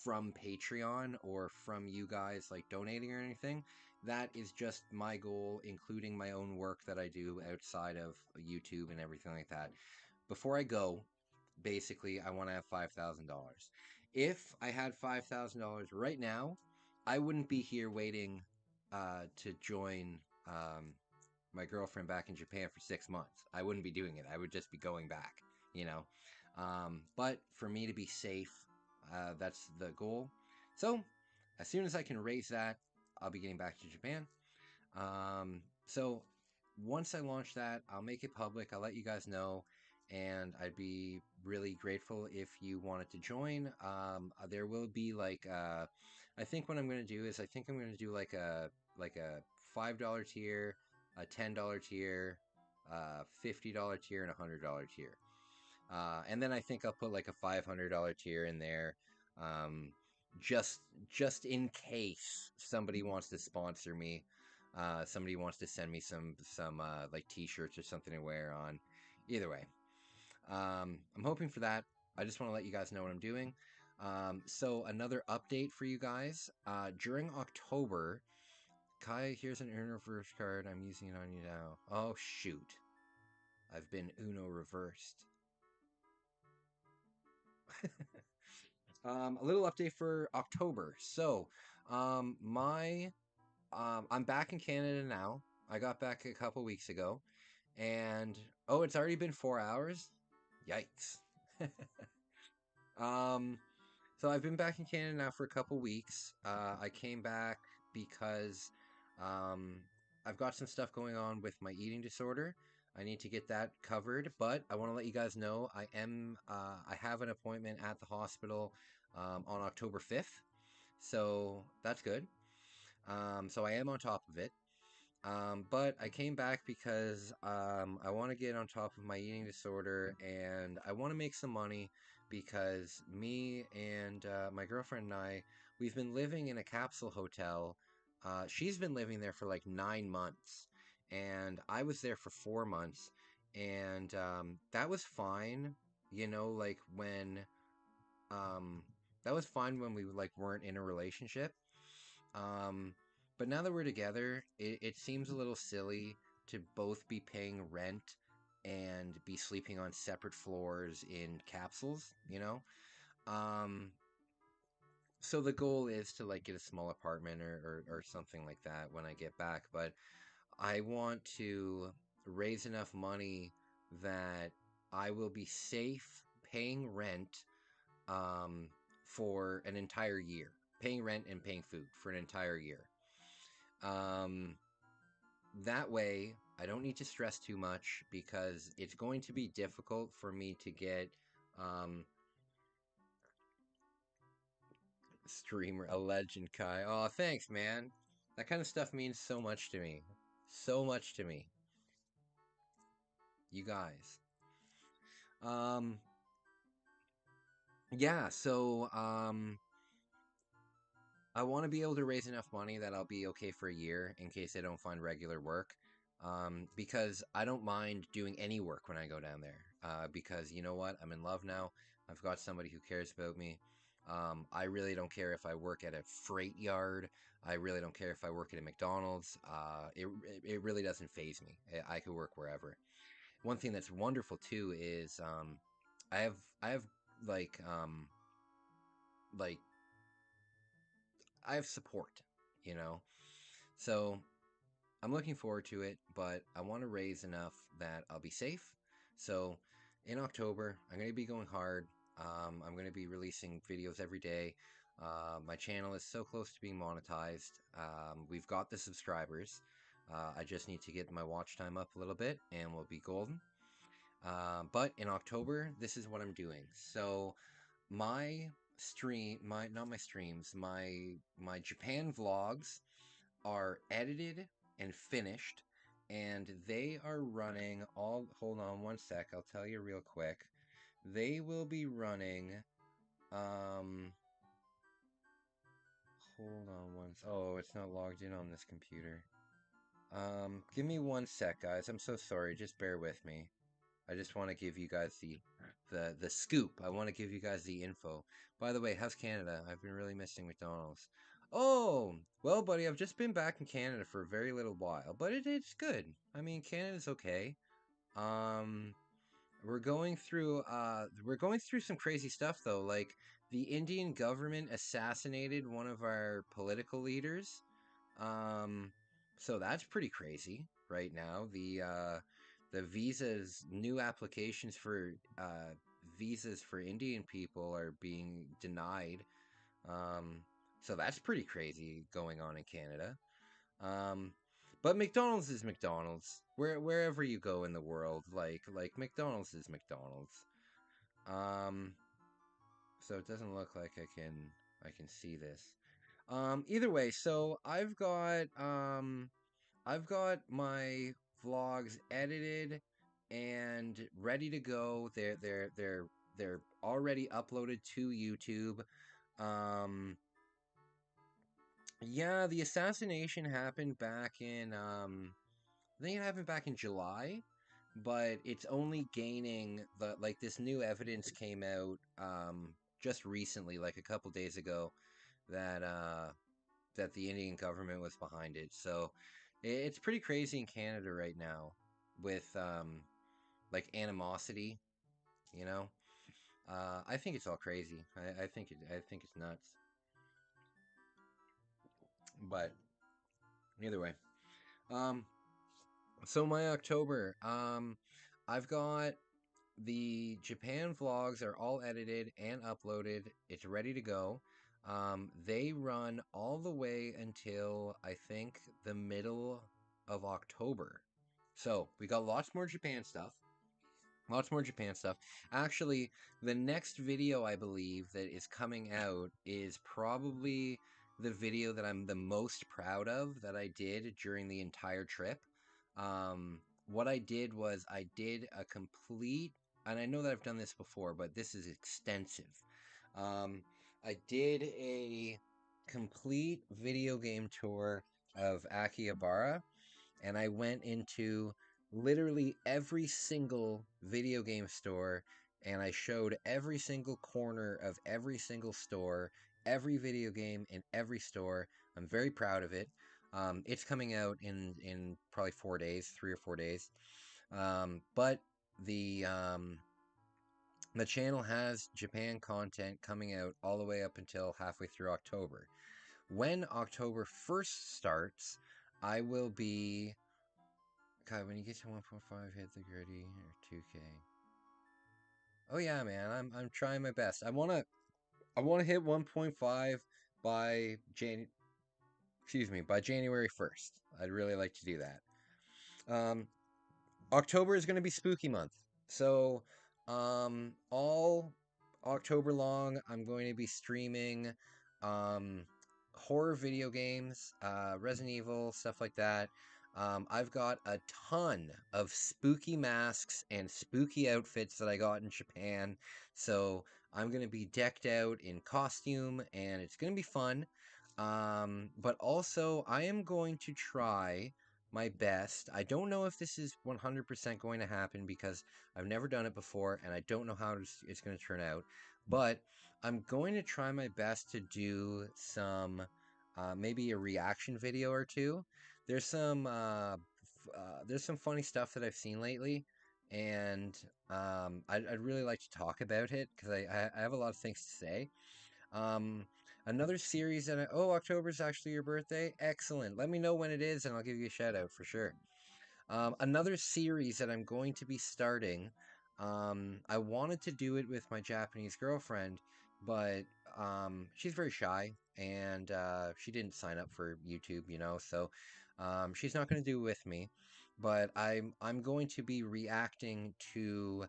from Patreon or from you guys like donating or anything. That is just my goal, including my own work that I do outside of YouTube and everything like that. Before I go, basically, I want to have $5,000. If I had $5,000 right now, I wouldn't be here waiting to join my girlfriend back in Japan for 6 months. I wouldn't be doing it. I would just be going back, you know. But for me to be safe, that's the goal. So as soon as I can raise that, I'll be getting back to Japan. So once I launch that, I'll make it public. I'll let you guys know. and I'd be really grateful if you wanted to join. There will be like I think what I'm going to do is I think I'm going to do like a $5 tier, a $10 tier, $50 tier, and a $100 tier. And then I think I'll put like a $500 tier in there, um, just just in case somebody wants to sponsor me. Somebody wants to send me some like T-shirts or something to wear on. Either way, I'm hoping for that. I just want to let you guys know what I'm doing. So another update for you guys. During October, Kai, here's an Uno reverse card. I'm using it on you now. Oh shoot, I've been Uno reversed. A little update for October. So, my I'm back in Canada now. I got back a couple weeks ago, and oh, it's already been 4 hours. Yikes. Um, so I've been back in Canada now for a couple weeks. I came back because um, I've got some stuff going on with my eating disorder. I need to get that covered, but I want to let you guys know I have an appointment at the hospital on October 5th. So that's good. So I am on top of it. But I came back because I want to get on top of my eating disorder and I want to make some money because me and my girlfriend and we've been living in a capsule hotel. She's been living there for like 9 months, and I was there for 4 months, and that was fine. You know, like when um, that was fine when we like weren't in a relationship. Um, but now that we're together, it seems a little silly to both be paying rent and be sleeping on separate floors in capsules, you know? Um, so the goal is to like get a small apartment or something like that when I get back. But I want to raise enough money that I will be safe paying rent um, for an entire year, paying rent and paying food for an entire year. Um, that way, I don't need to stress too much because it's going to be difficult for me to get um, streamer a legend Kai. Oh, thanks, man. That kind of stuff means so much to me. So much to me. You guys. Um, yeah, I want to be able to raise enough money that I'll be okay for a year in case I don't find regular work. Because I don't mind doing any work when I go down there. Because you know what? I'm in love now. I've got somebody who cares about me. I really don't care if I work at a freight yard. I really don't care if I work at a McDonald's. It really doesn't phase me. I could work wherever. One thing that's wonderful too is I have like like I have support, you know. So I'm looking forward to it, but I want to raise enough that I'll be safe. So in October, I'm going to be going hard. I'm going to be releasing videos every day. My channel is so close to being monetized. We've got the subscribers. I just need to get my watch time up a little bit and we'll be golden. But in October, this is what I'm doing. So my my not my streams, my Japan vlogs are edited and finished, and they are running all. Hold on one sec, I'll tell you real quick. They will be running. Um, hold on Oh, it's not logged in on this computer. Give me one sec, guys. I'm so sorry. Just bear with me. I just want to give you guys the scoop. I want to give you guys the info. By the way, how's Canada? I've been really missing McDonald's. Oh, well, buddy, I've just been back in Canada for a very little while, but it's good. I mean, Canada's okay. Um, we're going through some crazy stuff though. Like the Indian government assassinated one of our political leaders. Um, so that's pretty crazy right now. The visas, new applications for visas for Indian people are being denied. Um, so that's pretty crazy going on in Canada. Um, But McDonald's is McDonald's. Wherever you go in the world, like McDonald's is McDonald's. Um, so it doesn't look like I can see this. Either way, so I've got my vlogs edited and ready to go. They're already uploaded to YouTube. Um, yeah, the assassination happened back in I think it happened back in July, but it's only gaining the like this new evidence came out just recently, like a couple days ago, that that the Indian government was behind it. So it's pretty crazy in Canada right now with like animosity, you know. I think it's all crazy. I think it's nuts. But either way, um, so my October, I've got the Japan vlogs are all edited and uploaded. It's ready to go. They run all the way until I think the middle of October. So we got lots more Japan stuff. Lots more Japan stuff. Actually, the next video I believe that is coming out is probably the video that I'm the most proud of that I did during the entire trip. What I did was I did a complete, and I know that I've done this before, but this is extensive. I did a complete video game tour of Akihabara, and I went into literally every single video game store and I showed every single corner of every single store, every video game in every store. I'm very proud of it. It's coming out in probably 4 days, 3 or 4 days. But the channel has Japan content coming out all the way up until halfway through October. When October 1st starts, I will be God, when you get to 1.5, hit the gritty or 2K. Oh yeah, man, I'm trying my best. I wanna hit 1.5 by by January 1st. I'd really like to do that. Um, October is going to be spooky month. So, all October long, I'm going to be streaming um, horror video games, Resident Evil, stuff like that. I've got a ton of spooky masks and spooky outfits that I got in Japan. So, I'm going to be decked out in costume and it's going to be fun. But also, I am going to try my best. I don't know if this is 100% going to happen because I've never done it before and I don't know how it's going to turn out. But I'm going to try my best to do some, maybe a reaction video or two. There's some, there's some funny stuff that I've seen lately, and I'd really like to talk about it because I have a lot of things to say. Um, Another series that October is actually your birthday. Excellent. Let me know when it is, and I'll give you a shout out for sure. Another series that I'm going to be starting. I wanted to do it with my Japanese girlfriend, but she's very shy and she didn't sign up for YouTube, so she's not going to do it with me. But I'm going to be reacting to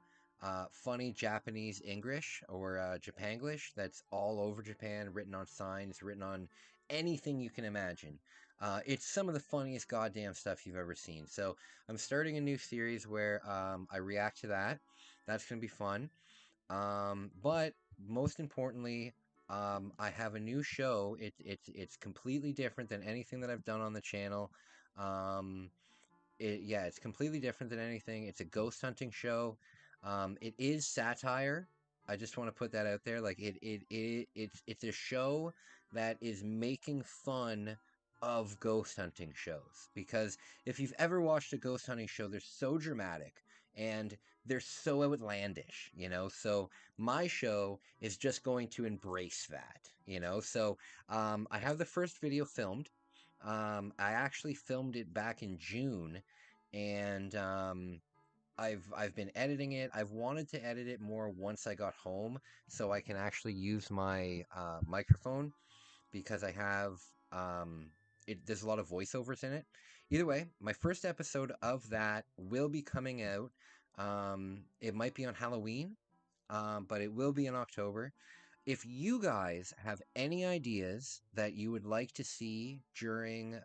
funny Japanese English or Japanglish that's all over Japan, written on signs, written on anything you can imagine. It's some of the funniest goddamn stuff you've ever seen. So I'm starting a new series where I react to that. That's going to be fun. But most importantly, I have a new show. It's completely different than anything that I've done on the channel. Um, yeah, it's completely different than anything. It's a ghost hunting show. It is satire. I just want to put that out there. Like it's a show that is making fun of ghost hunting shows because if you've ever watched a ghost hunting show, they're so dramatic and they're so outlandish, So my show is just going to embrace that. So I have the first video filmed. I actually filmed it back in June, and I've been editing it. I've wanted to edit it more once I got home, so I can actually use my microphone because I have um, there's a lot of voiceovers in it. Either way, my first episode of that will be coming out. It might be on Halloween, but it will be in October. If you guys have any ideas that you would like to see during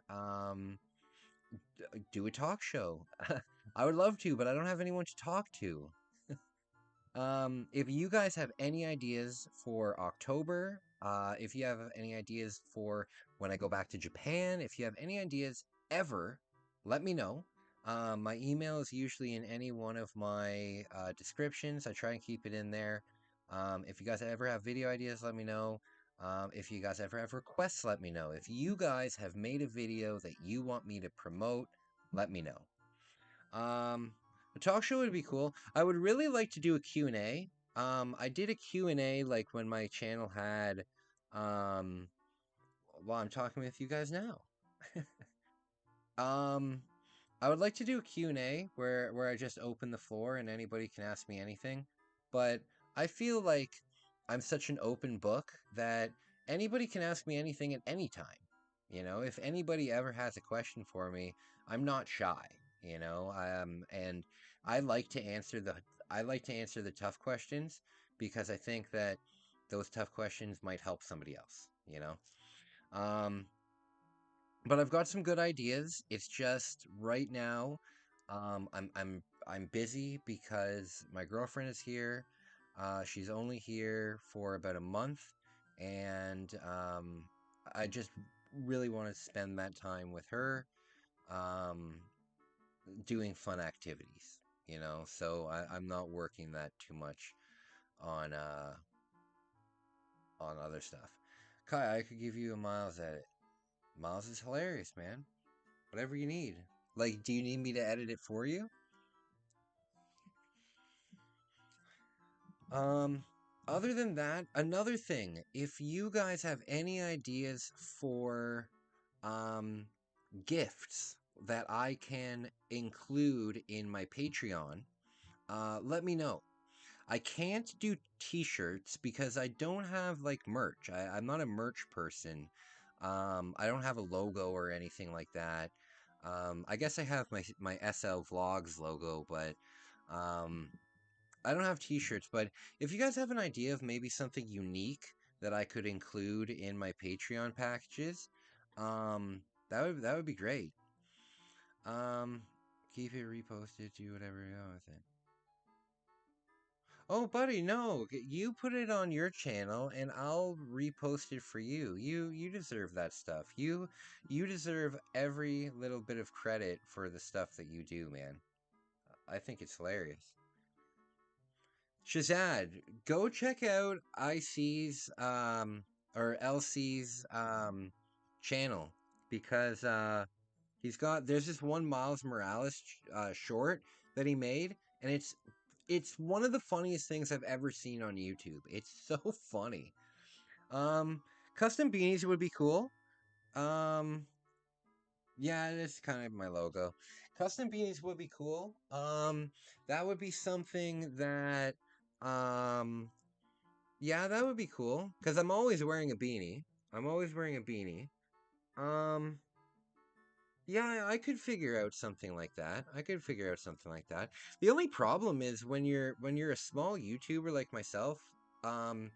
do a talk show, I would love to, but I don't have anyone to talk to. If you guys have any ideas for October, if you have any ideas for when I go back to Japan, if you have any ideas ever, let me know. My email is usually in any one of my descriptions. I try and keep it in there. If you guys ever have video ideas, let me know. If you guys ever have requests, let me know. If you guys have made a video that you want me to promote, let me know. Um, a talk show would be cool. I would really like to do a Q&A. I did a Q&A like when my channel had um well, I'm talking with you guys now. Um, I would like to do a Q&A where I just open the floor and anybody can ask me anything. But I feel like I'm such an open book that anybody can ask me anything at any time. If anybody ever has a question for me, I'm not shy, and I like to answer the tough questions because I think that those tough questions might help somebody else. Um, but I've got some good ideas. It's just right now, I'm busy because my girlfriend is here. She's only here for about a month, and I just really want to spend that time with her, um, doing fun activities. So I'm not working that too much on other stuff. Kai, I could give you a Miles edit. Miles is hilarious, man. Whatever you need. Like, do you need me to edit it for you? Um, Other than that, another thing, if you guys have any ideas for um gifts that I can include in my Patreon, let me know. I can't do t-shirts because I don't have like merch. I'm not a merch person. I don't have a logo or anything like that. I guess I have my SL Vlogs logo, but um, I don't have t-shirts. But if you guys have an idea of maybe something unique that I could include in my Patreon packages, that would be great. Um, Keep it reposted, do whatever you want with it. Oh, buddy, no. You put it on your channel and I'll repost it for you. You deserve that stuff. You deserve every little bit of credit for the stuff that you do, man. I think it's hilarious. Shazad, go check out IC's or LC's channel because there's this one Miles Morales short that he made, and it's one of the funniest things I've ever seen on YouTube. It's so funny. Um, Custom beanies would be cool. Um, yeah, it's kind of my logo. Custom beanies would be cool. That would be something that, um, yeah, that would be cool because I'm always wearing a beanie. I'm always wearing a beanie. Um, Yeah, I could figure out something like that. I could figure out something like that. The only problem is when you're a small YouTuber like myself, um,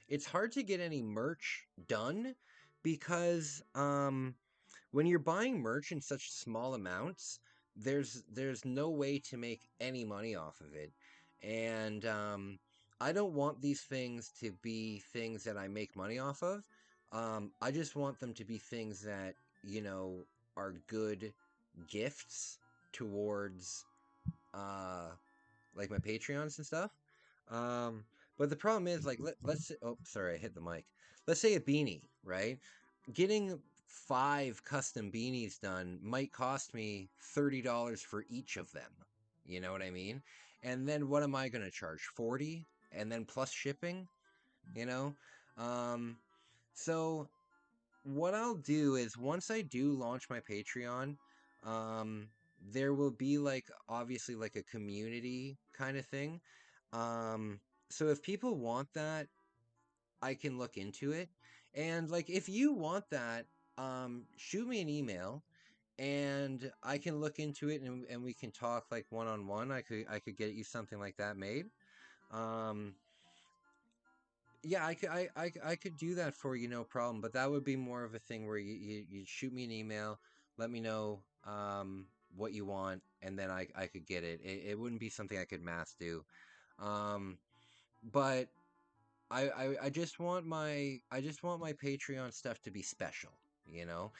it's hard to get any merch done because when you're buying merch in such small amounts, there's no way to make any money off of it. And I don't want these things to be things that I make money off of. I just want them to be things that, you know, are good gifts towards uh like my Patreons and stuff. Um but the problem is like let's say, oh sorry, I hit the mic. Let's say a beanie, right? Getting 5 custom beanies done might cost me $30 for each of them. You know what I mean? And then what am I going to charge? 40 and then plus shipping, you know? Um so what I'll do is once I do launch my Patreon, um, there will be like obviously like a community kind of thing. Um, so if people want that, I can look into it. And like if you want that, shoot me an email and I can look into it and we can talk like one on one. I could get you something like that made. Um, yeah, I could do that for you, no problem. But that would be more of a thing where you shoot me an email, let me know what you want, and then I could get it. It wouldn't be something I could mass do. Um, but I just want my Patreon stuff to be special, you know.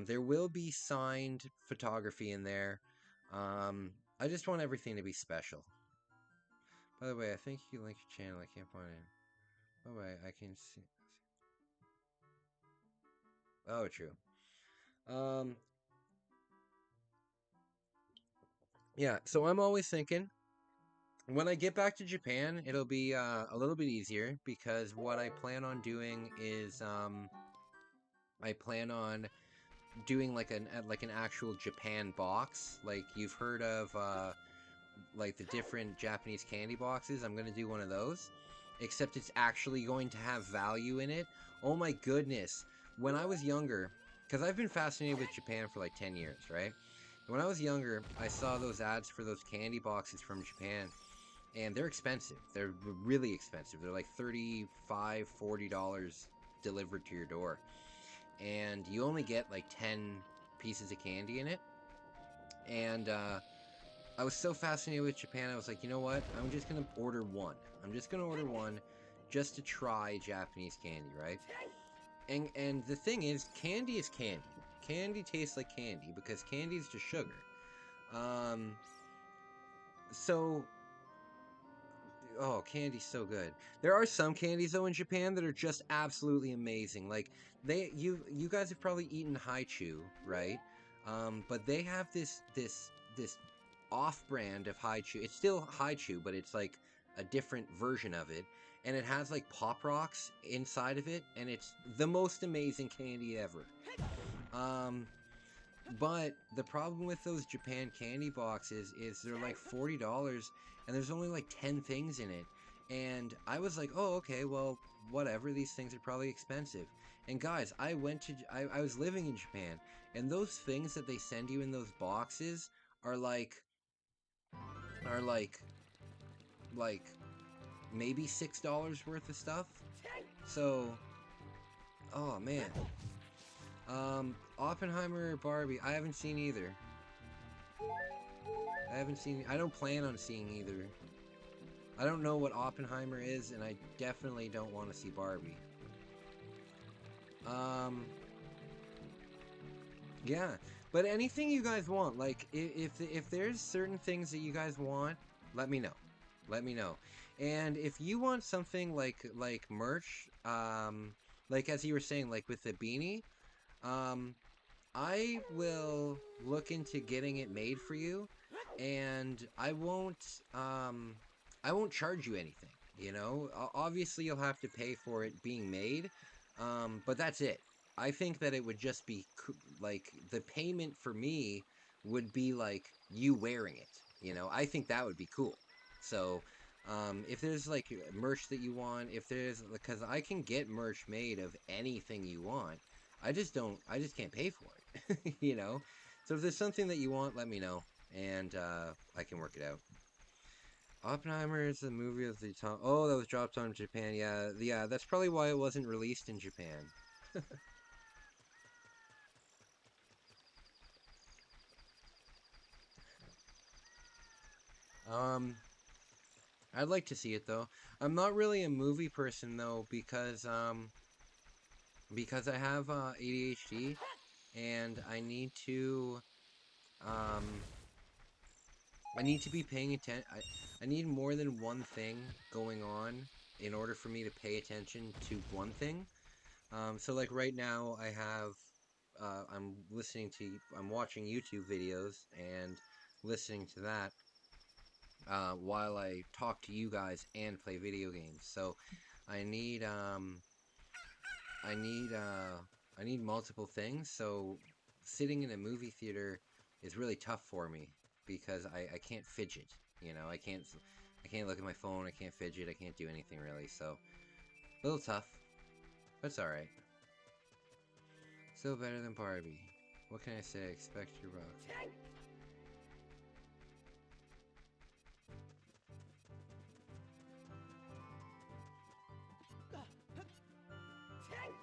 There will be signed photography in there. I just want everything to be special. By the way, I think you like your channel. I can't find it. Oh wait, I can see. Oh, true. Um, yeah. So I'm always thinking when I get back to Japan, it'll be a little bit easier because what I plan on doing is I plan on doing like an actual Japan box. Like you've heard of like the different Japanese candy boxes. I'm gonna do one of those, except it's actually going to have value in it. Oh my goodness! When I was younger, because I've been fascinated with Japan for like 10 years, right? When I was younger, I saw those ads for those candy boxes from Japan, and they're expensive. They're really expensive. They're like 35, $40 delivered to your door, and you only get like 10 pieces of candy in it. And I was so fascinated with Japan. I was like, you know what? I'm just gonna order one. I'm just gonna order one, just to try Japanese candy, right? And the thing is, candy is candy. Candy tastes like candy because candy is just sugar. Um, so oh, candy's so good. There are some candies though in Japan that are just absolutely amazing. Like you guys have probably eaten haichu, right? But they have this off-brand of haichu. It's still haichu, but it's like a different version of it, and it has like pop rocks inside of it, and it's the most amazing candy ever. Um, but the problem with those Japan candy boxes is they're like $40 and there's only like 10 things in it. And I was like, oh, okay, well, whatever. These things are probably expensive. And guys, I was living in Japan, and those things that they send you in those boxes are are like maybe $6 worth of stuff. So, oh man. Oppenheimer or Barbie, I haven't seen either. I don't plan on seeing either. I don't know what Oppenheimer is, and I definitely don't want to see Barbie. Um, yeah, but anything you guys want, like if there's certain things that you guys want, let me know. Let me know. And if you want something like merch, like as you were saying, like with the beanie, um, I will look into getting it made for you, and I won't charge you anything, you know? Obviously you'll have to pay for it being made, but that's it. I think that it would just be like the payment for me would be like you wearing it, you know? I think that would be cool. So, if there's like merch that you want, if there's because I can get merch made of anything you want. I just can't pay for it, you know? So if there's something that you want, let me know, and I can work it out. Oppenheimer is the movie of the time. Oh, that was dropped on Japan. Yeah, yeah, that's probably why it wasn't released in Japan. Um, I'd like to see it though. I'm not really a movie person though because I have ADHD and um I need to be paying attention. I need more than one thing going on in order for me to pay attention to one thing. So like right now, I'm watching YouTube videos and listening to that while I talk to you guys and play video games. So I need, um, I need, uh, I need multiple things. So sitting in a movie theater is really tough for me because I can't fidget. You know, I can't look at my phone. I can't fidget. I can't do anything really. So a little tough, but it's all right. Still better than Barbie. What can I say? Expect your rock.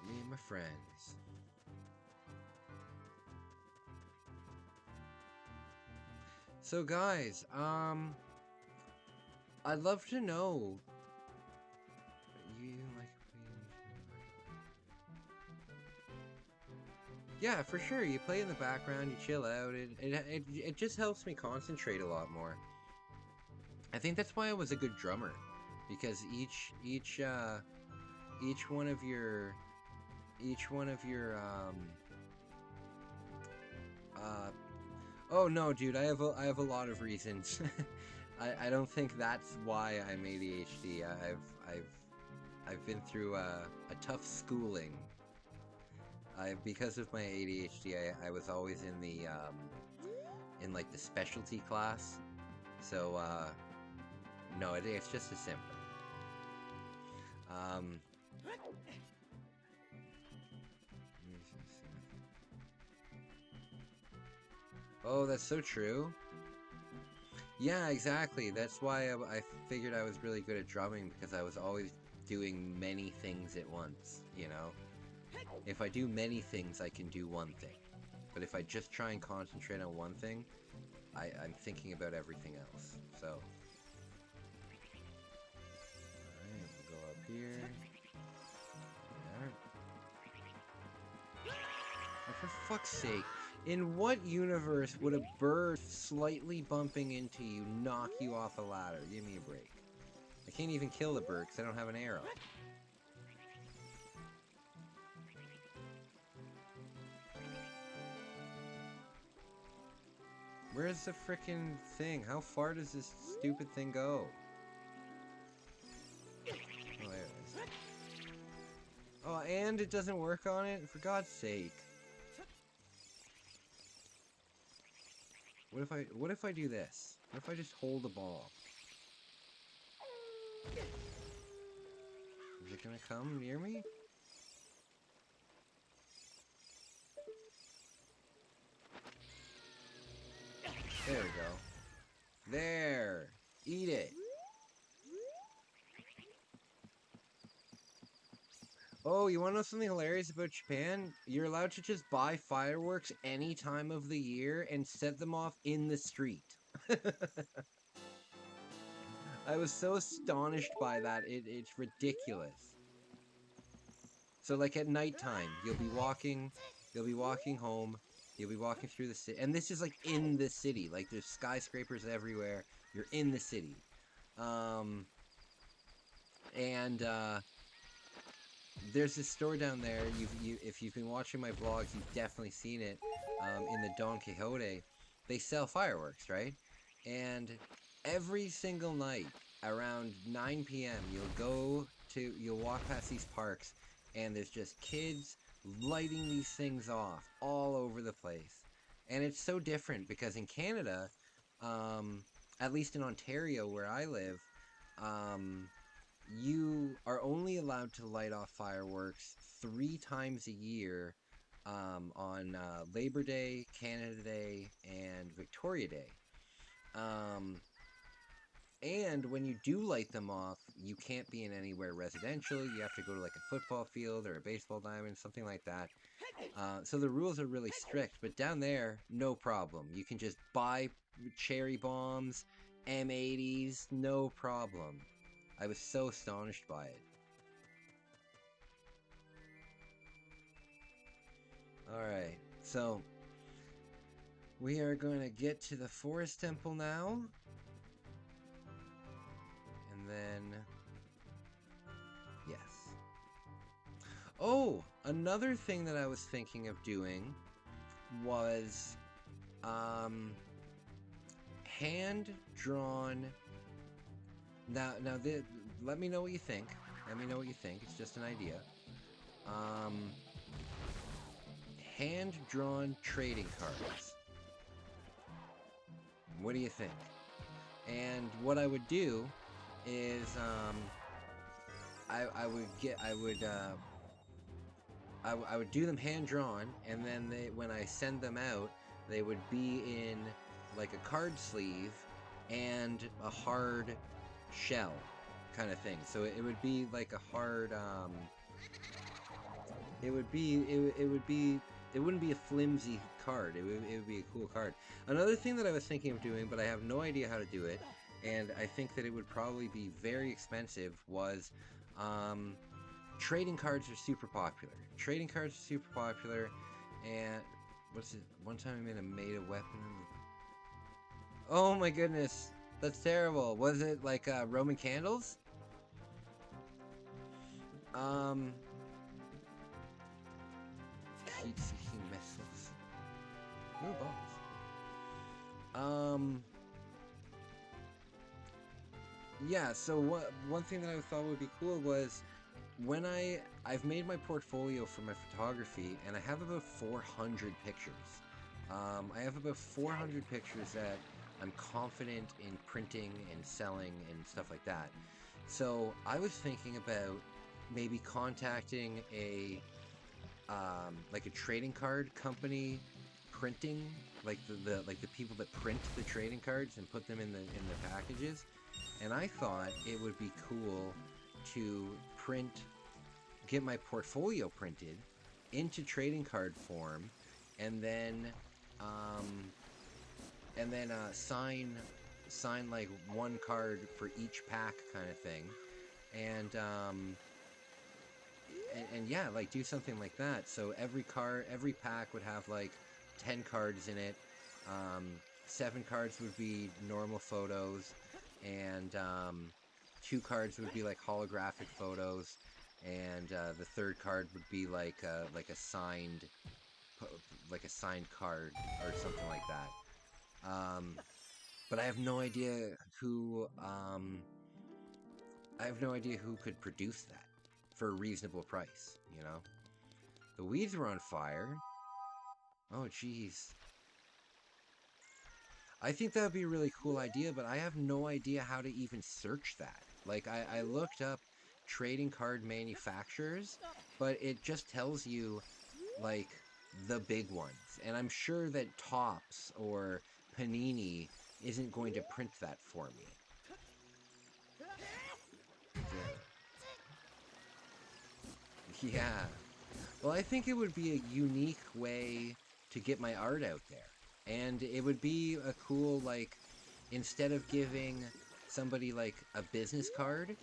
Me and my friends. So guys, I'd love to know. You like Yeah, for sure. You play in the background, you chill out. It just helps me concentrate a lot more. I think that's why I was a good drummer, because each one of your uh oh no, dude, I have a lot of reasons. I don't think that's why I'm ADHD. I've been through a tough schooling. Because of my ADHD, I was always in like the specialty class. So no, it's just a symptom. Um, oh, that's so true. Yeah, exactly. That's why I figured I was really good at drumming, because I was always doing many things at once, you know? If I do many things, I can do one thing. But if I just try and concentrate on one thing, I'm thinking about everything else. So, alright, we'll go up here. Yeah. Oh, for fuck's sake. In what universe would a bird slightly bumping into you knock you off a ladder? Give me a break. I can't even kill the bird because I don't have an arrow. Where's the frickin' thing? How far does this stupid thing go? Oh, there it is. Oh, and it doesn't work on it? For God's sake. What if I do this? What if I just hold the ball? Is it gonna come near me? There we go. There! Eat it! Oh, you wanna know something hilarious about Japan? You're allowed to just buy fireworks any time of the year and set them off in the street. I was so astonished by that, it's ridiculous. So like at nighttime, you'll be walking home, you'll be walking through the city, and this is like in the city, like there's skyscrapers everywhere, you're in the city. Um, and there's this store down there, if you've been watching my vlogs, you've definitely seen it, in the Don Quixote. They sell fireworks, right? And every single night around 9 p.m. You'll walk past these parks, and there's just kids lighting these things off all over the place. And it's so different because in Canada, um, at least in Ontario where I live, um, you are only allowed to light off fireworks 3 times a year, on Labor Day, Canada Day, and Victoria Day. Um, and when you do light them off, you can't be in anywhere residential. You have to go to like a football field or a baseball diamond, something like that. So the rules are really strict. But down there, no problem. You can just buy cherry bombs, M80s, no problem. I was so astonished by it. Alright, so we are going to get to the forest temple now. And then, yes. Oh, another thing that I was thinking of doing was hand-drawn. Let me know what you think. Let me know what you think. It's just an idea. Um, hand-drawn trading cards. What do you think? And what I would do is, I I would do them hand drawn, and then when I send them out, they would be in like a card sleeve and a hard shell kind of thing. So it would be like a hard it would be it wouldn't be a flimsy card. It would be a cool card. Another thing that I was thinking of doing, but I have no idea how to do it, and I think that it would probably be very expensive, was um, trading cards are super popular. Trading cards are super popular, and what's it? One time I made a weapon. Oh my goodness, that's terrible. Was it like Roman candles? Um, heat-seeking missiles. Ooh, bombs. Um, yeah. So one thing that I thought would be cool was when I've made my portfolio for my photography, and I have about 400 pictures. I have about 400 pictures that I'm confident in printing and selling and stuff like that. So I was thinking about maybe contacting a like a trading card company printing, like the people that print the trading cards and put them in the packages. And I thought it would be cool to get my portfolio printed into trading card form, and then um, sign like one card for each pack kind of thing, and yeah, like do something like that. So every pack would have like 10 cards in it. 7 cards would be normal photos, and 2 cards would be like holographic photos, and the third card would be like a signed like a signed card or something like that. But I have no idea who could produce that for a reasonable price, you know? The weeds were on fire. Oh, jeez. I think that would be a really cool idea, but I have no idea how to even search that. Like, I looked up trading card manufacturers, but it just tells you, like, the big ones. And I'm sure that Topps or Panini isn't going to print that for me. Yeah. Well, I think it would be a unique way to get my art out there. And it would be a cool, like, instead of giving somebody like a business card,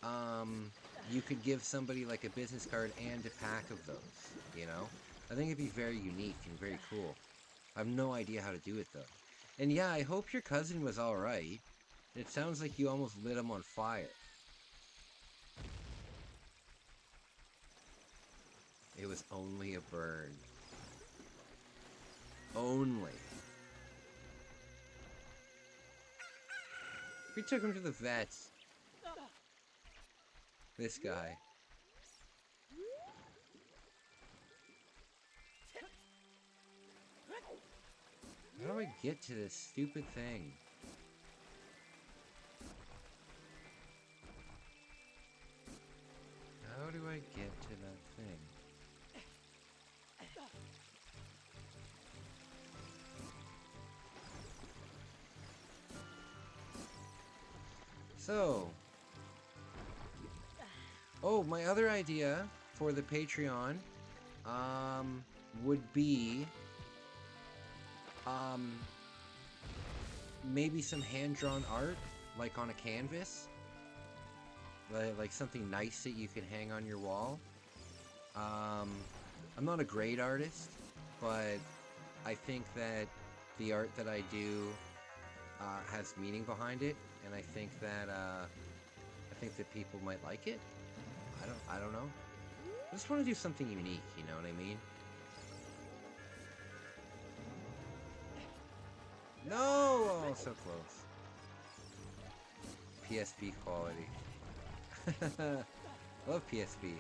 um, you could give somebody like a business card and a pack of those, you know? I think it'd be very unique and very cool. I have no idea how to do it though. And yeah, I hope your cousin was alright. It sounds like you almost lit him on fire. It was only a burn. Only. We took him to the vets. This guy. How do I get to this stupid thing? How do I get to that thing? So, oh, my other idea for the Patreon, um, would be, um, maybe some hand-drawn art, like on a canvas, like something nice that you can hang on your wall. Um, I'm not a great artist, but I think that the art that I do has meaning behind it, and I think that people might like it. I don't know. I just want to do something unique, you know what I mean? No! Oh, so close. PSP quality. Love PSP.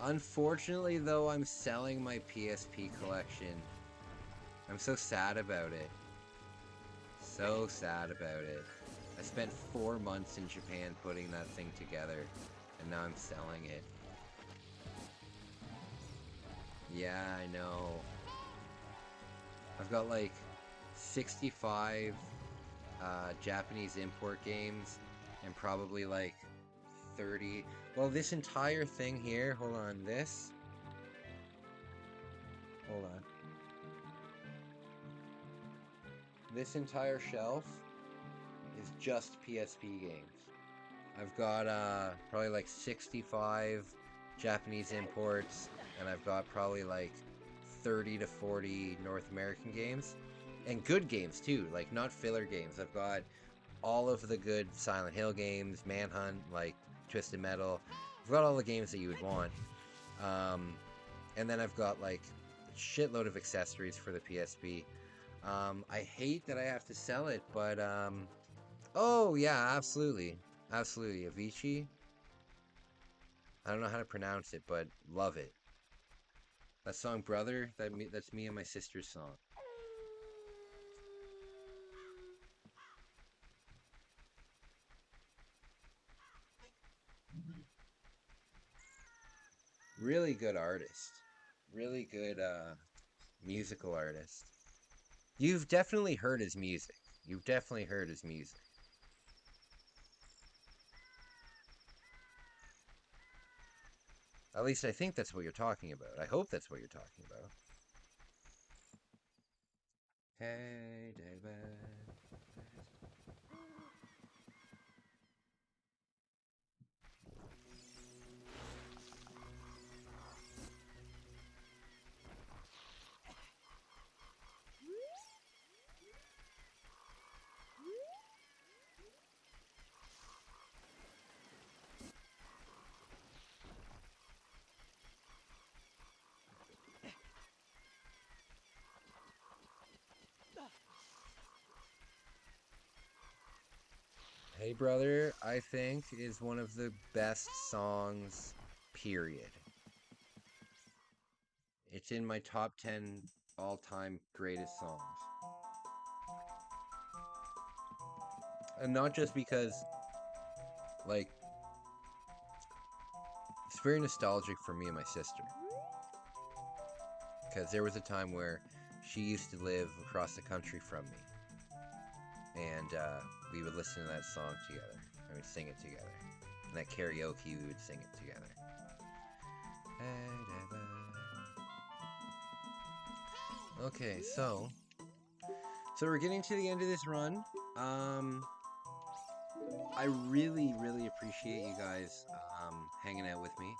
Unfortunately, though, I'm selling my PSP collection. I'm so sad about it. So sad about it. I spent 4 months in Japan putting that thing together, and now I'm selling it. Yeah, I know. I've got like 65 Japanese import games and probably like 30. Well, this entire thing here, hold on, hold on. This entire shelf is just PSP games. I've got probably like 65 Japanese imports, and I've got probably like 30 to 40 North American games. And good games too, like not filler games. I've got all of the good Silent Hill games, Manhunt, like Twisted Metal. I've got all the games that you would want. Um, and then I've got like a shitload of accessories for the PSP. I hate that I have to sell it, but oh yeah, absolutely, absolutely. Avicii. I don't know how to pronounce it, but love it. That song, Brother. That's me and my sister's song. Really good artist. Really good musical artist. You've definitely heard his music. You've definitely heard his music. At least I think that's what you're talking about. I hope that's what you're talking about. Hey, David. Hey, Brother, I think is one of the best songs, period. It's in my top 10 all time greatest songs. And not just because, like, it's very nostalgic for me and my sister. Because there was a time where she used to live across the country from me. And we would listen to that song together. And we'd sing it together. And at karaoke, we would sing it together. Okay, so we're getting to the end of this run. I really, really appreciate you guys hanging out with me.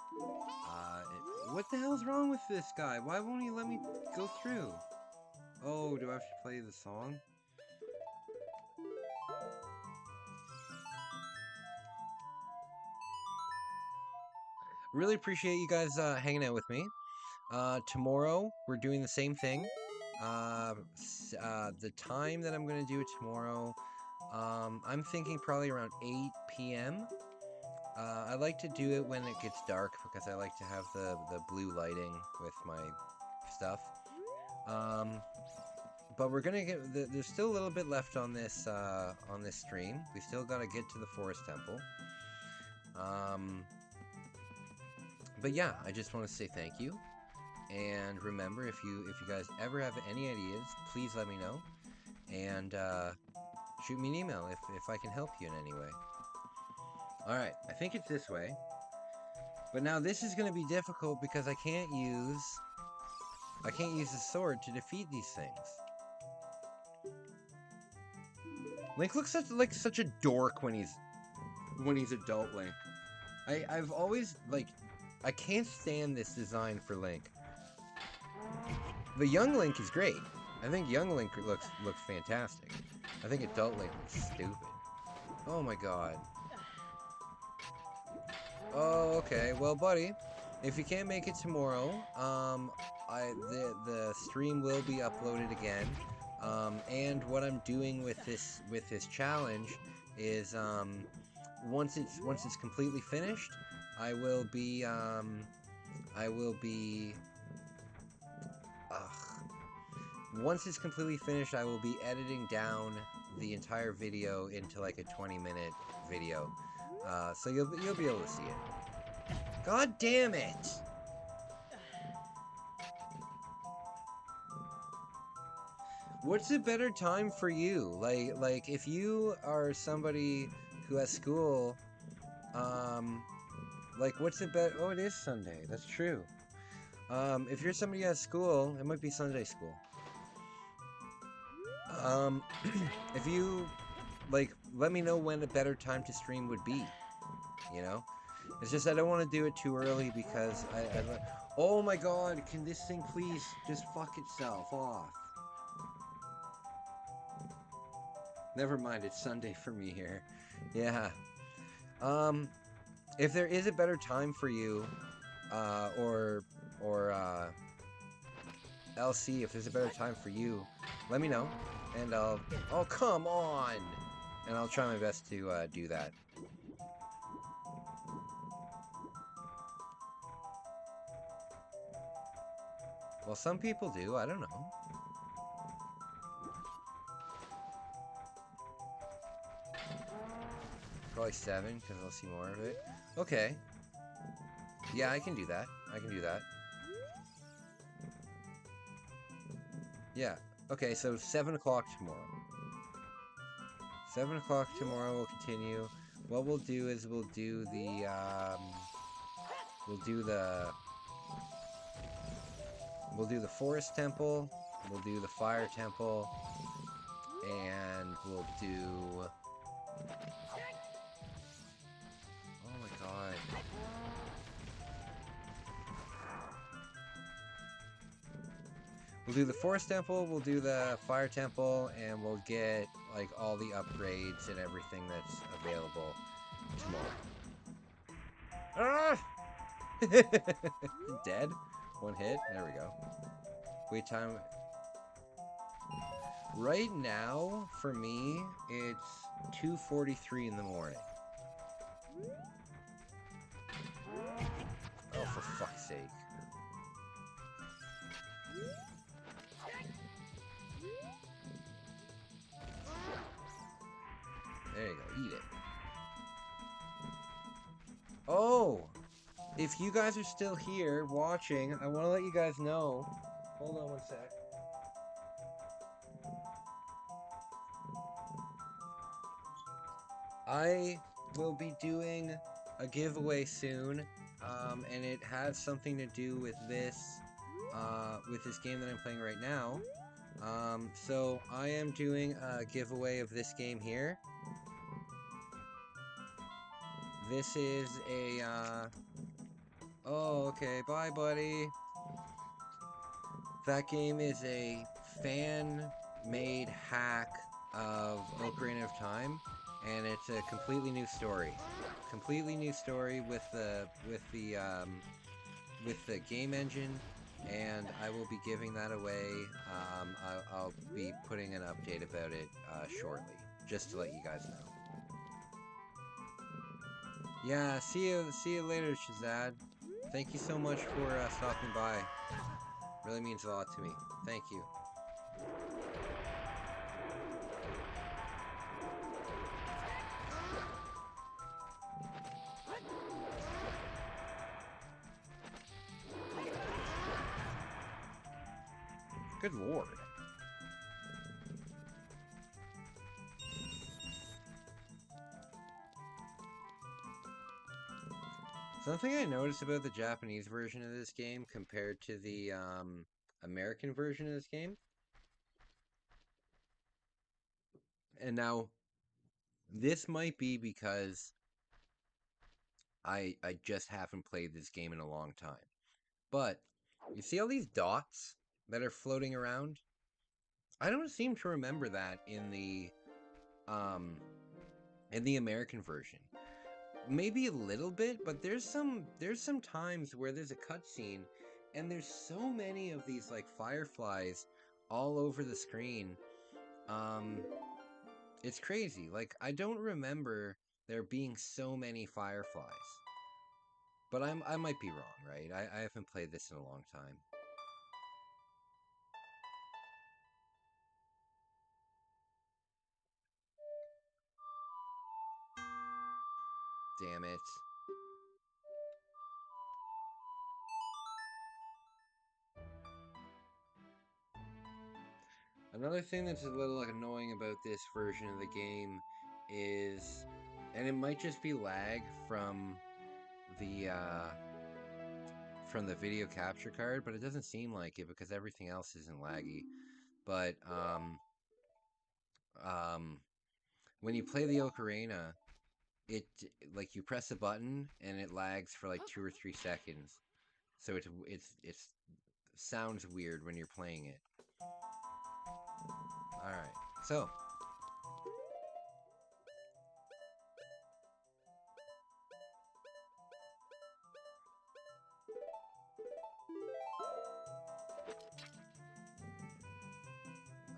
What the hell's wrong with this guy? Why won't he let me go through? Oh, do I have to play the song? Really appreciate you guys hanging out with me. Tomorrow, we're doing the same thing. The time that I'm going to do it tomorrow, I'm thinking probably around 8 p.m. I like to do it when it gets dark because I like to have the blue lighting with my stuff. But we're gonna get there's still a little bit left on this stream. We still gotta get to the forest temple. But yeah, I just want to say thank you. And remember, if you guys ever have any ideas, please let me know. And shoot me an email if I can help you in any way. Alright, I think it's this way. But now this is going to be difficult because I can't use the sword to defeat these things. Link looks like such a dork when he's adult Link. I've always I can't stand this design for Link. The young Link is great. I think young Link looks fantastic. I think adult Link looks stupid. Oh my god. Oh, okay. Well, buddy, if you can't make it tomorrow, the stream will be uploaded again. And what I'm doing with this challenge is once it's completely finished, I will be once it's completely finished, I will be editing down the entire video into like a 20-minute video, so you'll be able to see it. God damn it! What's a better time for you? Like if you are somebody who has school, um, like what's it better? Oh, it is Sunday. That's true. If you're somebody who has school, it might be Sunday school. Um, if you like, let me know when a better time to stream would be. You know, it's just I don't want to do it too early because oh my God, can this thing please just fuck itself off? Never mind, it's Sunday for me here. Yeah. Um, if there is a better time for you, or LC, if there's a better time for you, let me know, and I'll. Oh, come on! And I'll try my best to do that. Well, some people do. I don't know. Probably 7 because I'll see more of it. Okay. Yeah, I can do that. I can do that. Yeah. Okay, so 7 o'clock tomorrow. 7 o'clock tomorrow we'll continue. What we'll do is we'll do the forest temple, we'll do the fire temple, and we'll do, oh my God. We'll do the forest temple, we'll do the fire temple, and we'll get like all the upgrades and everything that's available tomorrow. Ah! Dead? One hit? There we go. Wait time. Right now, for me, it's 2:43 in the morning. Oh, for fuck's sake. There you go, eat it. Oh! If you guys are still here watching, I want to let you guys know. Hold on one sec. I will be doing a giveaway soon, and it has something to do with this game that I'm playing right now. So I am doing a giveaway of this game here. This is a, oh, okay, bye, buddy. That game is a fan-made hack of Ocarina of Time, and it's a completely new story. Completely new story with the game engine, and I will be giving that away. I'll be putting an update about it shortly, just to let you guys know. Yeah, see you later, Shazad. Thank you so much for stopping by. Really means a lot to me. Thank you. Good lord. Something I noticed about the Japanese version of this game compared to the American version of this game, and now this might be because I just haven't played this game in a long time, but you see all these dots that are floating around? I don't seem to remember that um in the American version. Maybe a little bit, but there's some times where there's a cutscene and there's so many of these like fireflies all over the screen. Um it's crazy. Like I don't remember there being so many fireflies. But I might be wrong, right? I haven't played this in a long time. damn it. Another thing that's a little annoying about this version of the game is, and it might just be lag the uh, from the video capture card, but it doesn't seem like it because everything else isn't laggy. But um, when you play the Ocarina, it like you press a button and it lags for like 2 or 3 seconds, so it's sounds weird when you're playing it. All right, so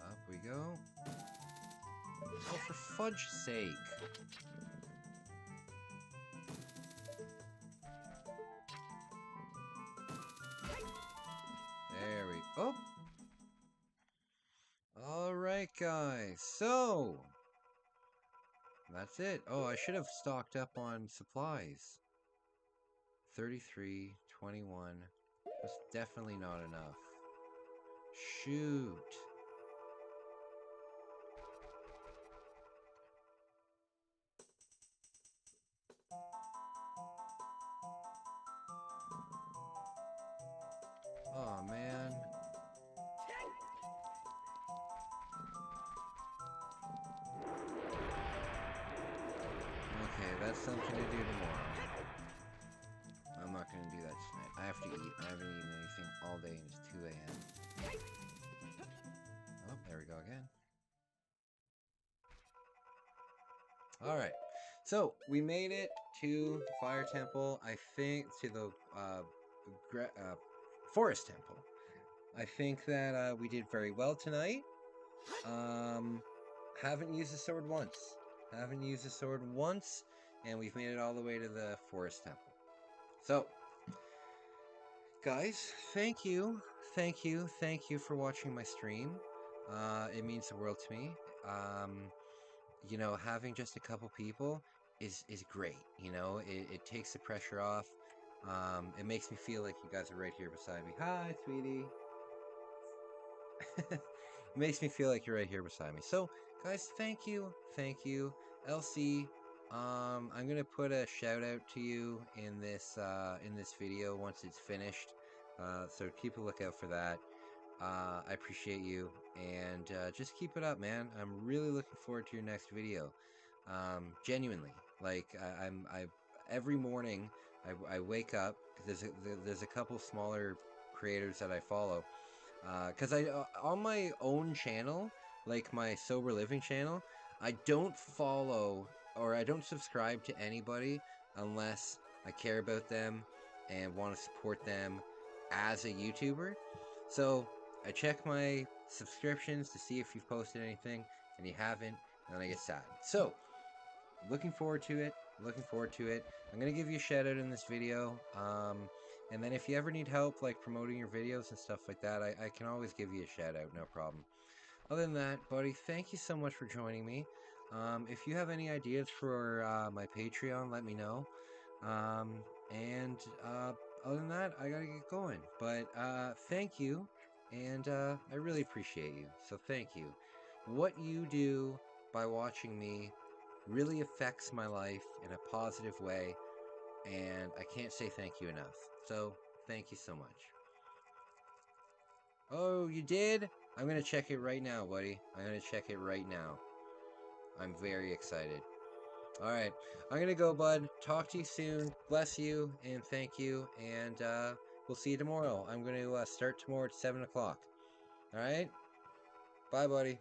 up we go. Oh, for fudge's sake! There we. Oh, all right, guys. So that's it. Oh, I should have stocked up on supplies. 33, 21. That's definitely not enough. Shoot. Oh, man. Okay, that's something to do tomorrow. I'm not gonna do that tonight. I have to eat. I haven't eaten anything all day and it's 2 a.m. Oh, there we go again. Alright. So, we made it to the Fire Temple. I think to the Forest Temple. I think that we did very well tonight. Um, haven't used the sword once. Haven't used the sword once, and we've made it all the way to the Forest Temple. So, guys, thank you, thank you for watching my stream. It means the world to me. You know, having just a couple people is great. You know, it takes the pressure off. It makes me feel like you guys are right here beside me. Hi, sweetie. It makes me feel like you're right here beside me. So, guys, thank you, LC. I'm gonna put a shout out to you in this video once it's finished. So keep a lookout for that. I appreciate you, and just keep it up, man. I'm really looking forward to your next video. Genuinely, like I every morning I wake up. There's a couple smaller creators that I follow, because I on my own channel, like my sober living channel, I don't follow or I don't subscribe to anybody unless I care about them and want to support them as a YouTuber. So I check my subscriptions to see if you've posted anything, and you haven't, and then I get sad. So looking forward to it. Looking forward to it. I'm gonna give you a shout out in this video. And then if you ever need help, like promoting your videos and stuff like that, I can always give you a shout out, no problem. Other than that, buddy, thank you so much for joining me. If you have any ideas for my Patreon, let me know. Um, and other than that, I gotta get going. But thank you, and I really appreciate you. So thank you. What you do by watching me really affects my life in a positive way, and I can't say thank you enough. So thank you so much. Oh, you did? I'm gonna check it right now, buddy. I'm gonna check it right now. I'm very excited. All right, I'm gonna go, bud. Talk to you soon. Bless you and thank you, and we'll see you tomorrow. I'm gonna start tomorrow at 7 o'clock. All right, bye, buddy.